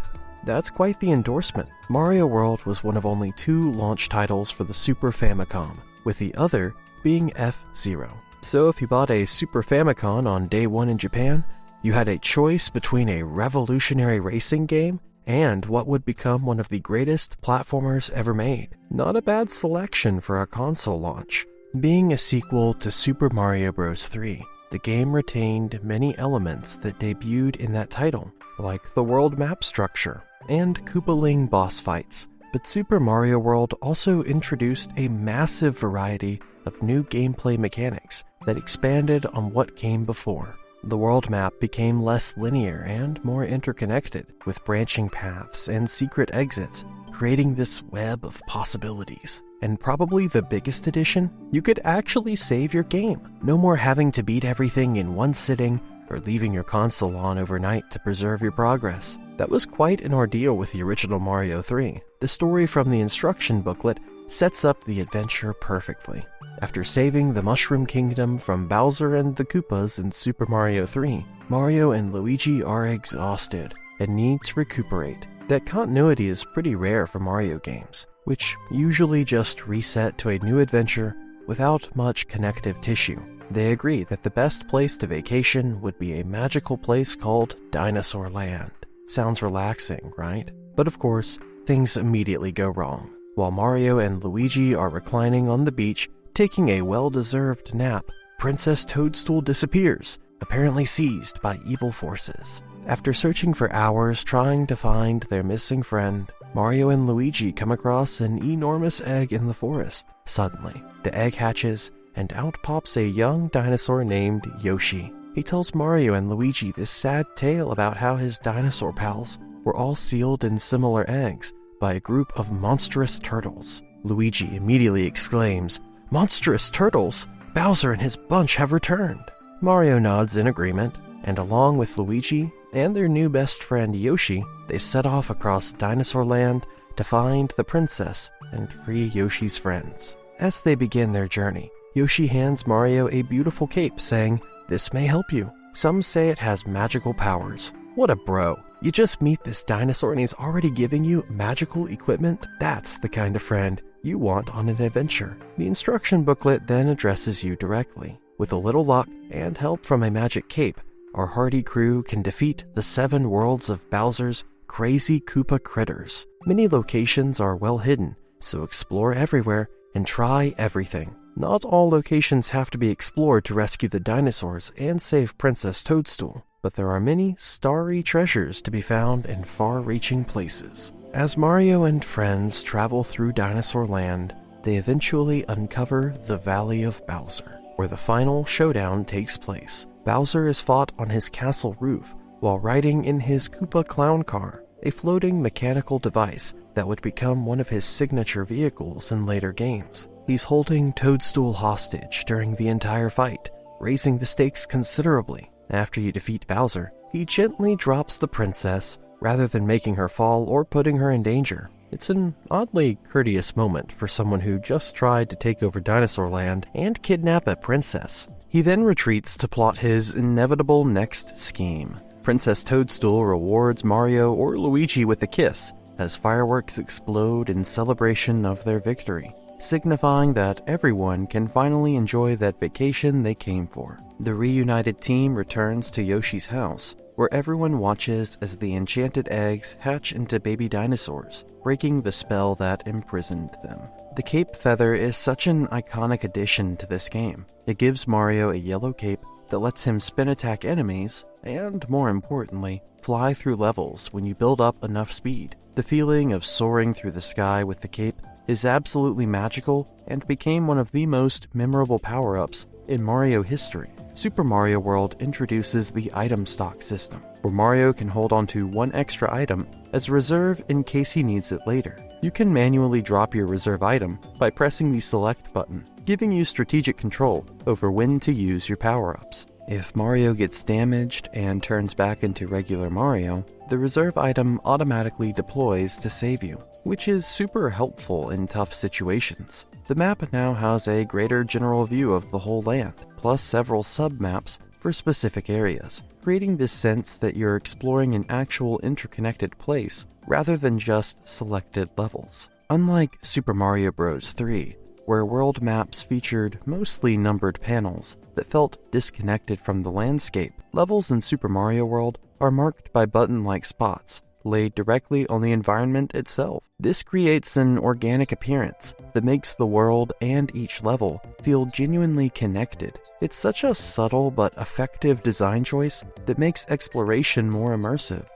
that's quite the endorsement. Mario World was one of only 2 launch titles for the Super Famicom, with the other being F-Zero. So if you bought a Super Famicom on day 1 in Japan, you had a choice between a revolutionary racing game and what would become one of the greatest platformers ever made. Not a bad selection for a console launch. Being a sequel to Super Mario Bros. 3, the game retained many elements that debuted in that title, like the world map structure and Koopaling boss fights. But Super Mario World also introduced a massive variety of new gameplay mechanics that expanded on what came before. The world map became less linear and more interconnected, with branching paths and secret exits, creating this web of possibilities. And probably the biggest addition, you could actually save your game. No more having to beat everything in one sitting or leaving your console on overnight to preserve your progress. That was quite an ordeal with the original Mario 3. The story from the instruction booklet sets up the adventure perfectly. After saving the Mushroom Kingdom from Bowser and the Koopas in Super Mario 3, Mario and Luigi are exhausted and need to recuperate. That continuity is pretty rare for Mario games, which usually just reset to a new adventure without much connective tissue. They agree that the best place to vacation would be a magical place called Dinosaur Land. Sounds relaxing, right? But of course, things immediately go wrong. While Mario and Luigi are reclining on the beach, taking a well-deserved nap, Princess Toadstool disappears, apparently seized by evil forces. After searching for hours trying to find their missing friend, Mario and Luigi come across an enormous egg in the forest. Suddenly, the egg hatches, and out pops a young dinosaur named Yoshi. He tells Mario and Luigi this sad tale about how his dinosaur pals were all sealed in similar eggs by a group of monstrous turtles. Luigi immediately exclaims, "Monstrous turtles! Bowser and his bunch have returned!" Mario nods in agreement, and along with Luigi and their new best friend Yoshi, they set off across Dinosaur Land to find the princess and free Yoshi's friends. As they begin their journey, Yoshi hands Mario a beautiful cape, saying, "This may help you. Some say it has magical powers." What a bro. You just meet this dinosaur and he's already giving you magical equipment? That's the kind of friend you want on an adventure. The instruction booklet then addresses you directly. With a little luck and help from a magic cape, our hardy crew can defeat the 7 worlds of Bowser's crazy Koopa critters. Many locations are well hidden, so explore everywhere and try everything. Not all locations have to be explored to rescue the dinosaurs and save Princess Toadstool, but there are many starry treasures to be found in far-reaching places. As Mario and friends travel through Dinosaur Land, they eventually uncover the Valley of Bowser, where the final showdown takes place. Bowser is fought on his castle roof while riding in his Koopa clown car, a floating mechanical device that would become one of his signature vehicles in later games. He's holding Toadstool hostage during the entire fight, raising the stakes considerably. After you defeat Bowser, he gently drops the princess rather than making her fall or putting her in danger. It's an oddly courteous moment for someone who just tried to take over Dinosaur Land and kidnap a princess. He then retreats to plot his inevitable next scheme. Princess Toadstool rewards Mario or Luigi with a kiss as fireworks explode in celebration of their victory, signifying that everyone can finally enjoy that vacation they came for. The reunited team returns to Yoshi's house, where everyone watches as the enchanted eggs hatch into baby dinosaurs, breaking the spell that imprisoned them. The cape feather is such an iconic addition to this game. It gives Mario a yellow cape that lets him spin attack enemies, and more importantly, fly through levels when you build up enough speed. The feeling of soaring through the sky with the cape is absolutely magical and became one of the most memorable power-ups in Mario history. Super Mario World introduces the item stock system, where Mario can hold onto one extra item as a reserve in case he needs it later. You can manually drop your reserve item by pressing the select button, giving you strategic control over when to use your power-ups. If Mario gets damaged and turns back into regular Mario, the reserve item automatically deploys to save you, which is super helpful in tough situations. The map now has a greater general view of the whole land, plus several sub-maps for specific areas, creating this sense that you're exploring an actual interconnected place rather than just selected levels. Unlike Super Mario Bros. 3, where world maps featured mostly numbered panels that felt disconnected from the landscape, levels in Super Mario World are marked by button-like spots laid directly on the environment itself. This creates an organic appearance that makes the world and each level feel genuinely connected. It's such a subtle but effective design choice that makes exploration more immersive.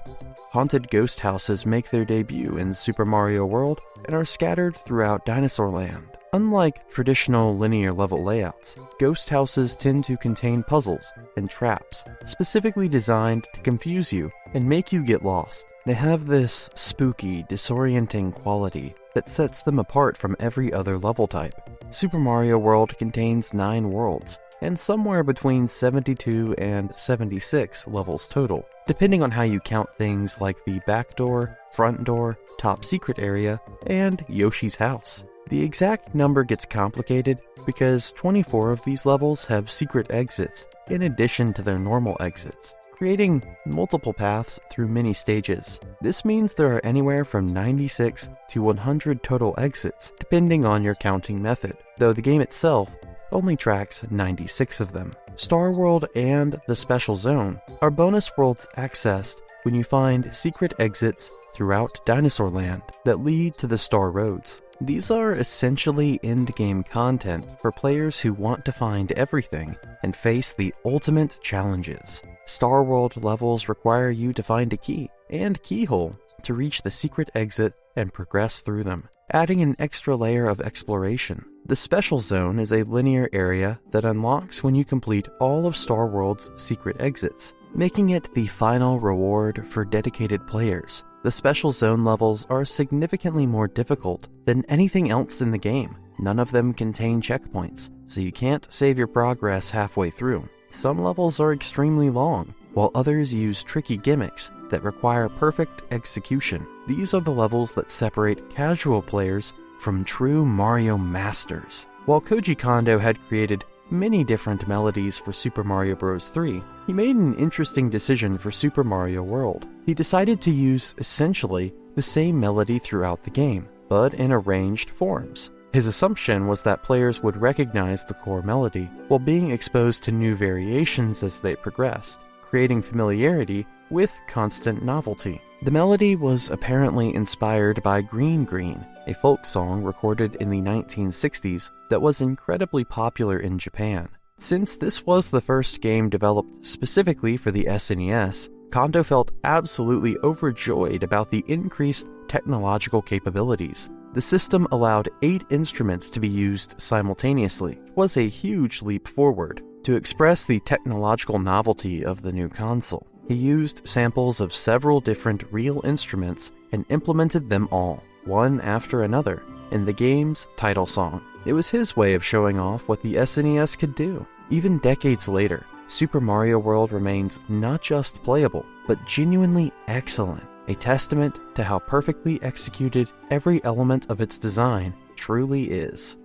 Haunted ghost houses make their debut in Super Mario World and are scattered throughout Dinosaur Land. Unlike traditional linear level layouts, ghost houses tend to contain puzzles and traps, specifically designed to confuse you and make you get lost. They have this spooky, disorienting quality that sets them apart from every other level type. Super Mario World contains 9 worlds, and somewhere between 72 and 76 levels total, depending on how you count things like the back door, front door, top secret area, and Yoshi's house. The exact number gets complicated because 24 of these levels have secret exits in addition to their normal exits, creating multiple paths through many stages. This means there are anywhere from 96 to 100 total exits, depending on your counting method, though the game itself only tracks 96 of them. Star World and the Special Zone are bonus worlds accessed when you find secret exits throughout Dinosaur Land that lead to the Star Roads. These are essentially endgame content for players who want to find everything and face the ultimate challenges. Star World levels require you to find a key and keyhole to reach the secret exit and progress through them, adding an extra layer of exploration. The Special Zone is a linear area that unlocks when you complete all of Star World's secret exits. making it the final reward for dedicated players. The special zone levels are significantly more difficult than anything else in the game. None of them contain checkpoints, so you can't save your progress halfway through. Some levels are extremely long, while others use tricky gimmicks that require perfect execution. These are the levels that separate casual players from true Mario masters. While Koji Kondo had created many different melodies for Super Mario Bros. 3, he made an interesting decision for Super Mario World. He decided to use essentially the same melody throughout the game, but in arranged forms. His assumption was that players would recognize the core melody while being exposed to new variations as they progressed, creating familiarity with constant novelty. The melody was apparently inspired by Green Green, a folk song recorded in the 1960s that was incredibly popular in Japan. Since this was the first game developed specifically for the SNES, Kondo felt absolutely overjoyed about the increased technological capabilities. The system allowed 8 instruments to be used simultaneously, which was a huge leap forward. To express the technological novelty of the new console, he used samples of several different real instruments and implemented them all, one after another, in the game's title song. It was his way of showing off what the SNES could do. Even decades later, Super Mario World remains not just playable, but genuinely excellent, a testament to how perfectly executed every element of its design truly is.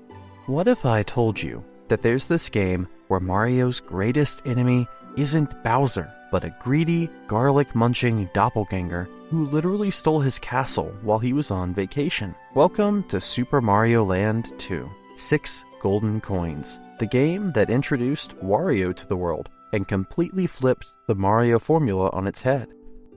What if I told you that there's this game where Mario's greatest enemy isn't Bowser, but a greedy, garlic-munching doppelganger who literally stole his castle while he was on vacation? Welcome to Super Mario Land 2, 6 Golden Coins, the game that introduced Wario to the world and completely flipped the Mario formula on its head.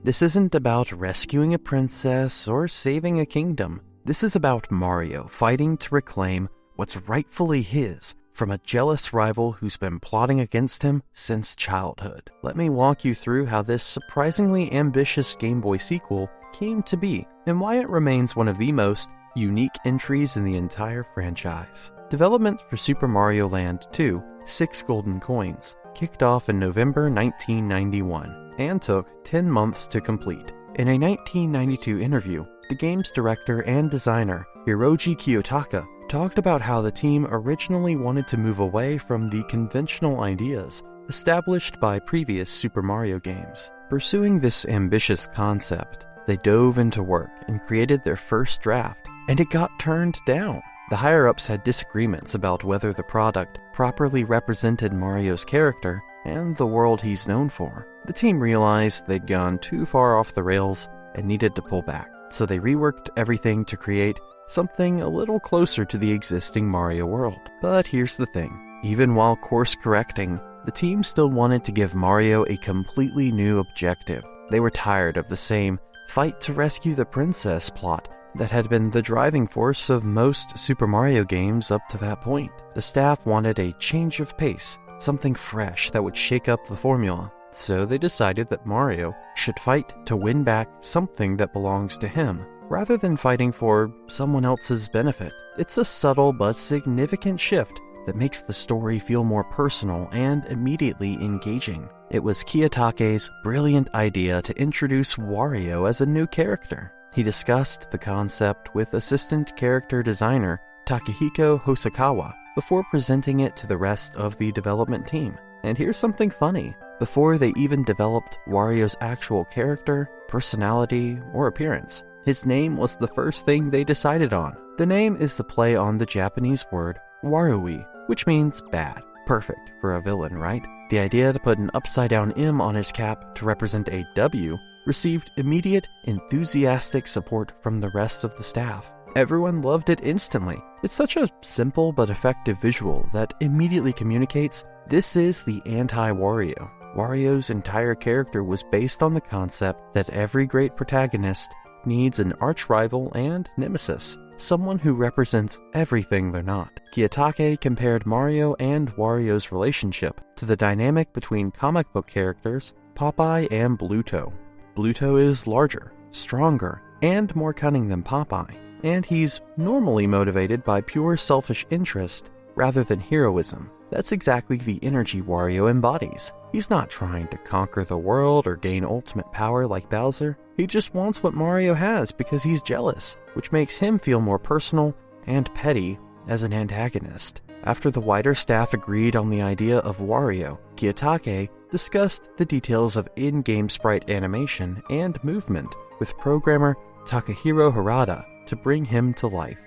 This isn't about rescuing a princess or saving a kingdom. This is about Mario fighting to reclaim what's rightfully his from a jealous rival who's been plotting against him since childhood. Let me walk you through how this surprisingly ambitious Game Boy sequel came to be and why it remains one of the most unique entries in the entire franchise. Development for Super Mario Land 2, 6 Golden Coins, kicked off in November 1991 and took 10 months to complete. In a 1992 interview, the game's director and designer, Hiroji Kiyotaka, talked about how the team originally wanted to move away from the conventional ideas established by previous Super Mario games. Pursuing this ambitious concept, they dove into work and created their first draft, and it got turned down. The higher-ups had disagreements about whether the product properly represented Mario's character and the world he's known for. The team realized they'd gone too far off the rails and needed to pull back, so they reworked everything to create something a little closer to the existing Mario world. But here's the thing, even while course-correcting, the team still wanted to give Mario a completely new objective. They were tired of the same fight to rescue the princess plot that had been the driving force of most Super Mario games up to that point. The staff wanted a change of pace, something fresh that would shake up the formula. So they decided that Mario should fight to win back something that belongs to him, rather than fighting for someone else's benefit. It's a subtle but significant shift that makes the story feel more personal and immediately engaging. It was Kiyotake's brilliant idea to introduce Wario as a new character. He discussed the concept with assistant character designer Takehiko Hosokawa before presenting it to the rest of the development team. And here's something funny. Before they even developed Wario's actual character, personality, or appearance, his name was the first thing they decided on. The name is the play on the Japanese word Warui, which means bad. Perfect for a villain, right? The idea to put an upside-down M on his cap to represent a W received immediate, enthusiastic support from the rest of the staff. Everyone loved it instantly. It's such a simple but effective visual that immediately communicates this is the anti-Wario. Wario's entire character was based on the concept that every great protagonist needs an arch-rival and nemesis, someone who represents everything they're not. Kiyotake compared Mario and Wario's relationship to the dynamic between comic book characters Popeye and Bluto. Bluto is larger, stronger, and more cunning than Popeye, and he's normally motivated by pure selfish interest rather than heroism. That's exactly the energy Wario embodies. He's not trying to conquer the world or gain ultimate power like Bowser. He just wants what Mario has because he's jealous, which makes him feel more personal and petty as an antagonist. After the wider staff agreed on the idea of Wario, Kiyotake discussed the details of in-game sprite animation and movement with programmer Takahiro Harada to bring him to life.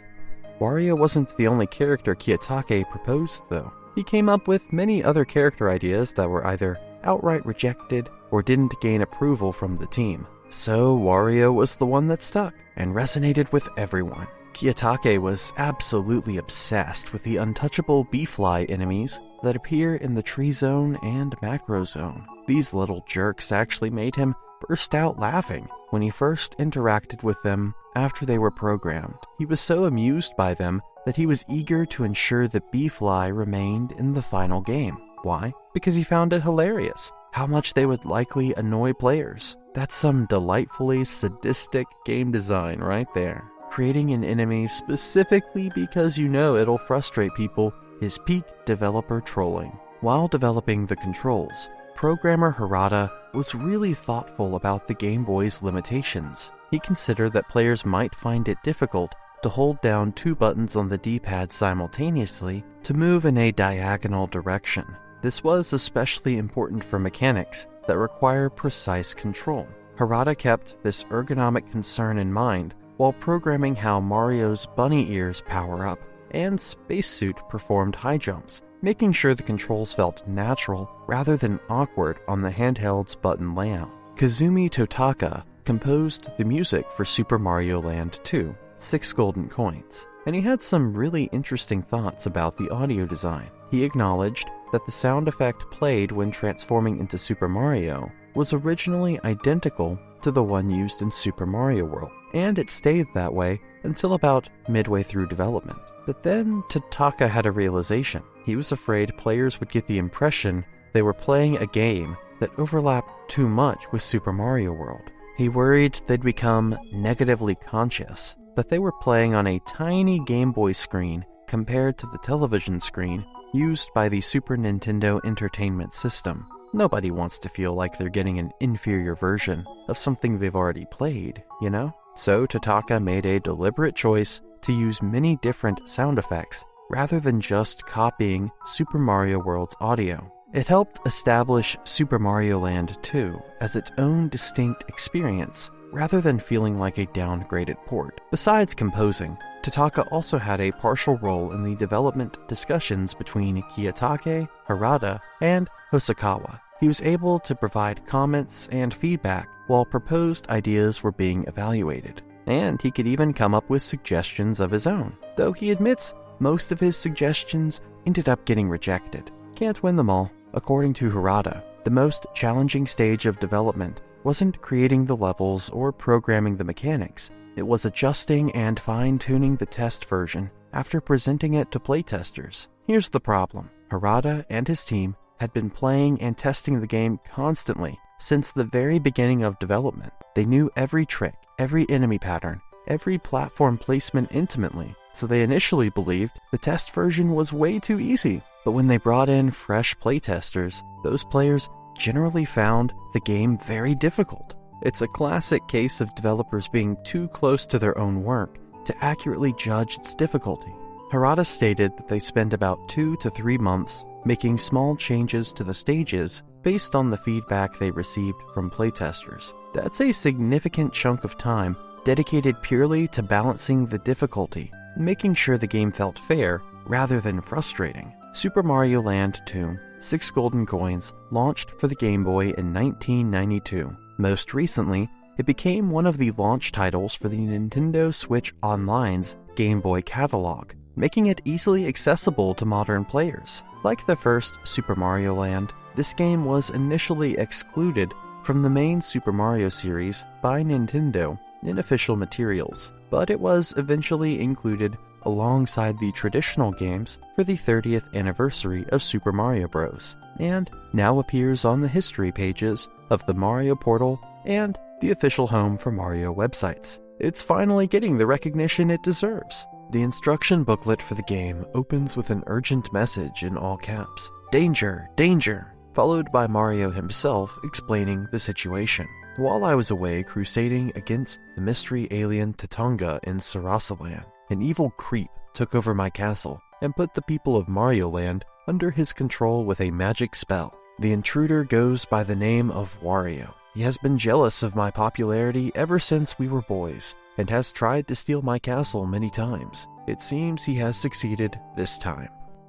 Wario wasn't the only character Kiyotake proposed, though. He came up with many other character ideas that were either outright rejected or didn't gain approval from the team. So Wario was the one that stuck and resonated with everyone. Kiyotake was absolutely obsessed with the untouchable bee-fly enemies that appear in the tree zone and macro zone. These little jerks actually made him burst out laughing when he first interacted with them after they were programmed. He was so amused by them that he was eager to ensure that bee-fly remained in the final game. Why? Because he found it hilarious how much they would likely annoy players. That's some delightfully sadistic game design right there. Creating an enemy specifically because you know it'll frustrate people is peak developer trolling. While developing the controls, programmer Harada was really thoughtful about the Game Boy's limitations. He considered that players might find it difficult to hold down two buttons on the D-pad simultaneously to move in a diagonal direction. This was especially important for mechanics that require precise control. Harada kept this ergonomic concern in mind while programming how Mario's bunny ears power up and Spacesuit performed high jumps, making sure the controls felt natural rather than awkward on the handheld's button layout. Kazumi Totaka composed the music for Super Mario Land 2, 6 golden coins, and he had some really interesting thoughts about the audio design. He acknowledged that the sound effect played when transforming into Super Mario was originally identical to the one used in Super Mario World, and it stayed that way until about midway through development. But then Totaka had a realization. He was afraid players would get the impression they were playing a game that overlapped too much with Super Mario World. He worried they'd become negatively conscious, that they were playing on a tiny Game Boy screen compared to the television screen used by the Super Nintendo Entertainment System. Nobody wants to feel like they're getting an inferior version of something they've already played, you know? So Totaka made a deliberate choice to use many different sound effects rather than just copying Super Mario World's audio. It helped establish Super Mario Land 2 as its own distinct experience rather than feeling like a downgraded port. Besides composing, Totaka also had a partial role in the development discussions between Kiyotake, Harada, and Hosokawa. He was able to provide comments and feedback while proposed ideas were being evaluated, and he could even come up with suggestions of his own, though he admits most of his suggestions ended up getting rejected. Can't win them all. According to Harada, the most challenging stage of development wasn't creating the levels or programming the mechanics. It was adjusting and fine-tuning the test version after presenting it to playtesters. Here's the problem. Harada and his team had been playing and testing the game constantly since the very beginning of development. They knew every trick, every enemy pattern, every platform placement intimately, so they initially believed the test version was way too easy. But when they brought in fresh playtesters, those players generally found the game very difficult. It's a classic case of developers being too close to their own work to accurately judge its difficulty. Harada stated that they spent about 2 to 3 months making small changes to the stages based on the feedback they received from playtesters. That's a significant chunk of time dedicated purely to balancing the difficulty and making sure the game felt fair rather than frustrating. Super Mario Land 2, 6 golden coins, launched for the Game Boy in 1992. Most recently, it became one of the launch titles for the Nintendo Switch Online's Game Boy catalog, making it easily accessible to modern players. Like the first Super Mario Land, this game was initially excluded from the main Super Mario series by Nintendo in official materials, but it was eventually included alongside the traditional games for the 30th anniversary of Super Mario Bros., and now appears on the history pages of the Mario Portal and the official home for Mario websites. It's finally getting the recognition it deserves. The instruction booklet for the game opens with an urgent message in all caps, "Danger, danger," followed by Mario himself explaining the situation. While I was away crusading against the mystery alien Tatonga in Sarasaland, an evil creep took over my castle and put the people of Mario Land under his control with a magic spell. The intruder goes by the name of Wario. He has been jealous of my popularity ever since we were boys, and has tried to steal my castle many times. It seems he has succeeded this time.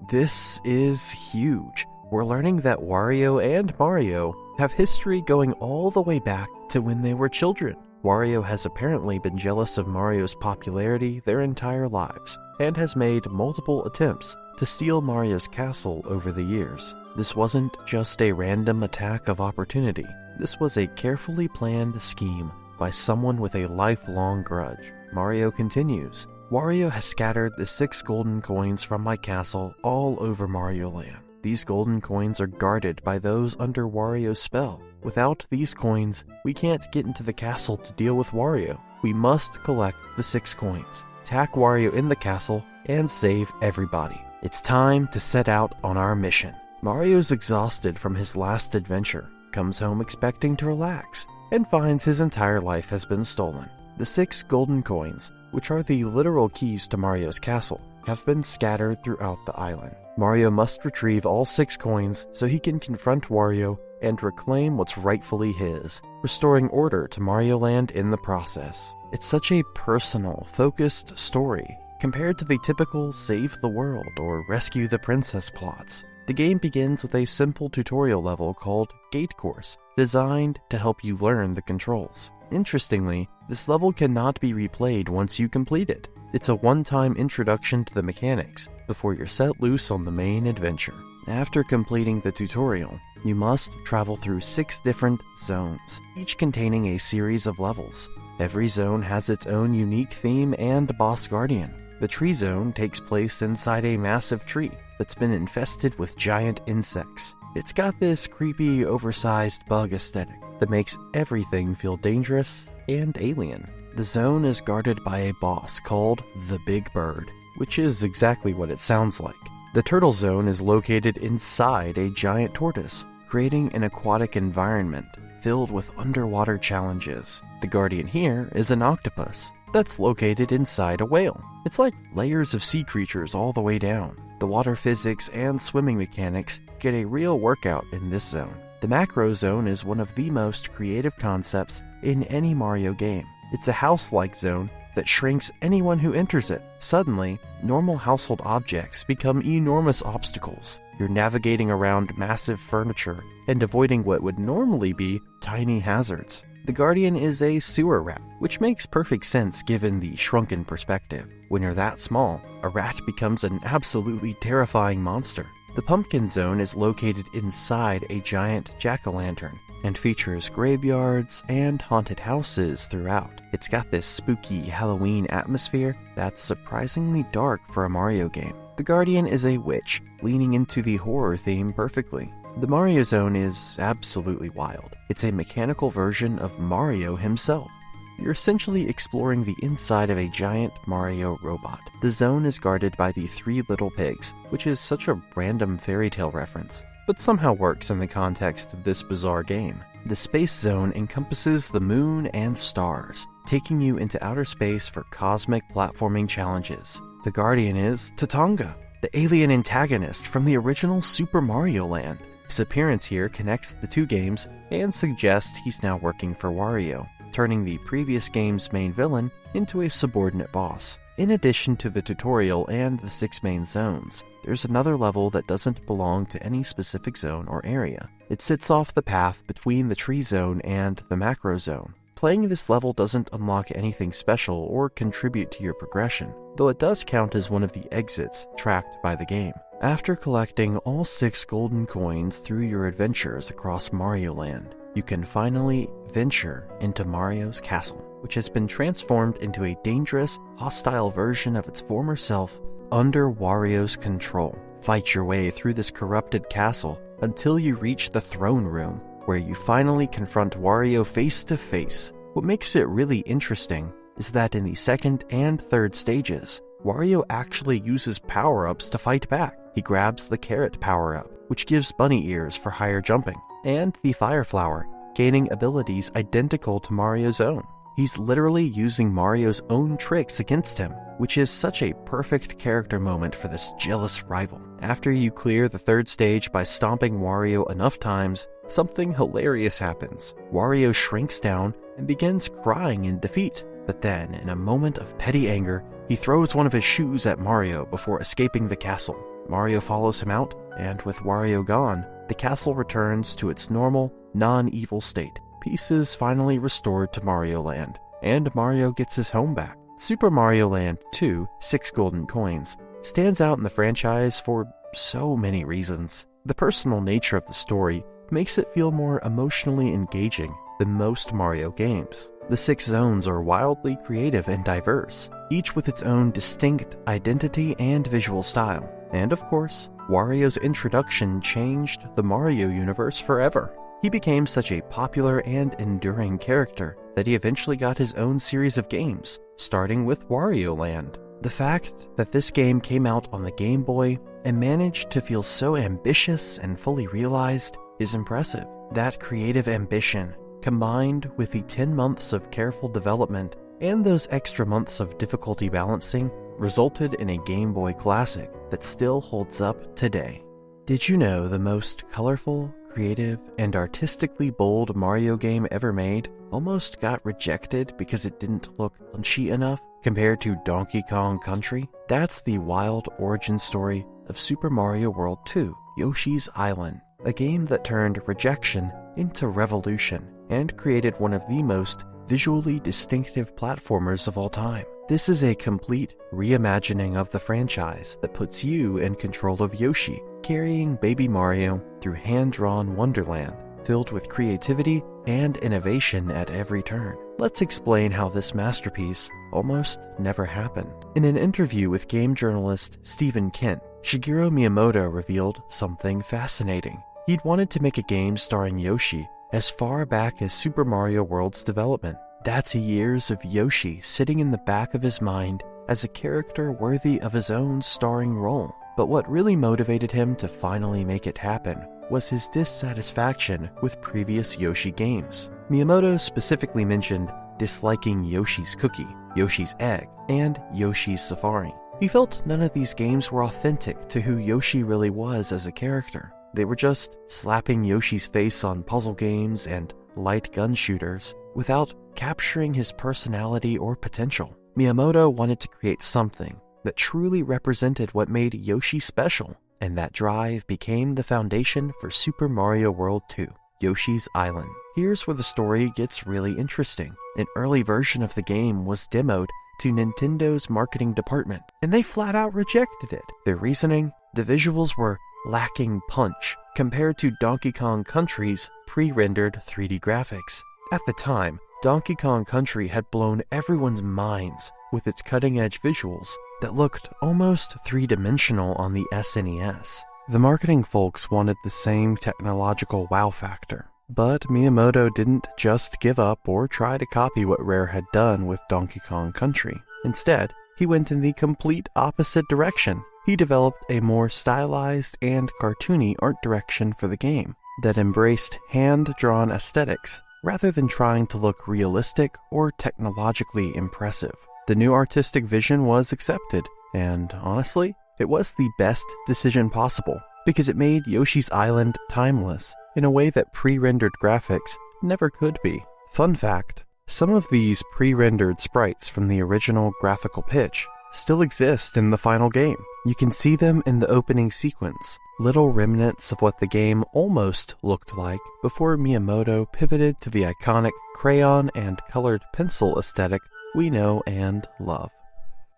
This is huge. We're learning that Wario and Mario have history going all the way back to when they were children. Wario has apparently been jealous of Mario's popularity their entire lives, and has made multiple attempts to steal Mario's castle over the years. This wasn't just a random attack of opportunity. This was a carefully planned scheme by someone with a lifelong grudge. Mario continues, "Wario has scattered the 6 golden coins from my castle all over Mario Land. These golden coins are guarded by those under Wario's spell. Without these coins, we can't get into the castle to deal with Wario. We must collect the 6 coins, attack Wario in the castle, and save everybody. It's time to set out on our mission." Mario's exhausted from his last adventure, comes home expecting to relax, and finds his entire life has been stolen. The 6 golden coins, which are the literal keys to Mario's castle, have been scattered throughout the island. Mario must retrieve all 6 coins so he can confront Wario and reclaim what's rightfully his, restoring order to Mario Land in the process. It's such a personal, focused story, compared to the typical save the world or rescue the princess plots. The game begins with a simple tutorial level called Gate Course, designed to help you learn the controls. Interestingly, this level cannot be replayed once you complete it. It's a one-time introduction to the mechanics before you're set loose on the main adventure. After completing the tutorial, you must travel through 6 different zones, each containing a series of levels. Every zone has its own unique theme and boss guardian. The tree zone takes place inside a massive tree that's been infested with giant insects. It's got this creepy, oversized bug aesthetic that makes everything feel dangerous and alien. The zone is guarded by a boss called the Big Bird, which is exactly what it sounds like. The turtle zone is located inside a giant tortoise, creating an aquatic environment filled with underwater challenges. The guardian here is an octopus that's located inside a whale. It's like layers of sea creatures all the way down. The water physics and swimming mechanics get a real workout in this zone. The macro zone is one of the most creative concepts in any Mario game. It's a house-like zone that shrinks anyone who enters it. Suddenly, normal household objects become enormous obstacles. You're navigating around massive furniture and avoiding what would normally be tiny hazards. The Guardian is a sewer rat, which makes perfect sense given the shrunken perspective. When you're that small, a rat becomes an absolutely terrifying monster. The Pumpkin Zone is located inside a giant jack-o'-lantern and features graveyards and haunted houses throughout. It's got this spooky Halloween atmosphere that's surprisingly dark for a Mario game. The Guardian is a witch, leaning into the horror theme perfectly. The Mario Zone is absolutely wild. It's a mechanical version of Mario himself. You're essentially exploring the inside of a giant Mario robot. The zone is guarded by the 3 little pigs, which is such a random fairy tale reference, but somehow works in the context of this bizarre game. The Space Zone encompasses the moon and stars, taking you into outer space for cosmic platforming challenges. The Guardian is Tatonga, the alien antagonist from the original Super Mario Land. His appearance here connects the 2 games and suggests he's now working for Wario, turning the previous game's main villain into a subordinate boss. In addition to the tutorial and the 6 main zones, there's another level that doesn't belong to any specific zone or area. It sits off the path between the tree zone and the macro zone. Playing this level doesn't unlock anything special or contribute to your progression, though it does count as one of the exits tracked by the game. After collecting all 6 golden coins through your adventures across Mario Land, you can finally venture into Mario's castle, which has been transformed into a dangerous, hostile version of its former self under Wario's control. Fight your way through this corrupted castle until you reach the throne room, where you finally confront Wario face to face. What makes it really interesting is that in the second and third stages, Wario actually uses power-ups to fight back. He grabs the carrot power-up, which gives bunny ears for higher jumping, and the fire flower, gaining abilities identical to Mario's own. He's literally using Mario's own tricks against him, which is such a perfect character moment for this jealous rival. After you clear the third stage by stomping Wario enough times, something hilarious happens. Wario shrinks down and begins crying in defeat, but then, in a moment of petty anger, he throws one of his shoes at Mario before escaping the castle. Mario follows him out, and with Wario gone, the castle returns to its normal, non-evil state. Peace is finally restored to Mario Land, and Mario gets his home back. Super Mario Land 2, 6 Golden Coins, stands out in the franchise for so many reasons. The personal nature of the story makes it feel more emotionally engaging than most Mario games. The 6 zones are wildly creative and diverse, each with its own distinct identity and visual style. And of course, Wario's introduction changed the Mario universe forever. He became such a popular and enduring character that he eventually got his own series of games, starting with Wario Land. The fact that this game came out on the Game Boy and managed to feel so ambitious and fully realized is impressive. That creative ambition, combined with the 10 months of careful development and those extra months of difficulty balancing, resulted in a Game Boy classic that still holds up today. Did you know the most colorful, creative, and artistically bold Mario game ever made almost got rejected because it didn't look punchy enough compared to Donkey Kong Country? That's the wild origin story of Super Mario World 2, Yoshi's Island, a game that turned rejection into revolution and created one of the most visually distinctive platformers of all time. This is a complete reimagining of the franchise that puts you in control of Yoshi, carrying baby Mario through hand-drawn Wonderland, filled with creativity and innovation at every turn. Let's explain how this masterpiece almost never happened. In an interview with game journalist Stephen Kent, Shigeru Miyamoto revealed something fascinating. He'd wanted to make a game starring Yoshi as far back as Super Mario World's development. That's years of Yoshi sitting in the back of his mind as a character worthy of his own starring role. But what really motivated him to finally make it happen was his dissatisfaction with previous Yoshi games. Miyamoto specifically mentioned disliking Yoshi's Cookie, Yoshi's Egg, and Yoshi's Safari. He felt none of these games were authentic to who Yoshi really was as a character. They were just slapping Yoshi's face on puzzle games and light gun shooters without capturing his personality or potential. Miyamoto wanted to create something that truly represented what made Yoshi special, and that drive became the foundation for Super Mario World 2, Yoshi's Island. Here's where the story gets really interesting. An early version of the game was demoed to Nintendo's marketing department, and they flat out rejected it. Their reasoning? The visuals were lacking punch compared to Donkey Kong Country's pre-rendered 3D graphics. At the time, Donkey Kong Country had blown everyone's minds with its cutting-edge visuals that looked almost three-dimensional on the SNES. The marketing folks wanted the same technological wow factor. But Miyamoto didn't just give up or try to copy what Rare had done with Donkey Kong Country. Instead, he went in the complete opposite direction. He developed a more stylized and cartoony art direction for the game that embraced hand-drawn aesthetics rather than trying to look realistic or technologically impressive. The new artistic vision was accepted, and honestly, it was the best decision possible because it made Yoshi's Island timeless in a way that pre-rendered graphics never could be. Fun fact, some of these pre-rendered sprites from the original graphical pitch still exist in the final game. You can see them in the opening sequence, little remnants of what the game almost looked like before Miyamoto pivoted to the iconic crayon and colored pencil aesthetic we know and love.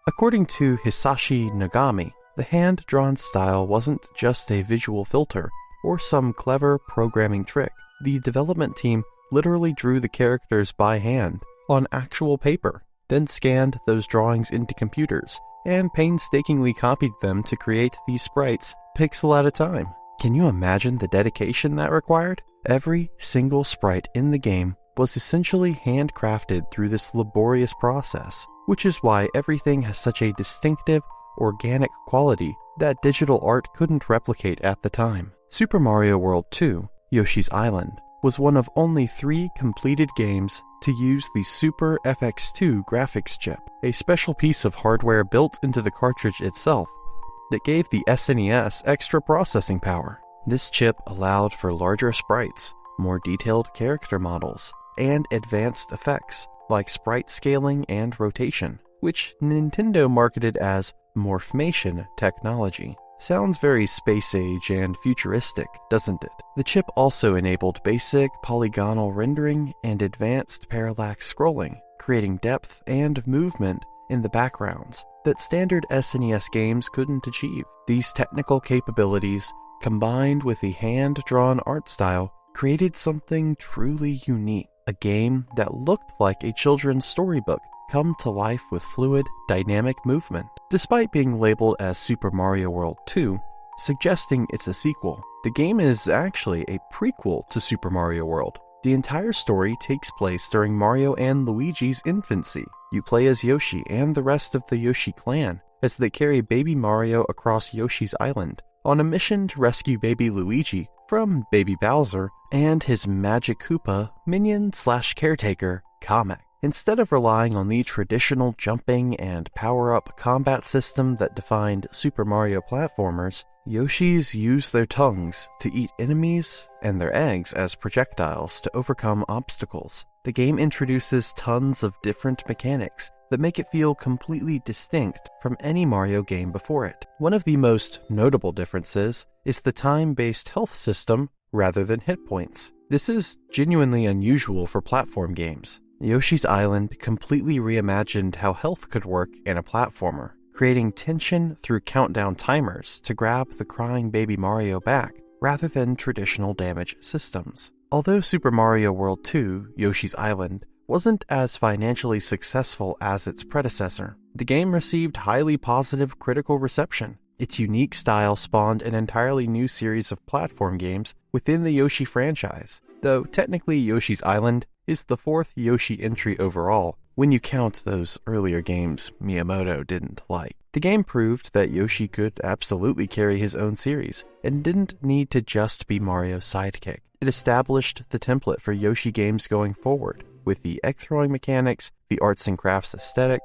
According to Hisashi Nagami, the hand-drawn style wasn't just a visual filter or some clever programming trick. The development team literally drew the characters by hand on actual paper, then scanned those drawings into computers and painstakingly copied them to create these sprites pixel at a time. Can you imagine the dedication that required? Every single sprite in the game was essentially handcrafted through this laborious process, which is why everything has such a distinctive, organic quality that digital art couldn't replicate at the time. Super Mario World 2, Yoshi's Island, was one of only 3 completed games to use the Super FX2 graphics chip, a special piece of hardware built into the cartridge itself that gave the SNES extra processing power. This chip allowed for larger sprites, more detailed character models, and advanced effects like sprite scaling and rotation, which Nintendo marketed as Morphmation technology. Sounds very space age and futuristic, doesn't it? The chip also enabled basic polygonal rendering and advanced parallax scrolling, creating depth and movement in the backgrounds that standard SNES games couldn't achieve. These technical capabilities, combined with the hand-drawn art style, created something truly unique. A game that looked like a children's storybook come to life with fluid, dynamic movement. Despite being labeled as Super Mario World 2, suggesting it's a sequel, the game is actually a prequel to Super Mario World. The entire story takes place during Mario and Luigi's infancy. You play as Yoshi and the rest of the Yoshi clan as they carry baby Mario across Yoshi's Island on a mission to rescue baby Luigi from baby Bowser and his Magic Koopa minion/caretaker, Kamek. Instead of relying on the traditional jumping and power-up combat system that defined Super Mario platformers, Yoshis use their tongues to eat enemies and their eggs as projectiles to overcome obstacles. The game introduces tons of different mechanics that make it feel completely distinct from any Mario game before it. One of the most notable differences is the time-based health system rather than hit points. This is genuinely unusual for platform games. Yoshi's Island completely reimagined how health could work in a platformer, creating tension through countdown timers to grab the crying baby Mario back, rather than traditional damage systems. Although Super Mario World 2, Yoshi's Island, wasn't as financially successful as its predecessor, the game received highly positive critical reception. Its unique style spawned an entirely new series of platform games within the Yoshi franchise, though technically Yoshi's Island is the 4th Yoshi entry overall, when you count those earlier games Miyamoto didn't like. The game proved that Yoshi could absolutely carry his own series, and didn't need to just be Mario's sidekick. It established the template for Yoshi games going forward, with the egg-throwing mechanics, the arts and crafts aesthetic,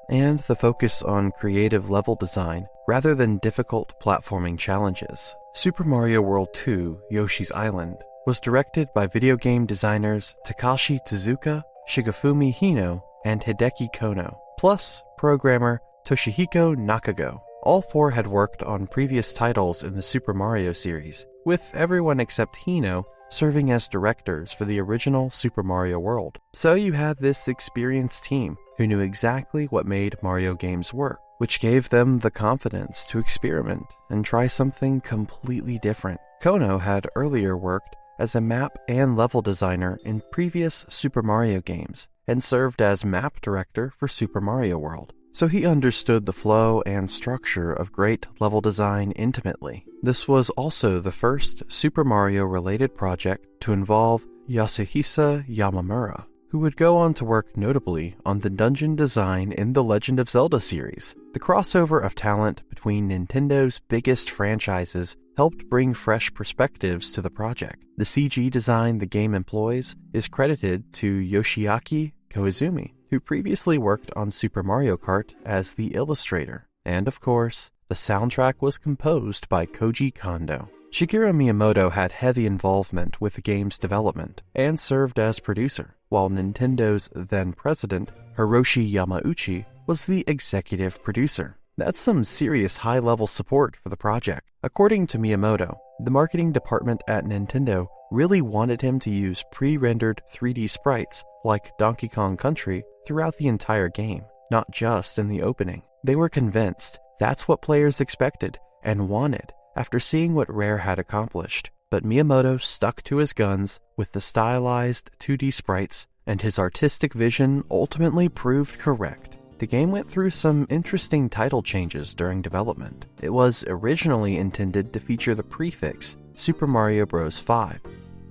and the focus on creative level design rather than difficult platforming challenges. Super Mario World 2, Yoshi's Island, was directed by video game designers Takashi Tezuka, Shigefumi Hino, and Hideki Kono, plus programmer Toshihiko Nakago. All 4 had worked on previous titles in the Super Mario series, with everyone except Hino serving as directors for the original Super Mario World. So you had this experienced team who knew exactly what made Mario games work, which gave them the confidence to experiment and try something completely different. Kono had earlier worked as a map and level designer in previous Super Mario games, and served as map director for Super Mario World. So he understood the flow and structure of great level design intimately. This was also the first Super Mario-related project to involve Yasuhisa Yamamura, who would go on to work notably on the dungeon design in the Legend of Zelda series. The crossover of talent between Nintendo's biggest franchises helped bring fresh perspectives to the project. The CG design the game employs is credited to Yoshiaki Koizumi, who previously worked on Super Mario Kart as the illustrator. And of course, the soundtrack was composed by Koji Kondo. Shigeru Miyamoto had heavy involvement with the game's development and served as producer, while Nintendo's then president, Hiroshi Yamauchi, was the executive producer. That's some serious high-level support for the project. According to Miyamoto, the marketing department at Nintendo really wanted him to use pre-rendered 3D sprites like Donkey Kong Country throughout the entire game, not just in the opening. They were convinced that's what players expected and wanted after seeing what Rare had accomplished. But Miyamoto stuck to his guns with the stylized 2D sprites, and his artistic vision ultimately proved correct. The game went through some interesting title changes during development. It was originally intended to feature the prefix Super Mario Bros. 5,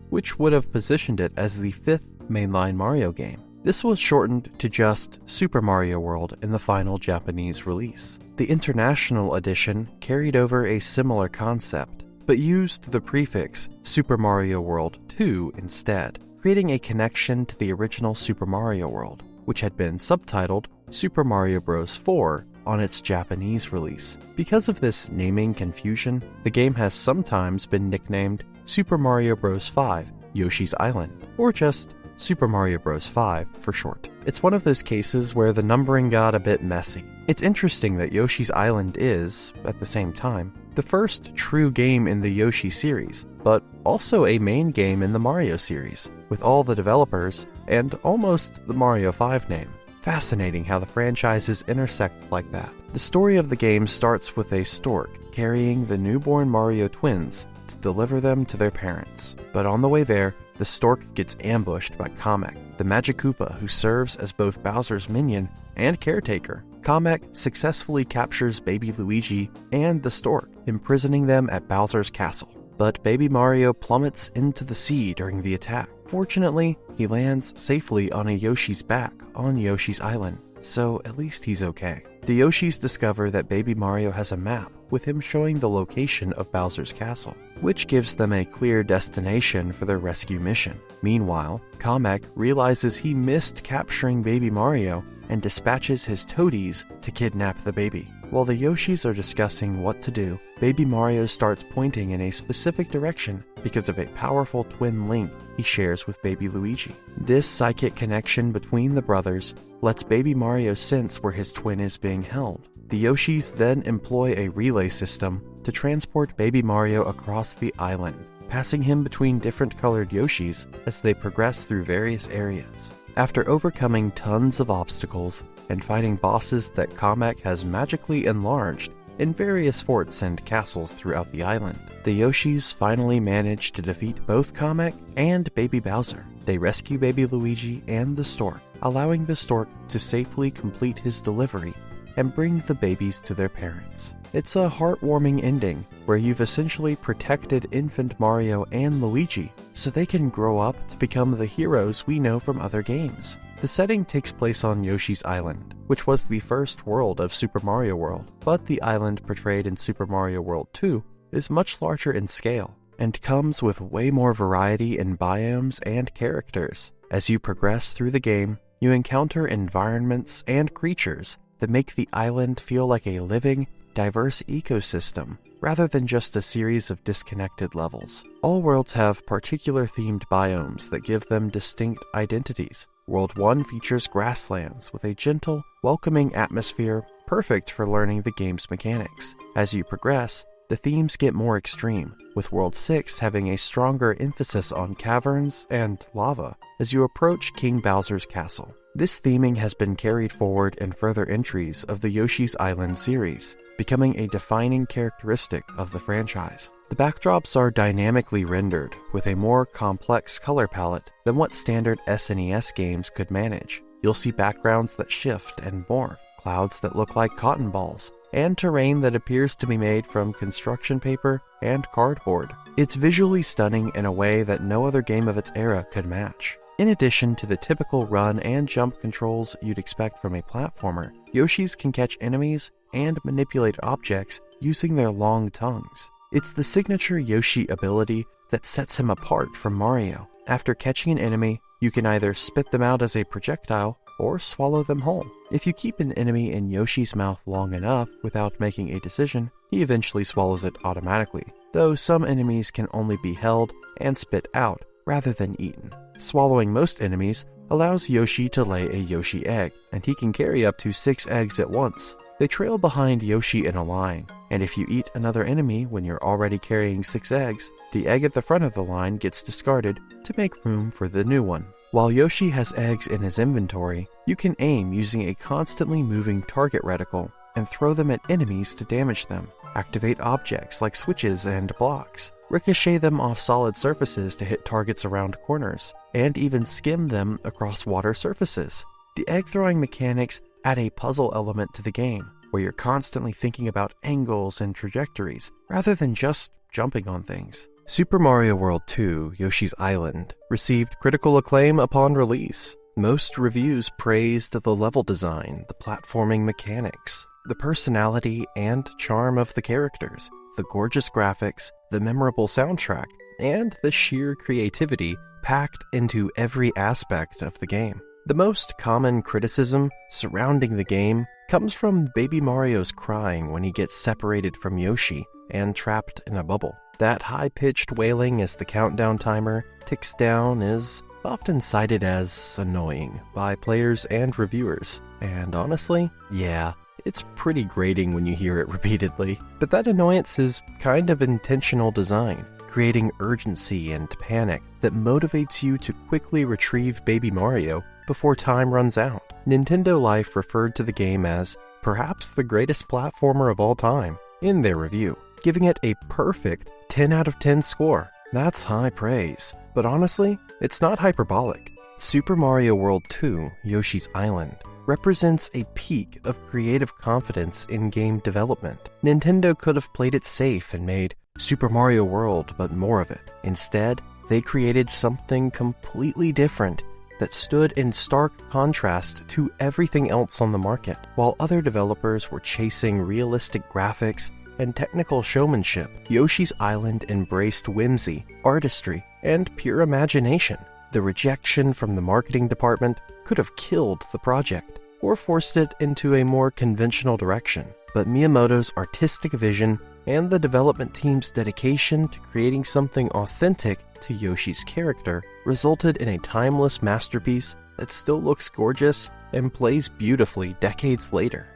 which would have positioned it as the 5th mainline Mario game. This was shortened to just Super Mario World in the final Japanese release. The international edition carried over a similar concept, but used the prefix Super Mario World 2 instead, creating a connection to the original Super Mario World, which had been subtitled Super Mario Bros. 4 on its Japanese release. Because of this naming confusion, the game has sometimes been nicknamed Super Mario Bros. 5 Yoshi's Island, or just Super Mario Bros. 5 for short. It's one of those cases where the numbering got a bit messy. It's interesting that Yoshi's Island is, at the same time, the first true game in the Yoshi series, but also a main game in the Mario series, with all the developers and almost the Mario 5 name. Fascinating how the franchises intersect like that. The story of the game starts with a stork carrying the newborn Mario twins to deliver them to their parents. But on the way there, the stork gets ambushed by Kamek, the Magic Koopa who serves as both Bowser's minion and caretaker. Kamek successfully captures baby Luigi and the stork, imprisoning them at Bowser's castle. But baby Mario plummets into the sea during the attack. Fortunately, he lands safely on a Yoshi's back on Yoshi's Island, so at least he's okay. The Yoshis discover that baby Mario has a map with him showing the location of Bowser's castle, which gives them a clear destination for their rescue mission. Meanwhile, Kamek realizes he missed capturing baby Mario and dispatches his toadies to kidnap the baby. While the Yoshis are discussing what to do, baby Mario starts pointing in a specific direction because of a powerful twin link he shares with baby Luigi. This psychic connection between the brothers lets baby Mario sense where his twin is being held. The Yoshis then employ a relay system to transport baby Mario across the island, passing him between different colored Yoshis as they progress through various areas. After overcoming tons of obstacles and fighting bosses that Kamek has magically enlarged in various forts and castles throughout the island, the Yoshis finally manage to defeat both Kamek and baby Bowser. They rescue baby Luigi and the stork, allowing the stork to safely complete his delivery and bring the babies to their parents. It's a heartwarming ending where you've essentially protected infant Mario and Luigi so they can grow up to become the heroes we know from other games. The setting takes place on Yoshi's Island, which was the first world of Super Mario World, but the island portrayed in Super Mario World 2 is much larger in scale and comes with way more variety in biomes and characters. As you progress through the game, you encounter environments and creatures that make the island feel like a living, diverse ecosystem, rather than just a series of disconnected levels. All worlds have particular themed biomes that give them distinct identities. World 1 features grasslands with a gentle, welcoming atmosphere perfect for learning the game's mechanics. As you progress, the themes get more extreme, with World 6 having a stronger emphasis on caverns and lava as you approach King Bowser's castle. This theming has been carried forward in further entries of the Yoshi's Island series, becoming a defining characteristic of the franchise. The backdrops are dynamically rendered with a more complex color palette than what standard SNES games could manage. You'll see backgrounds that shift and morph, clouds that look like cotton balls, and terrain that appears to be made from construction paper and cardboard. It's visually stunning in a way that no other game of its era could match. In addition to the typical run and jump controls you'd expect from a platformer, Yoshis can catch enemies and manipulate objects using their long tongues. It's the signature Yoshi ability that sets him apart from Mario. After catching an enemy, you can either spit them out as a projectile or swallow them whole. If you keep an enemy in Yoshi's mouth long enough without making a decision, he eventually swallows it automatically, though some enemies can only be held and spit out rather than eaten. Swallowing most enemies allows Yoshi to lay a Yoshi egg, and he can carry up to 6 eggs at once. They trail behind Yoshi in a line, and if you eat another enemy when you're already carrying 6 eggs, the egg at the front of the line gets discarded to make room for the new one. While Yoshi has eggs in his inventory, you can aim using a constantly moving target reticle and throw them at enemies to damage them. Activate objects like switches and blocks. Ricochet them off solid surfaces to hit targets around corners, and even skim them across water surfaces. The egg-throwing mechanics add a puzzle element to the game, where you're constantly thinking about angles and trajectories, rather than just jumping on things. Super Mario World 2 Yoshi's Island received critical acclaim upon release. Most reviews praised the level design, the platforming mechanics, the personality and charm of the characters, the gorgeous graphics, the memorable soundtrack, and the sheer creativity packed into every aspect of the game. The most common criticism surrounding the game comes from Baby Mario's crying when he gets separated from Yoshi and trapped in a bubble. That high-pitched wailing as the countdown timer ticks down is often cited as annoying by players and reviewers. And honestly, yeah, it's pretty grating when you hear it repeatedly. But that annoyance is kind of intentional design, creating urgency and panic that motivates you to quickly retrieve Baby Mario before time runs out. Nintendo Life referred to the game as perhaps the greatest platformer of all time in their review, giving it a perfect 10 out of 10 score. That's high praise, but honestly, it's not hyperbolic. Super Mario World 2 Yoshi's Island represents a peak of creative confidence in game development. Nintendo could have played it safe and made Super Mario World, but more of it. Instead, they created something completely different that stood in stark contrast to everything else on the market. While other developers were chasing realistic graphics and technical showmanship, Yoshi's Island embraced whimsy, artistry, and pure imagination. The rejection from the marketing department could have killed the project or forced it into a more conventional direction. But Miyamoto's artistic vision and the development team's dedication to creating something authentic to Yoshi's character resulted in a timeless masterpiece that still looks gorgeous and plays beautifully decades later.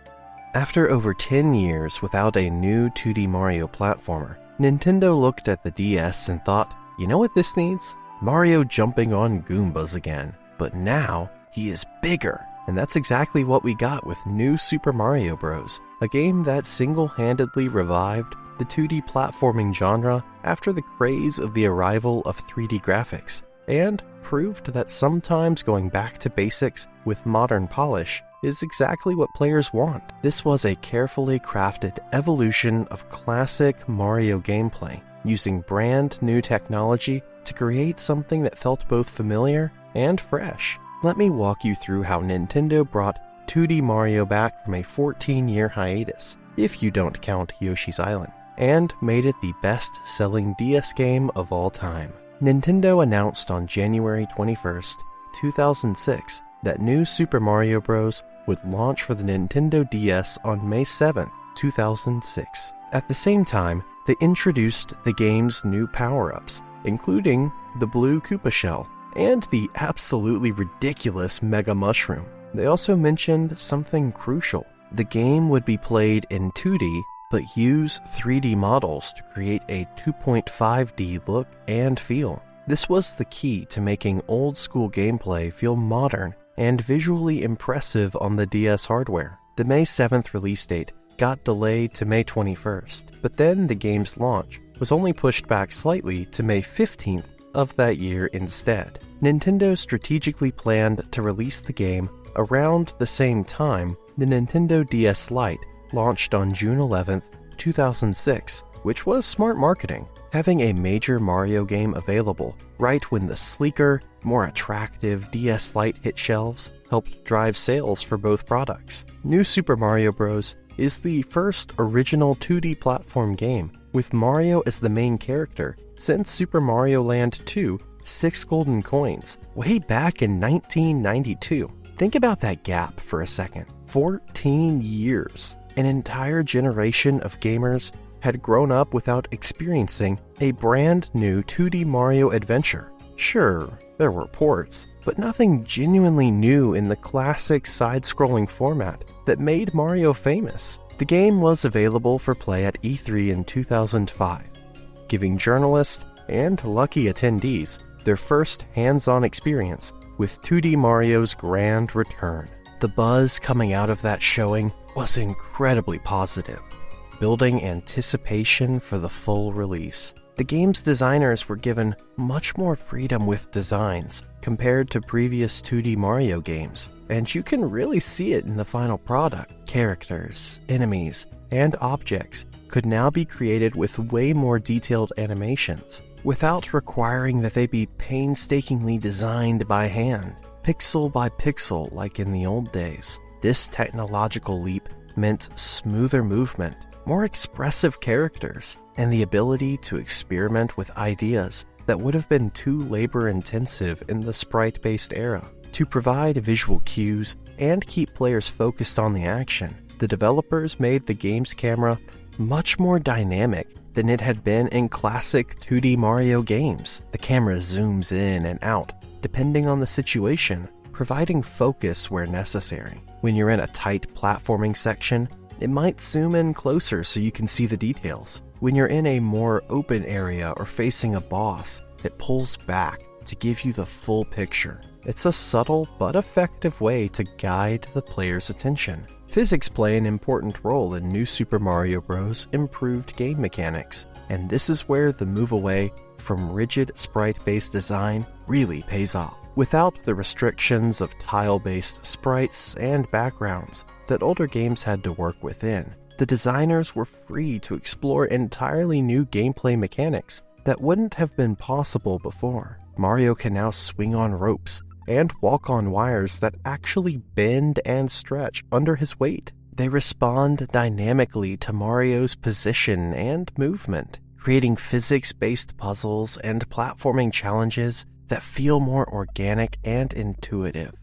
After over 10 years without a new 2D Mario platformer, Nintendo looked at the DS and thought, you know what this needs? Mario jumping on Goombas again. But now, he is bigger. And that's exactly what we got with New Super Mario Bros., a game that single-handedly revived the 2D platforming genre after the craze of the arrival of 3D graphics, and proved that sometimes going back to basics with modern polish is exactly what players want. This was a carefully crafted evolution of classic Mario gameplay, using brand new technology to create something that felt both familiar and fresh. Let me walk you through how Nintendo brought 2D Mario back from a 14-year hiatus, if you don't count Yoshi's Island, and made it the best-selling DS game of all time. Nintendo announced on January 21st, 2006, that New Super Mario Bros. Would launch for the Nintendo DS on May 7th, 2006. At the same time, they introduced the game's new power-ups, including the blue Koopa shell and the absolutely ridiculous Mega Mushroom. They also mentioned something crucial. The game would be played in 2D, but use 3D models to create a 2.5D look and feel. This was the key to making old-school gameplay feel modern and visually impressive on the DS hardware. The May 7th release date got delayed to May 21st, but then the game's launch was only pushed back slightly to May 15th of that year instead. Nintendo strategically planned to release the game around the same time the Nintendo DS Lite launched on June 11th, 2006, which was smart marketing, having a major Mario game available right when the sleeker, more attractive DS Lite hit shelves helped drive sales for both products. New Super Mario Bros. Is the first original 2D platform game with Mario as the main character since Super Mario Land 2 6 Golden Coins way back in 1992. Think about that gap for a second. 14 years. An entire generation of gamers had grown up without experiencing a brand new 2D Mario adventure. Sure, there were ports, but nothing genuinely new in the classic side-scrolling format that made Mario famous. The game was available for play at E3 in 2005, giving journalists and lucky attendees their first hands-on experience with 2D Mario's grand return. The buzz coming out of that showing was incredibly positive, building anticipation for the full release. The game's designers were given much more freedom with designs compared to previous 2D Mario games, and you can really see it in the final product. Characters, enemies, and objects could now be created with way more detailed animations, without requiring that they be painstakingly designed by hand, pixel by pixel like in the old days. This technological leap meant smoother movement, more expressive characters, and the ability to experiment with ideas that would have been too labor-intensive in the sprite-based era. To provide visual cues and keep players focused on the action, the developers made the game's camera much more dynamic than it had been in classic 2D Mario games. The camera zooms in and out, depending on the situation, providing focus where necessary. When you're in a tight platforming section, it might zoom in closer so you can see the details. When you're in a more open area or facing a boss, it pulls back to give you the full picture. It's a subtle but effective way to guide the player's attention. Physics play an important role in New Super Mario Bros. Improved game mechanics, and this is where the move away from rigid sprite-based design really pays off. Without the restrictions of tile-based sprites and backgrounds that older games had to work within, the designers were free to explore entirely new gameplay mechanics that wouldn't have been possible before. Mario can now swing on ropes and walk on wires that actually bend and stretch under his weight. They respond dynamically to Mario's position and movement, creating physics-based puzzles and platforming challenges that feel more organic and intuitive.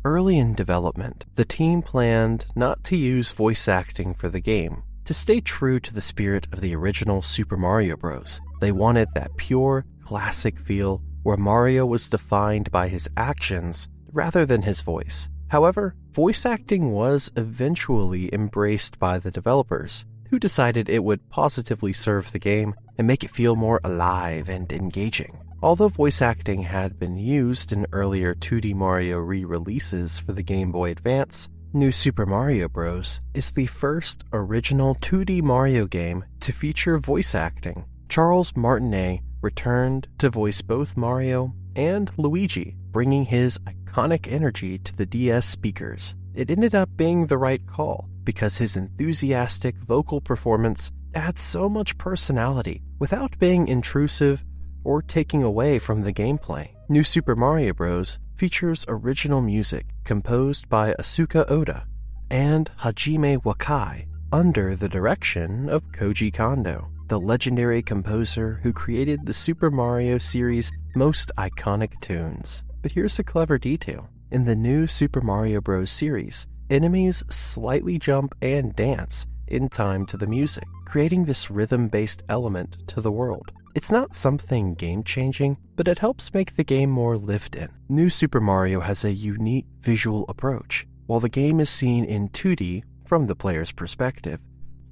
Early in development, the team planned not to use voice acting for the game. To stay true to the spirit of the original Super Mario Bros., they wanted that pure, classic feel where Mario was defined by his actions rather than his voice. However, voice acting was eventually embraced by the developers, who decided it would positively serve the game and make it feel more alive and engaging. Although voice acting had been used in earlier 2D Mario re-releases for the Game Boy Advance, New Super Mario Bros. Is the first original 2D Mario game to feature voice acting. Charles Martinet returned to voice both Mario and Luigi, bringing his iconic energy to the DS speakers. It ended up being the right call, because his enthusiastic vocal performance adds so much personality without being intrusive or taking away from the gameplay. New Super Mario Bros. Features original music composed by Asuka Oda and Hajime Wakai under the direction of Koji Kondo, the legendary composer who created the Super Mario series' most iconic tunes. But here's a clever detail. In the new Super Mario Bros. Series, enemies slightly jump and dance in time to the music, creating this rhythm-based element to the world. It's not something game-changing, but it helps make the game more lived-in. New Super Mario has a unique visual approach. While the game is seen in 2D from the player's perspective,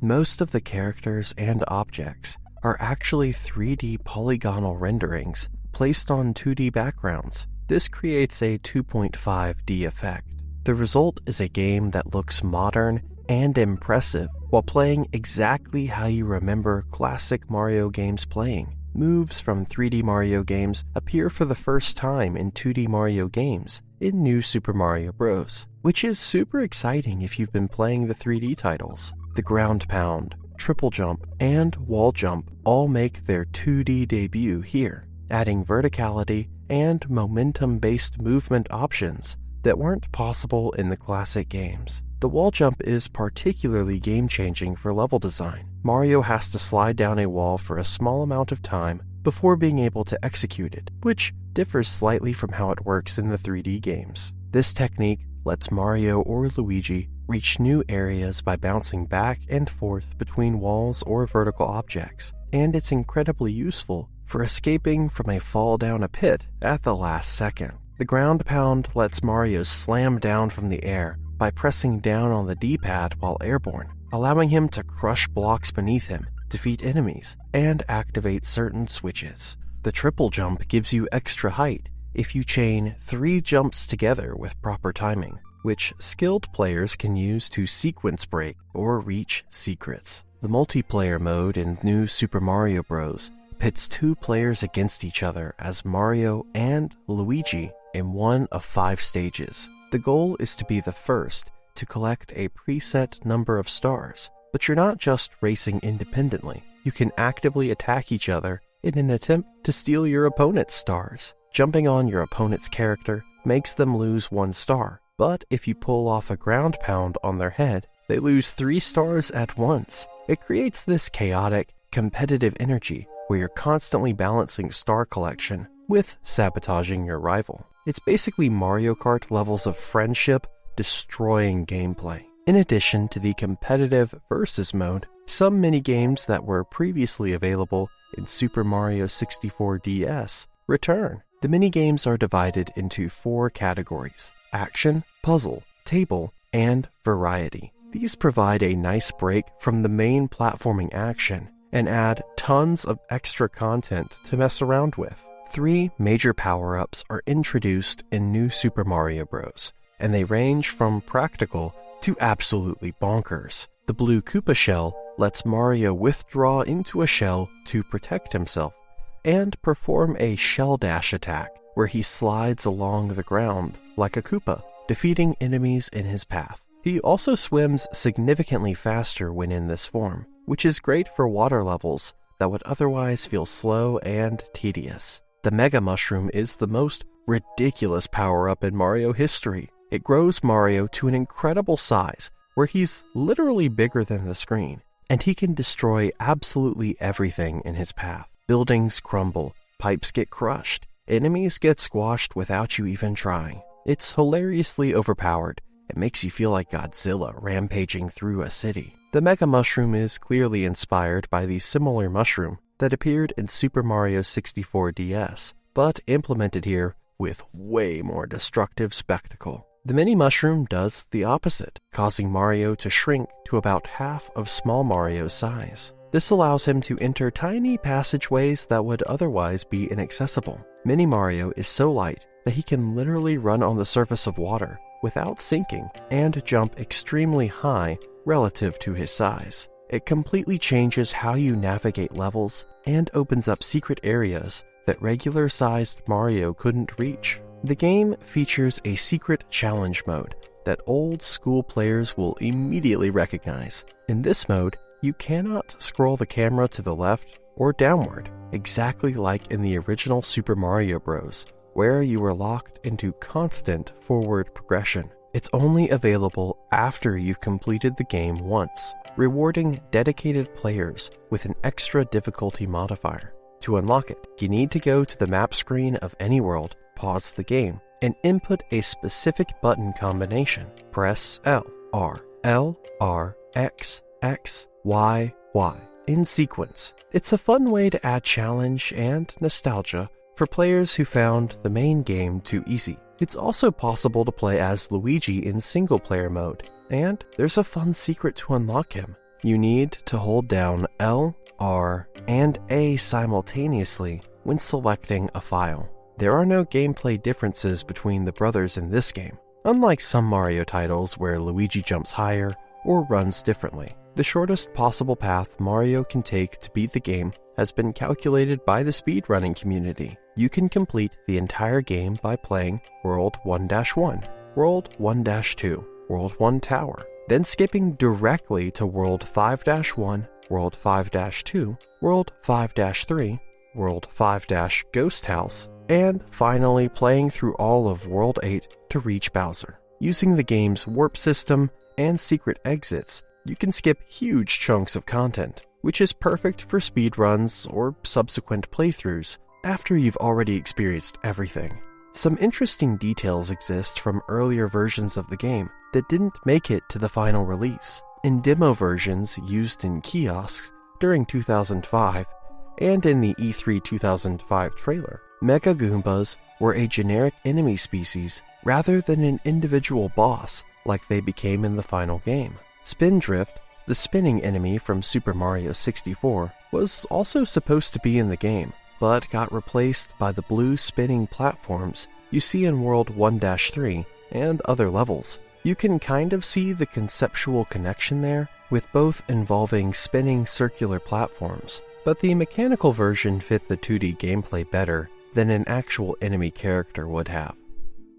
most of the characters and objects are actually 3D polygonal renderings placed on 2D backgrounds. This creates a 2.5D effect. The result is a game that looks modern and impressive while playing exactly how you remember classic Mario games playing. Moves from 3D Mario games appear for the first time in 2D Mario games in New Super Mario Bros., which is super exciting if you've been playing the 3D titles. The ground pound, triple jump, and wall jump all make their 2D debut here, adding verticality and momentum-based movement options that weren't possible in the classic games. The wall jump is particularly game-changing for level design. Mario has to slide down a wall for a small amount of time before being able to execute it, which differs slightly from how it works in the 3D games. This technique lets Mario or Luigi reach new areas by bouncing back and forth between walls or vertical objects, and it's incredibly useful for escaping from a fall down a pit at the last second. The ground pound lets Mario slam down from the air by pressing down on the D-pad while airborne, allowing him to crush blocks beneath him, defeat enemies, and activate certain switches. The triple jump gives you extra height if you chain 3 jumps together with proper timing, which skilled players can use to sequence break or reach secrets. The multiplayer mode in New Super Mario Bros. Pits 2 players against each other as Mario and Luigi in one of 5 stages. The goal is to be the first to collect a preset number of stars, but you're not just racing independently. You can actively attack each other in an attempt to steal your opponent's stars. Jumping on your opponent's character makes them lose 1 star, but if you pull off a ground pound on their head, they lose 3 stars at once. It creates this chaotic, competitive energy where you're constantly balancing star collection with sabotaging your rival. It's basically Mario Kart levels of friendship destroying gameplay. In addition to the competitive versus mode, some minigames that were previously available in Super Mario 64 DS return. The minigames are divided into 4 categories: action, puzzle, table, and variety. These provide a nice break from the main platforming action and add tons of extra content to mess around with. 3 major power-ups are introduced in New Super Mario Bros., and they range from practical to absolutely bonkers. The blue Koopa shell lets Mario withdraw into a shell to protect himself, and perform a shell dash attack where he slides along the ground like a Koopa, defeating enemies in his path. He also swims significantly faster when in this form, which is great for water levels that would otherwise feel slow and tedious. The Mega Mushroom is the most ridiculous power-up in Mario history. It grows Mario to an incredible size, where he's literally bigger than the screen, and he can destroy absolutely everything in his path. Buildings crumble, pipes get crushed, enemies get squashed without you even trying. It's hilariously overpowered. It makes you feel like Godzilla rampaging through a city. The Mega Mushroom is clearly inspired by the similar mushroom that appeared in Super Mario 64 DS, but implemented here with way more destructive spectacle. The mini mushroom does the opposite, causing Mario to shrink to about half of small Mario's size. This allows him to enter tiny passageways that would otherwise be inaccessible. Mini Mario is so light that he can literally run on the surface of water without sinking and jump extremely high relative to his size. It completely changes how you navigate levels and opens up secret areas that regular-sized Mario couldn't reach. The game features a secret challenge mode that old-school players will immediately recognize. In this mode, you cannot scroll the camera to the left or downward, exactly like in the original Super Mario Bros., where you were locked into constant forward progression. It's only available after you've completed the game once, rewarding dedicated players with an extra difficulty modifier. To unlock it, you need to go to the map screen of any world, pause the game, and input a specific button combination. Press L, R, L, R, X, X, Y, Y in sequence. It's a fun way to add challenge and nostalgia for players who found the main game too easy. It's also possible to play as Luigi in single-player mode, and there's a fun secret to unlock him. You need to hold down L, R, and A simultaneously when selecting a file. There are no gameplay differences between the brothers in this game, unlike some Mario titles where Luigi jumps higher or runs differently. The shortest possible path Mario can take to beat the game has been calculated by the speedrunning community. You can complete the entire game by playing World 1-1, World 1-2, World 1 Tower, then skipping directly to World 5-1, World 5-2, World 5-3, World 5-Ghost House, and finally playing through all of World 8 to reach Bowser. Using the game's warp system and secret exits, you can skip huge chunks of content, which is perfect for speedruns or subsequent playthroughs after you've already experienced everything. Some interesting details exist from earlier versions of the game that didn't make it to the final release. In demo versions used in kiosks during 2005 and in the E3 2005 trailer, Mega Goombas were a generic enemy species rather than an individual boss like they became in the final game. Spindrift, the spinning enemy from Super Mario 64, was also supposed to be in the game, but got replaced by the blue spinning platforms you see in World 1-3 and other levels. You can kind of see the conceptual connection there, with both involving spinning circular platforms, but the mechanical version fit the 2D gameplay better than an actual enemy character would have.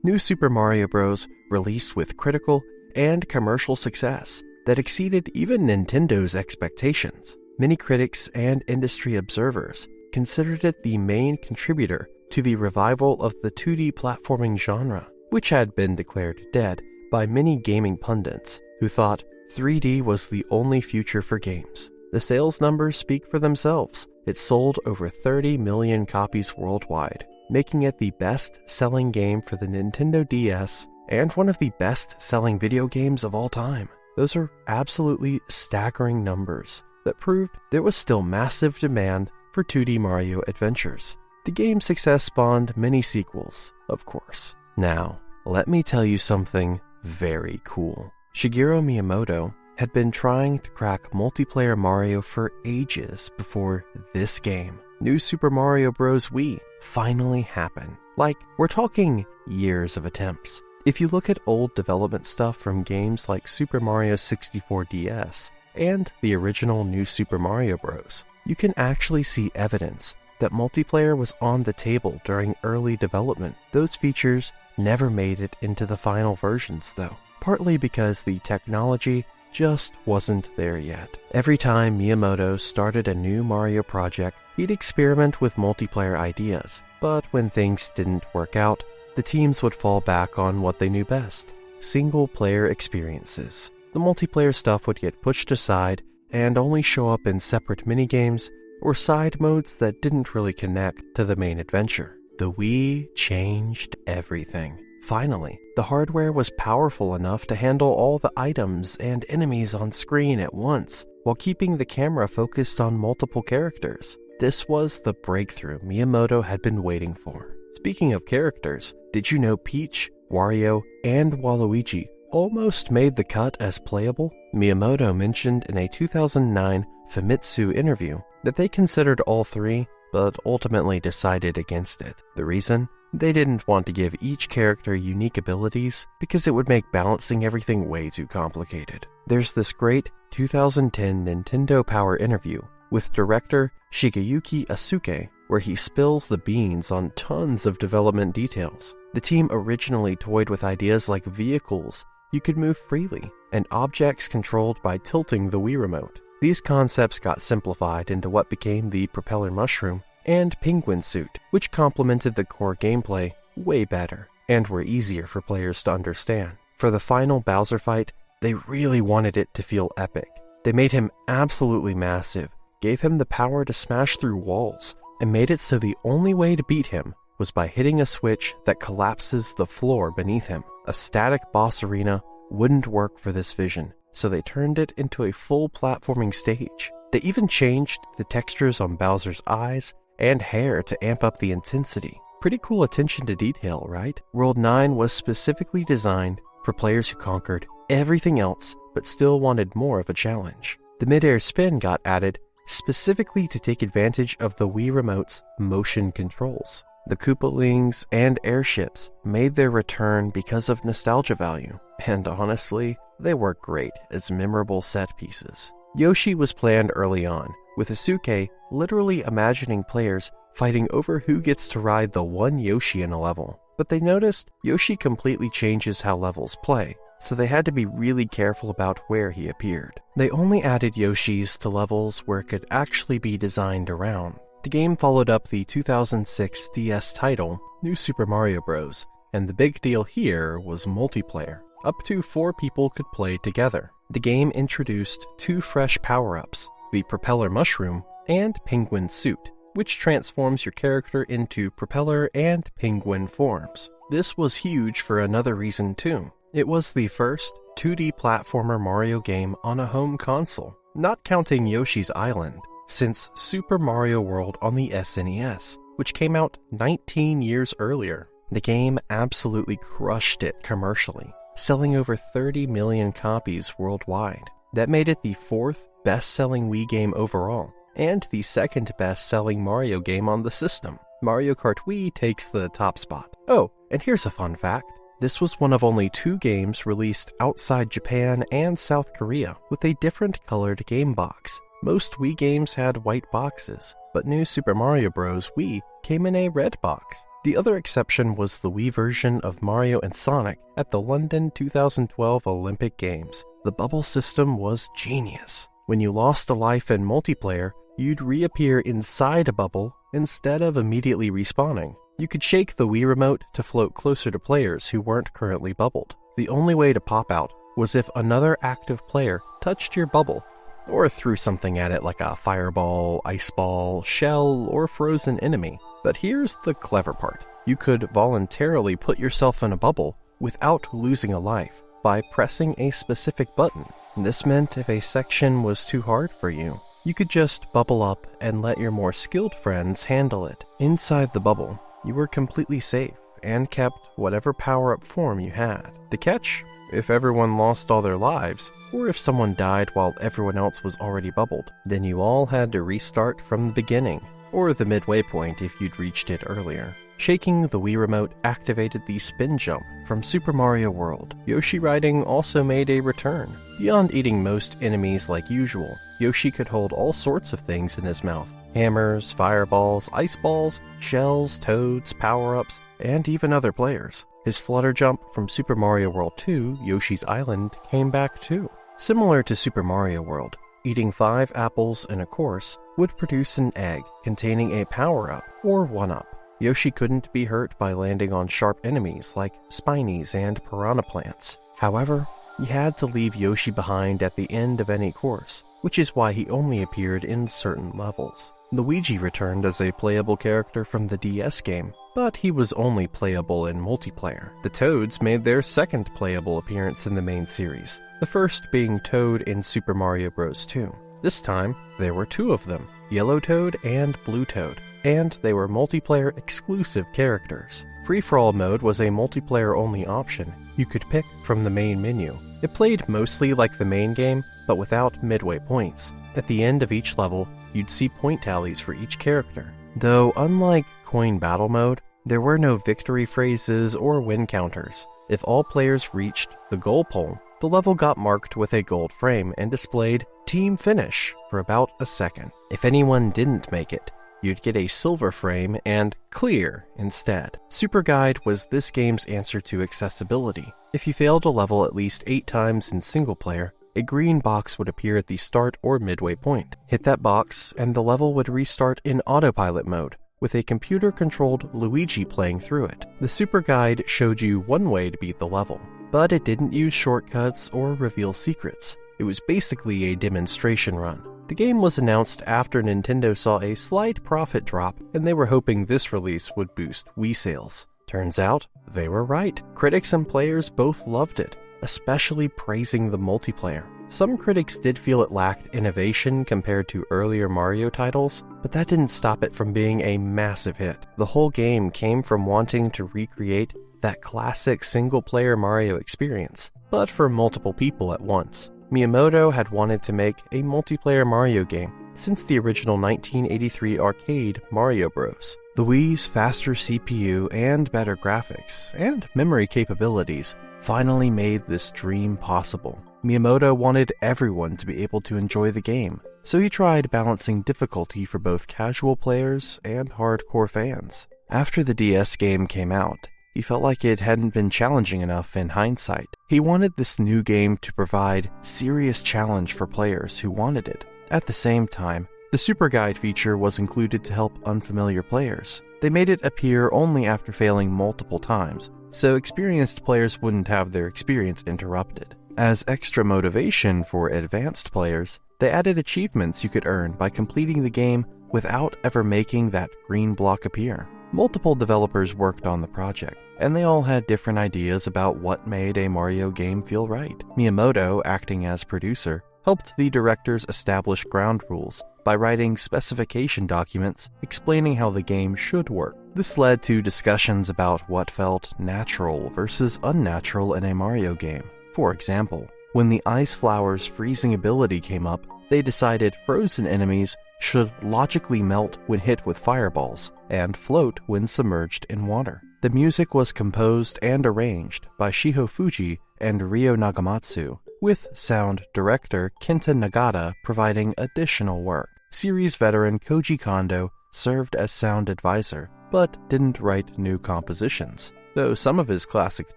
New Super Mario Bros. Released with critical and commercial success that exceeded even Nintendo's expectations. Many critics and industry observers considered it the main contributor to the revival of the 2D platforming genre, which had been declared dead by many gaming pundits who thought 3D was the only future for games. The sales numbers speak for themselves. It sold over 30 million copies worldwide, making it the best-selling game for the Nintendo DS and one of the best-selling video games of all time. Those are absolutely staggering numbers that proved there was still massive demand for 2D Mario adventures. The game's success spawned many sequels, of course. Now, let me tell you something very cool. Shigeru Miyamoto had been trying to crack multiplayer Mario for ages before this game, New Super Mario Bros. Wii, finally happened. Like, we're talking years of attempts. If you look at old development stuff from games like Super Mario 64 DS and the original New Super Mario Bros., you can actually see evidence that multiplayer was on the table during early development. Those features never made it into the final versions though, partly because the technology just wasn't there yet. Every time Miyamoto started a new Mario project, he'd experiment with multiplayer ideas, but when things didn't work out, the teams would fall back on what they knew best: single-player experiences. The multiplayer stuff would get pushed aside and only show up in separate minigames or side modes that didn't really connect to the main adventure. The Wii changed everything. Finally, the hardware was powerful enough to handle all the items and enemies on screen at once, while keeping the camera focused on multiple characters. This was the breakthrough Miyamoto had been waiting for. Speaking of characters, did you know Peach, Wario, and Waluigi almost made the cut as playable? Miyamoto mentioned in a 2009 Famitsu interview that they considered all three, but ultimately decided against it. The reason? They didn't want to give each character unique abilities because it would make balancing everything way too complicated. There's this great 2010 Nintendo Power interview with director Shigeyuki Asuke where he spills the beans on tons of development details. The team originally toyed with ideas like vehicles you could move freely and objects controlled by tilting the Wii remote. These concepts got simplified into what became the propeller mushroom and penguin suit, which complemented the core gameplay way better and were easier for players to understand. For the final Bowser fight, they really wanted it to feel epic. They made him absolutely massive, gave him the power to smash through walls, and made it so the only way to beat him was by hitting a switch that collapses the floor beneath him. A static boss arena wouldn't work for this vision, so they turned it into a full platforming stage. They even changed the textures on Bowser's eyes and hair to amp up the intensity. Pretty cool attention to detail, right? World 9 was specifically designed for players who conquered everything else but still wanted more of a challenge. The mid-air spin got added specifically to take advantage of the Wii Remote's motion controls. The Koopalings and airships made their return because of nostalgia value, and honestly, they were great as memorable set pieces. Yoshi was planned early on, with Asuke literally imagining players fighting over who gets to ride the one Yoshi in a level. But they noticed Yoshi completely changes how levels play, so they had to be really careful about where he appeared. They only added Yoshis to levels where it could actually be designed around. The game followed up the 2006 DS title, New Super Mario Bros., and the big deal here was multiplayer. Up to 4 people could play together. The game introduced 2 fresh power-ups, the Propeller Mushroom and Penguin Suit, which transforms your character into propeller and penguin forms. This was huge for another reason too. It was the first 2D platformer Mario game on a home console, not counting Yoshi's Island, since Super Mario World on the SNES, which came out 19 years earlier. The game absolutely crushed it commercially, selling over 30 million copies worldwide. That made it the 4th best-selling Wii game overall, and the 2nd best-selling Mario game on the system. Mario Kart Wii takes the top spot. Oh, and here's a fun fact. This was one of only 2 games released outside Japan and South Korea, with a different colored game box. Most Wii games had white boxes, but New Super Mario Bros. Wii came in a red box. The other exception was the Wii version of Mario and Sonic at the London 2012 Olympic Games. The bubble system was genius. When you lost a life in multiplayer, you'd reappear inside a bubble instead of immediately respawning. You could shake the Wii remote to float closer to players who weren't currently bubbled. The only way to pop out was if another active player touched your bubble, or threw something at it like a fireball, ice ball, shell, or frozen enemy. But here's the clever part. You could voluntarily put yourself in a bubble without losing a life by pressing a specific button. This meant if a section was too hard for you, you could just bubble up and let your more skilled friends handle it. Inside the bubble, you were completely safe and kept whatever power-up form you had. The catch? If everyone lost all their lives, or if someone died while everyone else was already bubbled, then you all had to restart from the beginning, or the midway point if you'd reached it earlier. Shaking the Wii remote activated the spin jump from Super Mario World. Yoshi riding also made a return. Beyond eating most enemies like usual, Yoshi could hold all sorts of things in his mouth. Hammers, fireballs, ice balls, shells, toads, power-ups, and even other players. His flutter jump from Super Mario World 2, Yoshi's Island, came back too. Similar to Super Mario World, eating 5 apples in a course would produce an egg containing a power-up or 1-up. Yoshi couldn't be hurt by landing on sharp enemies like Spinies and Piranha Plants. However, you had to leave Yoshi behind at the end of any course, which is why he only appeared in certain levels. Luigi returned as a playable character from the DS game, but he was only playable in multiplayer. The Toads made their second playable appearance in the main series, the first being Toad in Super Mario Bros. 2. This time, there were 2 of them, Yellow Toad and Blue Toad, and they were multiplayer exclusive characters. Free-for-all mode was a multiplayer-only option you could pick from the main menu. It played mostly like the main game, but without midway points. At the end of each level, you'd see point tallies for each character. Though unlike coin battle mode, there were no victory phrases or win counters. If all players reached the goal pole, the level got marked with a gold frame and displayed Team Finish for about a second. If anyone didn't make it, you'd get a silver frame and Clear instead. Super Guide was this game's answer to accessibility. If you failed a level at least 8 times in single player, a green box would appear at the start or midway point. Hit that box, and the level would restart in autopilot mode, with a computer-controlled Luigi playing through it. The Super Guide showed you one way to beat the level, but it didn't use shortcuts or reveal secrets. It was basically a demonstration run. The game was announced after Nintendo saw a slight profit drop, and they were hoping this release would boost Wii sales. Turns out, they were right. Critics and players both loved it, especially praising the multiplayer. Some critics did feel it lacked innovation compared to earlier Mario titles, but that didn't stop it from being a massive hit. The whole game came from wanting to recreate that classic single-player Mario experience, but for multiple people at once. Miyamoto had wanted to make a multiplayer Mario game since the original 1983 arcade Mario Bros. The Wii's faster CPU and better graphics and memory capabilities finally made this dream possible. Miyamoto wanted everyone to be able to enjoy the game, so he tried balancing difficulty for both casual players and hardcore fans. After the DS game came out, he felt like it hadn't been challenging enough in hindsight. He wanted this new game to provide serious challenge for players who wanted it. At the same time, the Super Guide feature was included to help unfamiliar players. They made it appear only after failing multiple times, so experienced players wouldn't have their experience interrupted. As extra motivation for advanced players, they added achievements you could earn by completing the game without ever making that green block appear. Multiple developers worked on the project, and they all had different ideas about what made a Mario game feel right. Miyamoto, acting as producer, helped the directors establish ground rules by writing specification documents explaining how the game should work. This led to discussions about what felt natural versus unnatural in a Mario game. For example, when the Ice Flower's freezing ability came up, they decided frozen enemies should logically melt when hit with fireballs and float when submerged in water. The music was composed and arranged by Shiho Fuji and Ryo Nagamatsu, with sound director Kenta Nagata providing additional work. Series veteran Koji Kondo served as sound advisor, but didn't write new compositions, though some of his classic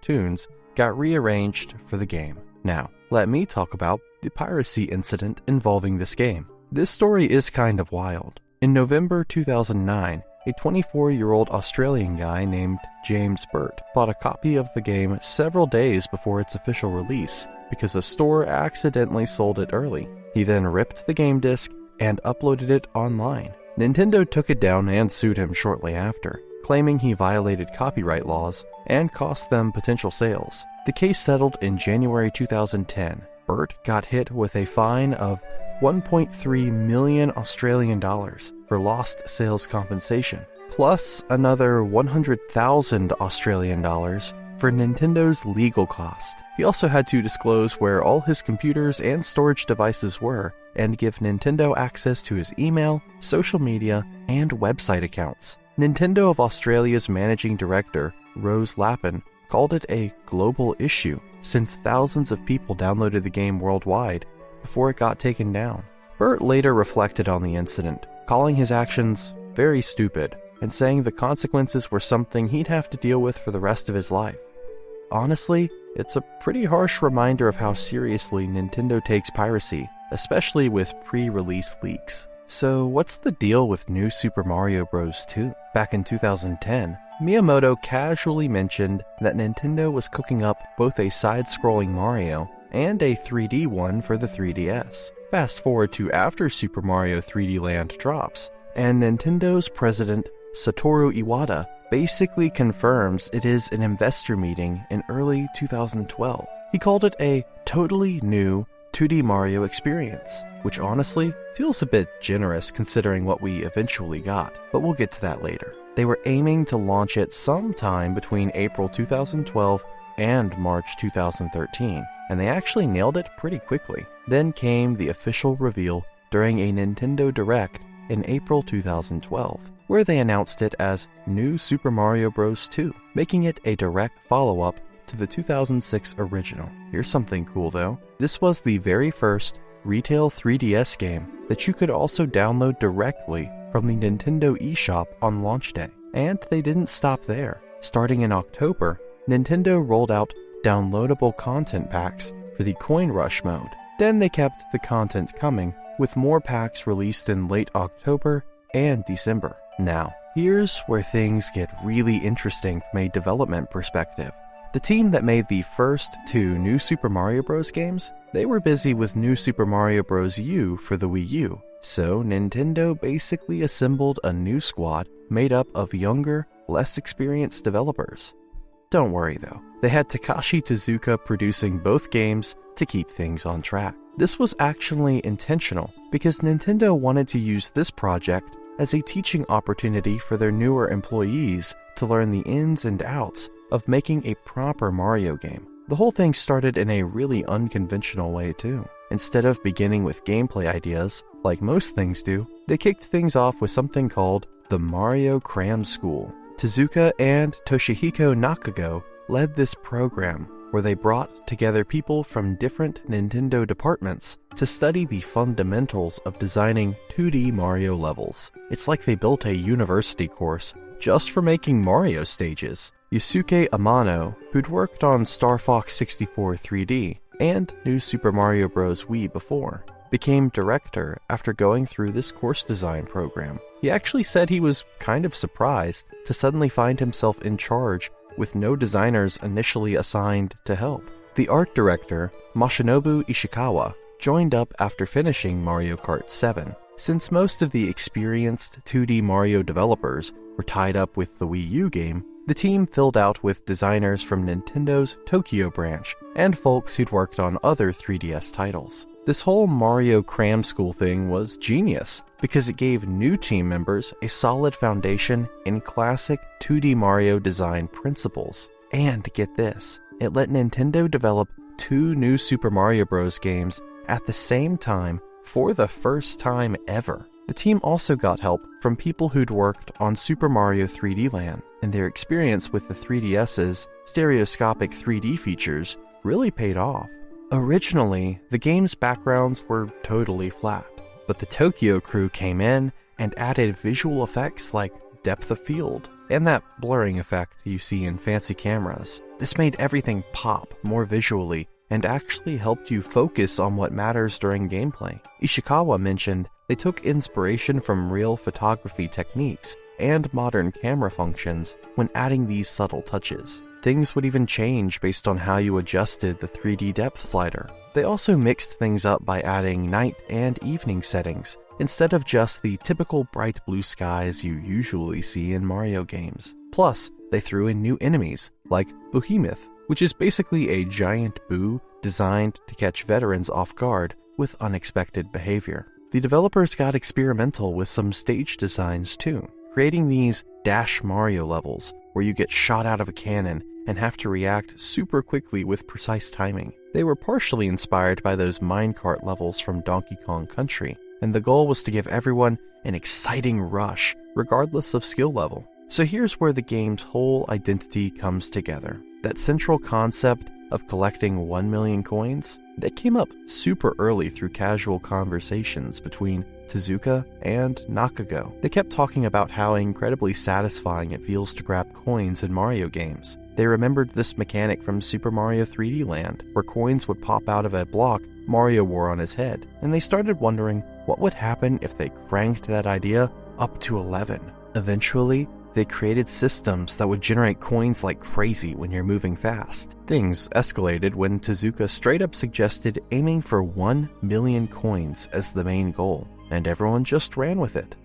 tunes got rearranged for the game. Now, let me talk about the piracy incident involving this game. This story is kind of wild. In November 2009, a 24-year-old Australian guy named James Burt bought a copy of the game several days before its official release because a store accidentally sold it early. He then ripped the game disc and uploaded it online. Nintendo took it down and sued him shortly after, claiming he violated copyright laws and cost them potential sales. The case settled in January 2010. Burt got hit with a fine of 1.3 million Australian dollars for lost sales compensation, plus another 100,000 Australian dollars for Nintendo's legal cost. He also had to disclose where all his computers and storage devices were and give Nintendo access to his email, social media, and website accounts. Nintendo of Australia's managing director, Rose Lappin, called it a global issue since thousands of people downloaded the game worldwide before it got taken down. Burt later reflected on the incident, calling his actions very stupid and saying the consequences were something he'd have to deal with for the rest of his life. Honestly, it's a pretty harsh reminder of how seriously Nintendo takes piracy, especially with pre-release leaks. So what's the deal with New Super Mario Bros. 2? Back in 2010, Miyamoto casually mentioned that Nintendo was cooking up both a side-scrolling Mario and a 3D one for the 3DS. Fast forward to after Super Mario 3D Land drops, and Nintendo's president, Satoru Iwata, basically confirms it is an investor meeting in early 2012. He called it a totally new 2D Mario experience, which honestly feels a bit generous considering what we eventually got, but we'll get to that later. They were aiming to launch it sometime between April 2012 and March 2013, and they actually nailed it pretty quickly. Then came the official reveal during a Nintendo Direct in April 2012, where they announced it as New Super Mario Bros. 2, making it a direct follow-up to the 2006 original. Here's something cool though. This was the very first retail 3DS game that you could also download directly from the Nintendo eShop on launch day. And they didn't stop there. Starting in October, Nintendo rolled out downloadable content packs for the Coin Rush mode. Then they kept the content coming, with more packs released in late October and December. Now, here's where things get really interesting from a development perspective. The team that made the first two New Super Mario Bros. Games, they were busy with New Super Mario Bros. U for the Wii U. So Nintendo basically assembled a new squad made up of younger, less experienced developers. Don't worry though, they had Takashi Tezuka producing both games to keep things on track. This was actually intentional because Nintendo wanted to use this project as a teaching opportunity for their newer employees to learn the ins and outs of making a proper Mario game. The whole thing started in a really unconventional way too. Instead of beginning with gameplay ideas, like most things do, they kicked things off with something called the Mario Cram School. Tezuka and Toshihiko Nakago led this program where they brought together people from different Nintendo departments to study the fundamentals of designing 2D Mario levels. It's like they built a university course just for making Mario stages. Yusuke Amano, who'd worked on Star Fox 64 3D and New Super Mario Bros. Wii before, became director after going through this course design program. He actually said he was kind of surprised to suddenly find himself in charge with no designers initially assigned to help. The art director, Masanobu Ishikawa, joined up after finishing Mario Kart 7. Since most of the experienced 2D Mario developers were tied up with the Wii U game, the team filled out with designers from Nintendo's Tokyo branch and folks who'd worked on other 3DS titles. This whole Mario Cram School thing was genius because it gave new team members a solid foundation in classic 2D Mario design principles. And get this, it let Nintendo develop two new Super Mario Bros. Games at the same time for the first time ever. The team also got help from people who'd worked on Super Mario 3D Land, and their experience with the 3DS's stereoscopic 3D features really paid off. Originally, the game's backgrounds were totally flat, but the Tokyo crew came in and added visual effects like depth of field and that blurring effect you see in fancy cameras. This made everything pop more visually and actually helped you focus on what matters during gameplay. Ishikawa mentioned they took inspiration from real photography techniques and modern camera functions when adding these subtle touches. Things would even change based on how you adjusted the 3D depth slider. They also mixed things up by adding night and evening settings, instead of just the typical bright blue skies you usually see in Mario games. Plus, they threw in new enemies, like Behemoth, which is basically a giant boo designed to catch veterans off guard with unexpected behavior. The developers got experimental with some stage designs too, creating these Dash Mario levels, where you get shot out of a cannon and have to react super quickly with precise timing. They were partially inspired by those minecart levels from Donkey Kong Country, and the goal was to give everyone an exciting rush, regardless of skill level. So here's where the game's whole identity comes together. That central concept of collecting 1 million coins, that came up super early through casual conversations between Tezuka and Nakago. They kept talking about how incredibly satisfying it feels to grab coins in Mario games. They remembered this mechanic from Super Mario 3D Land, where coins would pop out of a block Mario wore on his head, and they started wondering what would happen if they cranked that idea up to 11. Eventually, they created systems that would generate coins like crazy when you're moving fast. Things escalated when Tezuka straight up suggested aiming for 1 million coins as the main goal, and everyone just ran with it.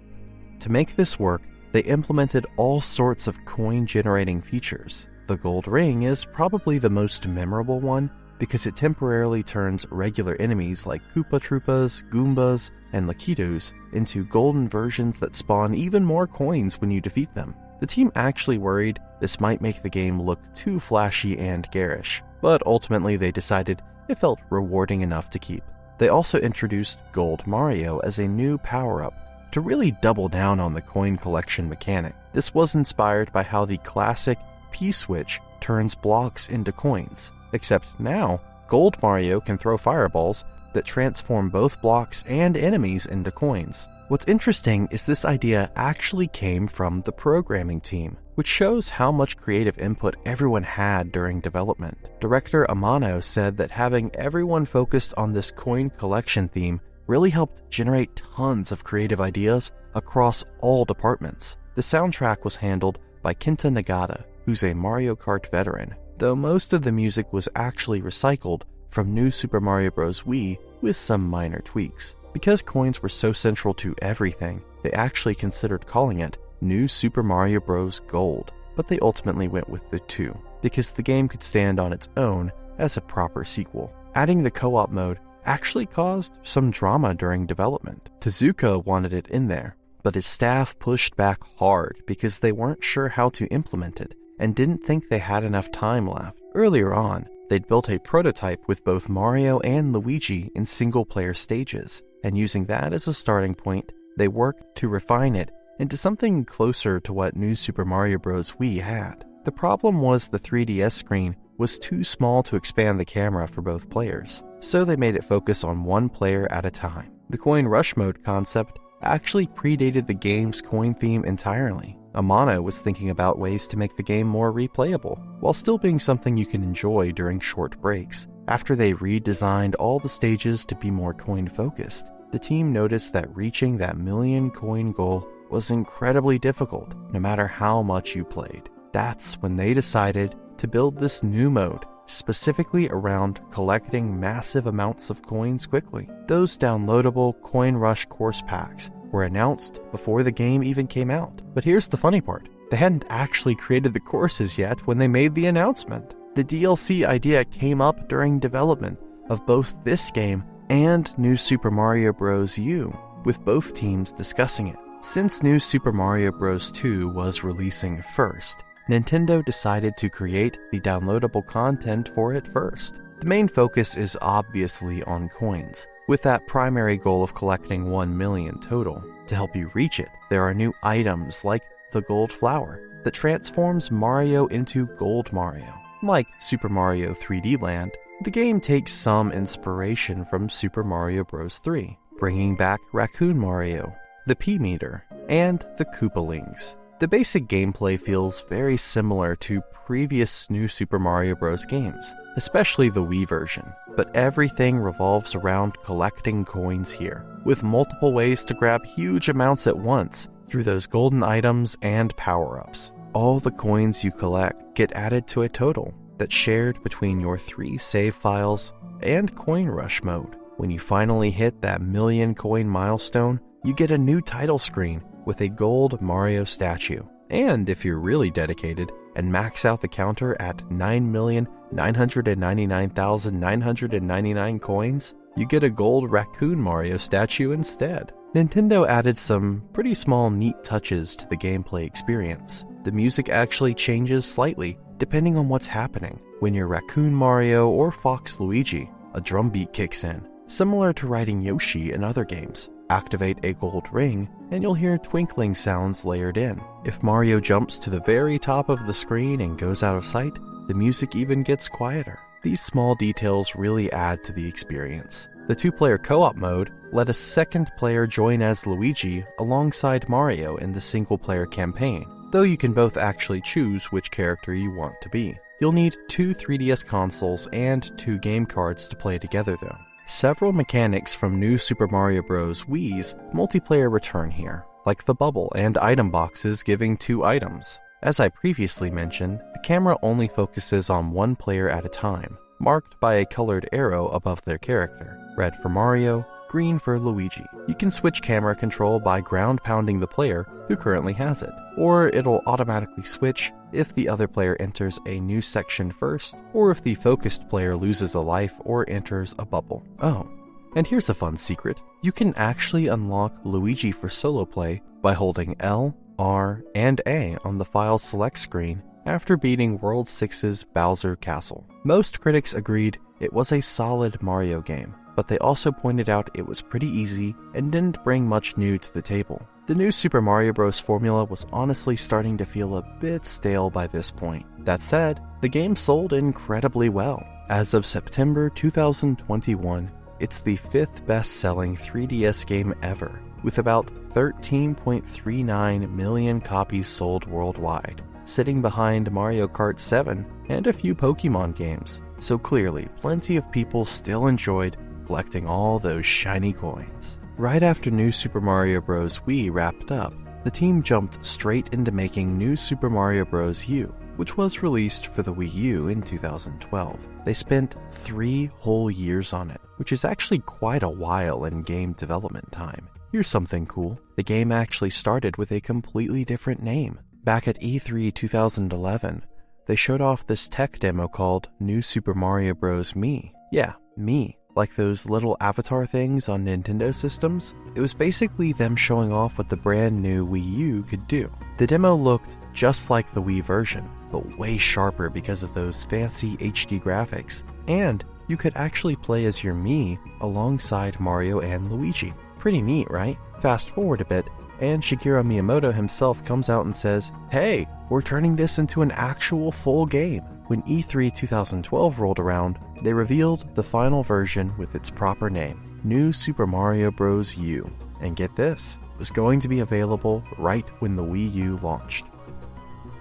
To make this work, they implemented all sorts of coin-generating features. The gold ring is probably the most memorable one because it temporarily turns regular enemies like Koopa Troopas, Goombas, and Lakitus into golden versions that spawn even more coins when you defeat them. The team actually worried this might make the game look too flashy and garish, but ultimately they decided it felt rewarding enough to keep. They also introduced Gold Mario as a new power-up to really double down on the coin collection mechanic. This was inspired by how the classic P-switch turns blocks into coins, except now Gold Mario can throw fireballs that transform both blocks and enemies into coins. What's interesting is this idea actually came from the programming team, which shows how much creative input everyone had during development. Director Amano said that having everyone focused on this coin collection theme really helped generate tons of creative ideas across all departments. The soundtrack was handled by Kenta Nagata, who's a Mario Kart veteran, though most of the music was actually recycled from New Super Mario Bros. Wii with some minor tweaks. Because coins were so central to everything, they actually considered calling it New Super Mario Bros. Gold, but they ultimately went with the 2, because the game could stand on its own as a proper sequel. Adding the co-op mode actually caused some drama during development. Tezuka wanted it in there, but his staff pushed back hard because they weren't sure how to implement it and didn't think they had enough time left. Earlier on, they'd built a prototype with both Mario and Luigi in single-player stages, and using that as a starting point, they worked to refine it into something closer to what New Super Mario Bros. Wii had. The problem was the 3DS screen was too small to expand the camera for both players, so they made it focus on one player at a time. The coin rush mode concept actually predated the game's coin theme entirely. Amano was thinking about ways to make the game more replayable, while still being something you can enjoy during short breaks. After they redesigned all the stages to be more coin-focused, the team noticed that reaching that million coin goal was incredibly difficult, no matter how much you played. That's when they decided to build this new mode, specifically around collecting massive amounts of coins quickly. Those downloadable Coin Rush course packs were announced before the game even came out. But here's the funny part. They hadn't actually created the courses yet when they made the announcement. The DLC idea came up during development of both this game and New Super Mario Bros. U, with both teams discussing it. Since New Super Mario Bros. 2 was releasing first, Nintendo decided to create the downloadable content for it first. The main focus is obviously on coins, with that primary goal of collecting 1 million total. To help you reach it, there are new items like the Gold Flower that transforms Mario into Gold Mario. Like Super Mario 3D Land, the game takes some inspiration from Super Mario Bros. 3, bringing back Raccoon Mario, the P-meter, and the Koopalings. The basic gameplay feels very similar to previous New Super Mario Bros. Games, especially the Wii version, but everything revolves around collecting coins here, with multiple ways to grab huge amounts at once through those golden items and power-ups. All the coins you collect get added to a total that's shared between your 3 save files and Coin Rush mode. When you finally hit that million coin milestone, you get a new title screen with a gold Mario statue. And if you're really dedicated and max out the counter at 9,999,999 coins, you get a gold Raccoon Mario statue instead. Nintendo added some pretty small neat touches to the gameplay experience. The music actually changes slightly depending on what's happening. When you're Raccoon Mario or Fox Luigi, a drum beat kicks in, similar to riding Yoshi in other games. Activate a gold ring, and you'll hear twinkling sounds layered in. If Mario jumps to the very top of the screen and goes out of sight, the music even gets quieter. These small details really add to the experience. The 2-player co-op mode let a second player join as Luigi alongside Mario in the single-player campaign, though you can both actually choose which character you want to be. You'll need 2 3DS consoles and 2 game cards to play together though. Several mechanics from New Super Mario Bros. Wii's multiplayer return here, like the bubble and item boxes giving 2 items. As I previously mentioned, the camera only focuses on one player at a time, marked by a colored arrow above their character, red for Mario, green for Luigi. You can switch camera control by ground pounding the player who currently has it, or it'll automatically switch if the other player enters a new section first, or if the focused player loses a life or enters a bubble. Oh, and here's a fun secret. You can actually unlock Luigi for solo play by holding L, R, and A on the file select screen after beating World 6's Bowser Castle. Most critics agreed it was a solid Mario game, but they also pointed out it was pretty easy and didn't bring much new to the table. The New Super Mario Bros. Formula was honestly starting to feel a bit stale by this point. That said, the game sold incredibly well. As of September 2021, it's the 5th best-selling 3DS game ever, with about 13.39 million copies sold worldwide, sitting behind Mario Kart 7 and a few Pokemon games. So clearly, plenty of people still enjoyed collecting all those shiny coins. Right after New Super Mario Bros. Wii wrapped up, the team jumped straight into making New Super Mario Bros. U, which was released for the Wii U in 2012. They spent 3 whole years on it, which is actually quite a while in game development time. Here's something cool. The game actually started with a completely different name. Back at E3 2011, they showed off this tech demo called New Super Mario Bros. Me. Yeah, Me. Like those little avatar things on Nintendo systems. It was basically them showing off what the brand new Wii U could do. The demo looked just like the Wii version, but way sharper because of those fancy HD graphics, and you could actually play as your Mii alongside Mario and Luigi. Pretty neat, right? Fast forward a bit, and Shigeru Miyamoto himself comes out and says, "Hey, we're turning this into an actual full game." When E3 2012 rolled around, they revealed the final version with its proper name, New Super Mario Bros. U. And get this, it was going to be available right when the Wii U launched.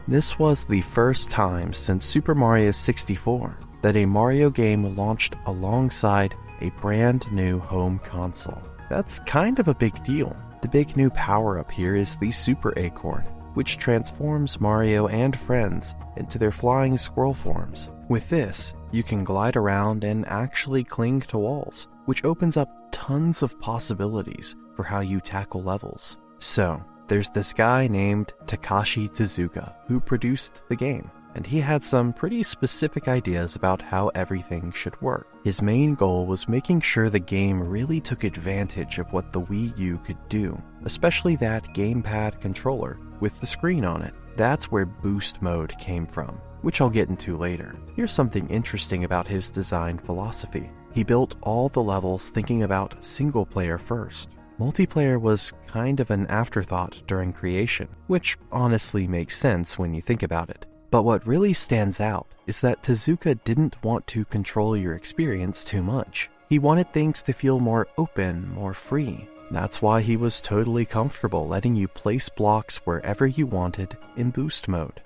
This was the first time since Super Mario 64 that a Mario game launched alongside a brand new home console. That's kind of a big deal. The big new power-up here is the Super Acorn, which transforms Mario and friends into their flying squirrel forms. With this, you can glide around and actually cling to walls, which opens up tons of possibilities for how you tackle levels. So, there's this guy named Takashi Tezuka who produced the game, and he had some pretty specific ideas about how everything should work. His main goal was making sure the game really took advantage of what the Wii U could do, especially that gamepad controller with the screen on it. That's where Boost Mode came from, which I'll get into later. Here's something interesting about his design philosophy. He built all the levels thinking about single player first. Multiplayer was kind of an afterthought during creation, which honestly makes sense when you think about it. But what really stands out is that Tezuka didn't want to control your experience too much. He wanted things to feel more open, more free. That's why he was totally comfortable letting you place blocks wherever you wanted in boost mode.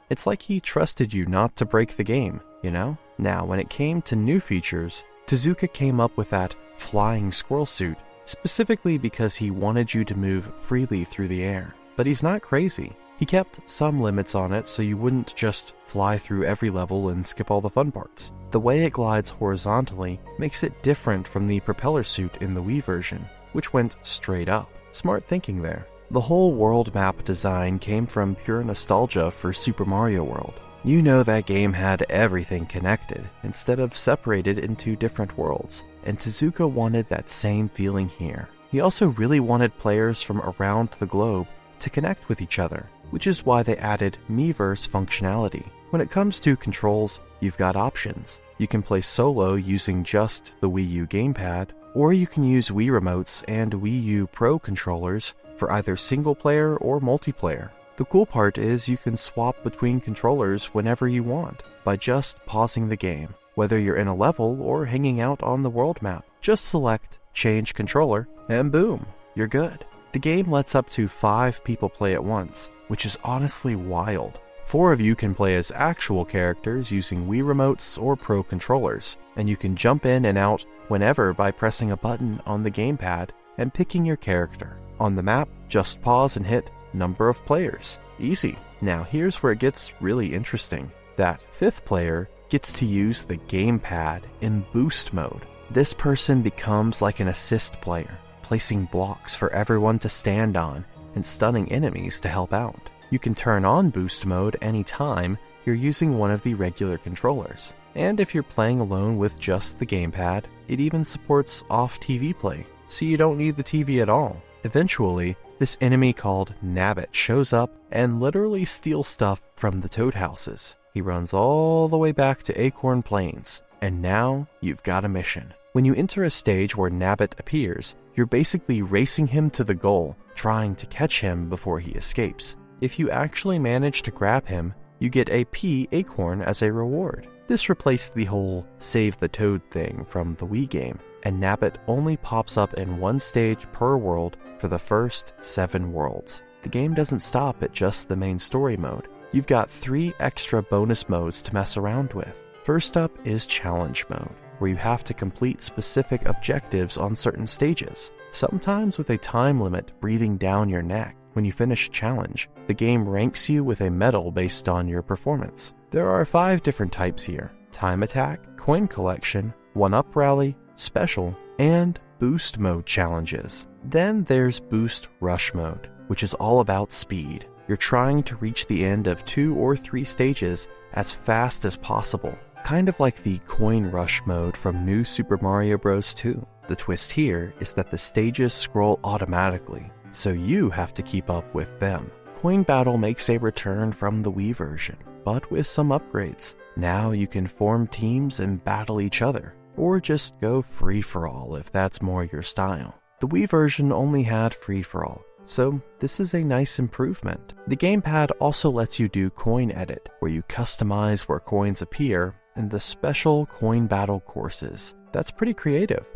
It's like he trusted you not to break the game, you know? Now, when it came to new features, Tezuka came up with that flying squirrel suit, specifically because he wanted you to move freely through the air. But he's not crazy. He kept some limits on it so you wouldn't just fly through every level and skip all the fun parts. The way it glides horizontally makes it different from the propeller suit in the Wii version, which went straight up. Smart thinking there. The whole world map design came from pure nostalgia for Super Mario World. You know that game had everything connected, instead of separated into different worlds, and Tezuka wanted that same feeling here. He also really wanted players from around the globe to connect with each other, which is why they added Miiverse functionality. When it comes to controls, you've got options. You can play solo using just the Wii U gamepad, or you can use Wii remotes and Wii U Pro controllers for either single player or multiplayer. The cool part is you can swap between controllers whenever you want by just pausing the game, whether you're in a level or hanging out on the world map. Just select Change Controller and boom, you're good. The game lets up to 5 people play at once, which is honestly wild. 4 of you can play as actual characters using Wii remotes or Pro controllers, and you can jump in and out whenever by pressing a button on the gamepad and picking your character. On the map, just pause and hit number of players. Easy. Now here's where it gets really interesting. That 5th player gets to use the gamepad in boost mode. This person becomes like an assist player, placing blocks for everyone to stand on and stunning enemies to help out. You can turn on boost mode anytime you're using one of the regular controllers. And if you're playing alone with just the gamepad, it even supports off-TV play, so you don't need the TV at all. Eventually, this enemy called Nabbit shows up and literally steals stuff from the Toad houses. He runs all the way back to Acorn Plains, and now you've got a mission. When you enter a stage where Nabbit appears, you're basically racing him to the goal, trying to catch him before he escapes. If you actually manage to grab him, you get a P acorn as a reward. This replaced the whole save the Toad thing from the Wii game, and Nabbit only pops up in 1 stage per world for the first 7 worlds. The game doesn't stop at just the main story mode. You've got 3 extra bonus modes to mess around with. First up is challenge mode, where you have to complete specific objectives on certain stages, sometimes with a time limit breathing down your neck. When you finish a challenge, the game ranks you with a medal based on your performance. There are 5 different types here: time attack, coin collection, 1-up rally, special, and boost mode challenges. Then there's boost rush mode, which is all about speed. You're trying to reach the end of 2 or 3 stages as fast as possible, kind of like the coin rush mode from New Super Mario Bros. 2. The twist here is that the stages scroll automatically, so you have to keep up with them. Coin Battle makes a return from the Wii version, but with some upgrades. Now you can form teams and battle each other, or just go free-for-all if that's more your style. The Wii version only had free-for-all, so this is a nice improvement. The gamepad also lets you do coin edit, where you customize where coins appear in the special coin battle courses. That's pretty creative.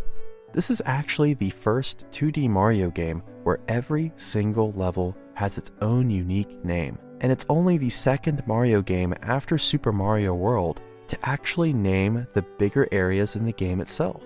This is actually the first 2D Mario game where every single level has its own unique name, and it's only the 2nd Mario game after Super Mario World to actually name the bigger areas in the game itself.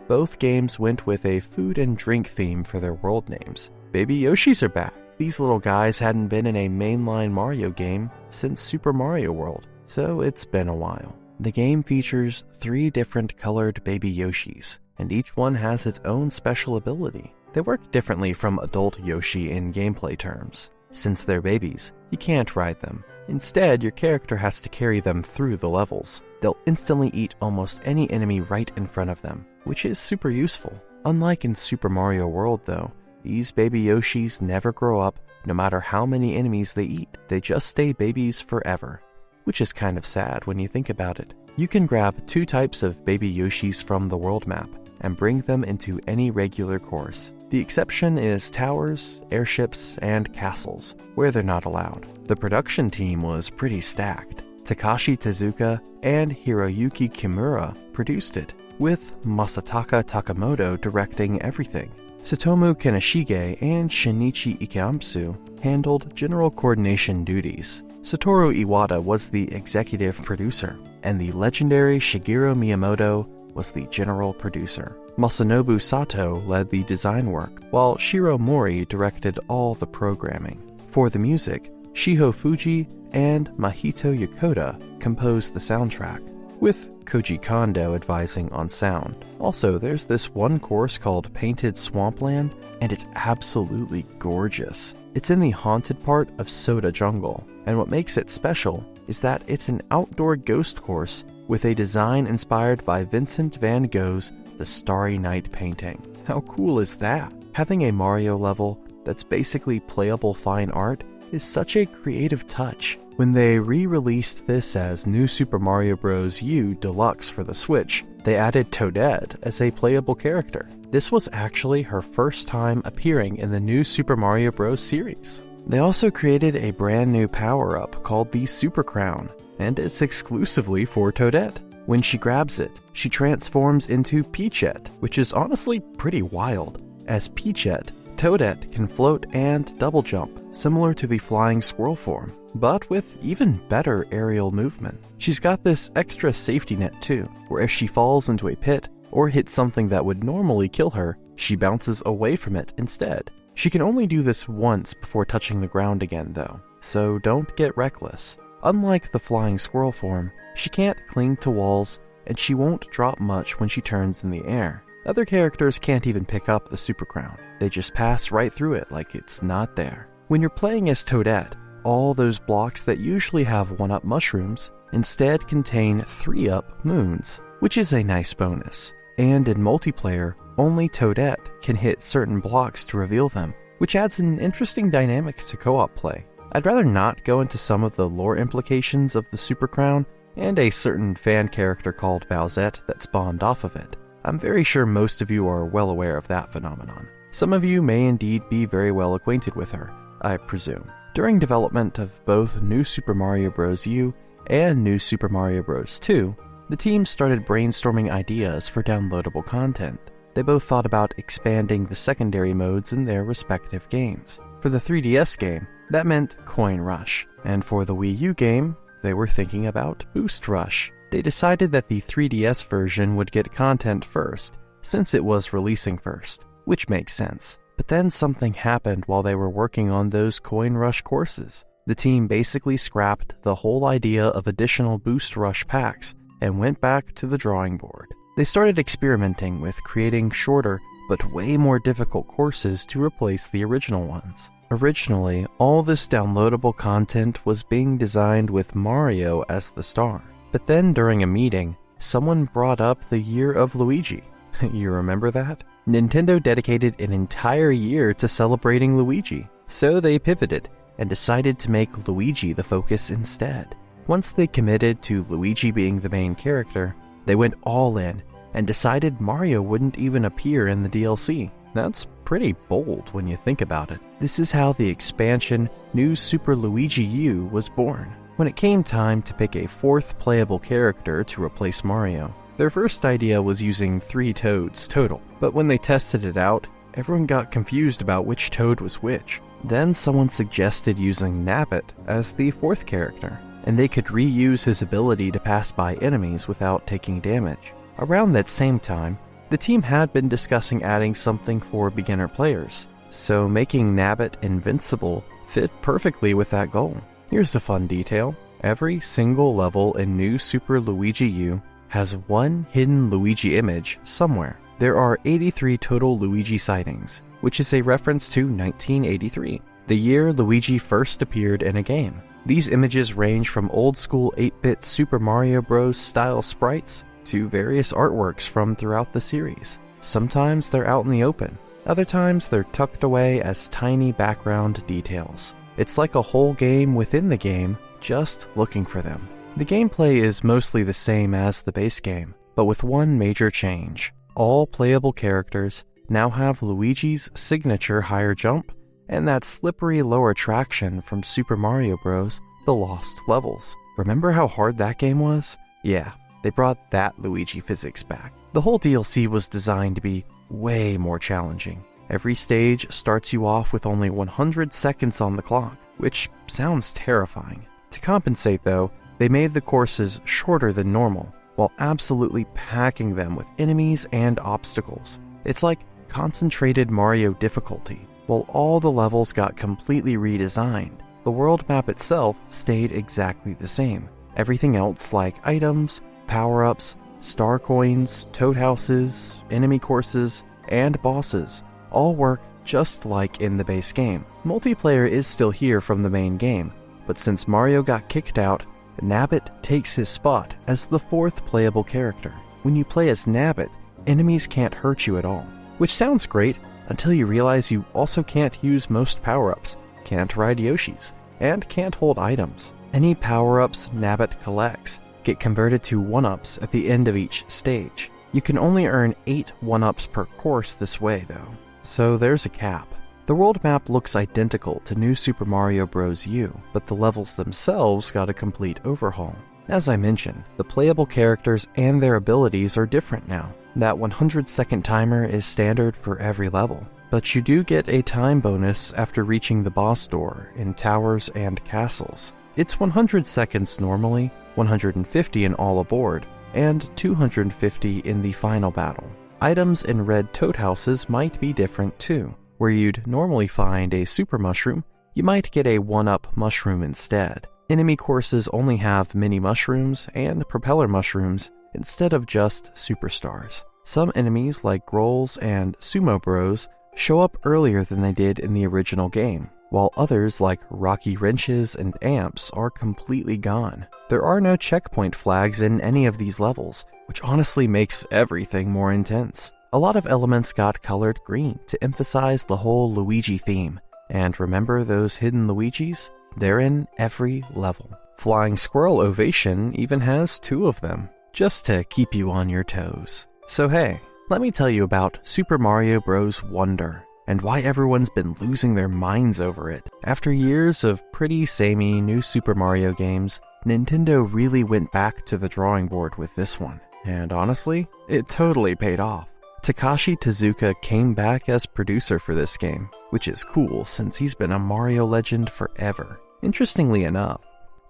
Both games went with a food and drink theme for their world names. Baby Yoshis are back. These little guys hadn't been in a mainline Mario game since Super Mario World, so it's been a while. The game features 3 different colored Baby Yoshis, and each one has its own special ability. They work differently from adult Yoshi in gameplay terms. Since they're babies, you can't ride them. Instead, your character has to carry them through the levels. They'll instantly eat almost any enemy right in front of them, which is super useful. Unlike in Super Mario World though, these baby Yoshis never grow up no matter how many enemies they eat. They just stay babies forever, which is kind of sad when you think about it. You can grab 2 types of baby Yoshis from the world map and bring them into any regular course. The exception is towers, airships, and castles, where they're not allowed. The production team was pretty stacked. Takashi Tezuka and Hiroyuki Kimura produced it, with Masataka Takamoto directing everything. Satomu Kaneshige and Shinichi Ikeamsu handled general coordination duties. Satoru Iwata was the executive producer, and the legendary Shigeru Miyamoto was the general producer. Masanobu Sato led the design work, while Shiro Mori directed all the programming. For the music, Shiho Fuji and Mahito Yokota composed the soundtrack, with Koji Kondo advising on sound. Also, there's this one course called Painted Swampland, and it's absolutely gorgeous. It's in the haunted part of Soda Jungle, and what makes it special is that it's an outdoor ghost course with a design inspired by Vincent van Gogh's The Starry Night painting. How cool is that? Having a Mario level that's basically playable fine art is such a creative touch. When they re-released this as New Super Mario Bros. U Deluxe for the Switch, they added Toadette as a playable character. This was actually her first time appearing in the New Super Mario Bros. Series. They also created a brand new power-up called the Super Crown, and it's exclusively for Toadette. When she grabs it, she transforms into Peachette, which is honestly pretty wild. As Peachette, Toadette can float and double jump, similar to the flying squirrel form, but with even better aerial movement. She's got this extra safety net too, where if she falls into a pit or hits something that would normally kill her, she bounces away from it instead. She can only do this once before touching the ground again though, so don't get reckless. Unlike the flying squirrel form, she can't cling to walls, and she won't drop much when she turns in the air. Other characters can't even pick up the Super Crown. They just pass right through it like it's not there. When you're playing as Toadette, all those blocks that usually have 1-up mushrooms instead contain 3-up moons, which is a nice bonus. And in multiplayer, only Toadette can hit certain blocks to reveal them, which adds an interesting dynamic to co-op play. I'd rather not go into some of the lore implications of the Super Crown and a certain fan character called Bowsette that spawned off of it. I'm very sure most of you are well aware of that phenomenon. Some of you may indeed be very well acquainted with her, I presume. During development of both New Super Mario Bros. U and New Super Mario Bros. 2, the team started brainstorming ideas for downloadable content. They both thought about expanding the secondary modes in their respective games. For the 3DS game, that meant Coin Rush, and for the Wii U game, they were thinking about Boost Rush. They decided that the 3DS version would get content first, since it was releasing first, which makes sense. But then something happened while they were working on those Coin Rush courses. The team basically scrapped the whole idea of additional Boost Rush packs and went back to the drawing board. They started experimenting with creating shorter but way more difficult courses to replace the original ones. Originally, all this downloadable content was being designed with Mario as the star. But then during a meeting, someone brought up the Year of Luigi. You remember that? Nintendo dedicated an entire year to celebrating Luigi, so they pivoted and decided to make Luigi the focus instead. Once they committed to Luigi being the main character, they went all in and decided Mario wouldn't even appear in the DLC. That's pretty bold when you think about it. This is how the expansion New Super Luigi U was born. When it came time to pick a fourth playable character to replace Mario, their first idea was using 3 Toads total, but when they tested it out, everyone got confused about which Toad was which. Then someone suggested using Nabbit as the fourth character, and they could reuse his ability to pass by enemies without taking damage. Around that same time, the team had been discussing adding something for beginner players, so making Nabbit invincible fit perfectly with that goal. Here's a fun detail. Every single level in New Super Luigi U has one hidden Luigi image somewhere. There are 83 total Luigi sightings, which is a reference to 1983, the year Luigi first appeared in a game. These images range from old-school 8-bit Super Mario Bros. Style sprites to various artworks from throughout the series. Sometimes they're out in the open, other times they're tucked away as tiny background details. It's like a whole game within the game, just looking for them. The gameplay is mostly the same as the base game, but with one major change. All playable characters now have Luigi's signature higher jump and that slippery lower traction from Super Mario Bros. The Lost Levels. Remember how hard that game was? Yeah, they brought that Luigi physics back. The whole DLC was designed to be way more challenging. Every stage starts you off with only 100 seconds on the clock, which sounds terrifying. To compensate though, they made the courses shorter than normal, while absolutely packing them with enemies and obstacles. It's like concentrated Mario difficulty. While all the levels got completely redesigned, the world map itself stayed exactly the same. Everything else like items, power-ups, star coins, toad houses, enemy courses, and bosses all work just like in the base game. Multiplayer is still here from the main game, but since Mario got kicked out, Nabbit takes his spot as the fourth playable character. When you play as Nabbit, enemies can't hurt you at all, which sounds great until you realize you also can't use most power-ups, can't ride Yoshis, and can't hold items. Any power-ups Nabbit collects get converted to 1-ups at the end of each stage. You can only earn 8 1-ups per course this way though, so there's a cap. The world map looks identical to New Super Mario Bros. U, but the levels themselves got a complete overhaul. As I mentioned, the playable characters and their abilities are different now. That 100-second timer is standard for every level, but you do get a time bonus after reaching the boss door in towers and castles. It's 100 seconds normally, 150 in all aboard, and 250 in the final battle. Items in red toad houses might be different too. Where you'd normally find a super mushroom, you might get a 1-up mushroom instead. Enemy courses only have mini mushrooms and propeller mushrooms instead of just superstars. Some enemies like Grolls and Sumo Bros show up earlier than they did in the original game, while others like Rocky Wrenches and Amps are completely gone. There are no checkpoint flags in any of these levels, which honestly makes everything more intense. A lot of elements got colored green to emphasize the whole Luigi theme, and remember those hidden Luigis? They're in every level. Flying Squirrel Ovation even has 2 of them, just to keep you on your toes. So hey, let me tell you about Super Mario Bros. Wonder, and why everyone's been losing their minds over it. After years of pretty samey new Super Mario games, Nintendo really went back to the drawing board with this one, and honestly, it totally paid off. Takashi Tezuka came back as producer for this game, which is cool since he's been a Mario legend forever. Interestingly enough,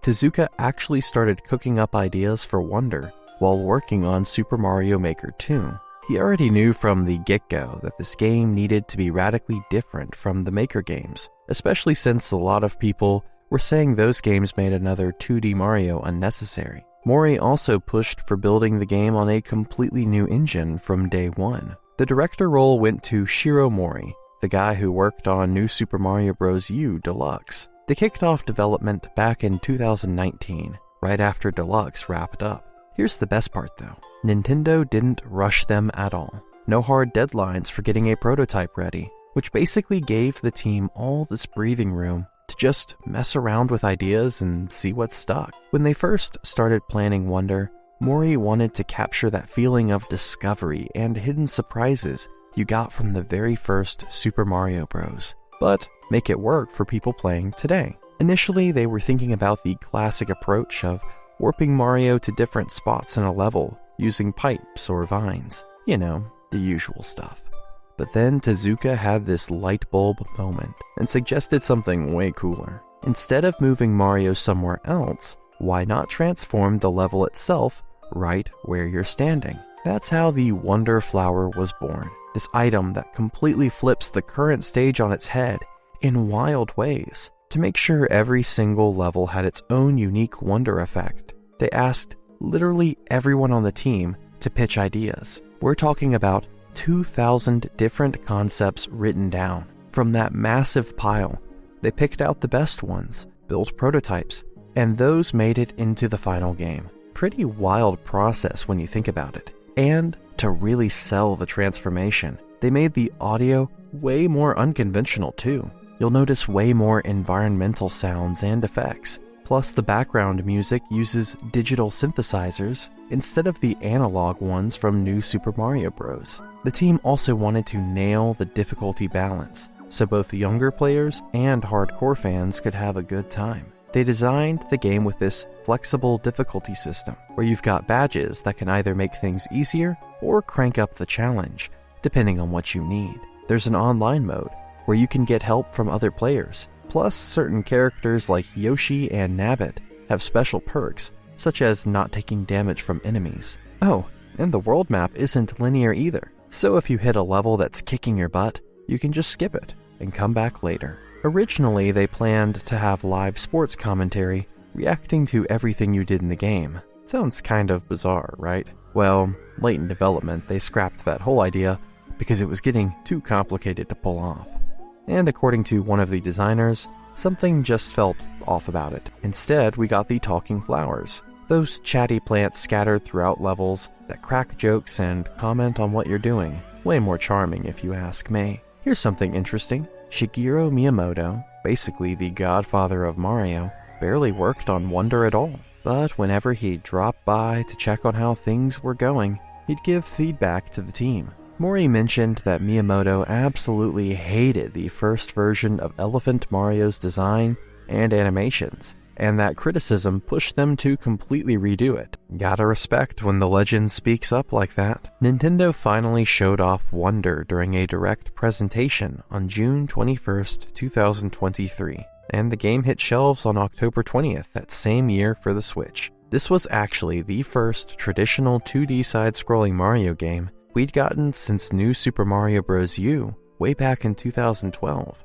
Tezuka actually started cooking up ideas for Wonder while working on Super Mario Maker 2. He already knew from the get-go that this game needed to be radically different from the Maker games, especially since a lot of people were saying those games made another 2D Mario unnecessary. Mori also pushed for building the game on a completely new engine from day one. The director role went to Shiro Mori, the guy who worked on New Super Mario Bros. U Deluxe. They kicked off development back in 2019, right after Deluxe wrapped up. Here's the best part though. Nintendo didn't rush them at all. No hard deadlines for getting a prototype ready, which basically gave the team all this breathing room to just mess around with ideas and see what stuck. When they first started planning Wonder, Mori wanted to capture that feeling of discovery and hidden surprises you got from the very first Super Mario Bros., but make it work for people playing today. Initially, they were thinking about the classic approach of warping Mario to different spots in a level using pipes or vines. You know, the usual stuff. But then Tezuka had this light bulb moment and suggested something way cooler. Instead of moving Mario somewhere else, why not transform the level itself right where you're standing? That's how the Wonder Flower was born. This item that completely flips the current stage on its head in wild ways. To make sure every single level had its own unique wonder effect, they asked literally everyone on the team to pitch ideas. We're talking about 2,000 different concepts written down. From that massive pile, they picked out the best ones, built prototypes, and those made it into the final game. Pretty wild process when you think about it. And to really sell the transformation, they made the audio way more unconventional too. You'll notice way more environmental sounds and effects. Plus, the background music uses digital synthesizers instead of the analog ones from New Super Mario Bros. The team also wanted to nail the difficulty balance, so both younger players and hardcore fans could have a good time. They designed the game with this flexible difficulty system, where you've got badges that can either make things easier or crank up the challenge, depending on what you need. There's an online mode, where you can get help from other players, plus certain characters like Yoshi and Nabbit have special perks, such as not taking damage from enemies. Oh, and the world map isn't linear either, so if you hit a level that's kicking your butt, you can just skip it and come back later. Originally, they planned to have live sports commentary, reacting to everything you did in the game. Sounds kind of bizarre, right? Well, late in development, they scrapped that whole idea because it was getting too complicated to pull off. And according to one of the designers, something just felt off about it. Instead, we got the talking flowers, those chatty plants scattered throughout levels that crack jokes and comment on what you're doing. Way more charming if you ask me. Here's something interesting. Shigeru Miyamoto, basically the godfather of Mario, barely worked on Wonder at all. But whenever he'd drop by to check on how things were going, he'd give feedback to the team. Mori mentioned that Miyamoto absolutely hated the first version of Elephant Mario's design and animations, and that criticism pushed them to completely redo it. Gotta respect when the legend speaks up like that. Nintendo finally showed off Wonder during a direct presentation on June 21st, 2023, and the game hit shelves on October 20th that same year for the Switch. This was actually the first traditional 2D side-scrolling Mario game we'd gotten since New Super Mario Bros. U way back in 2012.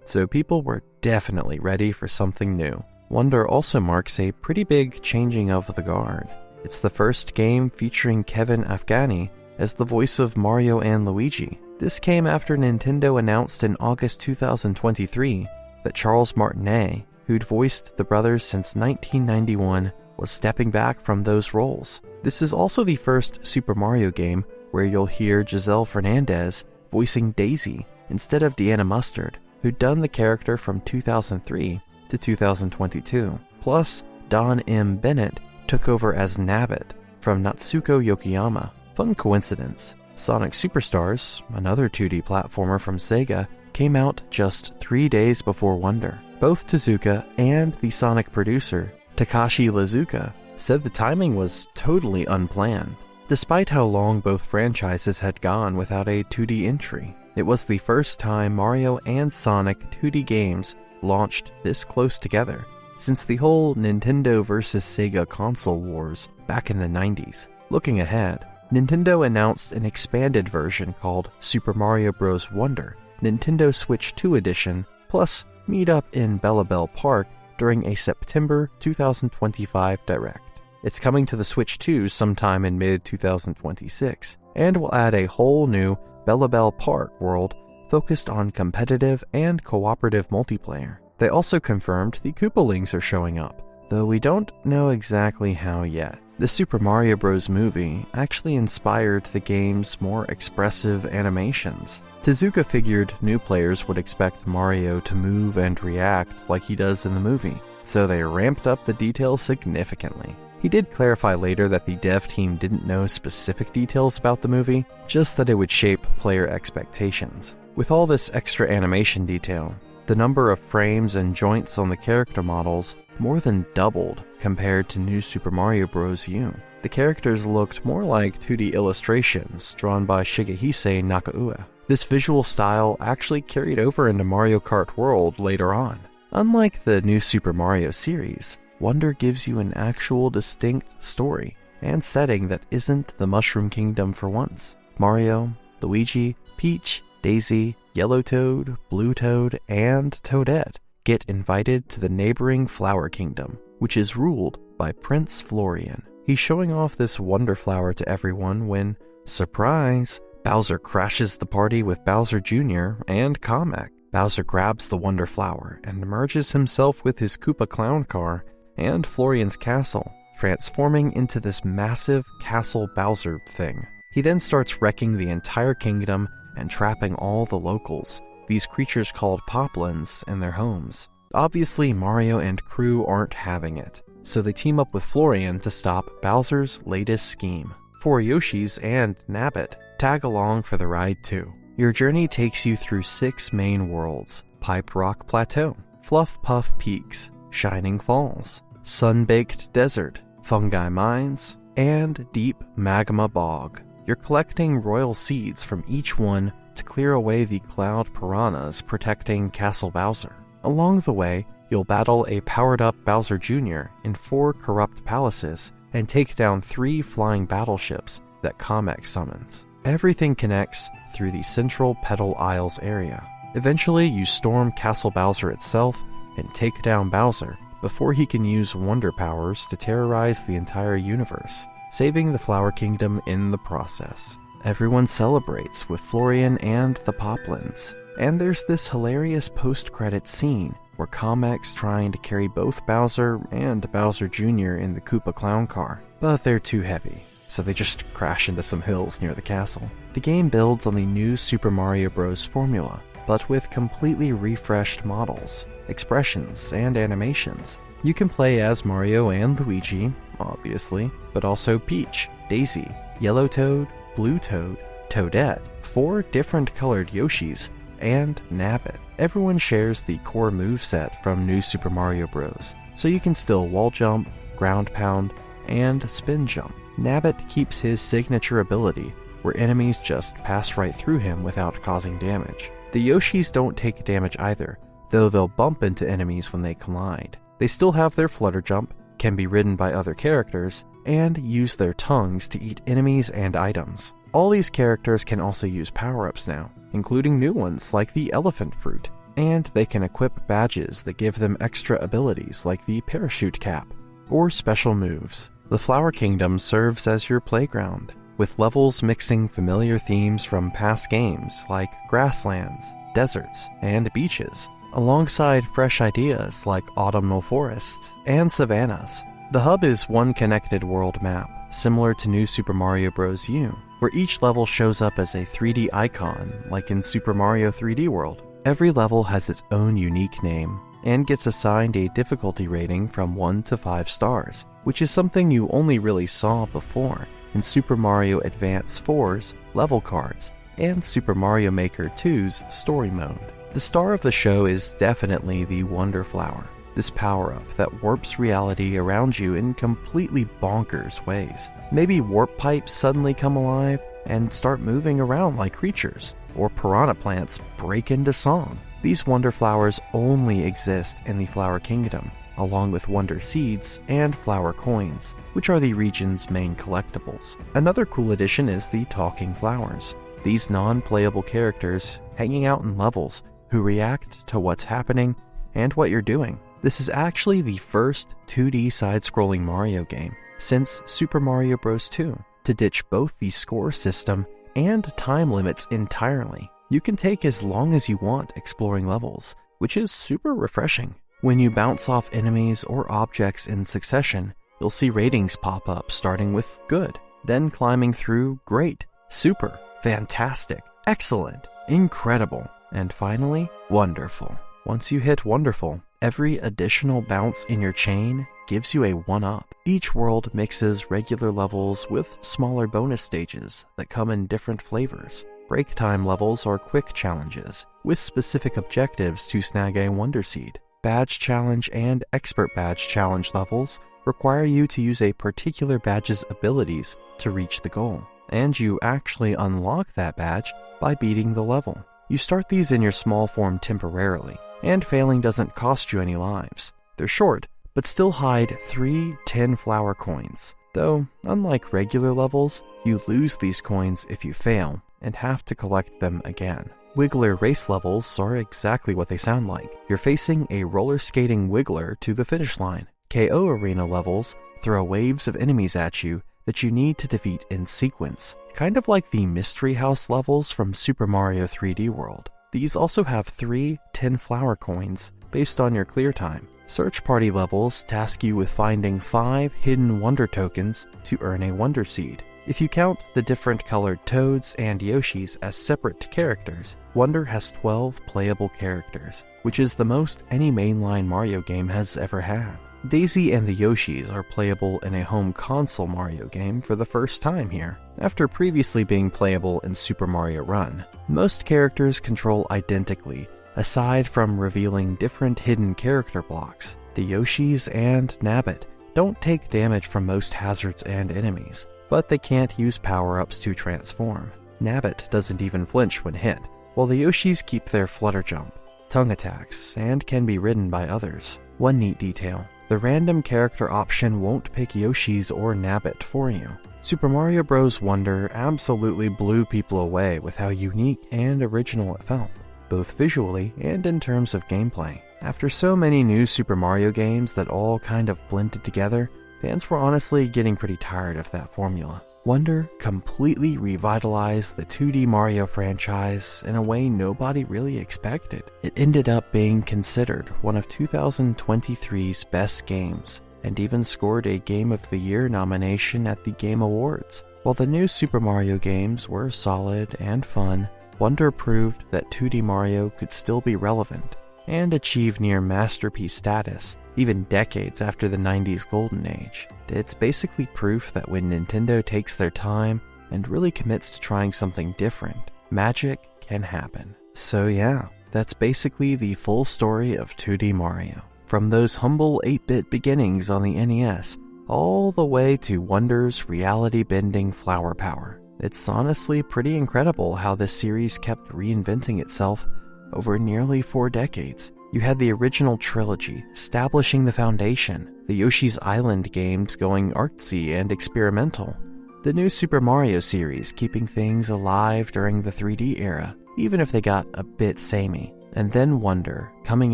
So people were definitely ready for something new. Wonder also marks a pretty big changing of the guard. It's the first game featuring Kevin Afghani as the voice of Mario and Luigi. This came after Nintendo announced in August 2023 that Charles Martinet, who'd voiced the brothers since 1991, was stepping back from those roles. This is also the first Super Mario game where you'll hear Giselle Fernandez voicing Daisy instead of Deanna Mustard, who'd done the character from 2003 to 2022. Plus, Don M. Bennett took over as Nabbit from Natsuko Yokoyama. Fun coincidence. Sonic Superstars, another 2D platformer from Sega, came out just 3 days before Wonder. Both Tezuka and the Sonic producer, Takashi Iizuka, said the timing was totally unplanned. Despite how long both franchises had gone without a 2D entry, it was the first time Mario and Sonic 2D games launched this close together since the whole Nintendo vs. Sega console wars back in the 90s. Looking ahead, Nintendo announced an expanded version called Super Mario Bros. Wonder, Nintendo Switch 2 Edition, plus meet up in Bella Bell Park during a September 2025 Direct. It's coming to the Switch 2 sometime in mid-2026, and will add a whole new Bella Bell Park world focused on competitive and cooperative multiplayer. They also confirmed the Koopalings are showing up, though we don't know exactly how yet. The Super Mario Bros. Movie actually inspired the game's more expressive animations. Tezuka figured new players would expect Mario to move and react like he does in the movie, so they ramped up the details significantly. He did clarify later that the dev team didn't know specific details about the movie, just that it would shape player expectations. With all this extra animation detail, the number of frames and joints on the character models more than doubled compared to New Super Mario Bros. U. The characters looked more like 2D illustrations drawn by Shigehise Nakaue. This visual style actually carried over into Mario Kart World later on. Unlike the New Super Mario series, Wonder gives you an actual distinct story and setting that isn't the Mushroom Kingdom for once. Mario, Luigi, Peach, Daisy, Yellow Toad, Blue Toad, and Toadette get invited to the neighboring Flower Kingdom, which is ruled by Prince Florian. He's showing off this Wonder Flower to everyone when, surprise, Bowser crashes the party with Bowser Jr. and Kamek. Bowser grabs the Wonder Flower and merges himself with his Koopa Clown car and Florian's castle, transforming into this massive Castle Bowser thing. He then starts wrecking the entire kingdom and trapping all the locals, these creatures called Poplins, in their homes. Obviously, Mario and crew aren't having it, so they team up with Florian to stop Bowser's latest scheme. 4 Yoshis and Nabbit tag along for the ride too. Your journey takes you through 6 main worlds: Pipe Rock Plateau, Fluff Puff Peaks, shining falls, sun-baked desert, fungi mines, and deep magma bog. You're collecting royal seeds from each one to clear away the cloud piranhas protecting Castle Bowser. Along the way, you'll battle a powered-up Bowser Jr. in 4 corrupt palaces and take down 3 flying battleships that Kamek summons. Everything connects through the central Petal Isles area. Eventually, you storm Castle Bowser itself and take down Bowser before he can use wonder powers to terrorize the entire universe, saving the Flower Kingdom in the process. Everyone celebrates with Florian and the Poplins, and there's this hilarious post-credits scene where Kamek's trying to carry both Bowser and Bowser Jr. in the Koopa Clown car, but they're too heavy, so they just crash into some hills near the castle. The game builds on the new Super Mario Bros. Formula, but with completely refreshed models, expressions, and animations. You can play as Mario and Luigi, obviously, but also Peach, Daisy, Yellow Toad, Blue Toad, Toadette, 4 different colored Yoshis, and Nabbit. Everyone shares the core moveset from New Super Mario Bros., so you can still wall jump, ground pound, and spin jump. Nabbit keeps his signature ability, where enemies just pass right through him without causing damage. The Yoshis don't take damage either, though they'll bump into enemies when they collide. They still have their flutter jump, can be ridden by other characters, and use their tongues to eat enemies and items. All these characters can also use power-ups now, including new ones like the elephant fruit, and they can equip badges that give them extra abilities like the parachute cap, or special moves. The Flower Kingdom serves as your playground, with levels mixing familiar themes from past games like grasslands, deserts, and beaches, alongside fresh ideas like autumnal forests and savannas. The hub is one connected world map, similar to New Super Mario Bros. U, where each level shows up as a 3D icon, like in Super Mario 3D World. Every level has its own unique name, and gets assigned a difficulty rating from 1 to 5 stars, which is something you only really saw before in Super Mario Advance 4's level cards and Super Mario Maker 2's story mode. The star of the show is definitely the Wonder Flower, this power-up that warps reality around you in completely bonkers ways. Maybe warp pipes suddenly come alive and start moving around like creatures, or piranha plants break into song. These Wonder Flowers only exist in the Flower Kingdom, along with Wonder Seeds and Flower Coins, which are the region's main collectibles. Another cool addition is the Talking Flowers, these non-playable characters hanging out in levels who react to what's happening and what you're doing. This is actually the first 2D side-scrolling Mario game since Super Mario Bros. 2 to ditch both the score system and time limits entirely. You can take as long as you want exploring levels, which is super refreshing. When you bounce off enemies or objects in succession, you'll see ratings pop up starting with good, then climbing through great, super, fantastic, excellent, incredible, and finally, wonderful. Once you hit wonderful, every additional bounce in your chain gives you a 1-up. Each world mixes regular levels with smaller bonus stages that come in different flavors. Break time levels are quick challenges, with specific objectives to snag a Wonder Seed. Badge Challenge and Expert Badge Challenge levels require you to use a particular badge's abilities to reach the goal, and you actually unlock that badge by beating the level. You start these in your small form temporarily, and failing doesn't cost you any lives. They're short, but still hide 3 10 flower coins. Though, unlike regular levels, you lose these coins if you fail, and have to collect them again. Wiggler race levels are exactly what they sound like. You're facing a roller skating Wiggler to the finish line. KO Arena levels throw waves of enemies at you that you need to defeat in sequence, kind of like the Mystery House levels from Super Mario 3D World. These also have 3 10 flower coins based on your clear time. Search Party levels task you with finding 5 hidden Wonder tokens to earn a Wonder Seed. If you count the different colored Toads and Yoshis as separate characters, Wonder has 12 playable characters, which is the most any mainline Mario game has ever had. Daisy and the Yoshis are playable in a home console Mario game for the first time here, after previously being playable in Super Mario Run. Most characters control identically, aside from revealing different hidden character blocks. The Yoshis and Nabbit don't take damage from most hazards and enemies, but they can't use power-ups to transform. Nabbit doesn't even flinch when hit, while the Yoshis keep their flutter jump, tongue attacks, and can be ridden by others. One neat detail: the random character option won't pick Yoshis or Nabbit for you. Super Mario Bros. Wonder absolutely blew people away with how unique and original it felt, both visually and in terms of gameplay. After so many new Super Mario games that all kind of blended together, fans were honestly getting pretty tired of that formula. Wonder completely revitalized the 2D Mario franchise in a way nobody really expected. It ended up being considered one of 2023's best games, and even scored a Game of the Year nomination at the Game Awards. While the new Super Mario games were solid and fun, Wonder proved that 2D Mario could still be relevant and achieve near masterpiece status, even decades after the 90s golden age. It's basically proof that when Nintendo takes their time and really commits to trying something different, magic can happen. So yeah, that's basically the full story of 2D Mario. From those humble 8-bit beginnings on the NES, all the way to Wonder's reality-bending flower power. It's honestly pretty incredible how this series kept reinventing itself over nearly 4 decades. You had the original trilogy establishing the foundation, the Yoshi's Island games going artsy and experimental, the new Super Mario series keeping things alive during the 3D era, even if they got a bit samey, and then Wonder coming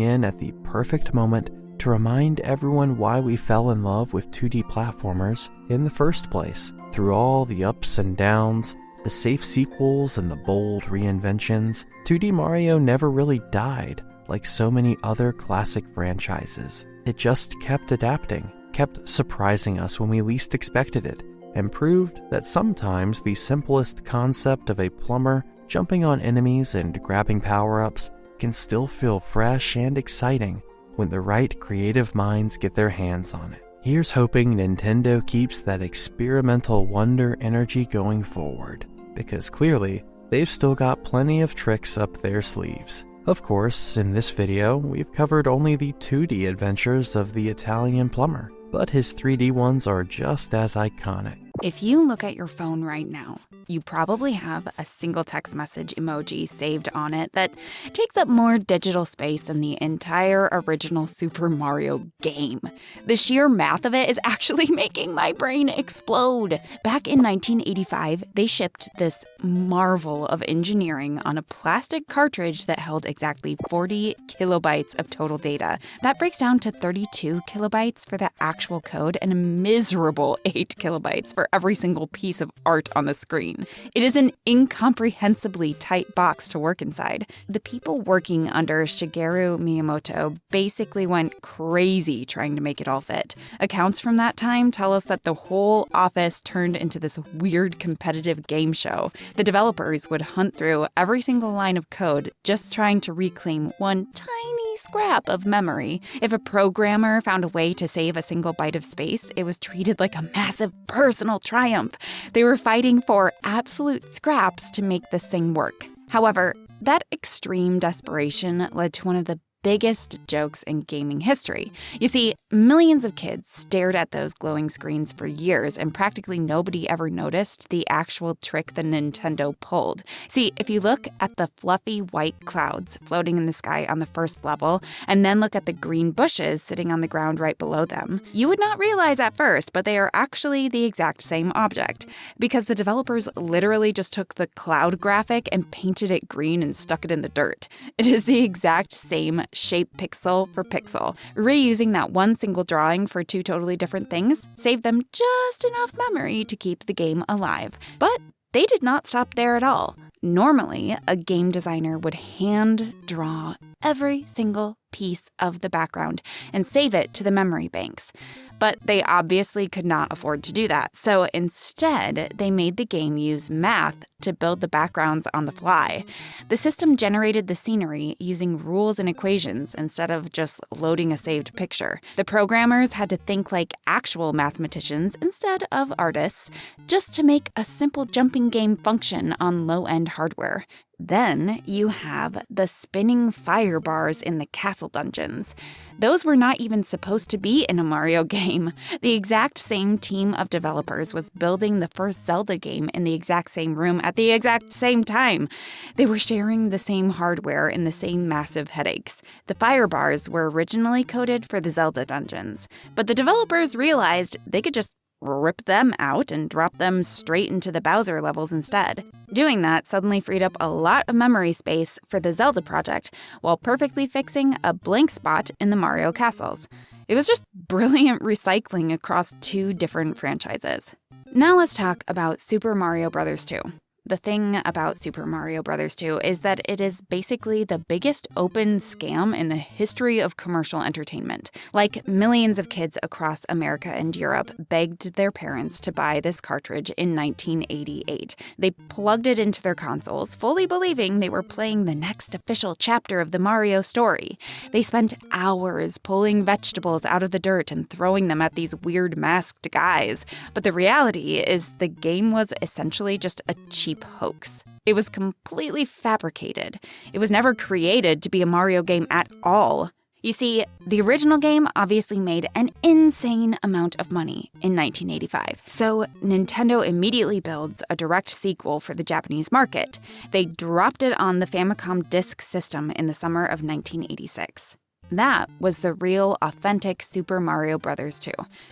in at the perfect moment to remind everyone why we fell in love with 2D platformers in the first place. Through all the ups and downs, the safe sequels and the bold reinventions, 2D Mario never really died like so many other classic franchises. It just kept adapting, kept surprising us when we least expected it, and proved that sometimes the simplest concept of a plumber jumping on enemies and grabbing power-ups can still feel fresh and exciting when the right creative minds get their hands on it. Here's hoping Nintendo keeps that experimental Wonder energy going forward, because clearly, they've still got plenty of tricks up their sleeves. Of course, in this video, we've covered only the 2D adventures of the Italian plumber, but his 3D ones are just as iconic. If you look at your phone right now, you probably have a single text message emoji saved on it that takes up more digital space than the entire original Super Mario game. The sheer math of it is actually making my brain explode. Back in 1985, they shipped this marvel of engineering on a plastic cartridge that held exactly 40 kilobytes of total data. That breaks down to 32 kilobytes for the actual code and a miserable 8 kilobytes for every single piece of art on the screen. It is an incomprehensibly tight box to work inside. The people working under Shigeru Miyamoto basically went crazy trying to make it all fit. Accounts from that time tell us that the whole office turned into this weird competitive game show. The developers would hunt through every single line of code just trying to reclaim one tiny scrap of memory. If a programmer found a way to save a single byte of space, it was treated like a massive personal triumph. They were fighting for absolute scraps to make this thing work. However, that extreme desperation led to one of the biggest jokes in gaming history. You see, millions of kids stared at those glowing screens for years, and practically nobody ever noticed the actual trick the Nintendo pulled. See, if you look at the fluffy white clouds floating in the sky on the first level, and then look at the green bushes sitting on the ground right below them, you would not realize at first, but they are actually the exact same object, because the developers literally just took the cloud graphic and painted it green and stuck it in the dirt. It is the exact same shape pixel for pixel. Reusing that one single drawing for two totally different things saved them just enough memory to keep the game alive. But they did not stop there at all. Normally, a game designer would hand draw every single piece of the background and save it to the memory banks. But they obviously could not afford to do that, so instead, they made the game use math to build the backgrounds on the fly. The system generated the scenery using rules and equations instead of just loading a saved picture. The programmers had to think like actual mathematicians instead of artists, just to make a simple jumping game function on low-end hardware. Then you have the spinning fire bars in the castle dungeons. Those were not even supposed to be in a Mario game. The exact same team of developers was building the first Zelda game in the exact same room at the exact same time. They were sharing the same hardware and the same massive headaches. The fire bars were originally coded for the Zelda dungeons, but the developers realized they could just rip them out and drop them straight into the Bowser levels instead. Doing that suddenly freed up a lot of memory space for the Zelda project, while perfectly fixing a blank spot in the Mario castles. It was just brilliant recycling across two different franchises. Now let's talk about Super Mario Bros. 2. The thing about Super Mario Bros. 2 is that it is basically the biggest open scam in the history of commercial entertainment. Like, millions of kids across America and Europe begged their parents to buy this cartridge in 1988. They plugged it into their consoles, fully believing they were playing the next official chapter of the Mario story. They spent hours pulling vegetables out of the dirt and throwing them at these weird masked guys. But the reality is the game was essentially just a cheap hoax. It was completely fabricated. It was never created to be a Mario game at all. You see, the original game obviously made an insane amount of money in 1985. So Nintendo immediately builds a direct sequel for the Japanese market. They dropped it on the Famicom Disk System in the summer of 1986. That was the real, authentic Super Mario Bros. 2.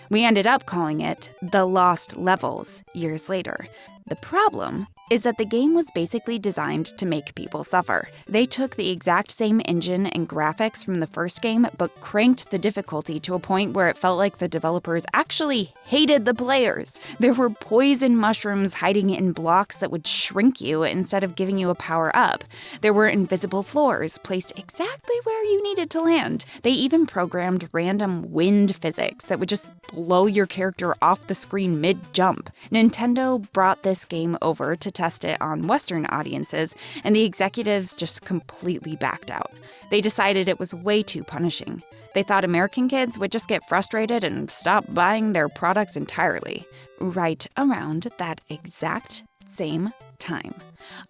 We ended up calling it The Lost Levels years later. The problem is that the game was basically designed to make people suffer. They took the exact same engine and graphics from the first game, but cranked the difficulty to a point where it felt like the developers actually hated the players. There were poison mushrooms hiding in blocks that would shrink you instead of giving you a power-up. There were invisible floors placed exactly where you needed to land. They even programmed random wind physics that would just blow your character off the screen mid-jump. Nintendo brought this game over to test it on Western audiences, and the executives just completely backed out. They decided it was way too punishing. They thought American kids would just get frustrated and stop buying their products entirely. Right around that exact same time,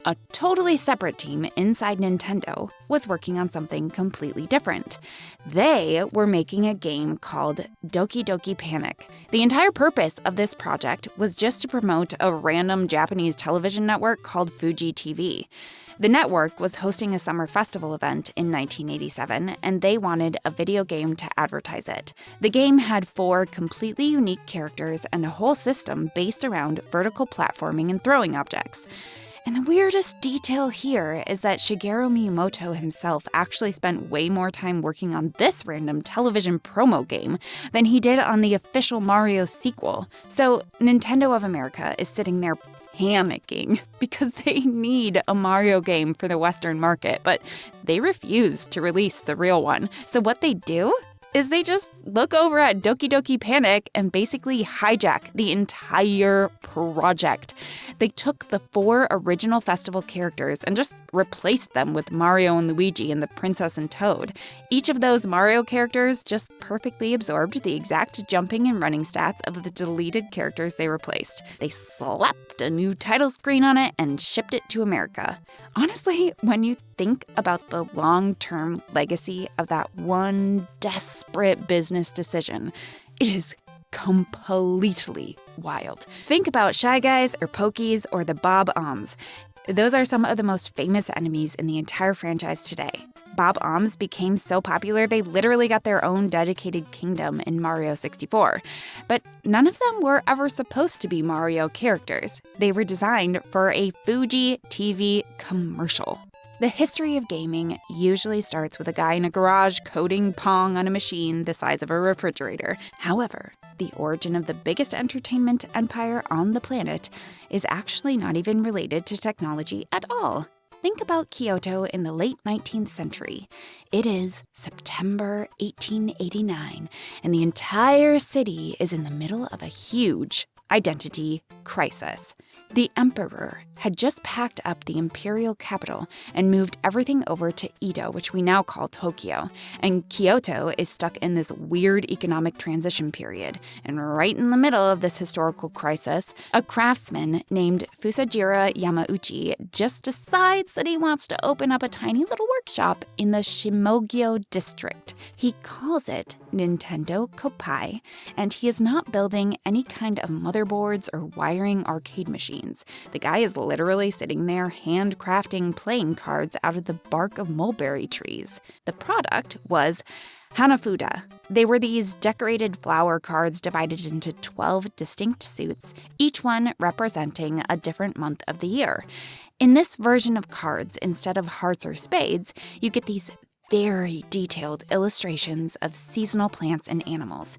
a totally separate team inside Nintendo was working on something completely different. They were making a game called Doki Doki Panic. The entire purpose of this project was just to promote a random Japanese television network called Fuji TV. The network was hosting a summer festival event in 1987, and they wanted a video game to advertise it. The game had 4 completely unique characters and a whole system based around vertical platforming and throwing objects. And the weirdest detail here is that Shigeru Miyamoto himself actually spent way more time working on this random television promo game than he did on the official Mario sequel. So Nintendo of America is sitting there panicking because they need a Mario game for the Western market, but they refuse to release the real one. So what they do is they just look over at Doki Doki Panic and basically hijack the entire project. They took the 4 original festival characters and just replaced them with Mario and Luigi and the Princess and Toad. Each of those Mario characters just perfectly absorbed the exact jumping and running stats of the deleted characters they replaced. They slapped a new title screen on it and shipped it to America. Honestly, when you think about the long-term legacy of that one desperate business decision, it is completely wild. Think about Shy Guys or Pokies or the Bob-Ombs. Those are some of the most famous enemies in the entire franchise today. Bob-Ombs became so popular they literally got their own dedicated kingdom in Mario 64. But none of them were ever supposed to be Mario characters. They were designed for a Fuji TV commercial. The history of gaming usually starts with a guy in a garage coding Pong on a machine the size of a refrigerator. However, the origin of the biggest entertainment empire on the planet is actually not even related to technology at all. Think about Kyoto in the late 19th century. It is September 1889, and the entire city is in the middle of a huge identity crisis. The emperor had just packed up the imperial capital and moved everything over to Edo, which we now call Tokyo. And Kyoto is stuck in this weird economic transition period. And right in the middle of this historical crisis, a craftsman named Fusajiro Yamauchi just decides that he wants to open up a tiny little workshop in the Shimogyo district. He calls it Nintendo Koppai, and he is not building any kind of motherboards or wiring arcade machines. The guy is literally sitting there handcrafting playing cards out of the bark of mulberry trees. The product was Hanafuda. They were these decorated flower cards divided into 12 distinct suits, each one representing a different month of the year. In this version of cards, instead of hearts or spades, you get these very detailed illustrations of seasonal plants and animals.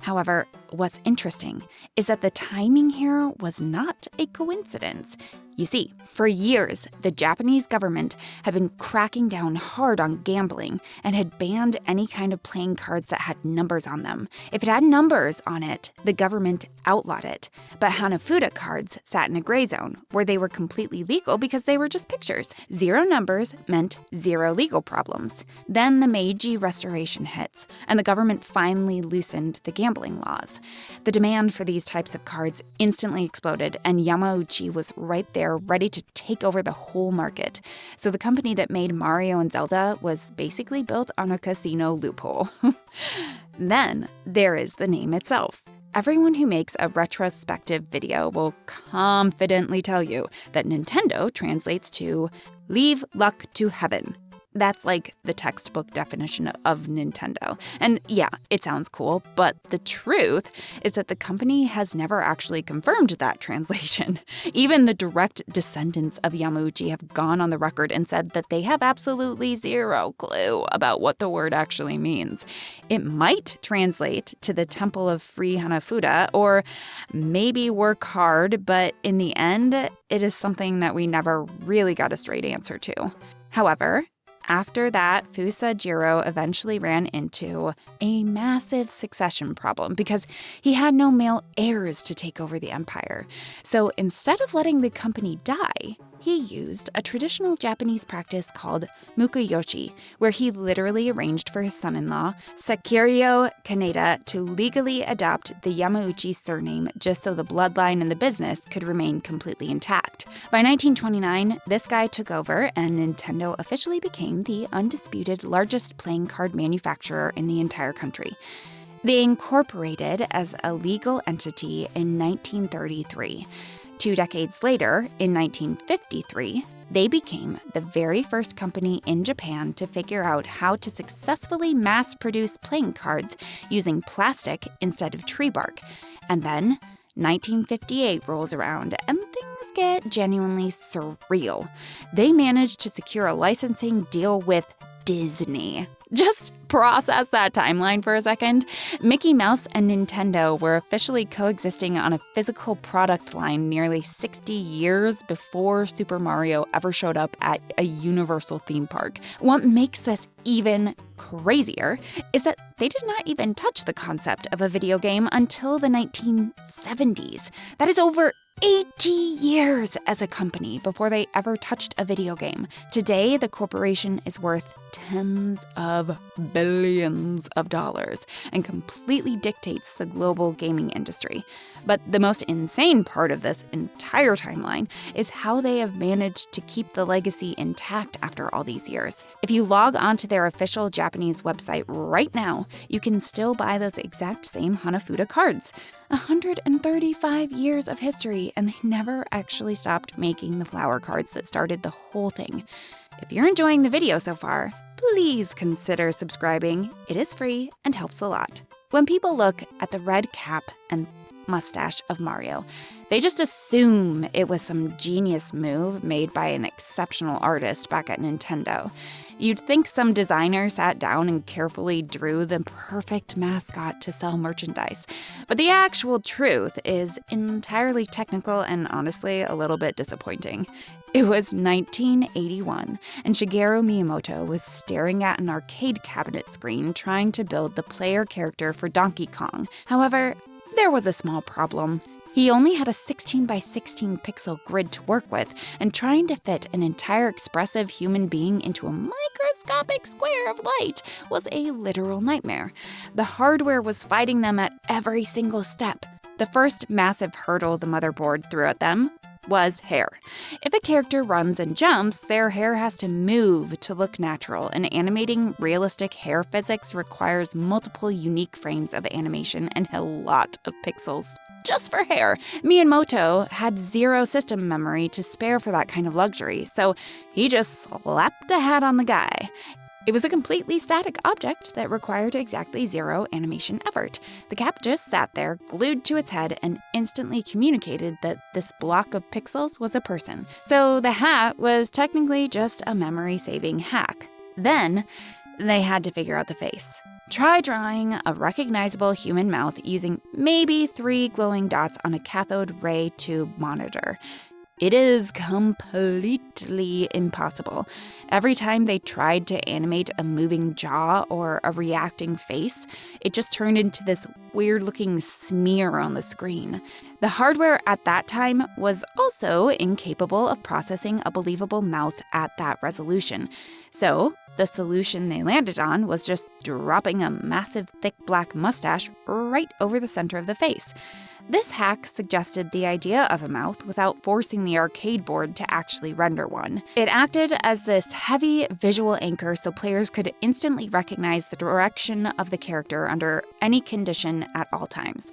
However, what's interesting is that the timing here was not a coincidence. You see, for years, the Japanese government had been cracking down hard on gambling and had banned any kind of playing cards that had numbers on them. If it had numbers on it, the government outlawed it. But Hanafuda cards sat in a gray zone where they were completely legal because they were just pictures. 0 numbers meant 0 legal problems. Then the Meiji Restoration hits, and the government finally loosened the gambling laws. The demand for these types of cards instantly exploded, and Yamauchi was right there ready to take over the whole market. So the company that made Mario and Zelda was basically built on a casino loophole. Then there is the name itself. Everyone who makes a retrospective video will confidently tell you that Nintendo translates to leave luck to heaven. That's like the textbook definition of Nintendo. And yeah, it sounds cool, but the truth is that the company has never actually confirmed that translation. Even the direct descendants of Yamauchi have gone on the record and said that they have absolutely 0 clue about what the word actually means. It might translate to the Temple of Free Hanafuda or maybe work hard, but in the end, it is something that we never really got a straight answer to. However, after that, Fusajiro eventually ran into a massive succession problem because he had no male heirs to take over the empire. So instead of letting the company die, he used a traditional Japanese practice called mukuyoshi, where he literally arranged for his son-in-law, Sakiryo Kaneda, to legally adopt the Yamauchi surname just so the bloodline and the business could remain completely intact. By 1929, this guy took over, and Nintendo officially became the undisputed largest playing card manufacturer in the entire country. They incorporated as a legal entity in 1933. 2 decades later, in 1953, they became the very first company in Japan to figure out how to successfully mass-produce playing cards using plastic instead of tree bark. And then 1958 rolls around, and things get genuinely surreal. They managed to secure a licensing deal with Disney. Just process that timeline for a second. Mickey Mouse and Nintendo were officially coexisting on a physical product line nearly 60 years before Super Mario ever showed up at a Universal theme park. What makes this even crazier is that they did not even touch the concept of a video game until the 1970s. That is over 80 years as a company before they ever touched a video game. Today, the corporation is worth tens of billions of dollars and completely dictates the global gaming industry. But the most insane part of this entire timeline is how they have managed to keep the legacy intact after all these years. If you log onto their official Japanese website right now, you can still buy those exact same Hanafuda cards. 135 years of history, and they never actually stopped making the flower cards that started the whole thing. If you're enjoying the video so far, please consider subscribing. It is free and helps a lot. When people look at the red cap and mustache of Mario, they just assume it was some genius move made by an exceptional artist back at Nintendo. You'd think some designer sat down and carefully drew the perfect mascot to sell merchandise. But the actual truth is entirely technical and honestly a little bit disappointing. It was 1981, and Shigeru Miyamoto was staring at an arcade cabinet screen trying to build the player character for Donkey Kong. However, there was a small problem. He only had a 16 by 16 pixel grid to work with, and trying to fit an entire expressive human being into a microscopic square of light was a literal nightmare. The hardware was fighting them at every single step. The first massive hurdle the motherboard threw at them was hair. If a character runs and jumps, their hair has to move to look natural, and animating realistic hair physics requires multiple unique frames of animation and a lot of pixels just for hair. Miyamoto had zero system memory to spare for that kind of luxury, so he just slapped a hat on the guy. It was a completely static object that required exactly zero animation effort. The cap just sat there, glued to its head, and instantly communicated that this block of pixels was a person. So the hat was technically just a memory-saving hack. Then, they had to figure out the face. Try drawing a recognizable human mouth using maybe 3 glowing dots on a cathode ray tube monitor. It is completely impossible. Every time they tried to animate a moving jaw or a reacting face, it just turned into this weird-looking smear on the screen. The hardware at that time was also incapable of processing a believable mouth at that resolution. So, the solution they landed on was just dropping a massive thick black mustache right over the center of the face. This hack suggested the idea of a mouth without forcing the arcade board to actually render one. It acted as this heavy visual anchor so players could instantly recognize the direction of the character under any condition at all times.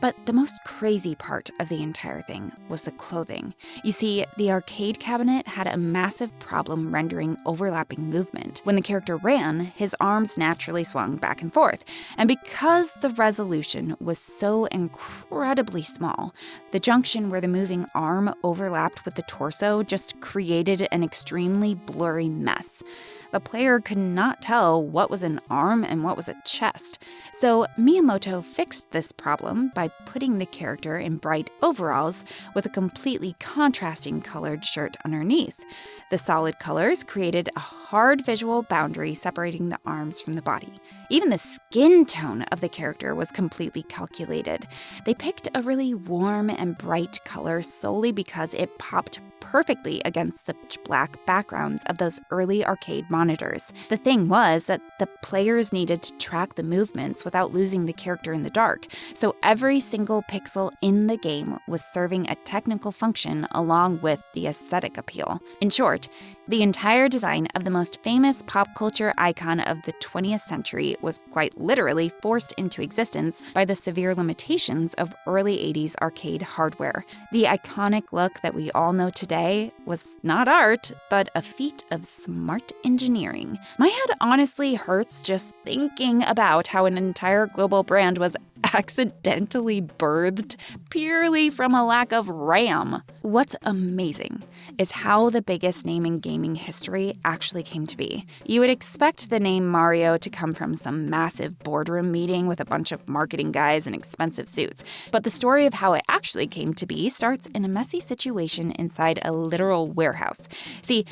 But the most crazy part of the entire thing was the clothing. You see, the arcade cabinet had a massive problem rendering overlapping movement. When the character ran, his arms naturally swung back and forth. And because the resolution was so incredibly small, the junction where the moving arm overlapped with the torso just created an extremely blurry mess. The player could not tell what was an arm and what was a chest. So Miyamoto fixed this problem by putting the character in bright overalls with a completely contrasting colored shirt underneath. The solid colors created a hard visual boundary separating the arms from the body. Even the skin tone of the character was completely calculated. They picked a really warm and bright color solely because it popped perfectly against the pitch black backgrounds of those early arcade monitors. The thing was that the players needed to track the movements without losing the character in the dark, so every single pixel in the game was serving a technical function along with the aesthetic appeal. In short, the entire design of the most famous pop culture icon of the 20th century was quite literally forced into existence by the severe limitations of early 80s arcade hardware. The iconic look that we all know today was not art, but a feat of smart engineering. My head honestly hurts just thinking about how an entire global brand was accidentally birthed purely from a lack of RAM. What's amazing is how the biggest name in gaming history actually came to be. You would expect the name Mario to come from some massive boardroom meeting with a bunch of marketing guys in expensive suits, but the story of how it actually came to be starts in a messy situation inside a literal warehouse. See,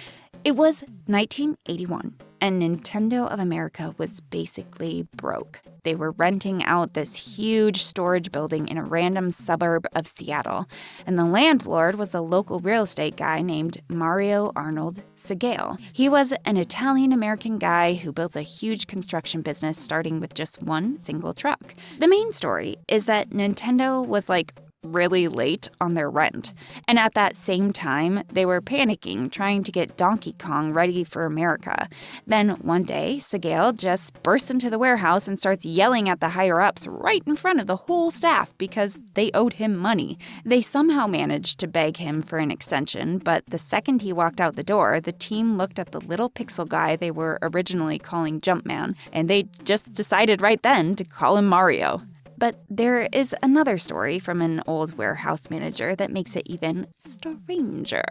it was 1981, and Nintendo of America was basically broke. They were renting out this huge storage building in a random suburb of Seattle, and the landlord was a local real estate guy named Mario Arnold Segale. He was an Italian-American guy who built a huge construction business starting with just one single truck. The main story is that Nintendo was really late on their rent. And at that same time, they were panicking, trying to get Donkey Kong ready for America. Then one day, Segale just bursts into the warehouse and starts yelling at the higher-ups right in front of the whole staff because they owed him money. They somehow managed to beg him for an extension, but the second he walked out the door, the team looked at the little pixel guy they were originally calling Jumpman, and they just decided right then to call him Mario. But there is another story from an old warehouse manager that makes it even stranger.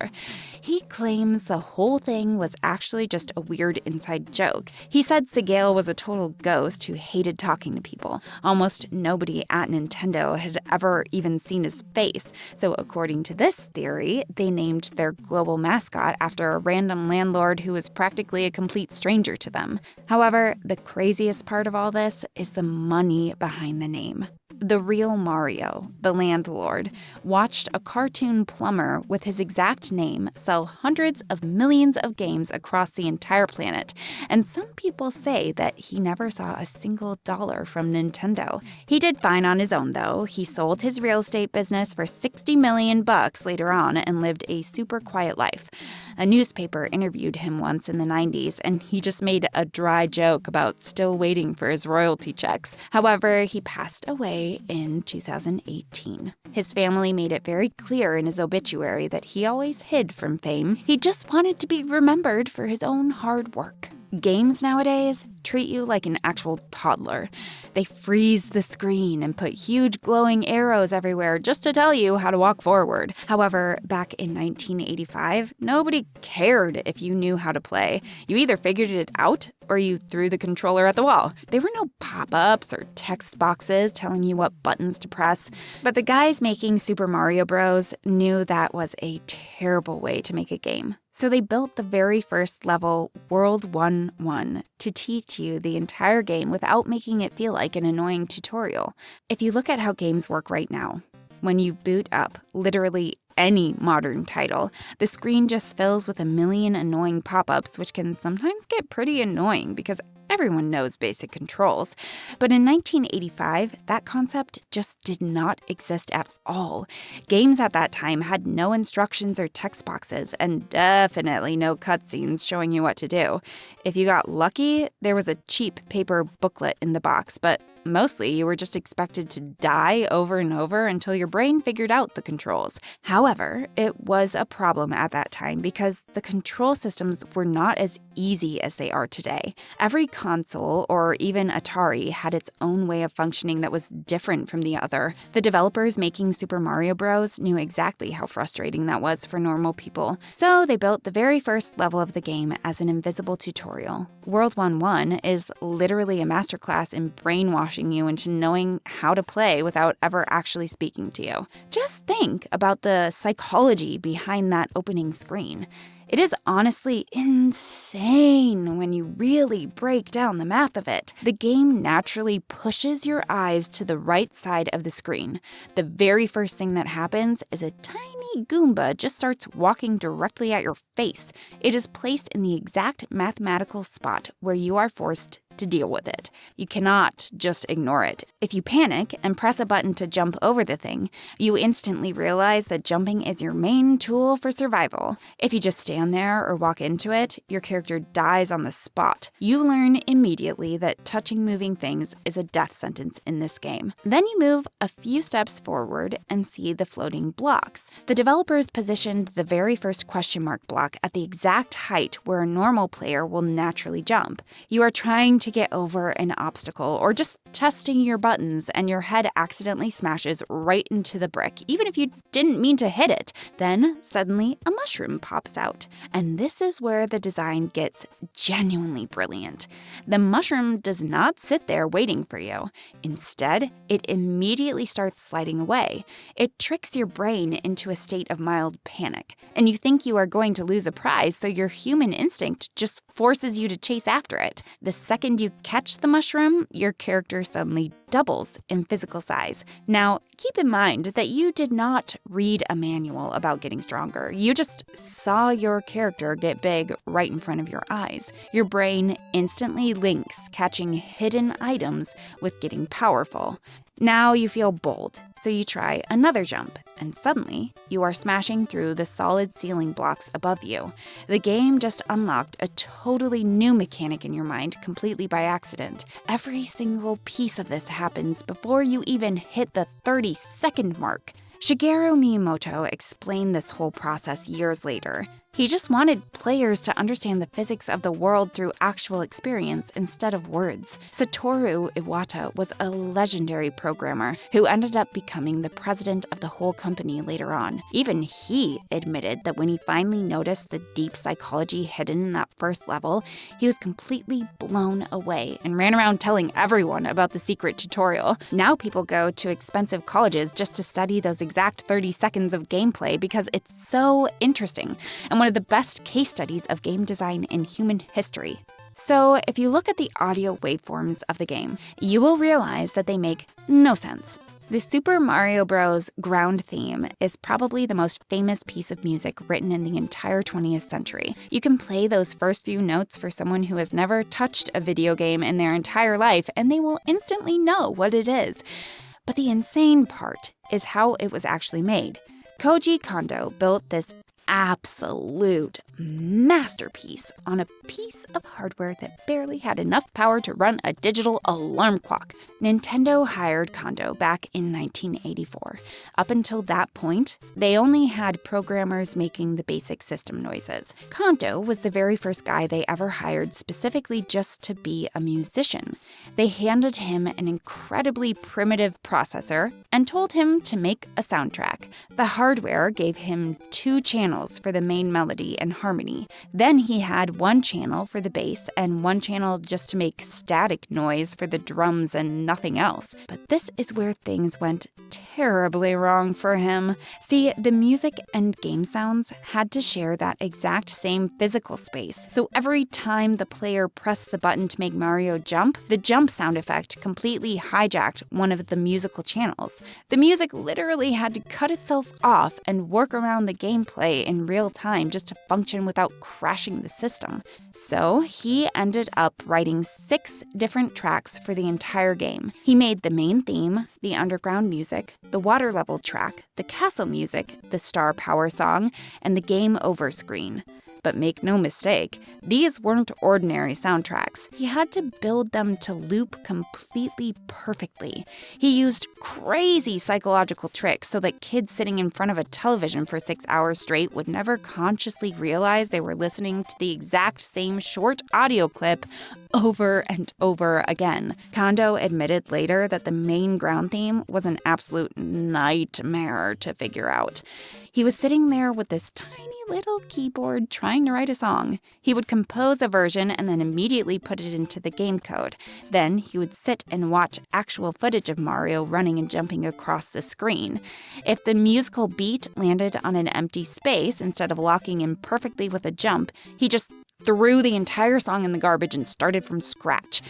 He claims the whole thing was actually just a weird inside joke. He said Segale was a total ghost who hated talking to people. Almost nobody at Nintendo had ever even seen his face. So according to this theory, they named their global mascot after a random landlord who was practically a complete stranger to them. However, the craziest part of all this is the money behind the name. The real Mario, the landlord, watched a cartoon plumber with his exact name sell hundreds of millions of games across the entire planet, and some people say that he never saw a single dollar from Nintendo. He did fine on his own, though. He sold his real estate business for $60 million later on and lived a super quiet life. A newspaper interviewed him once in the 90s, and he just made a dry joke about still waiting for his royalty checks. However, he passed away in 2018. His family made it very clear in his obituary that he always hid from fame. He just wanted to be remembered for his own hard work. Games nowadays treat you like an actual toddler. They freeze the screen and put huge glowing arrows everywhere just to tell you how to walk forward. However, back in 1985, nobody cared if you knew how to play. You either figured it out or you threw the controller at the wall. There were no pop-ups or text boxes telling you what buttons to press. But the guys making Super Mario Bros. Knew that was a terrible way to make a game. So they built the very first level, World 1-1, to teach you the entire game without making it feel like an annoying tutorial. If you look at how games work right now, when you boot up literally any modern title, the screen just fills with a million annoying pop-ups, which can sometimes get pretty annoying because everyone knows basic controls. But in 1985, that concept just did not exist at all. Games at that time had no instructions or text boxes, and definitely no cutscenes showing you what to do. If you got lucky, there was a cheap paper booklet in the box, but mostly you were just expected to die over and over until your brain figured out the controls. However, it was a problem at that time because the control systems were not as easy as they are today. Every console, or even Atari, had its own way of functioning that was different from the other. The developers making Super Mario Bros. Knew exactly how frustrating that was for normal people. So they built the very first level of the game as an invisible tutorial. World 1-1 is literally a masterclass in brainwashing you into knowing how to play without ever actually speaking to you. Just think about the psychology behind that opening screen. It is honestly insane when you really break down the math of it. The game naturally pushes your eyes to the right side of the screen. The very first thing that happens is a tiny Goomba just starts walking directly at your face. It is placed in the exact mathematical spot where you are forced to deal with it. You cannot just ignore it. If you panic and press a button to jump over the thing, you instantly realize that jumping is your main tool for survival. If you just stand there or walk into it, your character dies on the spot. You learn immediately that touching moving things is a death sentence in this game. Then you move a few steps forward and see the floating blocks. The developers positioned the very first question mark block at the exact height where a normal player will naturally jump. You are trying to get over an obstacle or just testing your buttons and your head accidentally smashes right into the brick, even if you didn't mean to hit it. Then suddenly a mushroom pops out. And this is where the design gets genuinely brilliant. The mushroom does not sit there waiting for you. Instead, it immediately starts sliding away. It tricks your brain into a state of mild panic. And you think you are going to lose a prize, so your human instinct just forces you to chase after it. The second you catch the mushroom, your character suddenly doubles in physical size. Now, keep in mind that you did not read a manual about getting stronger. You just saw your character get big right in front of your eyes. Your brain instantly links catching hidden items with getting powerful. Now you feel bold, so you try another jump, and suddenly you are smashing through the solid ceiling blocks above you. The game just unlocked a totally new mechanic in your mind completely by accident. Every single piece of this happens before you even hit the 30-second mark. Shigeru Miyamoto explained this whole process years later. He just wanted players to understand the physics of the world through actual experience instead of words. Satoru Iwata was a legendary programmer who ended up becoming the president of the whole company later on. Even he admitted that when he finally noticed the deep psychology hidden in that first level, he was completely blown away and ran around telling everyone about the secret tutorial. Now people go to expensive colleges just to study those exact 30 seconds of gameplay because it's so interesting and one of the best case studies of game design in human history. So, if you look at the audio waveforms of the game, you will realize that they make no sense. The Super Mario Bros. Ground theme is probably the most famous piece of music written in the entire 20th century. You can play those first few notes for someone who has never touched a video game in their entire life, and they will instantly know what it is. But the insane part is how it was actually made. Koji Kondo built this absolute masterpiece on a piece of hardware that barely had enough power to run a digital alarm clock. Nintendo hired Kondo back in 1984. Up until that point, they only had programmers making the basic system noises. Kondo was the very first guy they ever hired specifically just to be a musician. They handed him an incredibly primitive processor and told him to make a soundtrack. The hardware gave him 2 channels for the main melody and harmony. Then he had 1 channel for the bass and 1 channel just to make static noise for the drums and nothing else. But this is where things went terribly wrong for him. See, the music and game sounds had to share that exact same physical space. So every time the player pressed the button to make Mario jump, the jump sound effect completely hijacked one of the musical channels. The music literally had to cut itself off and work around the gameplay in real time just to function without crashing the system. So he ended up writing 6 different tracks for the entire game. He made the main theme, the underground music, the water level track, the castle music, the star power song, and the game over screen. But make no mistake, these weren't ordinary soundtracks. He had to build them to loop completely perfectly. He used crazy psychological tricks so that kids sitting in front of a television for 6 hours straight would never consciously realize they were listening to the exact same short audio clip over and over again. Kondo admitted later that the main ground theme was an absolute nightmare to figure out. He was sitting there with this tiny little keyboard trying to write a song. He would compose a version and then immediately put it into the game code. Then he would sit and watch actual footage of Mario running and jumping across the screen. If the musical beat landed on an empty space instead of locking in perfectly with a jump, he just threw the entire song in the garbage and started from scratch.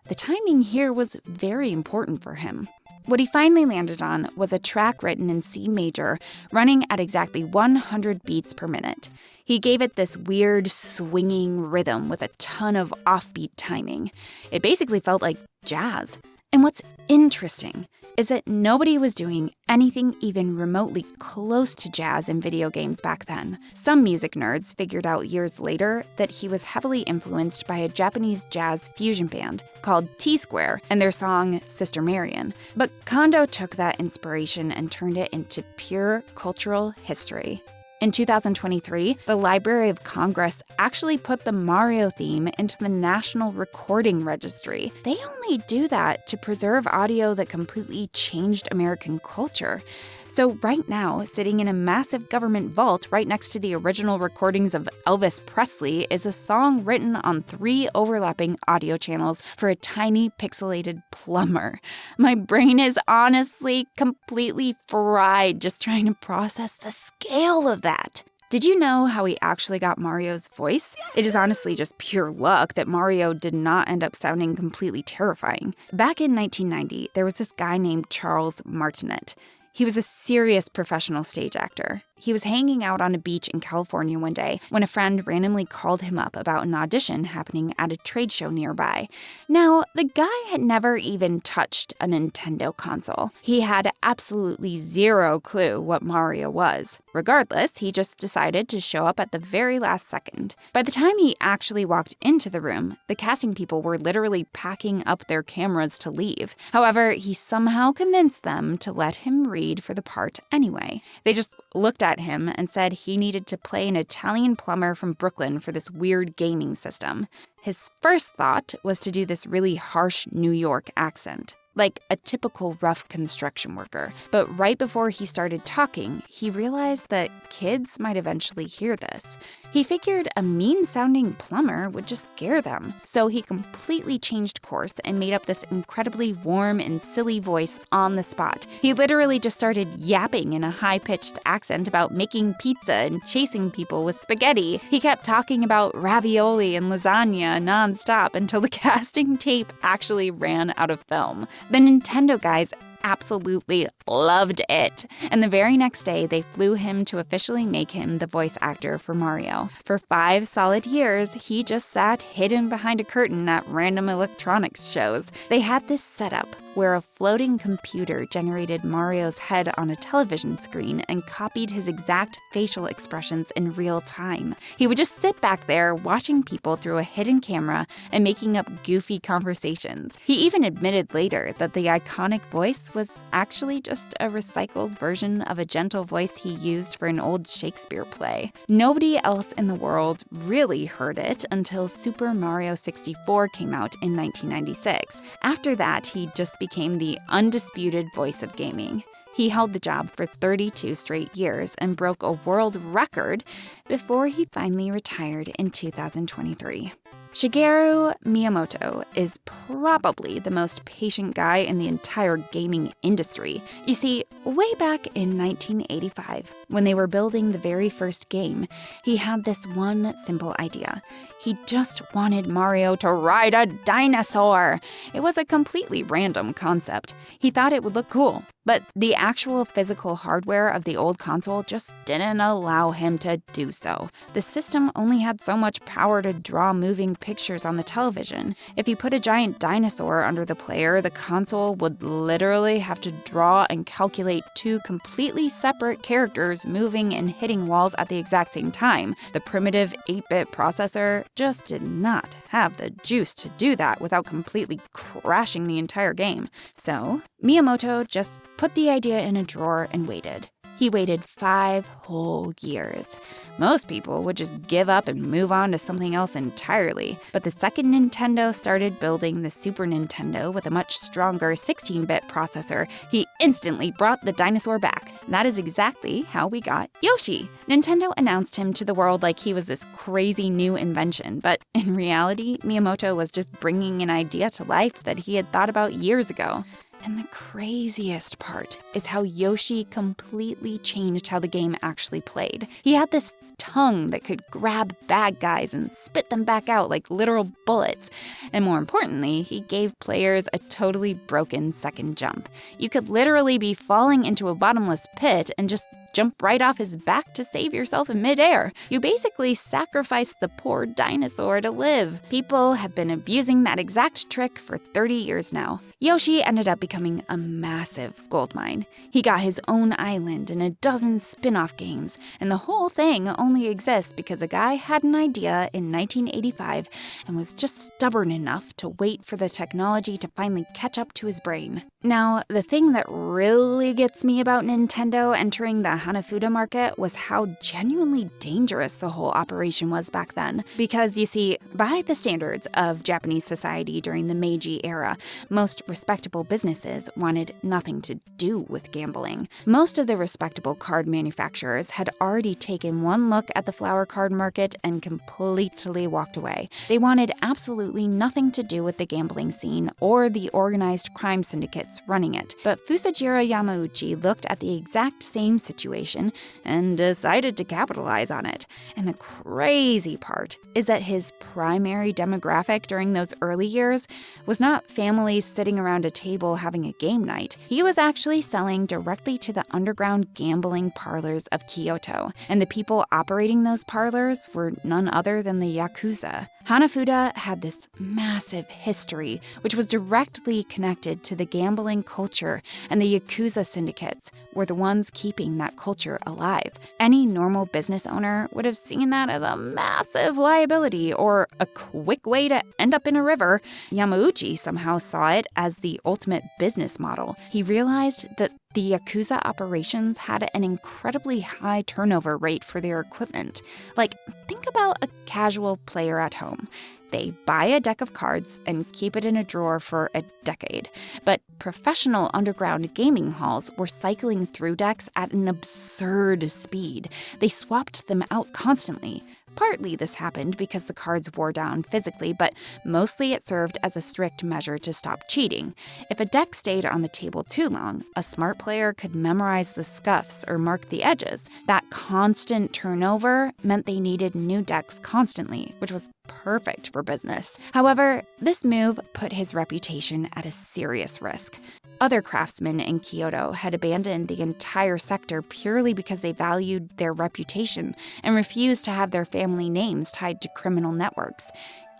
The timing here was very important for him. What he finally landed on was a track written in C major, running at exactly 100 beats per minute. He gave it this weird, swinging rhythm with a ton of offbeat timing. It basically felt like jazz. And what's interesting is that nobody was doing anything even remotely close to jazz in video games back then. Some music nerds figured out years later that he was heavily influenced by a Japanese jazz fusion band called T-Square and their song Sister Marian. But Kondo took that inspiration and turned it into pure cultural history. In 2023, the Library of Congress actually put the Mario theme into the National Recording Registry. They only do that to preserve audio that completely changed American culture. So right now, sitting in a massive government vault right next to the original recordings of Elvis Presley is a song written on 3 overlapping audio channels for a tiny pixelated plumber. My brain is honestly completely fried just trying to process the scale of that. Did you know how he actually got Mario's voice? It is honestly just pure luck that Mario did not end up sounding completely terrifying. Back in 1990, there was this guy named Charles Martinet. He was a serious professional stage actor. He was hanging out on a beach in California one day when a friend randomly called him up about an audition happening at a trade show nearby. Now, the guy had never even touched a Nintendo console. He had absolutely zero clue what Mario was. Regardless, he just decided to show up at the very last second. By the time he actually walked into the room, the casting people were literally packing up their cameras to leave. However, he somehow convinced them to let him read for the part anyway. They just looked at him and said he needed to play an Italian plumber from Brooklyn for this weird gaming system. His first thought was to do this really harsh New York accent, like a typical rough construction worker. But right before he started talking, he realized that kids might eventually hear this. He figured a mean-sounding plumber would just scare them. So he completely changed course and made up this incredibly warm and silly voice on the spot. He literally just started yapping in a high-pitched accent about making pizza and chasing people with spaghetti. He kept talking about ravioli and lasagna nonstop until the casting tape actually ran out of film. The Nintendo guys absolutely loved it. And the very next day, they flew him to officially make him the voice actor for Mario. For 5 solid years, he just sat hidden behind a curtain at random electronics shows. They had this setup where a floating computer generated Mario's head on a television screen and copied his exact facial expressions in real time. He would just sit back there watching people through a hidden camera and making up goofy conversations. He even admitted later that the iconic voice was actually just a recycled version of a gentle voice he used for an old Shakespeare play. Nobody else in the world really heard it until Super Mario 64 came out in 1996. After that, he just became the undisputed voice of gaming. He held the job for 32 straight years and broke a world record before he finally retired in 2023. Shigeru Miyamoto is probably the most patient guy in the entire gaming industry. You see, way back in 1985, when they were building the very first game, he had this one simple idea. He just wanted Mario to ride a dinosaur. It was a completely random concept. He thought it would look cool, but the actual physical hardware of the old console just didn't allow him to do so. The system only had so much power to draw moving pictures on the television. If you put a giant dinosaur under the player, the console would literally have to draw and calculate 2 completely separate characters moving and hitting walls at the exact same time. The primitive 8-bit processor just did not have the juice to do that without completely crashing the entire game. So, Miyamoto just put the idea in a drawer and waited. He waited 5 whole years. Most people would just give up and move on to something else entirely. But the second Nintendo started building the Super Nintendo with a much stronger 16-bit processor, he instantly brought the dinosaur back. That is exactly how we got Yoshi. Nintendo announced him to the world like he was this crazy new invention, but in reality, Miyamoto was just bringing an idea to life that he had thought about years ago. And the craziest part is how Yoshi completely changed how the game actually played. He had this tongue that could grab bad guys and spit them back out like literal bullets. And more importantly, he gave players a totally broken second jump. You could literally be falling into a bottomless pit and just jump right off his back to save yourself in midair. You basically sacrificed the poor dinosaur to live. People have been abusing that exact trick for 30 years now. Yoshi ended up becoming a massive goldmine. He got his own island and a dozen spin-off games, and the whole thing only exists because a guy had an idea in 1985 and was just stubborn enough to wait for the technology to finally catch up to his brain. Now, the thing that really gets me about Nintendo entering the Hanafuda market was how genuinely dangerous the whole operation was back then. Because, you see, by the standards of Japanese society during the Meiji era, most respectable businesses wanted nothing to do with gambling. Most of the respectable card manufacturers had already taken one look at the flower card market and completely walked away. They wanted absolutely nothing to do with the gambling scene or the organized crime syndicates running it. But Fusajiro Yamauchi looked at the exact same situation and decided to capitalize on it. And the crazy part is that his primary demographic during those early years was not families sitting around a table having a game night. He was actually selling directly to the underground gambling parlors of Kyoto. And the people operating those parlors were none other than the Yakuza. Hanafuda had this massive history, which was directly connected to the gambling culture, and the Yakuza syndicates were the ones keeping that culture alive. Any normal business owner would have seen that as a massive liability or a quick way to end up in a river. Yamauchi somehow saw it as the ultimate business model. He realized that the Yakuza operations had an incredibly high turnover rate for their equipment. Like, think about a casual player at home. They buy a deck of cards and keep it in a drawer for a decade. But professional underground gaming halls were cycling through decks at an absurd speed. They swapped them out constantly. Partly this happened because the cards wore down physically, but mostly it served as a strict measure to stop cheating. If a deck stayed on the table too long, a smart player could memorize the scuffs or mark the edges. That constant turnover meant they needed new decks constantly, which was perfect for business. However, this move put his reputation at a serious risk. Other craftsmen in Kyoto had abandoned the entire sector purely because they valued their reputation and refused to have their family names tied to criminal networks.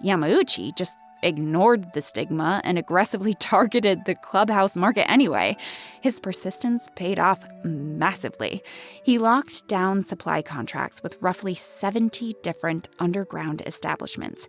Yamauchi just ignored the stigma and aggressively targeted the clubhouse market anyway. His persistence paid off massively. He locked down supply contracts with roughly 70 different underground establishments.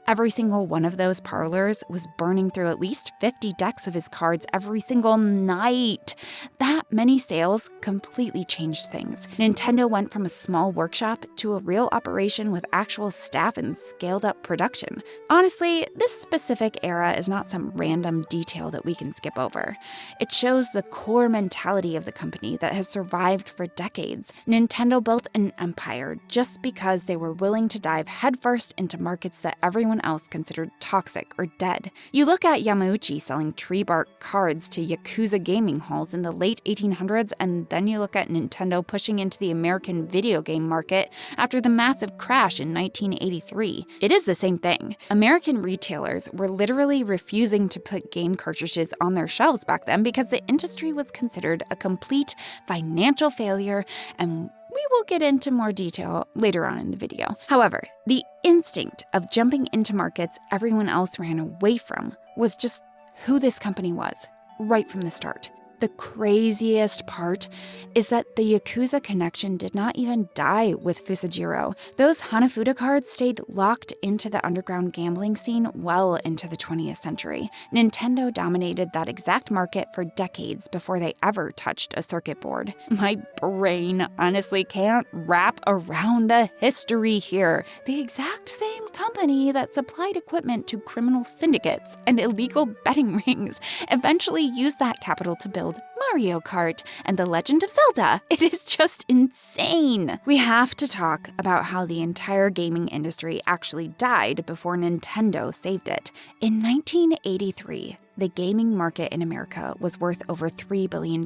Every single one of those parlors was burning through at least 50 decks of his cards every single night. That many sales completely changed things. Nintendo went from a small workshop to a real operation with actual staff and scaled-up production. Honestly, this specific era is not some random detail that we can skip over. It shows the core mentality of the company that has survived for decades. Nintendo built an empire just because they were willing to dive headfirst into markets that everyone else considered toxic or dead. You look at Yamauchi selling tree bark cards to Yakuza gaming halls in the late 1800s, and then you look at Nintendo pushing into the American video game market after the massive crash in 1983. It is the same thing. American retailers were literally refusing to put game cartridges on their shelves back then because the industry was considered a complete financial failure, and we will get into more detail later on in the video. However, the instinct of jumping into markets everyone else ran away from was just who this company was, right from the start. The craziest part is that the Yakuza connection did not even die with Fusajiro. Those Hanafuda cards stayed locked into the underground gambling scene well into the 20th century. Nintendo dominated that exact market for decades before they ever touched a circuit board. My brain honestly can't wrap around the history here. The exact same company that supplied equipment to criminal syndicates and illegal betting rings eventually used that capital to build Mario Kart and The Legend of Zelda. It is just insane. We have to talk about how the entire gaming industry actually died before Nintendo saved it. In 1983, the gaming market in America was worth over $3 billion.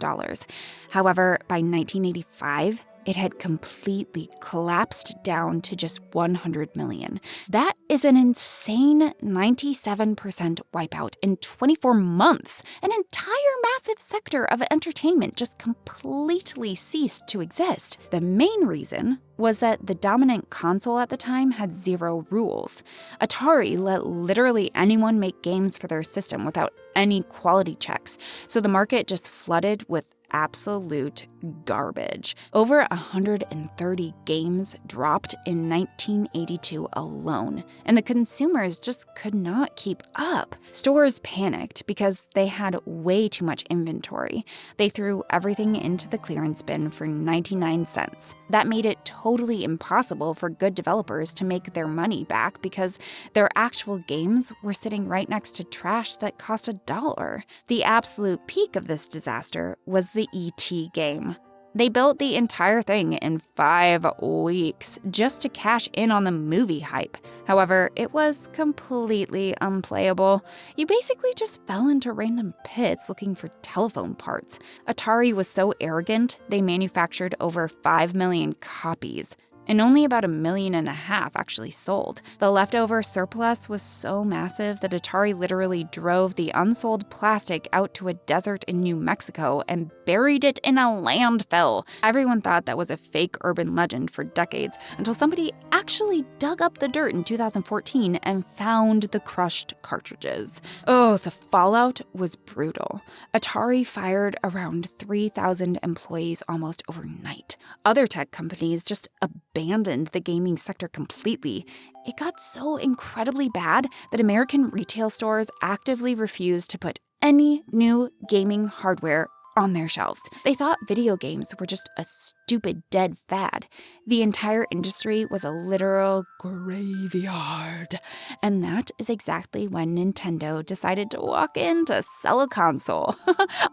However, by 1985, it had completely collapsed down to just $100 million. That is an insane 97% wipeout in 24 months. An entire massive sector of entertainment just completely ceased to exist. The main reason was that the dominant console at the time had zero rules. Atari let literally anyone make games for their system without any quality checks, so the market just flooded with absolute garbage. Over 130 games dropped in 1982 alone, and the consumers just could not keep up. Stores panicked because they had way too much inventory. They threw everything into the clearance bin for 99 cents. That made it totally impossible for good developers to make their money back because their actual games were sitting right next to trash that cost $1. The absolute peak of this disaster was the E.T. game. They built the entire thing in 5 weeks just to cash in on the movie hype. However, it was completely unplayable. You basically just fell into random pits looking for telephone parts. Atari was so arrogant, they manufactured over 5 million copies. And only about 1.5 million actually sold. The leftover surplus was so massive that Atari literally drove the unsold plastic out to a desert in New Mexico and buried it in a landfill. Everyone thought that was a fake urban legend for decades until somebody actually dug up the dirt in 2014 and found the crushed cartridges. Oh, the fallout was brutal. Atari fired around 3,000 employees almost overnight. Other tech companies just abandoned the gaming sector completely. It got so incredibly bad that American retail stores actively refused to put any new gaming hardware on their shelves. They thought video games were just a stupid dead fad. The entire industry was a literal graveyard. And that is exactly when Nintendo decided to walk in to sell a console.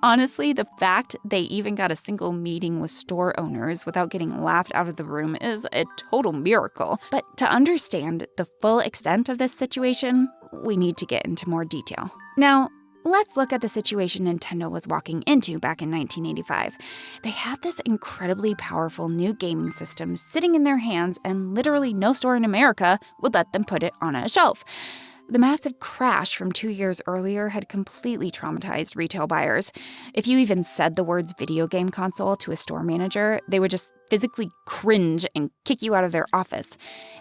Honestly, the fact they even got a single meeting with store owners without getting laughed out of the room is a total miracle. But to understand the full extent of this situation, we need to get into more detail. Now, let's look at the situation Nintendo was walking into back in 1985. They had this incredibly powerful new gaming system sitting in their hands, and literally no store in America would let them put it on a shelf. The massive crash from 2 years earlier had completely traumatized retail buyers. If you even said the words video game console to a store manager, they would just physically cringe and kick you out of their office.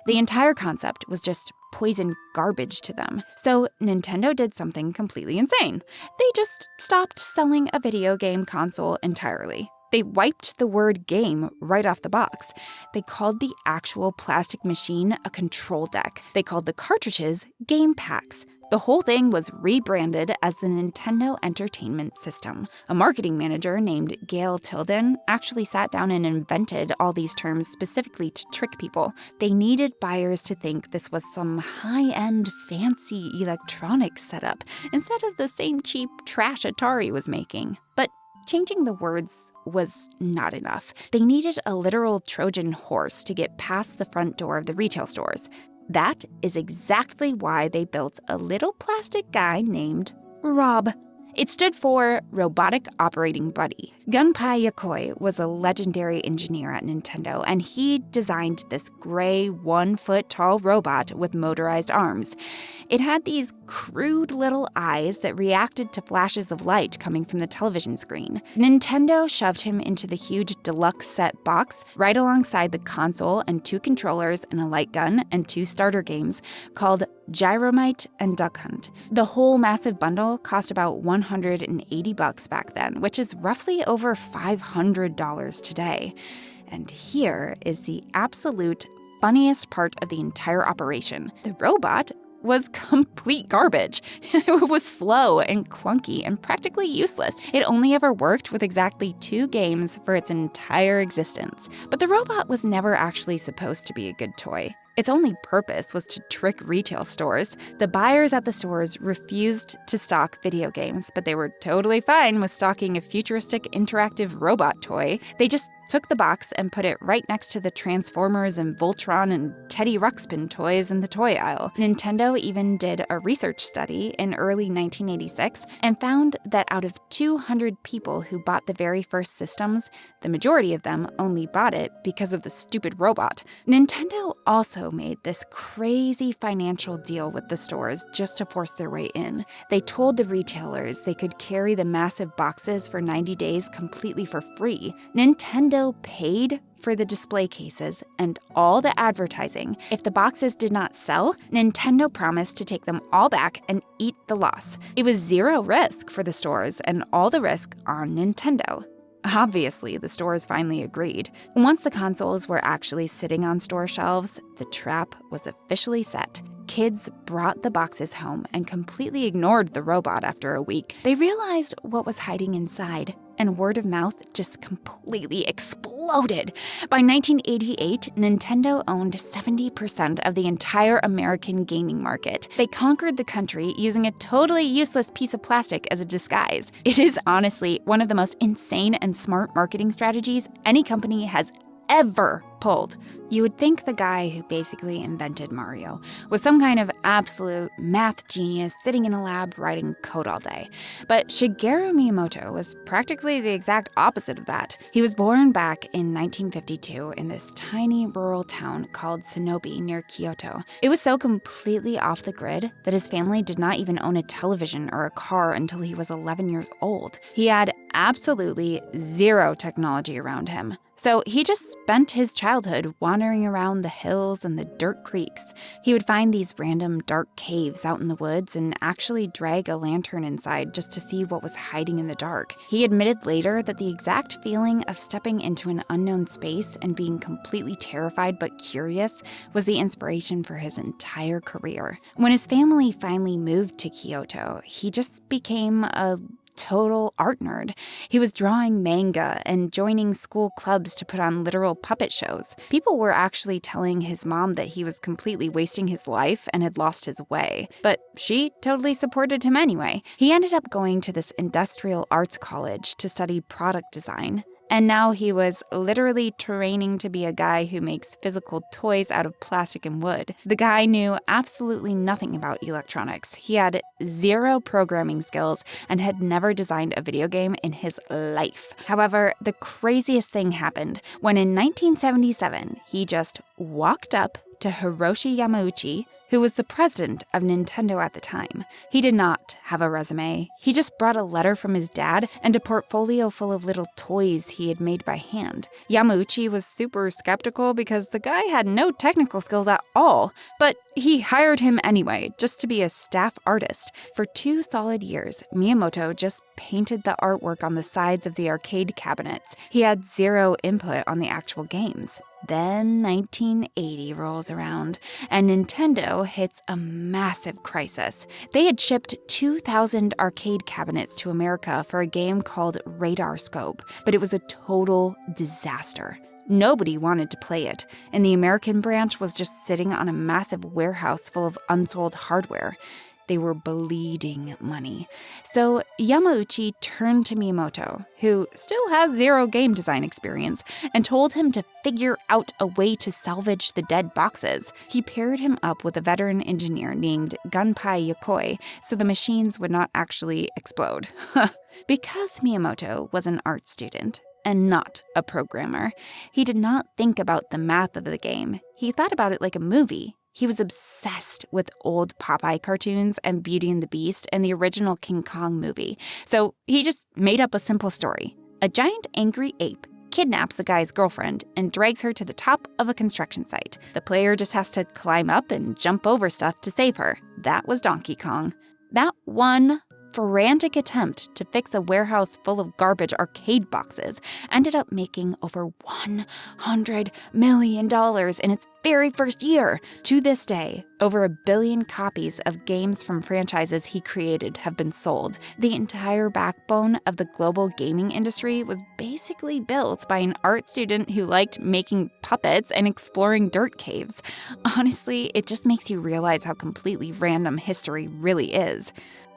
The entire concept was just poison garbage to them. So Nintendo did something completely insane. They just stopped selling a video game console entirely. They wiped the word game right off the box. They called the actual plastic machine a control deck. They called the cartridges game packs. The whole thing was rebranded as the Nintendo Entertainment System. A marketing manager named Gail Tilden actually sat down and invented all these terms specifically to trick people. They needed buyers to think this was some high-end, fancy electronics setup instead of the same cheap trash Atari was making. But changing the words was not enough. They needed a literal Trojan horse to get past the front door of the retail stores. That is exactly why they built a little plastic guy named Rob. It stood for Robotic Operating Buddy. Gunpei Yokoi was a legendary engineer at Nintendo, and he designed this gray, 1-foot-tall robot with motorized arms. It had these crude little eyes that reacted to flashes of light coming from the television screen. Nintendo shoved him into the huge deluxe set box right alongside the console and 2 controllers and a light gun and 2 starter games called Gyromite and Duck Hunt. The whole massive bundle cost about $180 back then, which is roughly over $500 today. And here is the absolute funniest part of the entire operation. The robot was complete garbage. It was slow and clunky and practically useless. It only ever worked with exactly 2 games for its entire existence. But the robot was never actually supposed to be a good toy. Its only purpose was to trick retail stores. The buyers at the stores refused to stock video games, but they were totally fine with stocking a futuristic interactive robot toy. They just took the box and put it right next to the Transformers and Voltron and Teddy Ruxpin toys in the toy aisle. Nintendo even did a research study in early 1986 and found that out of 200 people who bought the very first systems, the majority of them only bought it because of the stupid robot. Nintendo also made this crazy financial deal with the stores just to force their way in. They told the retailers they could carry the massive boxes for 90 days completely for free. Nintendo paid for the display cases and all the advertising. If the boxes did not sell, Nintendo promised to take them all back and eat the loss. It was zero risk for the stores and all the risk on Nintendo. Obviously, the stores finally agreed. Once the consoles were actually sitting on store shelves, the trap was officially set. Kids brought the boxes home and completely ignored the robot after a week. They realized what was hiding inside, and word of mouth just completely exploded. By 1988, Nintendo owned 70% of the entire American gaming market. They conquered the country using a totally useless piece of plastic as a disguise. It is honestly one of the most insane and smart marketing strategies any company has ever pulled. You would think the guy who basically invented Mario was some kind of absolute math genius sitting in a lab writing code all day. But Shigeru Miyamoto was practically the exact opposite of that. He was born back in 1952 in this tiny rural town called Sonobe near Kyoto. It was so completely off the grid that his family did not even own a television or a car until he was 11 years old. He had absolutely zero technology around him. So he just spent his childhood wandering around the hills and the dirt creeks. He would find these random dark caves out in the woods and actually drag a lantern inside just to see what was hiding in the dark. He admitted later that the exact feeling of stepping into an unknown space and being completely terrified but curious was the inspiration for his entire career. When his family finally moved to Kyoto, he just became a total art nerd. He was drawing manga and joining school clubs to put on literal puppet shows. People were actually telling his mom that he was completely wasting his life and had lost his way, but she totally supported him anyway. He ended up going to this industrial arts college to study product design. And now he was literally training to be a guy who makes physical toys out of plastic and wood. The guy knew absolutely nothing about electronics. He had zero programming skills and had never designed a video game in his life. However, the craziest thing happened when in 1977, he just walked up to Hiroshi Yamauchi, who was the president of Nintendo at the time. He did not have a resume. He just brought a letter from his dad and a portfolio full of little toys he had made by hand. Yamauchi was super skeptical because the guy had no technical skills at all, but he hired him anyway, just to be a staff artist. For 2 solid years, Miyamoto just painted the artwork on the sides of the arcade cabinets. He had zero input on the actual games. Then 1980 rolls around, and Nintendo hits a massive crisis. They had shipped 2,000 arcade cabinets to America for a game called Radar Scope, but it was a total disaster. Nobody wanted to play it, and the American branch was just sitting on a massive warehouse full of unsold hardware. They were bleeding money. So Yamauchi turned to Miyamoto, who still has zero game design experience, and told him to figure out a way to salvage the dead boxes. He paired him up with a veteran engineer named Gunpei Yokoi so the machines would not actually explode. Because Miyamoto was an art student and not a programmer, he did not think about the math of the game. He thought about it like a movie. He was obsessed with old Popeye cartoons and Beauty and the Beast and the original King Kong movie. So he just made up a simple story. A giant angry ape kidnaps a guy's girlfriend and drags her to the top of a construction site. The player just has to climb up and jump over stuff to save her. That was Donkey Kong. That one frantic attempt to fix a warehouse full of garbage arcade boxes ended up making over $100 million in its very first year. To this day, over 1 billion copies of games from franchises he created have been sold. The entire backbone of the global gaming industry was basically built by an art student who liked making puppets and exploring dirt caves. Honestly, it just makes you realize how completely random history really is.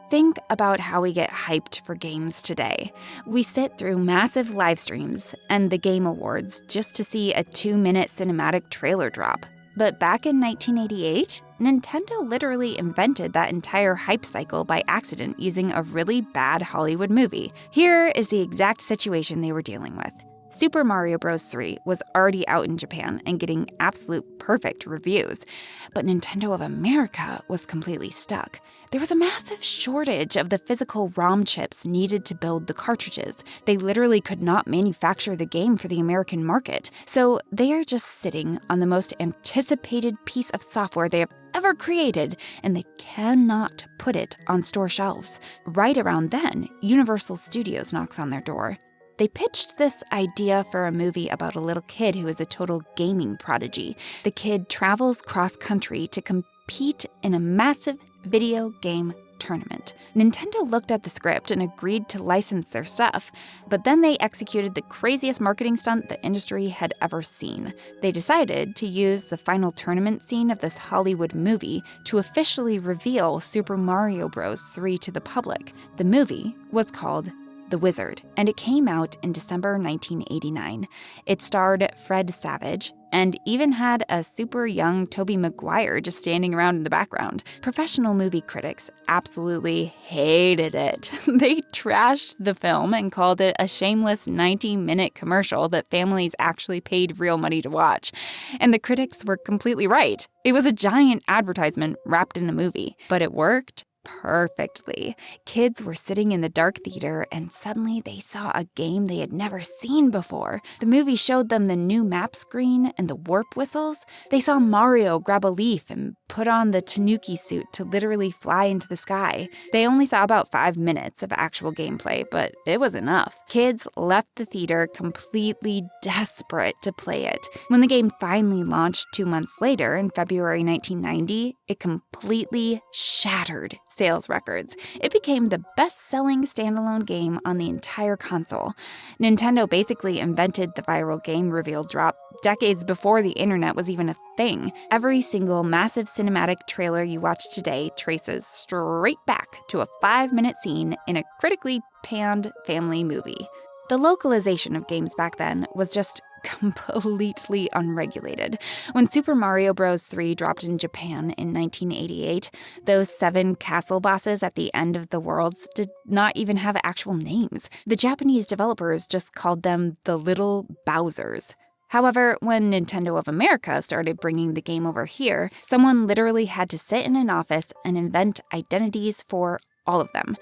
Think about how we get hyped for games today. We sit through massive live streams and the Game Awards just to see a 2-minute cinematic trailer drop. But back in 1988, Nintendo literally invented that entire hype cycle by accident using a really bad Hollywood movie. Here is the exact situation they were dealing with. Super Mario Bros. 3 was already out in Japan and getting absolute perfect reviews, but Nintendo of America was completely stuck. There was a massive shortage of the physical ROM chips needed to build the cartridges. They literally could not manufacture the game for the American market, so they are just sitting on the most anticipated piece of software they have ever created, and they cannot put it on store shelves. Right around then, Universal Studios knocks on their door. They pitched this idea for a movie about a little kid who is a total gaming prodigy. The kid travels cross-country to compete in a massive video game tournament. Nintendo looked at the script and agreed to license their stuff, but then they executed the craziest marketing stunt the industry had ever seen. They decided to use the final tournament scene of this Hollywood movie to officially reveal Super Mario Bros. 3 to the public. The movie was called The Wizard, and it came out in December 1989. It starred Fred Savage and even had a super young Tobey Maguire just standing around in the background. Professional movie critics absolutely hated it. They trashed the film and called it a shameless 90-minute commercial that families actually paid real money to watch. And the critics were completely right. It was a giant advertisement wrapped in a movie, but it worked perfectly. Kids were sitting in the dark theater and suddenly they saw a game they had never seen before. The movie showed them the new map screen and the warp whistles. They saw Mario grab a leaf and put on the Tanuki suit to literally fly into the sky. They only saw about 5 minutes of actual gameplay, but it was enough. Kids left the theater completely desperate to play it. When the game finally launched 2 months later in February 1990, it completely shattered sales records. It became the best-selling standalone game on the entire console. Nintendo basically invented the viral game reveal drop decades before the internet was even a thing. Every single massive cinematic trailer you watch today traces straight back to a 5-minute scene in a critically panned family movie. The localization of games back then was just completely unregulated. When Super Mario Bros. 3 dropped in Japan in 1988, those 7 castle bosses at the end of the worlds did not even have actual names. The Japanese developers just called them the Little Bowsers. However, when Nintendo of America started bringing the game over here, someone literally had to sit in an office and invent identities for all of them.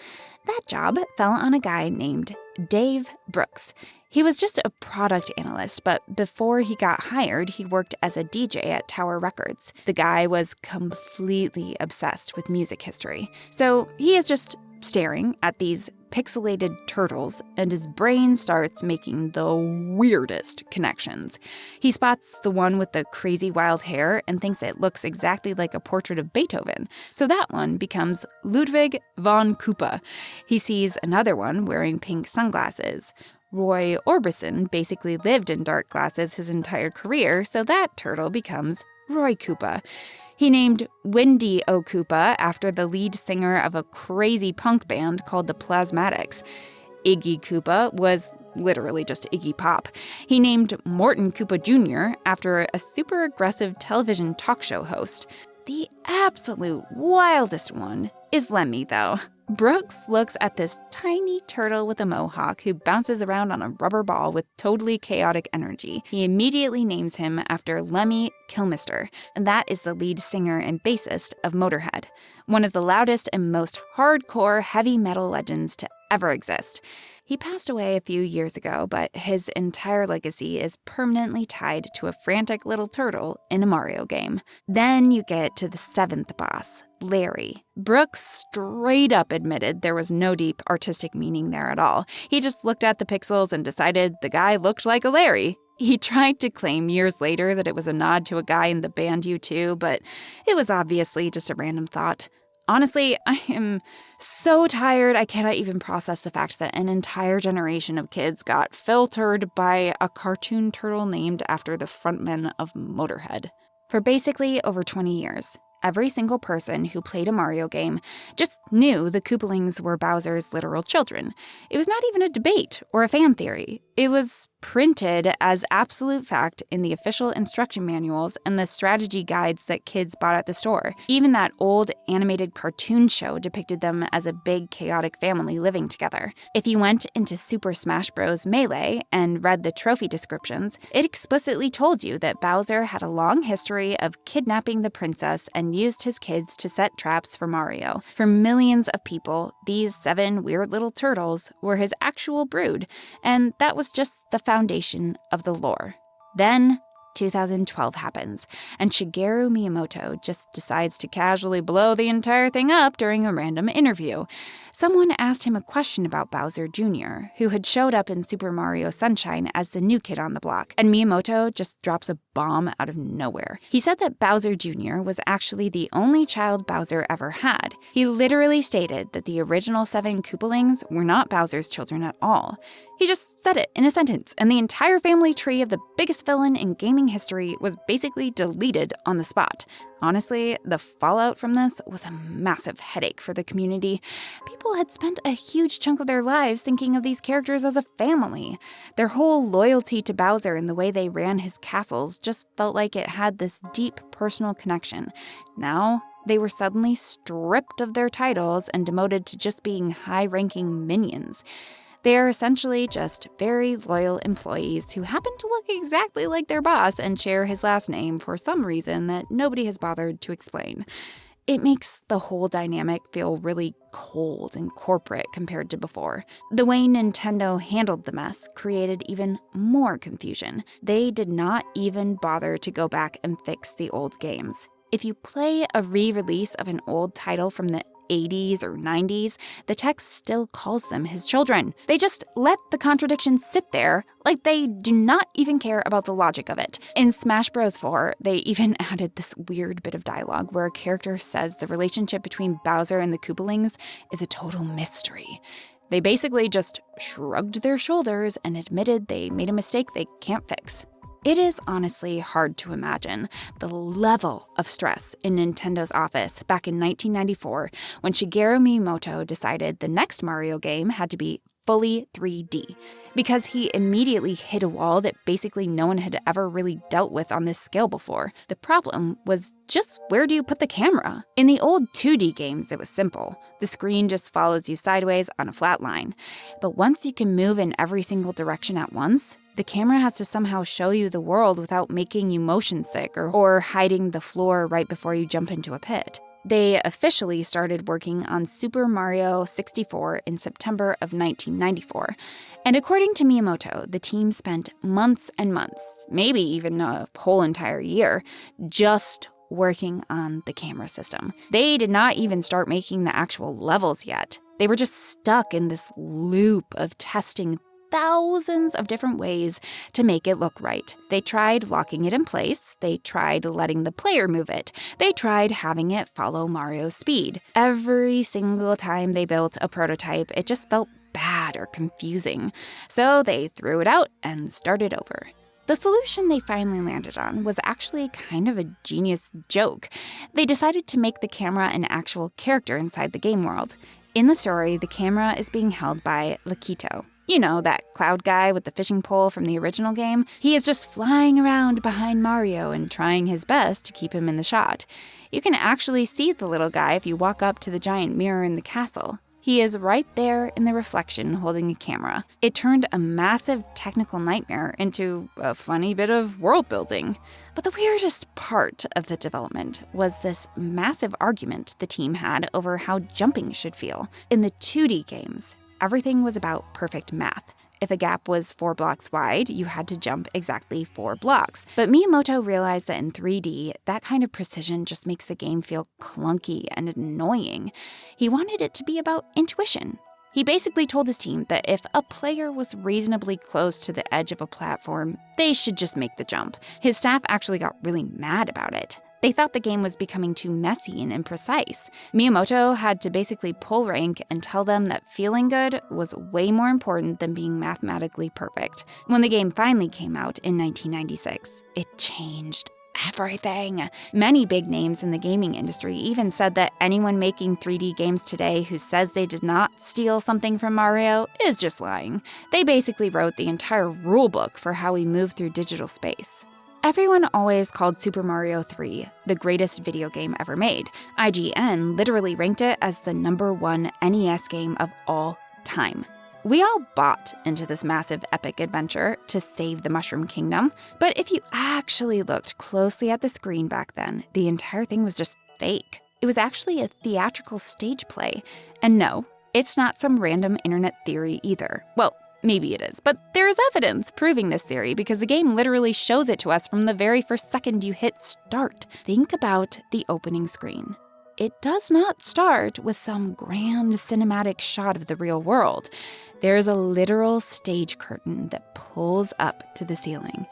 That job fell on a guy named Dave Brooks. He was just a product analyst, but before he got hired, he worked as a DJ at Tower Records. The guy was completely obsessed with music history. So he is just staring at these pixelated turtles, and his brain starts making the weirdest connections. He spots the one with the crazy wild hair and thinks it looks exactly like a portrait of Beethoven, so that one becomes Ludwig von Koopa. He sees another one wearing pink sunglasses. Roy Orbison basically lived in dark glasses his entire career, so that turtle becomes Roy Koopa. He named Wendy O. Koopa after the lead singer of a crazy punk band called the Plasmatics. Iggy Koopa was literally just Iggy Pop. He named Morton Koopa Jr. after a super aggressive television talk show host. The absolute wildest one is Lemmy, though. Brooks looks at this tiny turtle with a mohawk who bounces around on a rubber ball with totally chaotic energy. He immediately names him after Lemmy Kilmister, and that is the lead singer and bassist of Motorhead, one of the loudest and most hardcore heavy metal legends to ever exist. He passed away a few years ago, but his entire legacy is permanently tied to a frantic little turtle in a Mario game. Then you get to the seventh boss, Larry. Brooks straight up admitted there was no deep artistic meaning there at all. He just looked at the pixels and decided the guy looked like a Larry. He tried to claim years later that it was a nod to a guy in the band U2, but it was obviously just a random thought. Honestly, I am so tired I cannot even process the fact that an entire generation of kids got filtered by a cartoon turtle named after the frontman of Motorhead. For basically over 20 years, every single person who played a Mario game just knew the Koopalings were Bowser's literal children. It was not even a debate or a fan theory. It was printed as absolute fact in the official instruction manuals and the strategy guides that kids bought at the store. Even that old animated cartoon show depicted them as a big, chaotic family living together. If you went into Super Smash Bros. Melee and read the trophy descriptions, it explicitly told you that Bowser had a long history of kidnapping the princess and used his kids to set traps for Mario. For millions of people, these 7 weird little turtles were his actual brood, and that was just the foundation of the lore. Then 2012 happens, and Shigeru Miyamoto just decides to casually blow the entire thing up during a random interview. Someone asked him a question about Bowser Jr., who had showed up in Super Mario Sunshine as the new kid on the block, and Miyamoto just drops a bomb out of nowhere. He said that Bowser Jr. was actually the only child Bowser ever had. He literally stated that the original 7 Koopalings were not Bowser's children at all. He just said it in a sentence, and the entire family tree of the biggest villain in gaming history was basically deleted on the spot. Honestly, the fallout from this was a massive headache for the community. People had spent a huge chunk of their lives thinking of these characters as a family. Their whole loyalty to Bowser and the way they ran his castles just felt like it had this deep personal connection. Now, they were suddenly stripped of their titles and demoted to just being high-ranking minions. They are essentially just very loyal employees who happen to look exactly like their boss and share his last name for some reason that nobody has bothered to explain. It makes the whole dynamic feel really cold and corporate compared to before. The way Nintendo handled the mess created even more confusion. They did not even bother to go back and fix the old games. If you play a re-release of an old title from the 80s or 90s, the text still calls them his children. They just let the contradictions sit there like they do not even care about the logic of it. In Smash Bros. 4, they even added this weird bit of dialogue where a character says the relationship between Bowser and the Koopalings is a total mystery. They basically just shrugged their shoulders and admitted they made a mistake they can't fix. It is honestly hard to imagine the level of stress in Nintendo's office back in 1994 when Shigeru Miyamoto decided the next Mario game had to be fully 3D, because he immediately hit a wall that basically no one had ever really dealt with on this scale before. The problem was just where do you put the camera? In the old 2D games, it was simple. The screen just follows you sideways on a flat line. But once you can move in every single direction at once, The camera has to somehow show you the world without making you motion sick or hiding the floor right before you jump into a pit. They officially started working on Super Mario 64 in September of 1994. And according to Miyamoto, the team spent months and months, maybe even a whole entire year, just working on the camera system. They did not even start making the actual levels yet. They were just stuck in this loop of testing thousands of different ways to make it look right. They tried locking it in place. They tried letting the player move it. They tried having it follow Mario's speed. Every single time they built a prototype, it just felt bad or confusing. So they threw it out and started over. The solution they finally landed on was actually kind of a genius joke. They decided to make the camera an actual character inside the game world. In the story, the camera is being held by Lakitu. You know, that cloud guy with the fishing pole from the original game? He is just flying around behind Mario and trying his best to keep him in the shot. You can actually see the little guy if you walk up to the giant mirror in the castle. He is right there in the reflection holding a camera. It turned a massive technical nightmare into a funny bit of world building. But the weirdest part of the development was this massive argument the team had over how jumping should feel. In the 2D games, everything was about perfect math. If a gap was 4 blocks wide, you had to jump exactly 4 blocks. But Miyamoto realized that in 3D, that kind of precision just makes the game feel clunky and annoying. He wanted it to be about intuition. He basically told his team that if a player was reasonably close to the edge of a platform, they should just make the jump. His staff actually got really mad about it. They thought the game was becoming too messy and imprecise. Miyamoto had to basically pull rank and tell them that feeling good was way more important than being mathematically perfect. When the game finally came out in 1996, it changed everything. Many big names in the gaming industry even said that anyone making 3D games today who says they did not steal something from Mario is just lying. They basically wrote the entire rulebook for how we move through digital space. Everyone always called Super Mario 3 the greatest video game ever made. IGN literally ranked it as the #1 NES game of all time. We all bought into this massive epic adventure to save the Mushroom Kingdom, but if you actually looked closely at the screen back then, the entire thing was just fake. It was actually a theatrical stage play. And no, it's not some random internet theory either. Well, maybe it is, but there is evidence proving this theory because the game literally shows it to us from the very first second you hit start. Think about the opening screen. It does not start with some grand cinematic shot of the real world. There is a literal stage curtain that pulls up to the ceiling.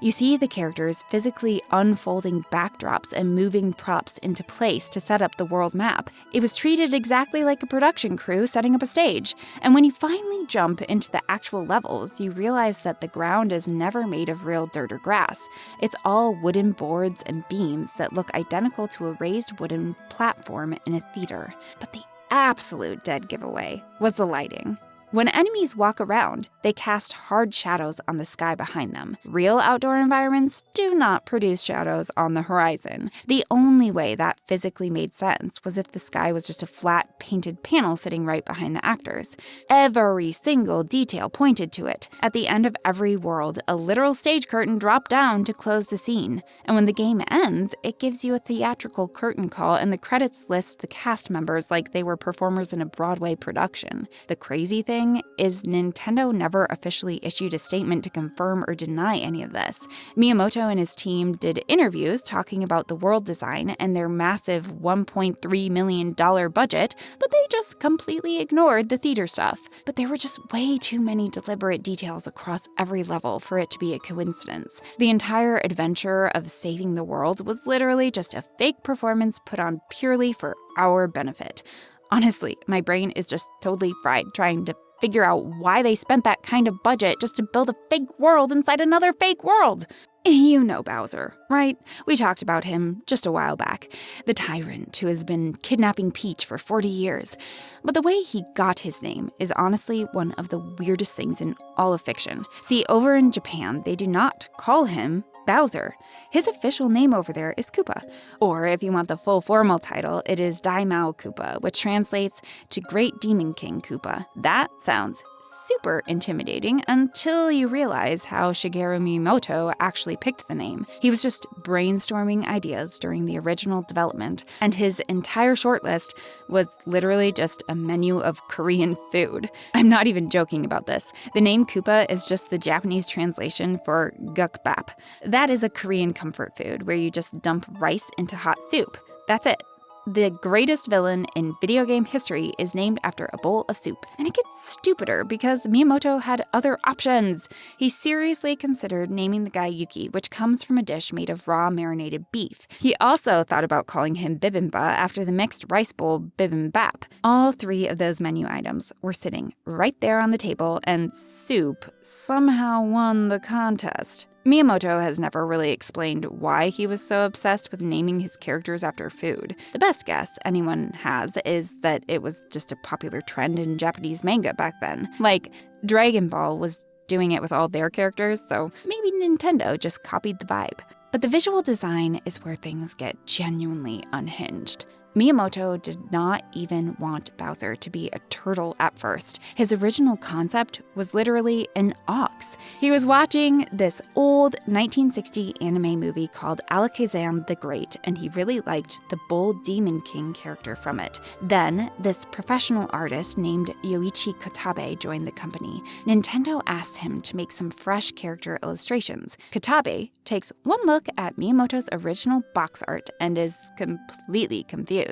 You see the characters physically unfolding backdrops and moving props into place to set up the world map. It was treated exactly like a production crew setting up a stage. And when you finally jump into the actual levels, you realize that the ground is never made of real dirt or grass. It's all wooden boards and beams that look identical to a raised wooden platform in a theater. But the absolute dead giveaway was the lighting. When enemies walk around, they cast hard shadows on the sky behind them. Real outdoor environments do not produce shadows on the horizon. The only way that physically made sense was if the sky was just a flat, painted panel sitting right behind the actors. Every single detail pointed to it. At the end of every world, a literal stage curtain dropped down to close the scene. And when the game ends, it gives you a theatrical curtain call and the credits list the cast members like they were performers in a Broadway production. The crazy thing is Nintendo never officially issued a statement to confirm or deny any of this. Miyamoto and his team did interviews talking about the world design and their massive $1.3 million budget, but they just completely ignored the theater stuff. But there were just way too many deliberate details across every level for it to be a coincidence. The entire adventure of saving the world was literally just a fake performance put on purely for our benefit. Honestly, my brain is just totally fried trying to figure out why they spent that kind of budget just to build a fake world inside another fake world. You know Bowser, right? We talked about him just a while back. The tyrant who has been kidnapping Peach for 40 years. But the way he got his name is honestly one of the weirdest things in all of fiction. See, over in Japan, they do not call him Bowser. His official name over there is Koopa. Or if you want the full formal title, it is Daimao Koopa, which translates to Great Demon King Koopa. That sounds super intimidating until you realize how Shigeru Miyamoto actually picked the name. He was just brainstorming ideas during the original development, and his entire shortlist was literally just a menu of Korean food. I'm not even joking about this. The name Koopa is just the Japanese translation for gukbap. That is a Korean comfort food where you just dump rice into hot soup. That's it. The greatest villain in video game history is named after a bowl of soup. And it gets stupider because Miyamoto had other options. He seriously considered naming the guy Yuki, which comes from a dish made of raw marinated beef. He also thought about calling him bibimbap after the mixed rice bowl bibimbap. All three of those menu items were sitting right there on the table, and soup somehow won the contest. Miyamoto has never really explained why he was so obsessed with naming his characters after food. The best guess anyone has is that it was just a popular trend in Japanese manga back then. Like, Dragon Ball was doing it with all their characters, so maybe Nintendo just copied the vibe. But the visual design is where things get genuinely unhinged. Miyamoto did not even want Bowser to be a turtle at first. His original concept was literally an ox. He was watching this old 1960 anime movie called Alakazam the Great, and he really liked the Bull Demon King character from it. Then, this professional artist named Yoichi Katabe joined the company. Nintendo asked him to make some fresh character illustrations. Katabe takes one look at Miyamoto's original box art and is completely confused.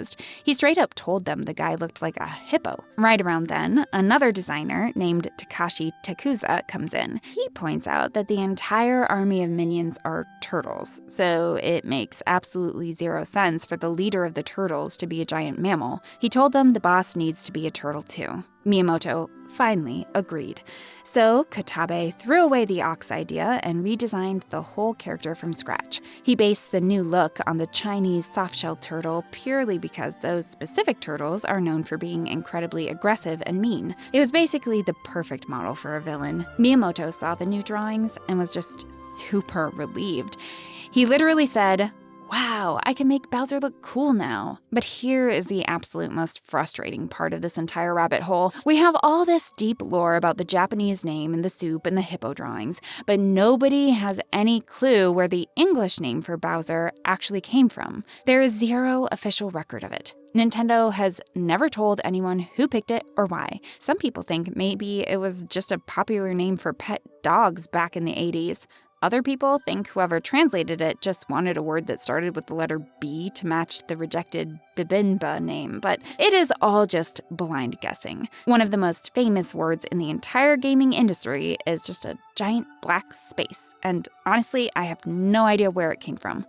He straight up told them the guy looked like a hippo. Right around then, another designer named Takashi Takuza comes in. He points out that the entire army of minions are turtles, so it makes absolutely zero sense for the leader of the turtles to be a giant mammal. He told them the boss needs to be a turtle too. Miyamoto finally agreed. So Katabe threw away the ox idea and redesigned the whole character from scratch. He based the new look on the Chinese softshell turtle purely because those specific turtles are known for being incredibly aggressive and mean. It was basically the perfect model for a villain. Miyamoto saw the new drawings and was just super relieved. He literally said, "Wow, I can make Bowser look cool now." But here is the absolute most frustrating part of this entire rabbit hole. We have all this deep lore about the Japanese name and the soup and the hippo drawings, but nobody has any clue where the English name for Bowser actually came from. There is zero official record of it. Nintendo has never told anyone who picked it or why. Some people think maybe it was just a popular name for pet dogs back in the 80s. Other people think whoever translated it just wanted a word that started with the letter B to match the rejected Bibinba name, but it is all just blind guessing. One of the most famous words in the entire gaming industry is just a giant black space, and honestly, I have no idea where it came from.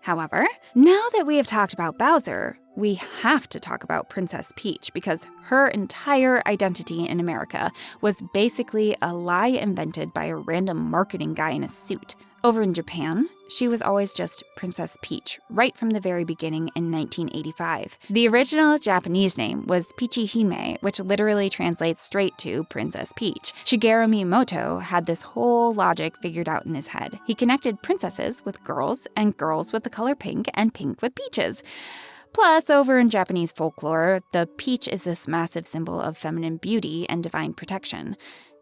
However, now that we have talked about Bowser, we have to talk about Princess Peach because her entire identity in America was basically a lie invented by a random marketing guy in a suit. Over in Japan, she was always just Princess Peach, right from the very beginning in 1985. The original Japanese name was Peachy Hime, which literally translates straight to Princess Peach. Shigeru Miyamoto had this whole logic figured out in his head. He connected princesses with girls, and girls with the color pink, and pink with peaches. Plus, over in Japanese folklore, the peach is this massive symbol of feminine beauty and divine protection.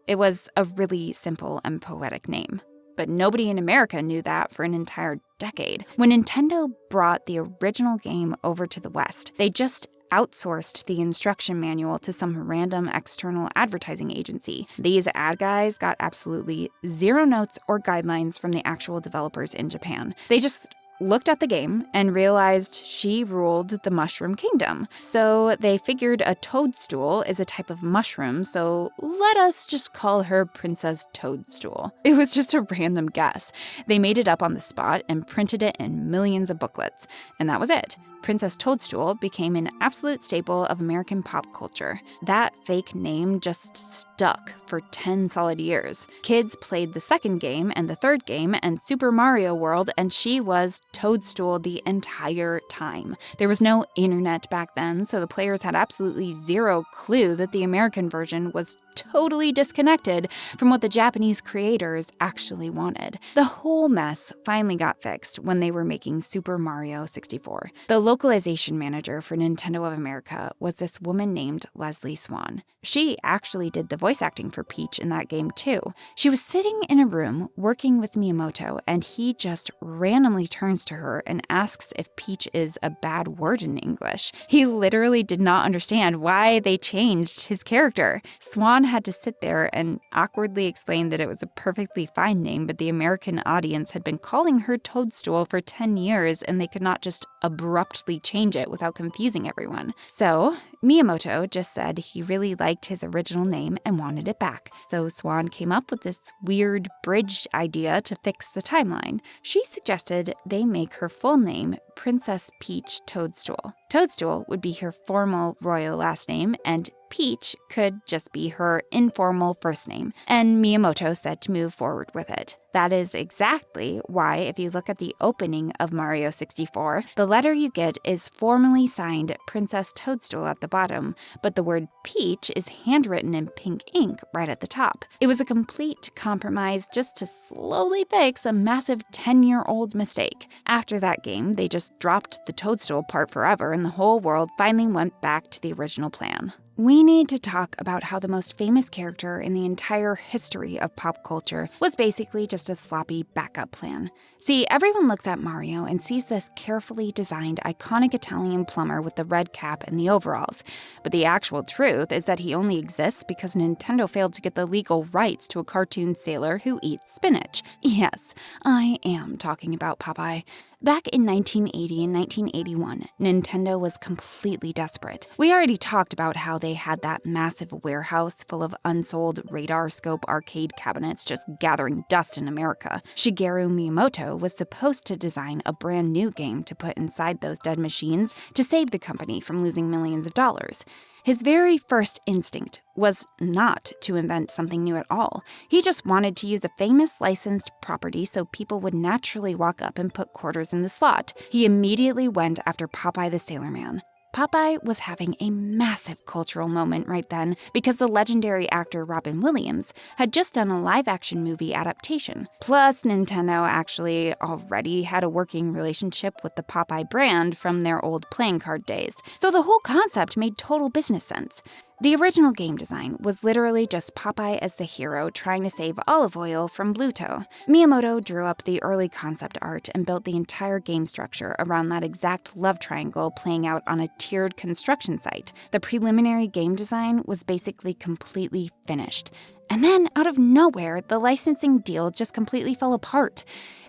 It was a really simple and poetic name. But nobody in America knew that for an entire decade. When Nintendo brought the original game over to the West, they just outsourced the instruction manual to some random external advertising agency. These ad guys got absolutely zero notes or guidelines from the actual developers in Japan. They just looked at the game and realized she ruled the Mushroom Kingdom. So they figured a toadstool is a type of mushroom, so let us just call her Princess Toadstool. It was just a random guess. They made it up on the spot and printed it in millions of booklets. And that was it. Princess Toadstool became an absolute staple of American pop culture. That fake name just stuck for 10 solid years. Kids played the second game and the third game and Super Mario World, and she was Toadstool the entire time. There was no internet back then, so the players had absolutely zero clue that the American version was totally disconnected from what the Japanese creators actually wanted. The whole mess finally got fixed when they were making Super Mario 64. The localization manager for Nintendo of America was this woman named Leslie Swan. She actually did the voice acting for Peach in that game too. She was sitting in a room working with Miyamoto, and he just randomly turns to her and asks if Peach is a bad word in English. He literally did not understand why they changed his character. Swan had to sit there and awkwardly explain that it was a perfectly fine name, but the American audience had been calling her Toadstool for 10 years, and they could not just abruptly change it without confusing everyone. So Miyamoto just said he really liked his original name and wanted it back. So Swan came up with this weird bridge idea to fix the timeline. She suggested they make her full name Princess Peach Toadstool. Toadstool would be her formal royal last name, and Peach could just be her informal first name, and Miyamoto said to move forward with it. That is exactly why, if you look at the opening of Mario 64, the letter you get is formally signed Princess Toadstool at the bottom, but the word Peach is handwritten in pink ink right at the top. It was a complete compromise just to slowly fix a massive 10-year-old mistake. After that game, they just dropped the Toadstool part forever, and the whole world finally went back to the original plan. We need to talk about how the most famous character in the entire history of pop culture was basically just a sloppy backup plan. See, everyone looks at Mario and sees this carefully designed, iconic Italian plumber with the red cap and the overalls. But the actual truth is that he only exists because Nintendo failed to get the legal rights to a cartoon sailor who eats spinach. Yes, I am talking about Popeye. Back in 1980 and 1981, Nintendo was completely desperate. We already talked about how they had that massive warehouse full of unsold radar scope arcade cabinets just gathering dust in America. Shigeru Miyamoto was supposed to design a brand new game to put inside those dead machines to save the company from losing millions of dollars. His very first instinct was not to invent something new at all. He just wanted to use a famous licensed property so people would naturally walk up and put quarters in the slot. He immediately went after Popeye the Sailor Man. Popeye was having a massive cultural moment right then because the legendary actor Robin Williams had just done a live-action movie adaptation. Plus, Nintendo actually already had a working relationship with the Popeye brand from their old playing card days, so the whole concept made total business sense. The original game design was literally just Popeye as the hero trying to save olive oil from Bluto. Miyamoto drew up the early concept art and built the entire game structure around that exact love triangle playing out on a tiered construction site. The preliminary game design was basically completely finished. And then, out of nowhere, the licensing deal just completely fell apart.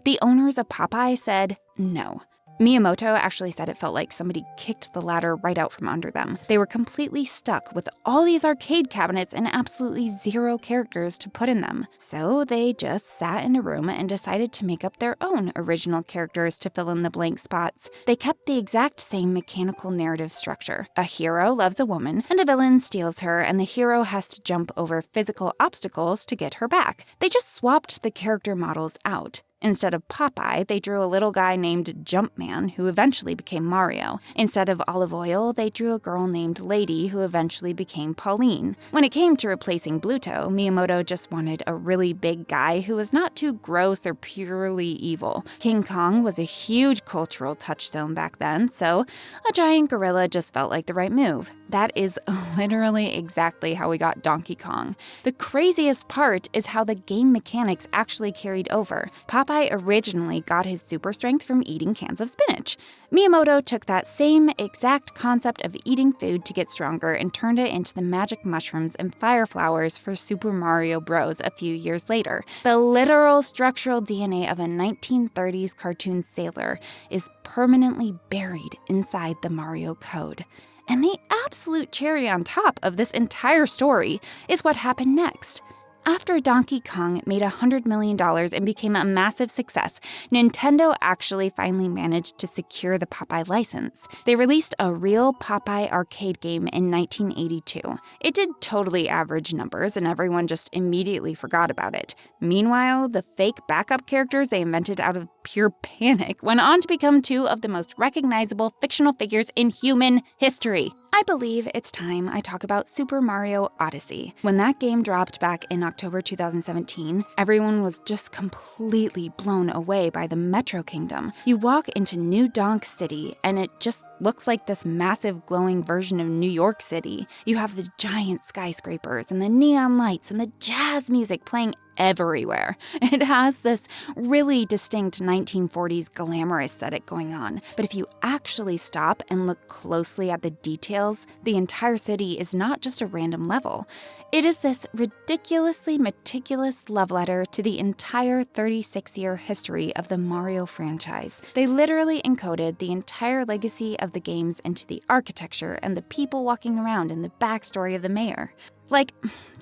The owners of Popeye said no. Miyamoto actually said it felt like somebody kicked the ladder right out from under them. They were completely stuck with all these arcade cabinets and absolutely zero characters to put in them. So they just sat in a room and decided to make up their own original characters to fill in the blank spots. They kept the exact same mechanical narrative structure. A hero loves a woman, and a villain steals her, and the hero has to jump over physical obstacles to get her back. They just swapped the character models out. Instead of Popeye, they drew a little guy named Jumpman, who eventually became Mario. Instead of olive oil, they drew a girl named Lady, who eventually became Pauline. When it came to replacing Bluto, Miyamoto just wanted a really big guy who was not too gross or purely evil. King Kong was a huge cultural touchstone back then, so a giant gorilla just felt like the right move. That is literally exactly how we got Donkey Kong. The craziest part is how the game mechanics actually carried over. Popeye originally got his super strength from eating cans of spinach. Miyamoto took that same exact concept of eating food to get stronger and turned it into the magic mushrooms and fire flowers for Super Mario Bros. A few years later. The literal structural DNA of a 1930s cartoon sailor is permanently buried inside the Mario code. And the absolute cherry on top of this entire story is what happened next. After Donkey Kong made $100 million and became a massive success, Nintendo actually finally managed to secure the Popeye license. They released a real Popeye arcade game in 1982. It did totally average numbers, and everyone just immediately forgot about it. Meanwhile, the fake backup characters they invented out of pure panic went on to become two of the most recognizable fictional figures in human history. I believe it's time I talk about Super Mario Odyssey. When that game dropped back in October 2017, everyone was just completely blown away by the Metro Kingdom. You walk into New Donk City, and it just looks like this massive glowing version of New York City. You have the giant skyscrapers and the neon lights and the jazz music playing everywhere. It has this really distinct 1940s glamour aesthetic going on. But if you actually stop and look closely at the details, the entire city is not just a random level. It is this ridiculously meticulous love letter to the entire 36-year history of the Mario franchise. They literally encoded the entire legacy of the games into the architecture and the people walking around and the backstory of the mayor. Like,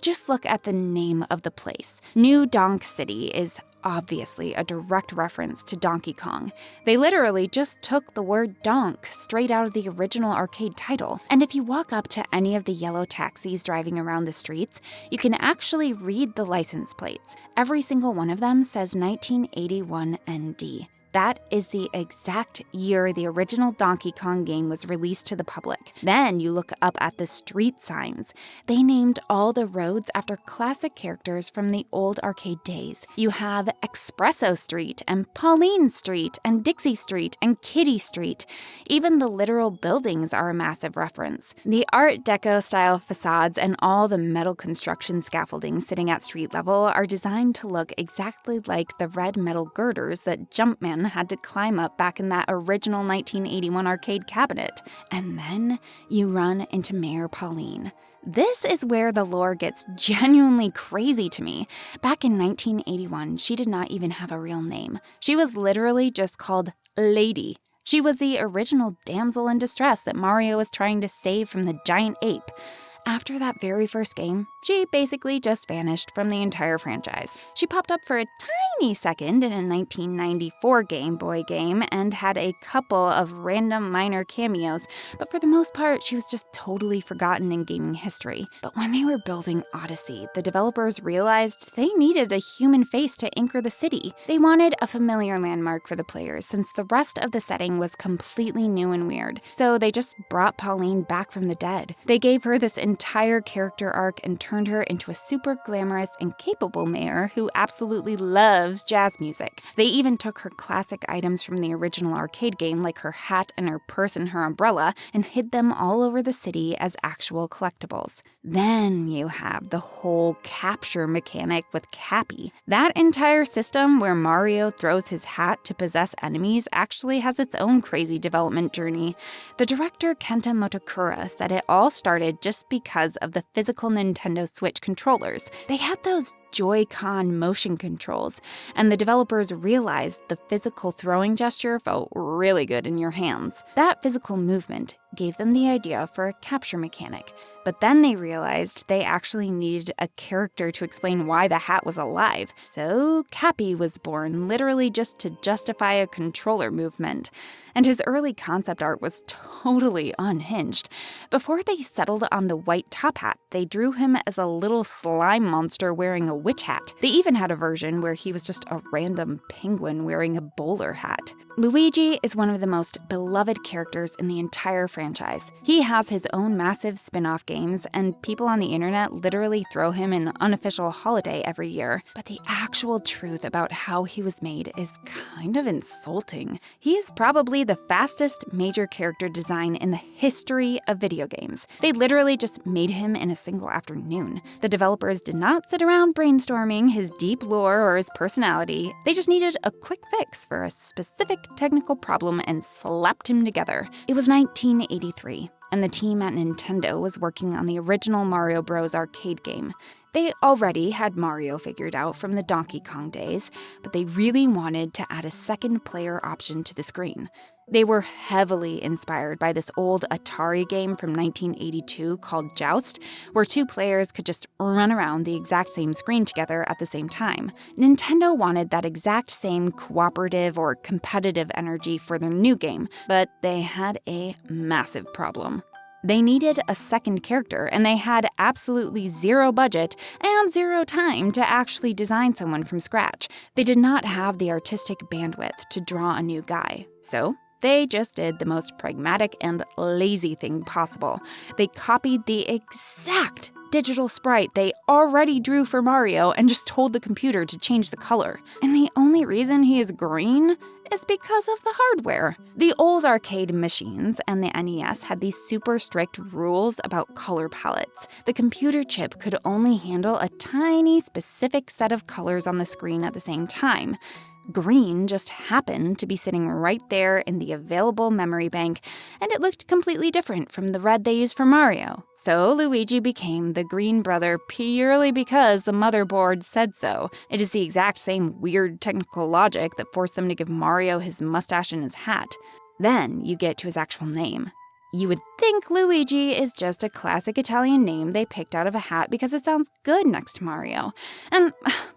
just look at the name of the place. New Donk City is obviously a direct reference to Donkey Kong. They literally just took the word donk straight out of the original arcade title. And if you walk up to any of the yellow taxis driving around the streets, you can actually read the license plates. Every single one of them says 1981 ND. That is the exact year the original Donkey Kong game was released to the public. Then you look up at the street signs. They named all the roads after classic characters from the old arcade days. You have Espresso Street and Pauline Street and Dixie Street and Kitty Street. Even the literal buildings are a massive reference. The Art Deco style facades and all the metal construction scaffolding sitting at street level are designed to look exactly like the red metal girders that Jumpman had to climb up back in that original 1981 arcade cabinet. And then you run into Mayor Pauline. This is where the lore gets genuinely crazy to me. Back in 1981, she did not even have a real name. She was literally just called Lady. She was the original damsel in distress that Mario was trying to save from the giant ape. After that very first game, she basically just vanished from the entire franchise. She popped up for a tiny second in a 1994 Game Boy game and had a couple of random minor cameos, but for the most part, she was just totally forgotten in gaming history. But when they were building Odyssey, the developers realized they needed a human face to anchor the city. They wanted a familiar landmark for the players since the rest of the setting was completely new and weird, so they just brought Pauline back from the dead. They gave her this entire character arc and turned her into a super glamorous and capable mayor who absolutely loves jazz music. They even took her classic items from the original arcade game, like her hat and her purse and her umbrella, and hid them all over the city as actual collectibles. Then you have the whole capture mechanic with Cappy. That entire system where Mario throws his hat to possess enemies actually has its own crazy development journey. The director Kenta Motokura said it all started just because of the physical Nintendo Switch controllers. They had those Joy-Con motion controls, and the developers realized the physical throwing gesture felt really good in your hands. That physical movement gave them the idea for a capture mechanic, but then they realized they actually needed a character to explain why the hat was alive. So Cappy was born, literally just to justify a controller movement. And his early concept art was totally unhinged. Before they settled on the white top hat, they drew him as a little slime monster wearing a witch hat. They even had a version where he was just a random penguin wearing a bowler hat. Luigi is one of the most beloved characters in the entire franchise. He has his own massive spin-off games, and people on the internet literally throw him an unofficial holiday every year. But the actual truth about how he was made is kind of insulting. He is probably the fastest major character design in the history of video games. They literally just made him in a single afternoon. The developers did not sit around brainstorming his deep lore or his personality. They just needed a quick fix for a specific technical problem and slapped him together. It was 1983, and the team at Nintendo was working on the original Mario Bros. Arcade game. They already had Mario figured out from the Donkey Kong days, but they really wanted to add a second player option to the screen. They were heavily inspired by this old Atari game from 1982 called Joust, where two players could just run around the exact same screen together at the same time. Nintendo wanted that exact same cooperative or competitive energy for their new game, but they had a massive problem. They needed a second character, and they had absolutely zero budget and zero time to actually design someone from scratch. They did not have the artistic bandwidth to draw a new guy. So they just did the most pragmatic and lazy thing possible. They copied the exact digital sprite they already drew for Mario and just told the computer to change the color. And the only reason he is green is because of the hardware. The old arcade machines and the NES had these super strict rules about color palettes. The computer chip could only handle a tiny specific set of colors on the screen at the same time. Green just happened to be sitting right there in the available memory bank, and it looked completely different from the red they used for Mario. So Luigi became the green brother purely because the motherboard said so. It is the exact same weird technical logic that forced them to give Mario his mustache and his hat. Then you get to his actual name. You would think Luigi is just a classic Italian name they picked out of a hat because it sounds good next to Mario. And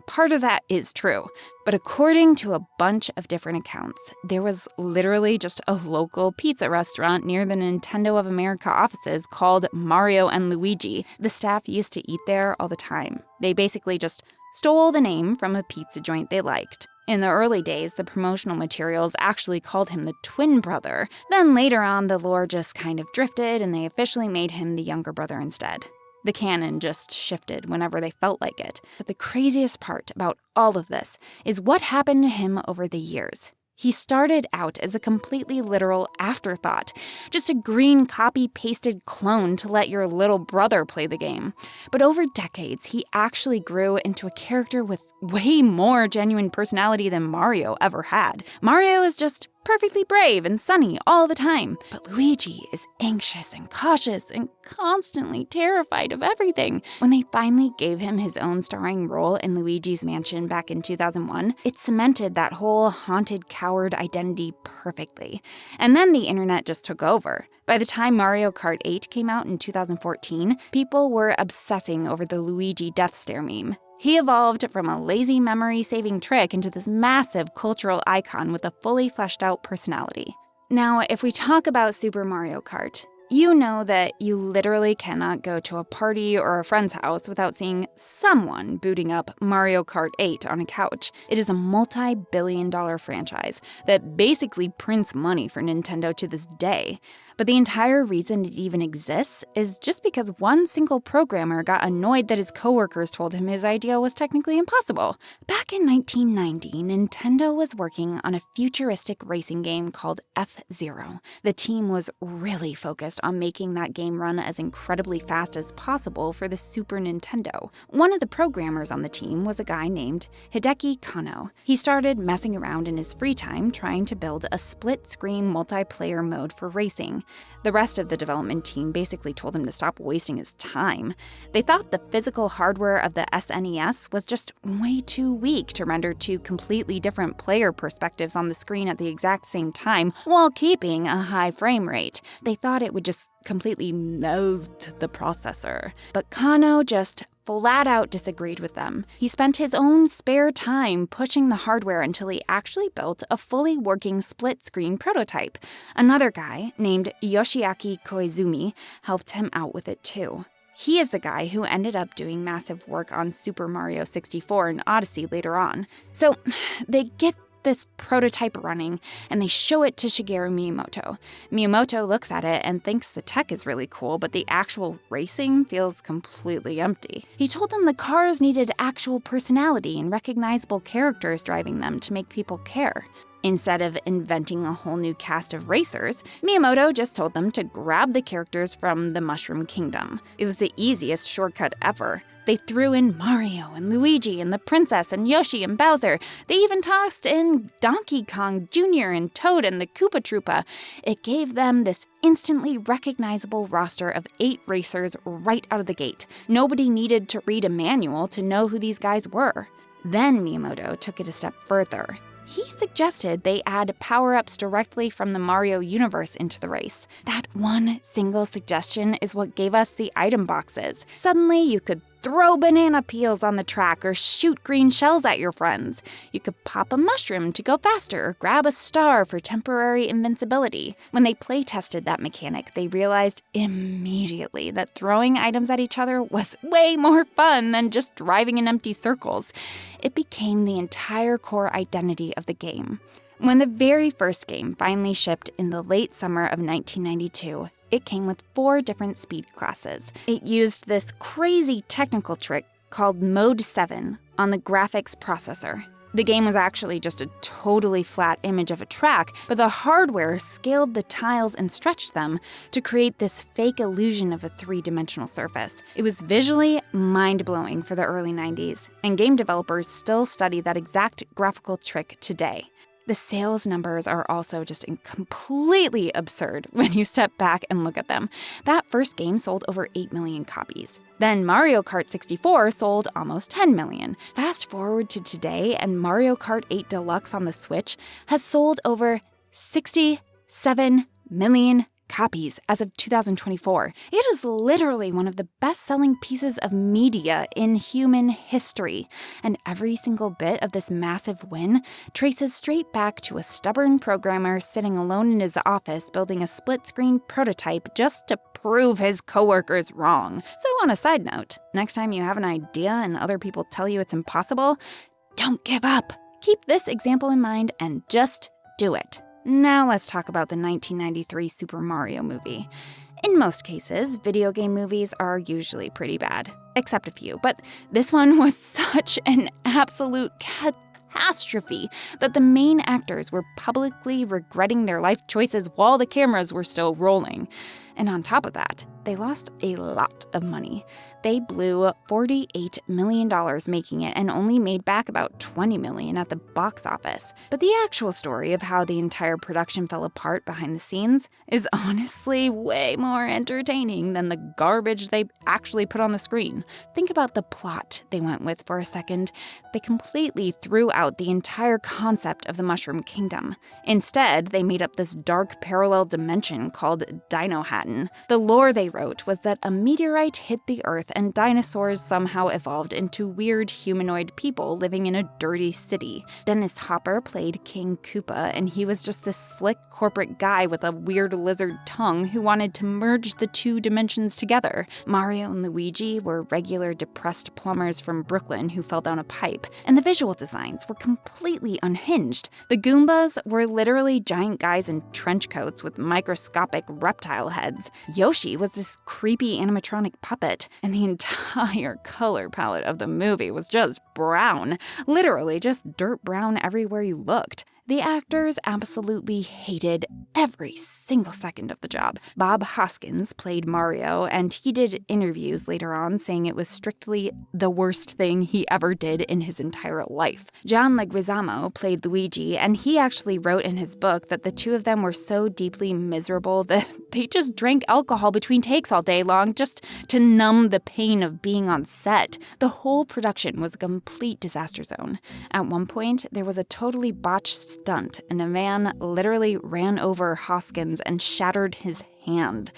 part of that is true. But according to a bunch of different accounts, there was literally just a local pizza restaurant near the Nintendo of America offices called Mario and Luigi. The staff used to eat there all the time. They basically just stole the name from a pizza joint they liked. In the early days, the promotional materials actually called him the twin brother. Then later on, the lore just kind of drifted and they officially made him the younger brother instead. The canon just shifted whenever they felt like it. But the craziest part about all of this is what happened to him over the years. He started out as a completely literal afterthought, just a green copy-pasted clone to let your little brother play the game. But over decades, he actually grew into a character with way more genuine personality than Mario ever had. Mario is just perfectly brave and sunny all the time, but Luigi is anxious and cautious and constantly terrified of everything. When they finally gave him his own starring role in Luigi's Mansion back in 2001, it cemented that whole haunted coward identity perfectly. And then the internet just took over. By the time Mario Kart 8 came out in 2014, people were obsessing over the Luigi death stare meme. He evolved from a lazy memory-saving trick into this massive cultural icon with a fully fleshed-out personality. Now, if we talk about Super Mario Kart, you know that you literally cannot go to a party or a friend's house without seeing someone booting up Mario Kart 8 on a couch. It is a multi-billion-dollar franchise that basically prints money for Nintendo to this day. But the entire reason it even exists is just because one single programmer got annoyed that his coworkers told him his idea was technically impossible. Back in 1990, Nintendo was working on a futuristic racing game called F-Zero. The team was really focused on making that game run as incredibly fast as possible for the Super Nintendo. One of the programmers on the team was a guy named Hideki Kano. He started messing around in his free time trying to build a split-screen multiplayer mode for racing. The rest of the development team basically told him to stop wasting his time. They thought the physical hardware of the SNES was just way too weak to render two completely different player perspectives on the screen at the exact same time while keeping a high frame rate. They thought it would just completely melt the processor. But Kano just flat out disagreed with them. He spent his own spare time pushing the hardware until he actually built a fully working split-screen prototype. Another guy named Yoshiaki Koizumi helped him out with it too. He is the guy who ended up doing massive work on Super Mario 64 and Odyssey later on. So they get this prototype running, and they show it to Shigeru Miyamoto. Miyamoto looks at it and thinks the tech is really cool, but the actual racing feels completely empty. He told them the cars needed actual personality and recognizable characters driving them to make people care. Instead of inventing a whole new cast of racers, Miyamoto just told them to grab the characters from the Mushroom Kingdom. It was the easiest shortcut ever. They threw in Mario and Luigi and the Princess and Yoshi and Bowser. They even tossed in Donkey Kong Jr. and Toad and the Koopa Troopa. It gave them this instantly recognizable roster of 8 racers right out of the gate. Nobody needed to read a manual to know who these guys were. Then Miyamoto took it a step further. He suggested they add power-ups directly from the Mario universe into the race. That one single suggestion is what gave us the item boxes. Suddenly, you could throw banana peels on the track or shoot green shells at your friends. You could pop a mushroom to go faster or grab a star for temporary invincibility. When they play-tested that mechanic, they realized immediately that throwing items at each other was way more fun than just driving in empty circles. It became the entire core identity of the game. When the very first game finally shipped in the late summer of 1992, it came with 4 different speed classes. It used this crazy technical trick called Mode 7 on the graphics processor. The game was actually just a totally flat image of a track, but the hardware scaled the tiles and stretched them to create this fake illusion of a 3-dimensional surface. It was visually mind-blowing for the early 90s, and game developers still study that exact graphical trick today. The sales numbers are also just completely absurd when you step back and look at them. That first game sold over 8 million copies. Then Mario Kart 64 sold almost 10 million. Fast forward to today, and Mario Kart 8 Deluxe on the Switch has sold over 67 million copies as of 2024. It is literally one of the best-selling pieces of media in human history, and every single bit of this massive win traces straight back to a stubborn programmer sitting alone in his office building a split-screen prototype just to prove his coworkers wrong. So on a side note, next time you have an idea and other people tell you it's impossible, don't give up. Keep this example in mind and just do it. Now let's talk about the 1993 Super Mario movie. In most cases, video game movies are usually pretty bad, except a few, but this one was such an absolute catastrophe that the main actors were publicly regretting their life choices while the cameras were still rolling. And on top of that, they lost a lot of money. They blew $48 million making it and only made back about $20 million at the box office. But the actual story of how the entire production fell apart behind the scenes is honestly way more entertaining than the garbage they actually put on the screen. Think about the plot they went with for a second. They completely threw out the entire concept of the Mushroom Kingdom. Instead, they made up this dark parallel dimension called Dino Hatton. The lore they wrote was that a meteorite hit the Earth and dinosaurs somehow evolved into weird humanoid people living in a dirty city. Dennis Hopper played King Koopa, and he was just this slick corporate guy with a weird lizard tongue who wanted to merge the 2 dimensions together. Mario and Luigi were regular depressed plumbers from Brooklyn who fell down a pipe, and the visual designs were completely unhinged. The Goombas were literally giant guys in trench coats with microscopic reptile heads. Yoshi was this creepy animatronic puppet, and the entire color palette of the movie was just brown. Literally just dirt brown everywhere you looked. The actors absolutely hated every single second of the job. Bob Hoskins played Mario, and he did interviews later on saying it was strictly the worst thing he ever did in his entire life. John Leguizamo played Luigi, and he actually wrote in his book that the 2 of them were so deeply miserable that they just drank alcohol between takes all day long just to numb the pain of being on set. The whole production was a complete disaster zone. At one point, there was a totally botched stunt, and a van literally ran over Hoskins and shattered his hand.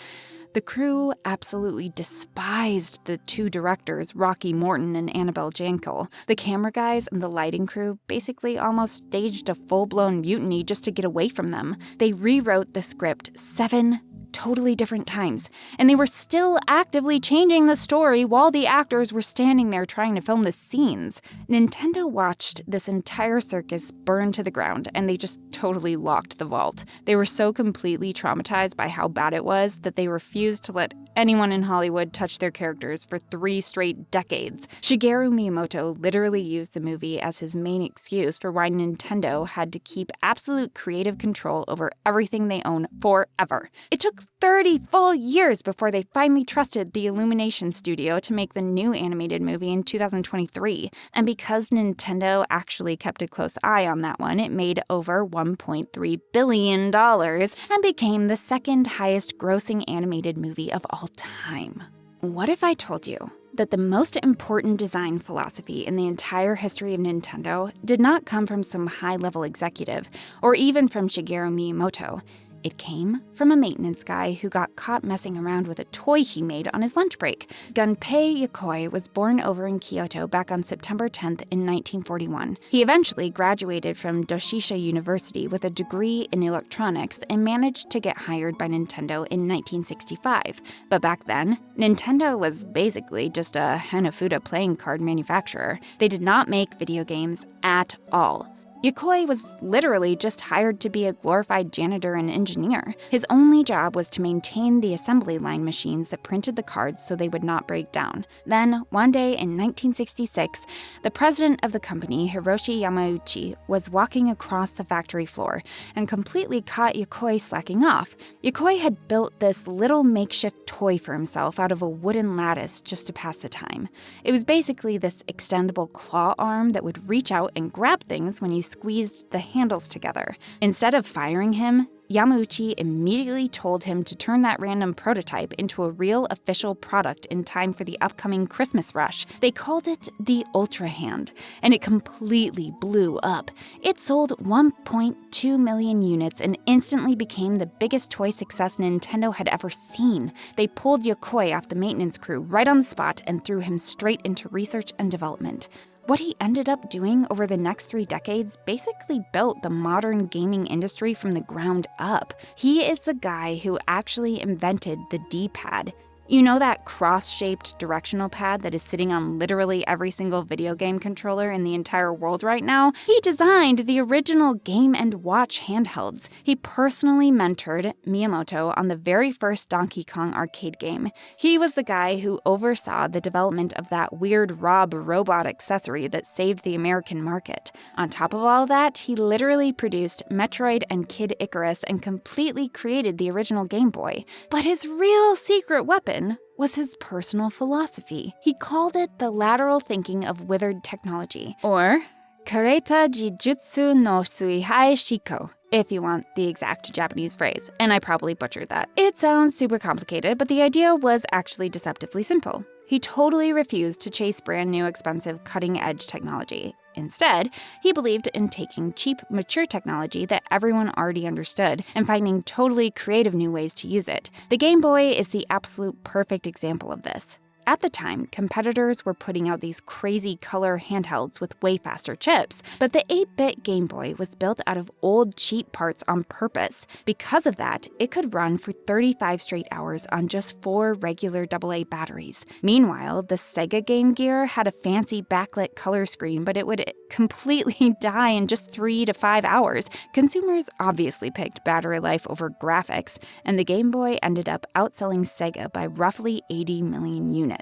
The crew absolutely despised the 2 directors, Rocky Morton and Annabelle Jankel. The camera guys and the lighting crew basically almost staged a full-blown mutiny just to get away from them. They rewrote the script 7 totally different times, and they were still actively changing the story while the actors were standing there trying to film the scenes. Nintendo watched this entire circus burn to the ground, and they just totally locked the vault. They were so completely traumatized by how bad it was that they refused to let anyone in Hollywood touch their characters for 3 straight decades. Shigeru Miyamoto literally used the movie as his main excuse for why Nintendo had to keep absolute creative control over everything they own forever. It took 30 full years before they finally trusted the Illumination studio to make the new animated movie in 2023. And because Nintendo actually kept a close eye on that one, it made over $1.3 billion and became the second highest grossing animated movie of all time. What if I told you that the most important design philosophy in the entire history of Nintendo did not come from some high-level executive or even from Shigeru Miyamoto. It came from a maintenance guy who got caught messing around with a toy he made on his lunch break. Gunpei Yokoi was born over in Kyoto back on September 10th in 1941. He eventually graduated from Doshisha University with a degree in electronics and managed to get hired by Nintendo in 1965. But back then, Nintendo was basically just a Hanafuda playing card manufacturer. They did not make video games at all. Yokoi was literally just hired to be a glorified janitor and engineer. His only job was to maintain the assembly line machines that printed the cards so they would not break down. Then, one day in 1966, the president of the company, Hiroshi Yamauchi, was walking across the factory floor and completely caught Yokoi slacking off. Yokoi had built this little makeshift toy for himself out of a wooden lattice just to pass the time. It was basically this extendable claw arm that would reach out and grab things when you squeezed the handles together. Instead of firing him, Yamauchi immediately told him to turn that random prototype into a real official product in time for the upcoming Christmas rush. They called it the Ultra Hand, and it completely blew up. It sold 1.2 million units and instantly became the biggest toy success Nintendo had ever seen. They pulled Yokoi off the maintenance crew right on the spot and threw him straight into research and development. What he ended up doing over the next 3 decades basically built the modern gaming industry from the ground up. He is the guy who actually invented the D-pad. You know that cross-shaped directional pad that is sitting on literally every single video game controller in the entire world right now? He designed the original Game & Watch handhelds. He personally mentored Miyamoto on the very first Donkey Kong arcade game. He was the guy who oversaw the development of that weird Rob robot accessory that saved the American market. On top of all that, he literally produced Metroid and Kid Icarus and completely created the original Game Boy. But his real secret weapon was his personal philosophy. He called it the lateral thinking of withered technology, or Kareta Jijutsu no Suihai Shiko, if you want the exact Japanese phrase, and I probably butchered that. It sounds super complicated, but the idea was actually deceptively simple. He totally refused to chase brand new, expensive, cutting-edge technology. Instead, he believed in taking cheap, mature technology that everyone already understood and finding totally creative new ways to use it. The Game Boy is the absolute perfect example of this. At the time, competitors were putting out these crazy color handhelds with way faster chips, but the 8-bit Game Boy was built out of old, cheap parts on purpose. Because of that, it could run for 35 straight hours on just 4 regular AA batteries. Meanwhile, the Sega Game Gear had a fancy backlit color screen, but it would completely die in just 3 to 5 hours. Consumers obviously picked battery life over graphics, and the Game Boy ended up outselling Sega by roughly 80 million units.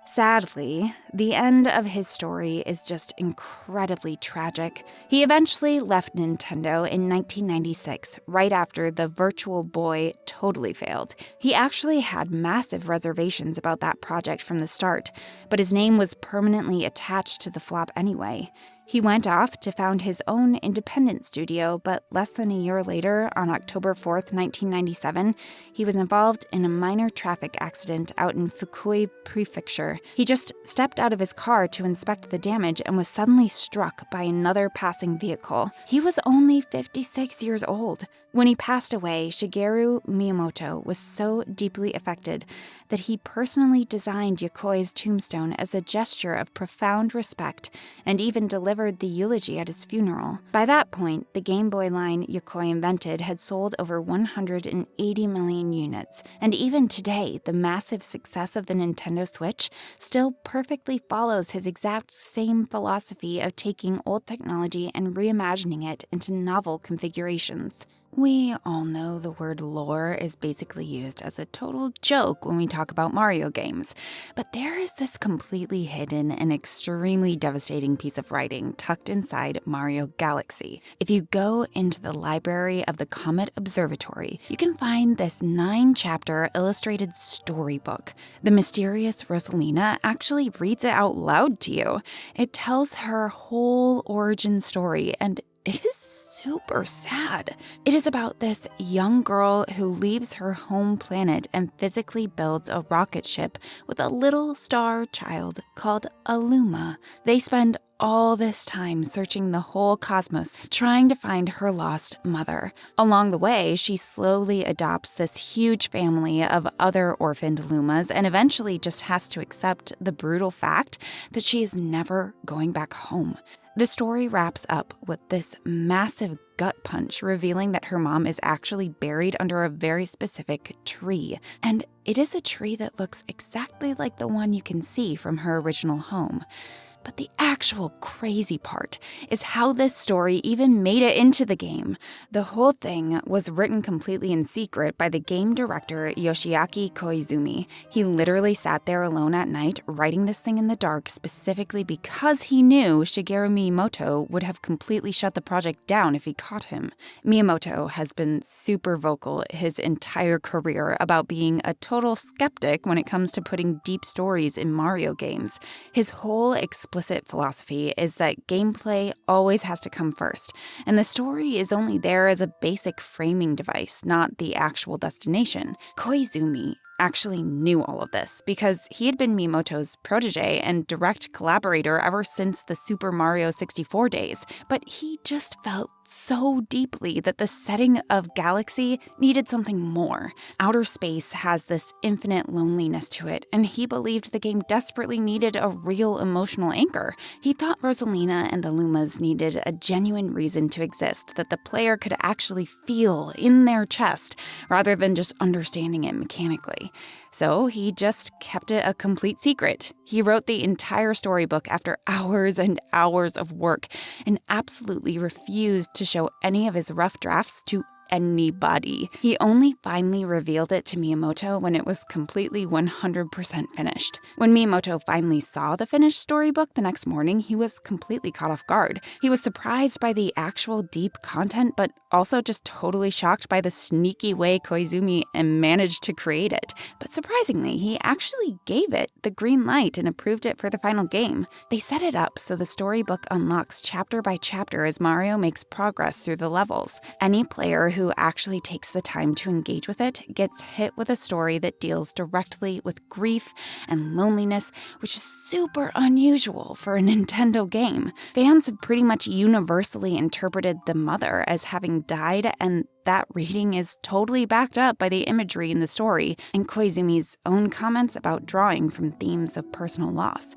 Sadly, the end of his story is just incredibly tragic. He eventually left Nintendo in 1996, right after the Virtual Boy totally failed. He actually had massive reservations about that project from the start, but his name was permanently attached to the flop anyway. He went off to found his own independent studio, but less than a year later, on October 4th, 1997, he was involved in a minor traffic accident out in Fukui Prefecture. He just stepped out of his car to inspect the damage and was suddenly struck by another passing vehicle. He was only 56 years old. When he passed away, Shigeru Miyamoto was so deeply affected that he personally designed Yokoi's tombstone as a gesture of profound respect and even delivered the eulogy at his funeral. By that point, the Game Boy line Yokoi invented had sold over 180 million units, and even today, the massive success of the Nintendo Switch still perfectly follows his exact same philosophy of taking old technology and reimagining it into novel configurations. We all know the word lore is basically used as a total joke when we talk about Mario games, but there is this completely hidden and extremely devastating piece of writing tucked inside Mario Galaxy. If you go into the library of the Comet Observatory, you can find this 9-chapter illustrated storybook. The mysterious Rosalina actually reads it out loud to you. It tells her whole origin story, and it is super sad. It is about this young girl who leaves her home planet and physically builds a rocket ship with a little star child called Aluma. They spend all this time searching the whole cosmos, trying to find her lost mother. Along the way, she slowly adopts this huge family of other orphaned Lumas and eventually just has to accept the brutal fact that she is never going back home. The story wraps up with this massive gut punch, revealing that her mom is actually buried under a very specific tree. And it is a tree that looks exactly like the one you can see from her original home. But the actual crazy part is how this story even made it into the game. The whole thing was written completely in secret by the game director Yoshiaki Koizumi. He literally sat there alone at night writing this thing in the dark specifically because he knew Shigeru Miyamoto would have completely shut the project down if he caught him. Miyamoto has been super vocal his entire career about being a total skeptic when it comes to putting deep stories in Mario games. His whole explicit philosophy is that gameplay always has to come first, and the story is only there as a basic framing device, not the actual destination. Koizumi actually knew all of this because he had been Miyamoto's protege and direct collaborator ever since the Super Mario 64 days, but he just felt so deeply that the setting of Galaxy needed something more. Outer space has this infinite loneliness to it, and he believed the game desperately needed a real emotional anchor. He thought Rosalina and the Lumas needed a genuine reason to exist that the player could actually feel in their chest, rather than just understanding it mechanically. So he just kept it a complete secret. He wrote the entire storybook after hours and hours of work and absolutely refused to show any of his rough drafts to anybody. He only finally revealed it to Miyamoto when it was completely 100% finished. When Miyamoto finally saw the finished storybook the next morning, he was completely caught off guard. He was surprised by the actual deep content, but also just totally shocked by the sneaky way Koizumi managed to create it. But surprisingly, he actually gave it the green light and approved it for the final game. They set it up so the storybook unlocks chapter by chapter as Mario makes progress through the levels. Any player who actually takes the time to engage with it gets hit with a story that deals directly with grief and loneliness, which is super unusual for a Nintendo game. Fans have pretty much universally interpreted the mother as having died, and that reading is totally backed up by the imagery in the story and Koizumi's own comments about drawing from themes of personal loss.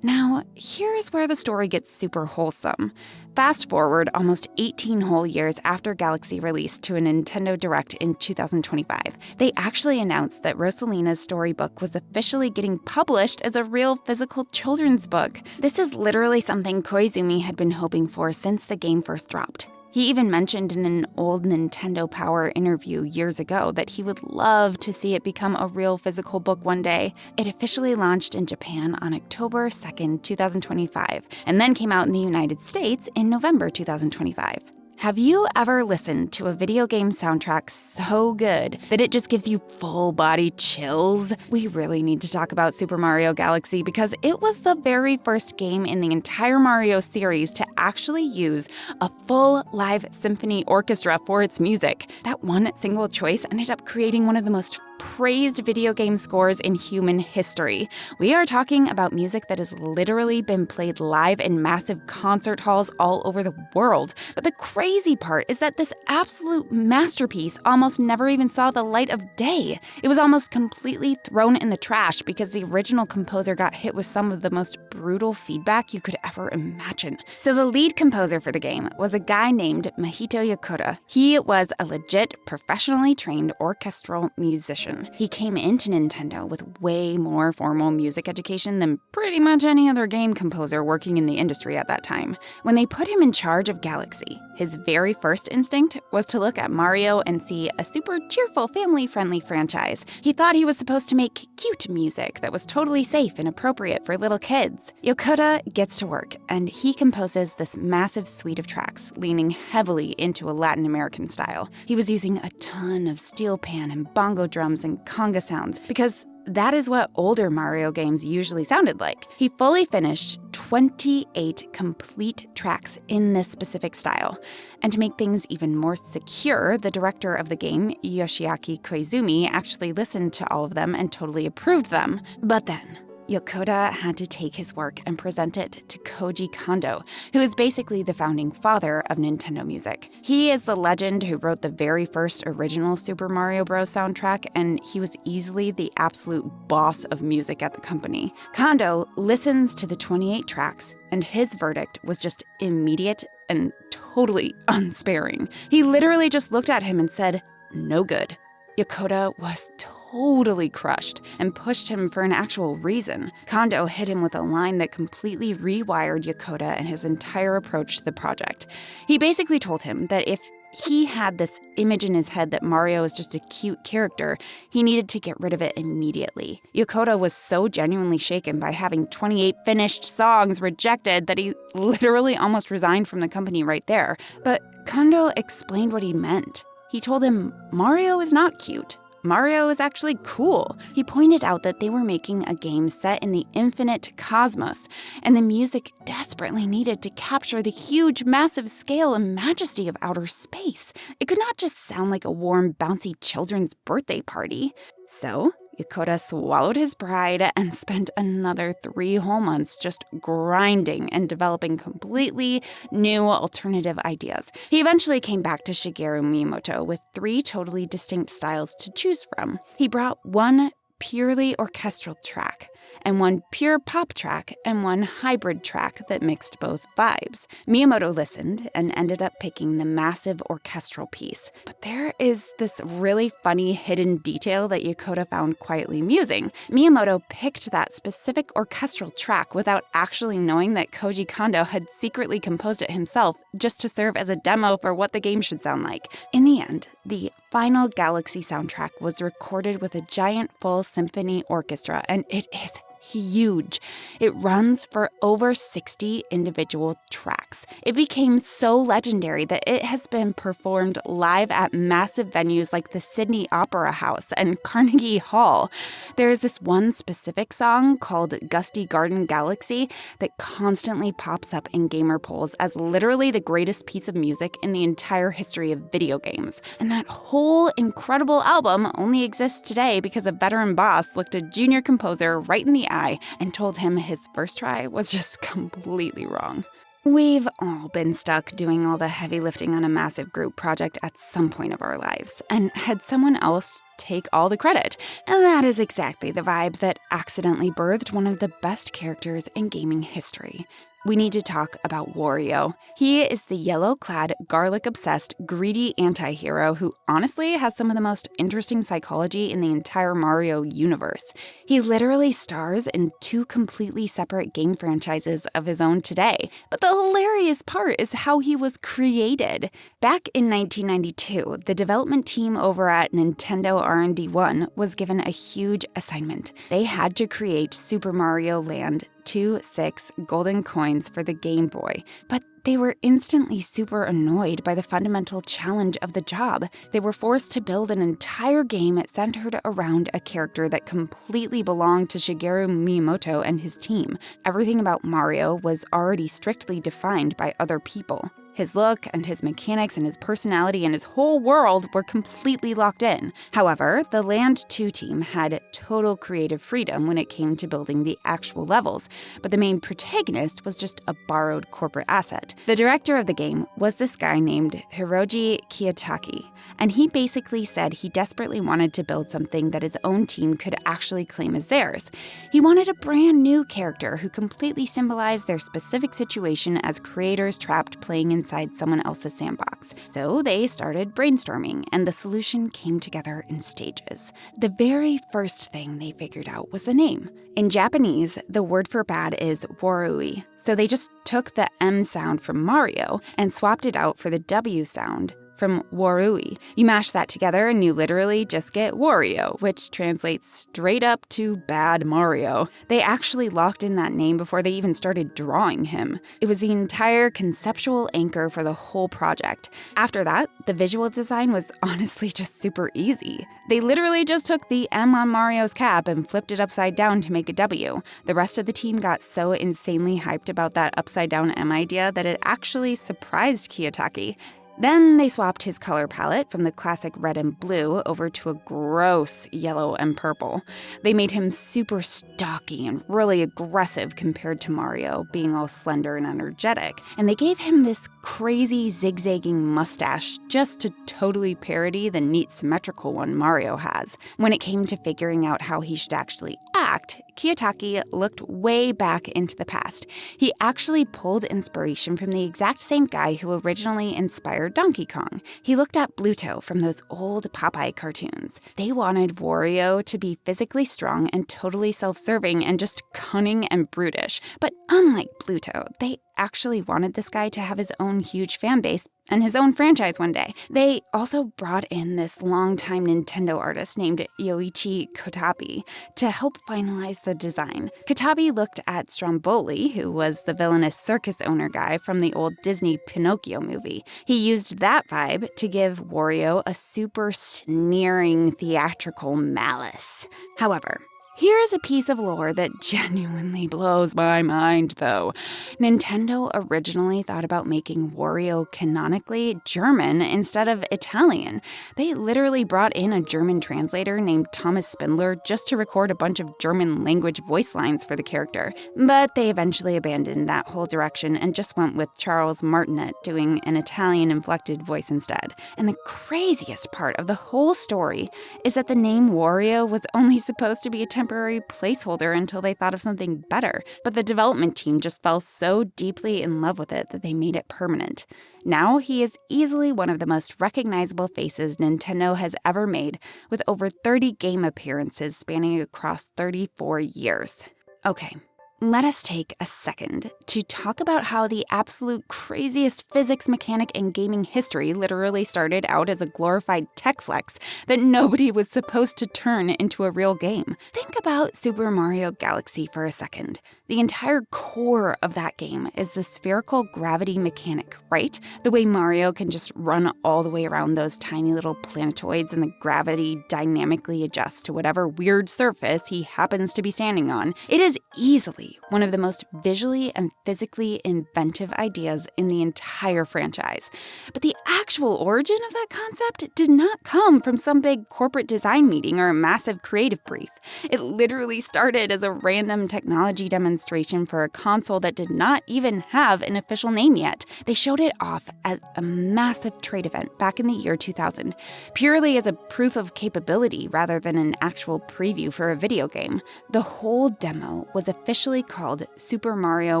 Now, here's where the story gets super wholesome. Fast forward almost 18 whole years after Galaxy released to a Nintendo Direct in 2025. They actually announced that Rosalina's storybook was officially getting published as a real physical children's book. This is literally something Koizumi had been hoping for since the game first dropped. He even mentioned in an old Nintendo Power interview years ago that he would love to see it become a real physical book one day. It officially launched in Japan on October 2nd, 2025, and then came out in the United States in November 2025. Have you ever listened to a video game soundtrack so good that it just gives you full-body chills? We really need to talk about Super Mario Galaxy because it was the very first game in the entire Mario series to actually use a full live symphony orchestra for its music. That one single choice ended up creating one of the most praised video game scores in human history. We are talking about music that has literally been played live in massive concert halls all over the world. But the crazy part is that this absolute masterpiece almost never even saw the light of day. It was almost completely thrown in the trash because the original composer got hit with some of the most brutal feedback you could ever imagine. So the lead composer for the game was a guy named Mahito Yokota. He was a legit professionally trained orchestral musician. He came into Nintendo with way more formal music education than pretty much any other game composer working in the industry at that time. When they put him in charge of Galaxy, his very first instinct was to look at Mario and see a super cheerful, family-friendly franchise. He thought he was supposed to make cute music that was totally safe and appropriate for little kids. Yokota gets to work, and he composes this massive suite of tracks, leaning heavily into a Latin American style. He was using a ton of steel pan and bongo drums and conga sounds because that is what older Mario games usually sounded like. He fully finished 28 complete tracks in this specific style. And to make things even more secure, the director of the game, Yoshiaki Koizumi, actually listened to all of them and totally approved them. But then, Yokota had to take his work and present it to Koji Kondo, who is basically the founding father of Nintendo music. He is the legend who wrote the very first original Super Mario Bros. Soundtrack, and he was easily the absolute boss of music at the company. Kondo listens to the 28 tracks, and his verdict was just immediate and totally unsparing. He literally just looked at him and said, "No good." Yokota was totally crushed and pushed him for an actual reason. Kondo hit him with a line that completely rewired Yokota and his entire approach to the project. He basically told him that if he had this image in his head that Mario is just a cute character, he needed to get rid of it immediately. Yokota was so genuinely shaken by having 28 finished songs rejected that he literally almost resigned from the company right there. But Kondo explained what he meant. He told him Mario is not cute. Mario is actually cool. He pointed out that they were making a game set in the infinite cosmos, and the music desperately needed to capture the huge, massive scale and majesty of outer space. It could not just sound like a warm, bouncy children's birthday party. So, Yokota swallowed his pride and spent another 3 whole months just grinding and developing completely new alternative ideas. He eventually came back to Shigeru Miyamoto with 3 totally distinct styles to choose from. He brought one purely orchestral track, and one pure pop track, and one hybrid track that mixed both vibes. Miyamoto listened and ended up picking the massive orchestral piece. But there is this really funny hidden detail that Yokota found quietly amusing. Miyamoto picked that specific orchestral track without actually knowing that Koji Kondo had secretly composed it himself just to serve as a demo for what the game should sound like. In the end, the final Galaxy soundtrack was recorded with a giant full symphony orchestra, and it is huge. It runs for over 60 individual tracks. It became so legendary that it has been performed live at massive venues like the Sydney Opera House and Carnegie Hall. There is this one specific song called Gusty Garden Galaxy that constantly pops up in gamer polls as literally the greatest piece of music in the entire history of video games. And that whole incredible album only exists today because a veteran boss looked a junior composer right in the eye and told him his first try was just completely wrong. We've all been stuck doing all the heavy lifting on a massive group project at some point of our lives and had someone else take all the credit. And that is exactly the vibe that accidentally birthed one of the best characters in gaming history. We need to talk about Wario. He is the yellow-clad, garlic-obsessed, greedy anti-hero who honestly has some of the most interesting psychology in the entire Mario universe. He literally stars in 2 completely separate game franchises of his own today. But the hilarious part is how he was created. Back in 1992, the development team over at Nintendo R&D 1 was given a huge assignment. They had to create Super Mario Land 2-6 golden coins for the Game Boy, but they were instantly super annoyed by the fundamental challenge of the job. They were forced to build an entire game centered around a character that completely belonged to Shigeru Miyamoto and his team. Everything about Mario was already strictly defined by other people. His look and his mechanics and his personality and his whole world were completely locked in. However, the Land 2 team had total creative freedom when it came to building the actual levels, but the main protagonist was just a borrowed corporate asset. The director of the game was this guy named Hiroji Kiyotaki, and he basically said he desperately wanted to build something that his own team could actually claim as theirs. He wanted a brand new character who completely symbolized their specific situation as creators trapped playing inside someone else's sandbox. So they started brainstorming, and the solution came together in stages. The very first thing they figured out was the name. In Japanese, the word for bad is warui, so they just took the M sound from Mario and swapped it out for the W sound from Warui. You mash that together and you literally just get Wario, which translates straight up to Bad Mario. They actually locked in that name before they even started drawing him. It was the entire conceptual anchor for the whole project. After that, the visual design was honestly just super easy. They literally just took the M on Mario's cap and flipped it upside down to make a W. The rest of the team got so insanely hyped about that upside down M idea that it actually surprised Kiyotaki. Then they swapped his color palette from the classic red and blue over to a gross yellow and purple. They made him super stocky and really aggressive compared to Mario, being all slender and energetic. And they gave him this crazy zigzagging mustache just to totally parody the neat symmetrical one Mario has. When it came to figuring out how he should actually act, Kiyotaki looked way back into the past. He actually pulled inspiration from the exact same guy who originally inspired Donkey Kong. He looked at Bluto from those old Popeye cartoons. They wanted Wario to be physically strong and totally self-serving and just cunning and brutish. But unlike Bluto, they actually wanted this guy to have his own huge fan base and his own franchise one day. They also brought in this longtime Nintendo artist named Yoichi Kotabe to help finalize the design. Kotabe looked at Stromboli, who was the villainous circus owner guy from the old Disney Pinocchio movie. He used that vibe to give Wario a super sneering theatrical malice. However, here is a piece of lore that genuinely blows my mind, though. Nintendo originally thought about making Wario canonically German instead of Italian. They literally brought in a German translator named Thomas Spindler just to record a bunch of German language voice lines for the character. But they eventually abandoned that whole direction and just went with Charles Martinet doing an Italian-inflected voice instead. And the craziest part of the whole story is that the name Wario was only supposed to be a temporary placeholder until they thought of something better. But the development team just fell so deeply in love with it that they made it permanent. Now he is easily one of the most recognizable faces Nintendo has ever made, with over 30 game appearances spanning across 34 years. Okay. Let us take a second to talk about how the absolute craziest physics mechanic in gaming history literally started out as a glorified tech flex that nobody was supposed to turn into a real game. Think about Super Mario Galaxy for a second. The entire core of that game is the spherical gravity mechanic, right? The way Mario can just run all the way around those tiny little planetoids and the gravity dynamically adjusts to whatever weird surface he happens to be standing on. It is easily one of the most visually and physically inventive ideas in the entire franchise. But the actual origin of that concept did not come from some big corporate design meeting or a massive creative brief. It literally started as a random technology demonstration for a console that did not even have an official name yet. They showed it off at a massive trade event back in the year 2000, purely as a proof of capability rather than an actual preview for a video game. The whole demo was officially called Super Mario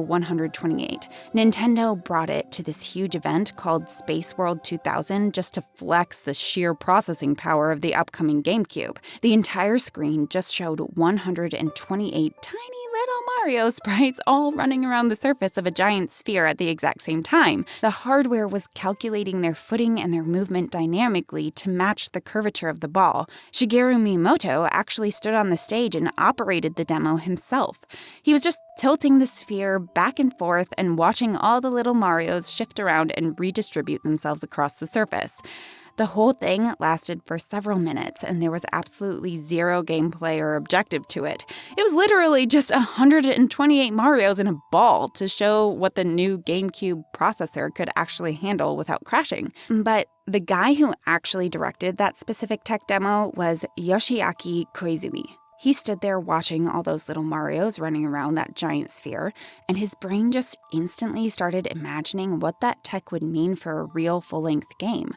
128. Nintendo brought it to this huge event called Space World 2000 just to flex the sheer processing power of the upcoming GameCube. The entire screen just showed 128 tiny little Mario sprites all running around the surface of a giant sphere at the exact same time. The hardware was calculating their footing and their movement dynamically to match the curvature of the ball. Shigeru Miyamoto actually stood on the stage and operated the demo himself. He was just tilting the sphere back and forth and watching all the little Marios shift around and redistribute themselves across the surface. The whole thing lasted for several minutes, and there was absolutely zero gameplay or objective to it. It was literally just 128 Marios in a ball to show what the new GameCube processor could actually handle without crashing. But the guy who actually directed that specific tech demo was Yoshiaki Koizumi. He stood there watching all those little Marios running around that giant sphere, and his brain just instantly started imagining what that tech would mean for a real full-length game.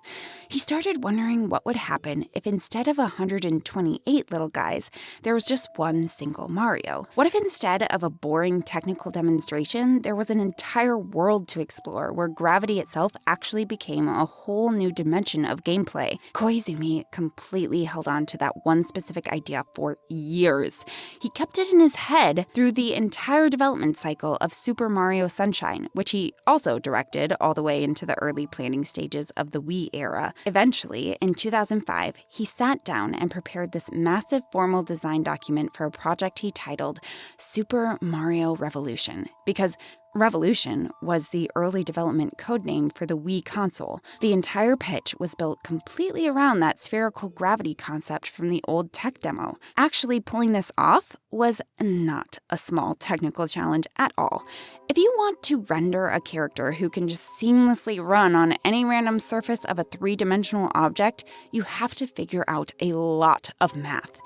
He started wondering what would happen if instead of 128 little guys, there was just one single Mario. What if instead of a boring technical demonstration, there was an entire world to explore where gravity itself actually became a whole new dimension of gameplay? Koizumi completely held on to that one specific idea for years. years. He kept it in his head through the entire development cycle of Super Mario Sunshine, which he also directed all the way into the early planning stages of the Wii era. Eventually, in 2005, he sat down and prepared this massive formal design document for a project he titled Super Mario Revolution, because Revolution was the early development codename for the Wii console. The entire pitch was built completely around that spherical gravity concept from the old tech demo. Actually pulling this off was not a small technical challenge at all. If you want to render a character who can just seamlessly run on any random surface of a three-dimensional object, you have to figure out a lot of math.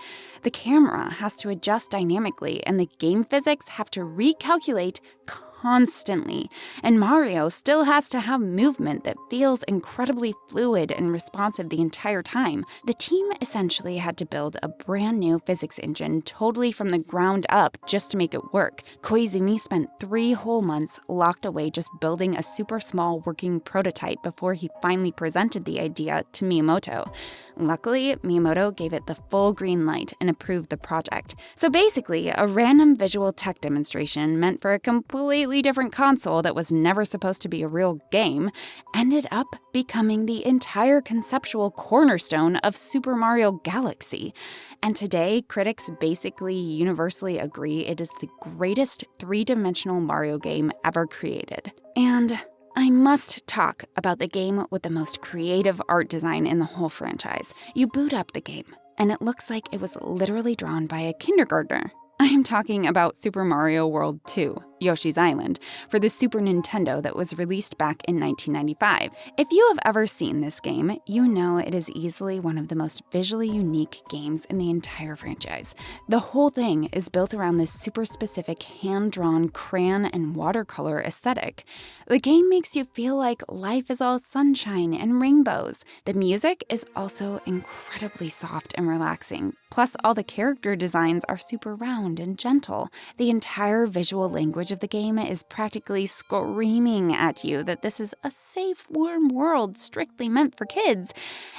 The camera has to adjust dynamically, and the game physics have to recalculate constantly, and Mario still has to have movement that feels incredibly fluid and responsive the entire time. The team essentially had to build a brand new physics engine totally from the ground up just to make it work. Koizumi spent 3 whole months locked away just building a super small working prototype before he finally presented the idea to Miyamoto. Luckily, Miyamoto gave it the full green light and approved the project. So basically, a random visual tech demonstration meant for a completely different console that was never supposed to be a real game ended up becoming the entire conceptual cornerstone of Super Mario Galaxy. And today, critics basically universally agree it is the greatest three-dimensional Mario game ever created. And I must talk about the game with the most creative art design in the whole franchise. You boot up the game, and it looks like it was literally drawn by a kindergartner. I am talking about Super Mario World 2, Yoshi's Island, for the Super Nintendo that was released back in 1995. If you have ever seen this game, you know it is easily one of the most visually unique games in the entire franchise. The whole thing is built around this super specific hand-drawn crayon and watercolor aesthetic. The game makes you feel like life is all sunshine and rainbows. The music is also incredibly soft and relaxing. Plus, all the character designs are super round and gentle. The entire visual language of the game is practically screaming at you that this is a safe, warm world strictly meant for kids.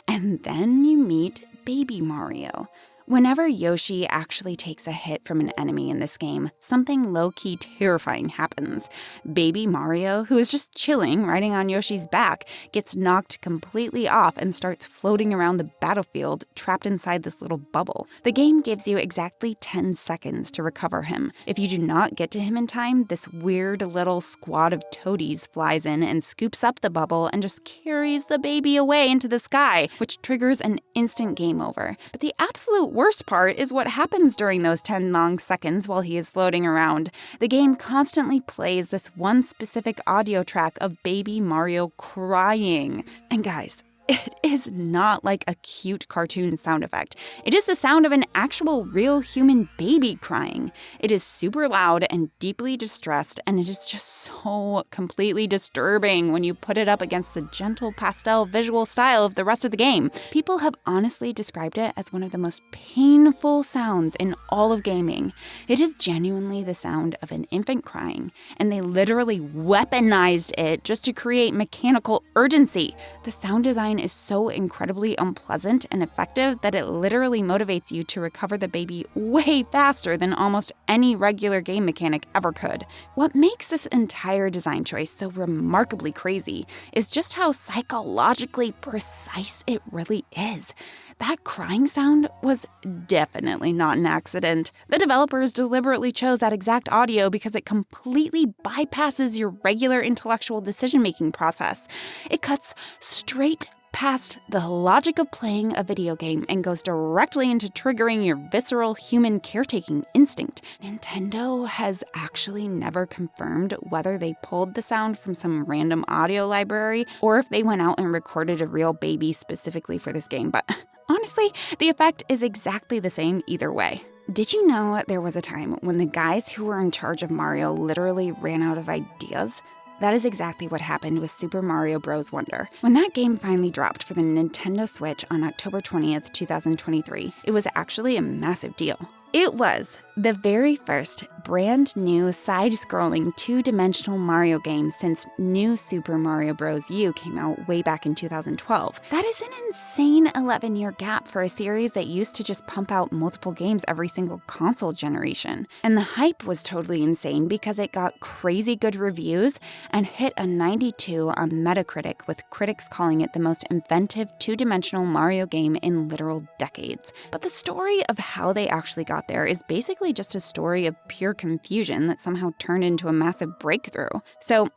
And then you meet Baby Mario. Whenever Yoshi actually takes a hit from an enemy in this game, something low-key terrifying happens. Baby Mario, who is just chilling, riding on Yoshi's back, gets knocked completely off and starts floating around the battlefield, trapped inside this little bubble. The game gives you exactly 10 seconds to recover him. If you do not get to him in time, this weird little squad of toadies flies in and scoops up the bubble and just carries the baby away into the sky, which triggers an instant game over. But the absolute worst part is what happens during those 10 long seconds while he is floating around. The game constantly plays this one specific audio track of Baby Mario crying. And guys, it is not like a cute cartoon sound effect. It is the sound of an actual real human baby crying. It is super loud and deeply distressed, and it is just so completely disturbing when you put it up against the gentle pastel visual style of the rest of the game. People have honestly described it as one of the most painful sounds in all of gaming. It is genuinely the sound of an infant crying, and they literally weaponized it just to create mechanical urgency. The sound design is so incredibly unpleasant and effective that it literally motivates you to recover the baby way faster than almost any regular game mechanic ever could. What makes this entire design choice so remarkably crazy is just how psychologically precise it really is. That crying sound was definitely not an accident. The developers deliberately chose that exact audio because it completely bypasses your regular intellectual decision-making process. It cuts straight past the logic of playing a video game and goes directly into triggering your visceral human caretaking instinct. Nintendo has actually never confirmed whether they pulled the sound from some random audio library or if they went out and recorded a real baby specifically for this game, but honestly, the effect is exactly the same either way. Did you know there was a time when the guys who were in charge of Mario literally ran out of ideas? That is exactly what happened with Super Mario Bros. Wonder. When that game finally dropped for the Nintendo Switch on October 20th, 2023, it was actually a massive deal. It was The very first brand new side-scrolling two-dimensional Mario game since New Super Mario Bros. U came out way back in 2012. That is an insane 11-year gap for a series that used to just pump out multiple games every single console generation. And the hype was totally insane because it got crazy good reviews and hit a 92 on Metacritic, with critics calling it the most inventive two-dimensional Mario game in literal decades. But the story of how they actually got there is basically just a story of pure confusion that somehow turned into a massive breakthrough. So,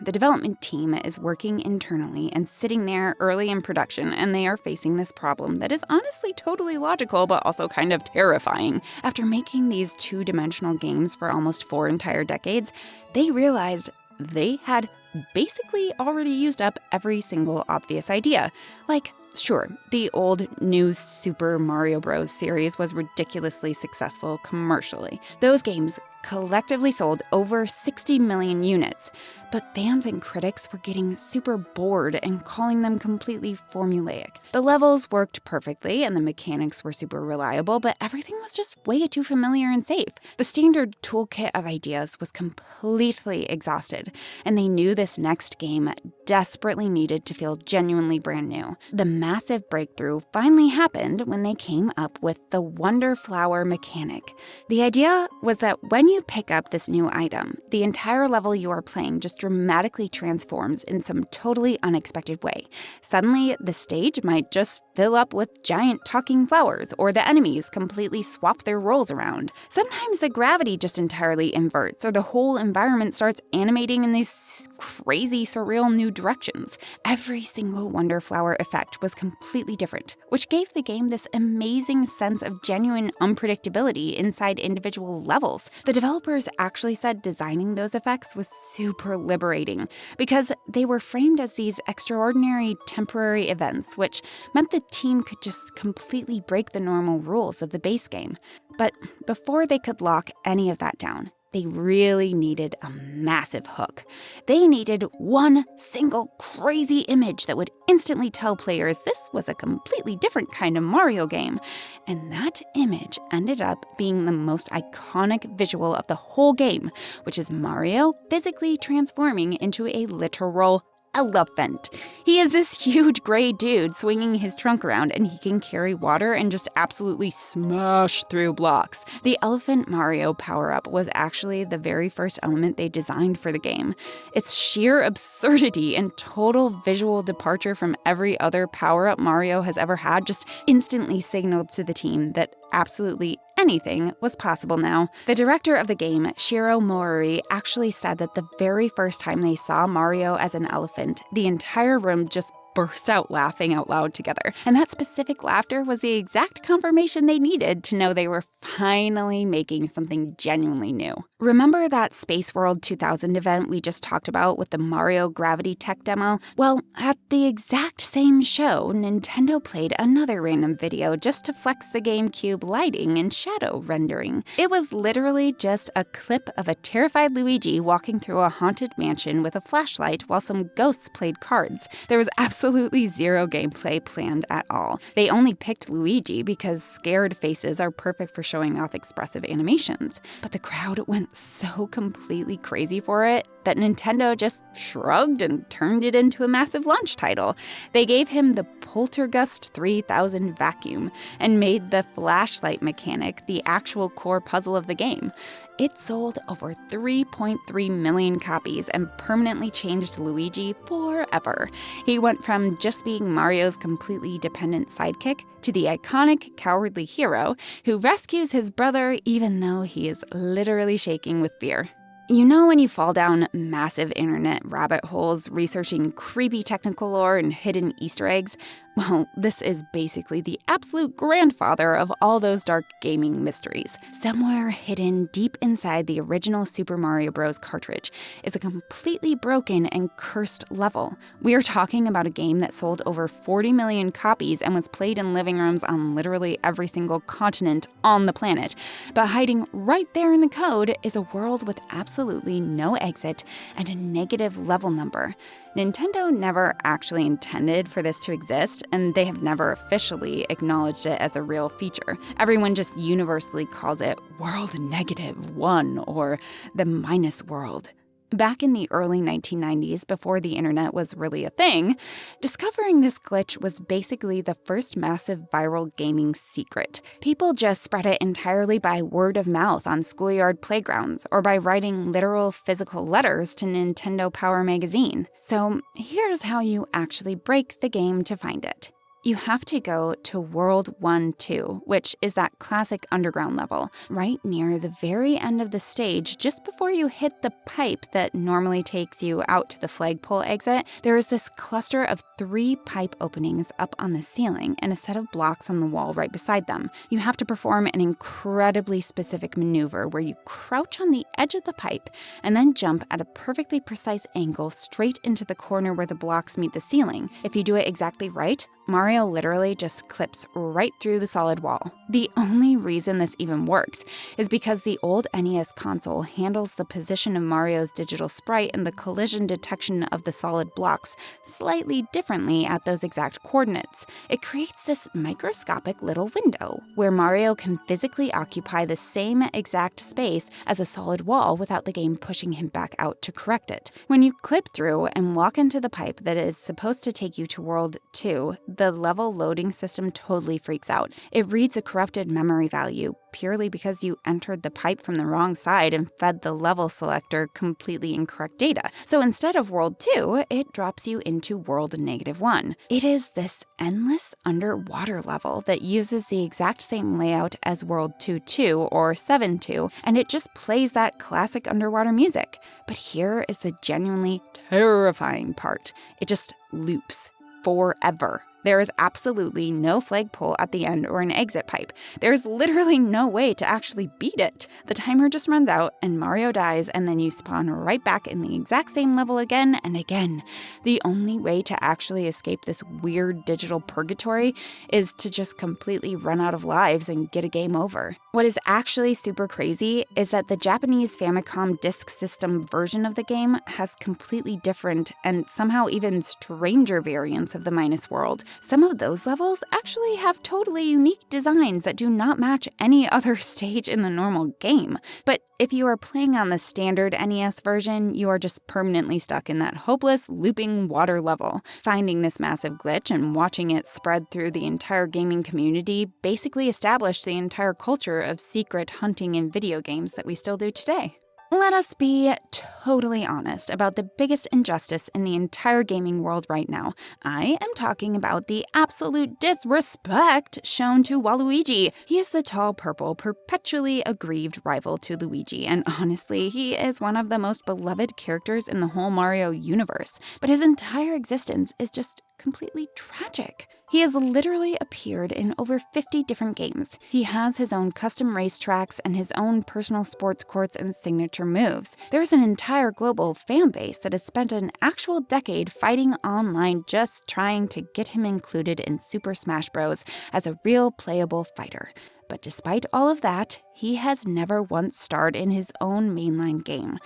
the development team is working internally and sitting there early in production, and they are facing this problem that is honestly totally logical but also kind of terrifying. After making these two-dimensional games for almost 4 entire decades, they realized they had basically already used up every single obvious idea. Like, sure, the old New Super Mario Bros. Series was ridiculously successful commercially. Those games collectively sold over 60 million units, but fans and critics were getting super bored and calling them completely formulaic. The levels worked perfectly and the mechanics were super reliable, but everything was just way too familiar and safe. The standard toolkit of ideas was completely exhausted, and they knew this next game desperately needed to feel genuinely brand new. The massive breakthrough finally happened when they came up with the Wonder Flower mechanic. The idea was that when you pick up this new item, the entire level you are playing just dramatically transforms in some totally unexpected way. Suddenly, the stage might just fill up with giant talking flowers, or the enemies completely swap their roles around. Sometimes the gravity just entirely inverts, or the whole environment starts animating in these crazy, surreal new directions. Every single Wonder Flower effect was completely different, which gave the game this amazing sense of genuine unpredictability inside individual levels. The developers actually said designing those effects was super liberating because they were framed as these extraordinary temporary events, which meant the team could just completely break the normal rules of the base game. But before they could lock any of that down, they really needed a massive hook. They needed one single crazy image that would instantly tell players this was a completely different kind of Mario game. And that image ended up being the most iconic visual of the whole game, which is Mario physically transforming into a literal elephant. He is this huge gray dude swinging his trunk around, and he can carry water and just absolutely smash through blocks. The Elephant Mario power-up was actually the very first element they designed for the game. Its sheer absurdity and total visual departure from every other power-up Mario has ever had just instantly signaled to the team that absolutely anything was possible now. The director of the game, Shiro Mori, actually said that the very first time they saw Mario as an elephant, the entire room just burst out laughing out loud together. And that specific laughter was the exact confirmation they needed to know they were finally making something genuinely new. Remember that Space World 2000 event we just talked about with the Mario Gravity Tech demo? Well, at the exact same show, Nintendo played another random video just to flex the GameCube lighting and shadow rendering. It was literally just a clip of a terrified Luigi walking through a haunted mansion with a flashlight while some ghosts played cards. There was absolutely zero gameplay planned at all. They only picked Luigi because scared faces are perfect for showing off expressive animations. But the crowd went so completely crazy for it that Nintendo just shrugged and turned it into a massive launch title. They gave him the Poltergust 3000 vacuum and made the flashlight mechanic the actual core puzzle of the game. It sold over 3.3 million copies and permanently changed Luigi forever. He went from just being Mario's completely dependent sidekick to the iconic cowardly hero who rescues his brother even though he is literally shaking with fear. You know when you fall down massive internet rabbit holes researching creepy technical lore and hidden Easter eggs? Well, this is basically the absolute grandfather of all those dark gaming mysteries. Somewhere hidden deep inside the original Super Mario Bros. Cartridge is a completely broken and cursed level. We are talking about a game that sold over 40 million copies and was played in living rooms on literally every single continent on the planet. But hiding right there in the code is a world with absolutely absolutely no exit and a negative level number. Nintendo never actually intended for this to exist, and they have never officially acknowledged it as a real feature. Everyone just universally calls it World -1 or the minus world. Back in the early 1990s, before the internet was really a thing, discovering this glitch was basically the first massive viral gaming secret. People just spread it entirely by word of mouth on schoolyard playgrounds or by writing literal physical letters to Nintendo Power magazine. So here's how you actually break the game to find it. You have to go to World 1-2, which is that classic underground level, right near the very end of the stage, just before you hit the pipe that normally takes you out to the flagpole exit. There is this cluster of 3 pipe openings up on the ceiling and a set of blocks on the wall right beside them. You have to perform an incredibly specific maneuver where you crouch on the edge of the pipe and then jump at a perfectly precise angle straight into the corner where the blocks meet the ceiling. If you do it exactly right, Mario literally just clips right through the solid wall. The only reason this even works is because the old NES console handles the position of Mario's digital sprite and the collision detection of the solid blocks slightly differently at those exact coordinates. It creates this microscopic little window where Mario can physically occupy the same exact space as a solid wall without the game pushing him back out to correct it. When you clip through and walk into the pipe that is supposed to take you to World 2, the level loading system totally freaks out. It reads a corrupted memory value purely because you entered the pipe from the wrong side and fed the level selector completely incorrect data. So instead of World 2, it drops you into World -1. It is this endless underwater level that uses the exact same layout as World 2-2 or 7-2, and it just plays that classic underwater music. But here is the genuinely terrifying part. It just loops forever. There is absolutely no flagpole at the end or an exit pipe. There's literally no way to actually beat it. The timer just runs out and Mario dies, and then you spawn right back in the exact same level again and again. The only way to actually escape this weird digital purgatory is to just completely run out of lives and get a game over. What is actually super crazy is that the Japanese Famicom Disk System version of the game has completely different and somehow even stranger variants of the minus world. Some of those levels actually have totally unique designs that do not match any other stage in the normal game. But if you are playing on the standard NES version, you are just permanently stuck in that hopeless, looping water level. Finding this massive glitch and watching it spread through the entire gaming community basically established the entire culture of secret hunting in video games that we still do today. Let us be totally honest about the biggest injustice in the entire gaming world right now. I am talking about the absolute disrespect shown to Waluigi. He is the tall purple, perpetually aggrieved rival to Luigi, and honestly, he is one of the most beloved characters in the whole Mario universe. But his entire existence is just completely tragic. He has literally appeared in over 50 different games. He has his own custom racetracks and his own personal sports courts and signature moves. There's an entire global fan base that has spent an actual decade fighting online just trying to get him included in Super Smash Bros. As a real playable fighter. But despite all of that, he has never once starred in his own mainline game.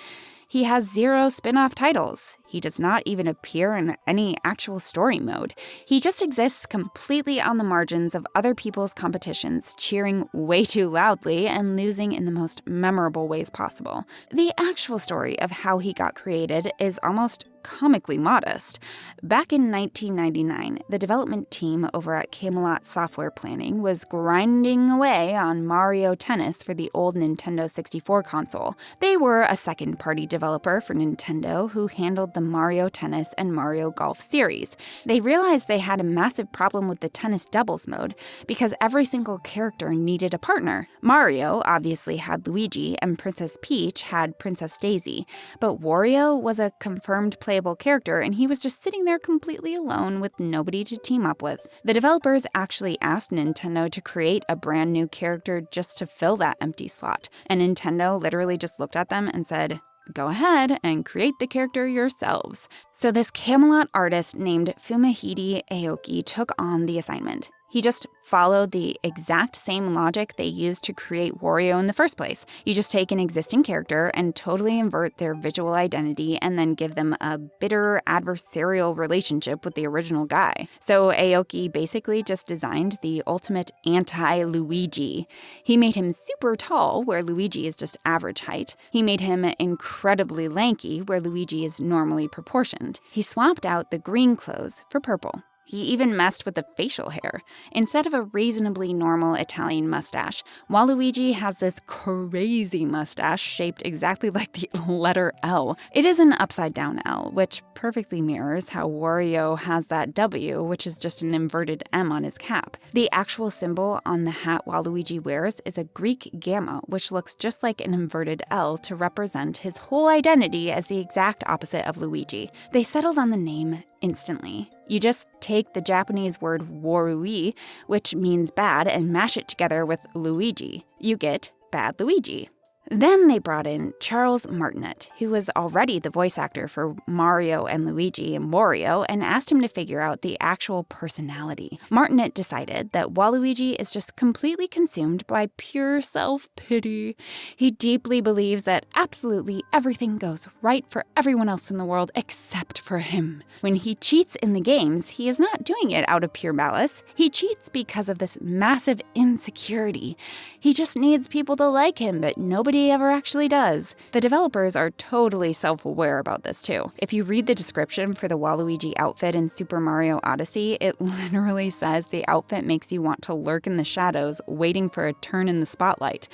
He has 0 spin-off titles. He does not even appear in any actual story mode. He just exists completely on the margins of other people's competitions, cheering way too loudly and losing in the most memorable ways possible. The actual story of how he got created is almost comically modest. Back in 1999, the development team over at Camelot Software Planning was grinding away on Mario Tennis for the old Nintendo 64 console. They were a second-party developer for Nintendo who handled the Mario Tennis and Mario Golf series. They realized they had a massive problem with the tennis doubles mode because every single character needed a partner. Mario obviously had Luigi and Princess Peach had Princess Daisy, but Wario was a confirmed playable character and he was just sitting there completely alone with nobody to team up with. The developers actually asked Nintendo to create a brand new character just to fill that empty slot, and Nintendo literally just looked at them and said, "Go ahead and create the character yourselves." So this Camelot artist named Fumihide Aoki took on the assignment. He just followed the exact same logic they used to create Wario in the first place. You just take an existing character and totally invert their visual identity and then give them a bitter adversarial relationship with the original guy. So Aoki basically just designed the ultimate anti-Luigi. He made him super tall, where Luigi is just average height. He made him incredibly lanky, where Luigi is normally proportioned. He swapped out the green clothes for purple. He even messed with the facial hair. Instead of a reasonably normal Italian mustache, Waluigi has this crazy mustache shaped exactly like the letter L. It is an upside-down L, which perfectly mirrors how Wario has that W, which is just an inverted M on his cap. The actual symbol on the hat Waluigi wears is a Greek gamma, which looks just like an inverted L to represent his whole identity as the exact opposite of Luigi. They settled on the name instantly. You just take the Japanese word warui, which means bad, and mash it together with Luigi. You get Bad Luigi. Then they brought in Charles Martinet, who was already the voice actor for Mario and Luigi and Wario, and asked him to figure out the actual personality. Martinet decided that Waluigi is just completely consumed by pure self-pity. He deeply believes that absolutely everything goes right for everyone else in the world except for him. When he cheats in the games, he is not doing it out of pure malice. He cheats because of this massive insecurity. He just needs people to like him, but nobody ever actually does. The developers are totally self-aware about this too. If you read the description for the Waluigi outfit in Super Mario Odyssey, it literally says the outfit makes you want to lurk in the shadows, waiting for a turn in the spotlight.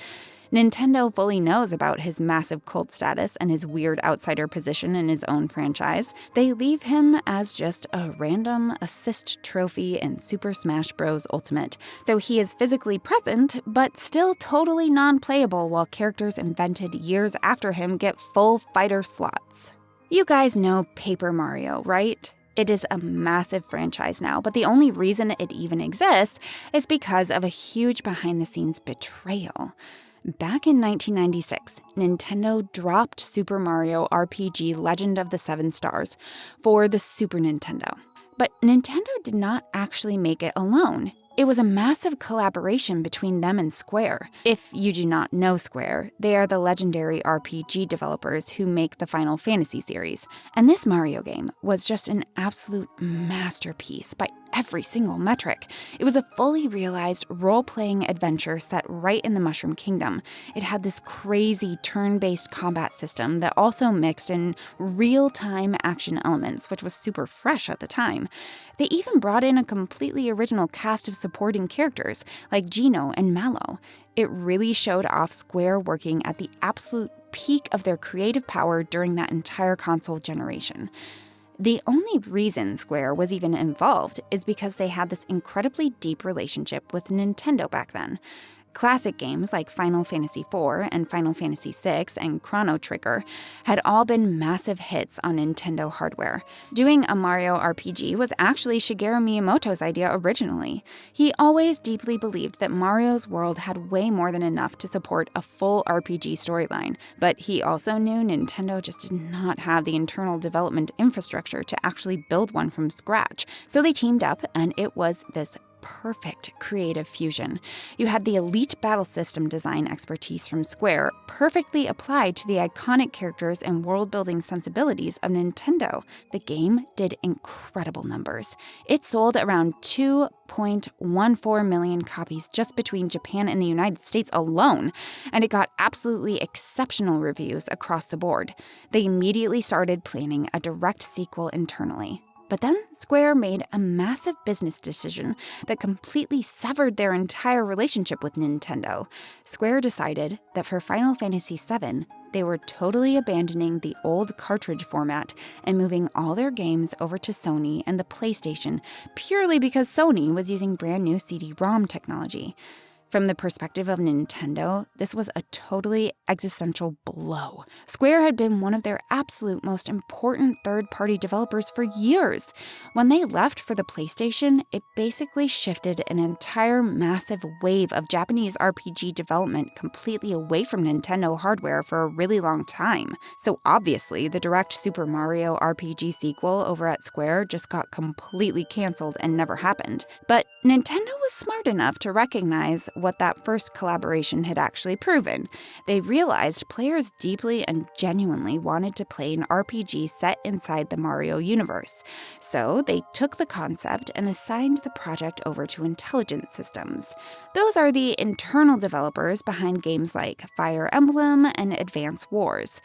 Nintendo fully knows about his massive cult status and his weird outsider position in his own franchise. They leave him as just a random assist trophy in Super Smash Bros. Ultimate. So he is physically present, but still totally non-playable while characters invented years after him get full fighter slots. You guys know Paper Mario, right? It is a massive franchise now, but the only reason it even exists is because of a huge behind-the-scenes betrayal. Back in 1996, Nintendo dropped Super Mario RPG Legend of the Seven Stars for the Super Nintendo. But Nintendo did not actually make it alone. It was a massive collaboration between them and Square. If you do not know Square, they are the legendary RPG developers who make the Final Fantasy series. And this Mario game was just an absolute masterpiece by every single metric. It was a fully realized role-playing adventure set right in the Mushroom Kingdom. It had this crazy turn-based combat system that also mixed in real-time action elements, which was super fresh at the time. They even brought in a completely original cast of supporting characters like Geno and Mallow. It really showed off Square working at the absolute peak of their creative power during that entire console generation. The only reason Square was even involved is because they had this incredibly deep relationship with Nintendo back then. Classic games like Final Fantasy IV and Final Fantasy VI and Chrono Trigger had all been massive hits on Nintendo hardware. Doing a Mario RPG was actually Shigeru Miyamoto's idea originally. He always deeply believed that Mario's world had way more than enough to support a full RPG storyline, but he also knew Nintendo just did not have the internal development infrastructure to actually build one from scratch. So they teamed up, and it was this perfect creative fusion. You had the elite battle system design expertise from Square perfectly applied to the iconic characters and world-building sensibilities of Nintendo. The game did incredible numbers. It sold around 2.14 million copies just between Japan and the United States alone, and it got absolutely exceptional reviews across the board. They immediately started planning a direct sequel internally. But then Square made a massive business decision that completely severed their entire relationship with Nintendo. Square decided that for Final Fantasy VII, they were totally abandoning the old cartridge format and moving all their games over to Sony and the PlayStation purely because Sony was using brand new CD-ROM technology. From the perspective of Nintendo, this was a totally existential blow. Square had been one of their absolute most important third-party developers for years. When they left for the PlayStation, it basically shifted an entire massive wave of Japanese RPG development completely away from Nintendo hardware for a really long time. So obviously, the direct Super Mario RPG sequel over at Square just got completely canceled and never happened. But Nintendo was smart enough to recognize what that first collaboration had actually proven. They realized players deeply and genuinely wanted to play an RPG set inside the Mario universe. So they took the concept and assigned the project over to Intelligent Systems. Those are the internal developers behind games like Fire Emblem and Advance Wars.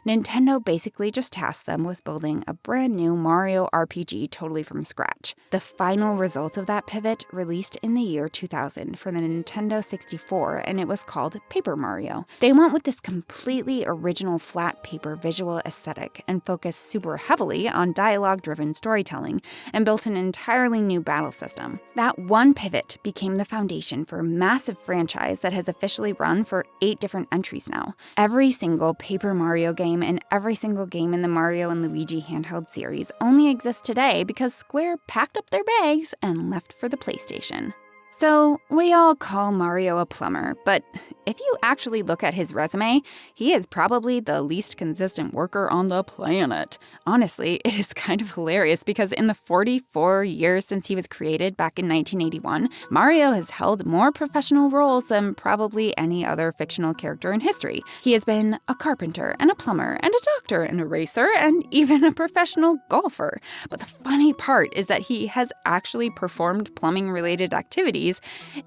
Nintendo basically just tasked them with building a brand new Mario RPG totally from scratch. The final result of that pivot released in the year 2000 for the Nintendo 64, and it was called Paper Mario. They went with this completely original flat paper visual aesthetic and focused super heavily on dialogue-driven storytelling and built an entirely new battle system. That one pivot became the foundation for a massive franchise that has officially run for 8 different entries now. Every single Paper Mario game and every single game in the Mario and Luigi handheld series only exists today because Square packed up their bags and left for the PlayStation. So, we all call Mario a plumber, but if you actually look at his resume, he is probably the least consistent worker on the planet. Honestly, it is kind of hilarious because in the 44 years since he was created back in 1981, Mario has held more professional roles than probably any other fictional character in history. He has been a carpenter and a plumber and a doctor and a racer and even a professional golfer. But the funny part is that he has actually performed plumbing-related activities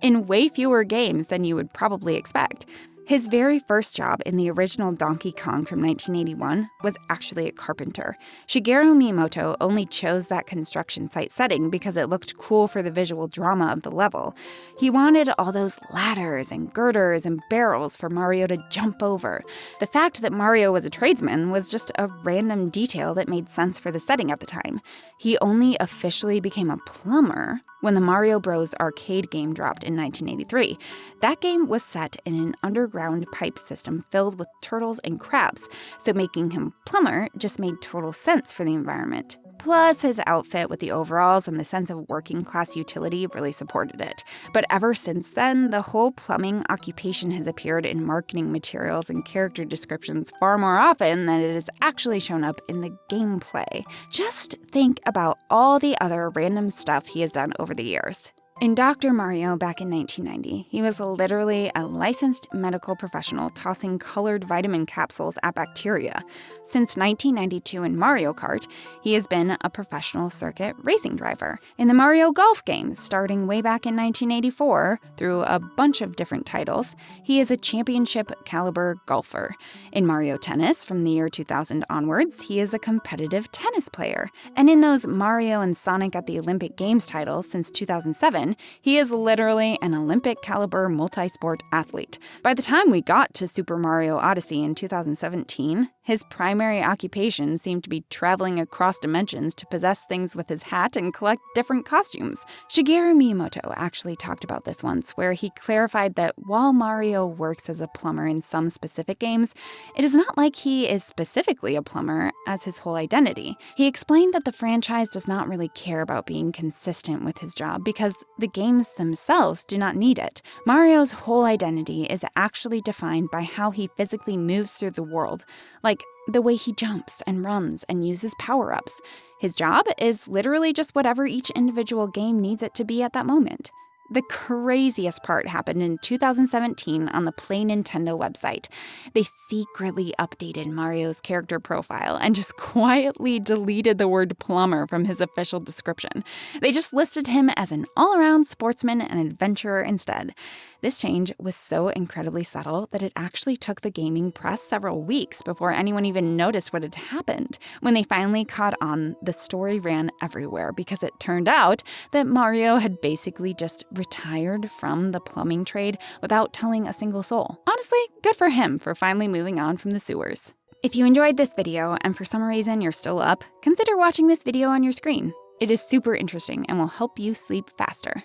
in way fewer games than you would probably expect. His very first job in the original Donkey Kong from 1981 was actually a carpenter. Shigeru Miyamoto only chose that construction site setting because it looked cool for the visual drama of the level. He wanted all those ladders and girders and barrels for Mario to jump over. The fact that Mario was a tradesman was just a random detail that made sense for the setting at the time. He only officially became a plumber when the Mario Bros. Arcade game dropped in 1983. That game was set in an underground pipe system filled with turtles and crabs, so making him plumber just made total sense for the environment. Plus, his outfit with the overalls and the sense of working-class utility really supported it. But ever since then, the whole plumbing occupation has appeared in marketing materials and character descriptions far more often than it has actually shown up in the gameplay. Just think about all the other random stuff he has done over the years. In Dr. Mario back in 1990, he was literally a licensed medical professional tossing colored vitamin capsules at bacteria. Since 1992 in Mario Kart, he has been a professional circuit racing driver. In the Mario Golf games, starting way back in 1984, through a bunch of different titles, he is a championship-caliber golfer. In Mario Tennis, from the year 2000 onwards, he is a competitive tennis player. And in those Mario and Sonic at the Olympic Games titles since 2007, he is literally an Olympic-caliber multi-sport athlete. By the time we got to Super Mario Odyssey in 2017, his primary occupation seemed to be traveling across dimensions to possess things with his hat and collect different costumes. Shigeru Miyamoto actually talked about this once, where he clarified that while Mario works as a plumber in some specific games, it is not like he is specifically a plumber as his whole identity. He explained that the franchise does not really care about being consistent with his job because the games themselves do not need it. Mario's whole identity is actually defined by how he physically moves through the world, like the way he jumps and runs and uses power-ups. His job is literally just whatever each individual game needs it to be at that moment. The craziest part happened in 2017 on the Play Nintendo website. They secretly updated Mario's character profile and just quietly deleted the word plumber from his official description. They just listed him as an all-around sportsman and adventurer instead. This change was so incredibly subtle that it actually took the gaming press several weeks before anyone even noticed what had happened. When they finally caught on, the story ran everywhere because it turned out that Mario had basically just retired from the plumbing trade without telling a single soul. Honestly, good for him for finally moving on from the sewers. If you enjoyed this video and for some reason you're still up, consider watching this video on your screen. It is super interesting and will help you sleep faster.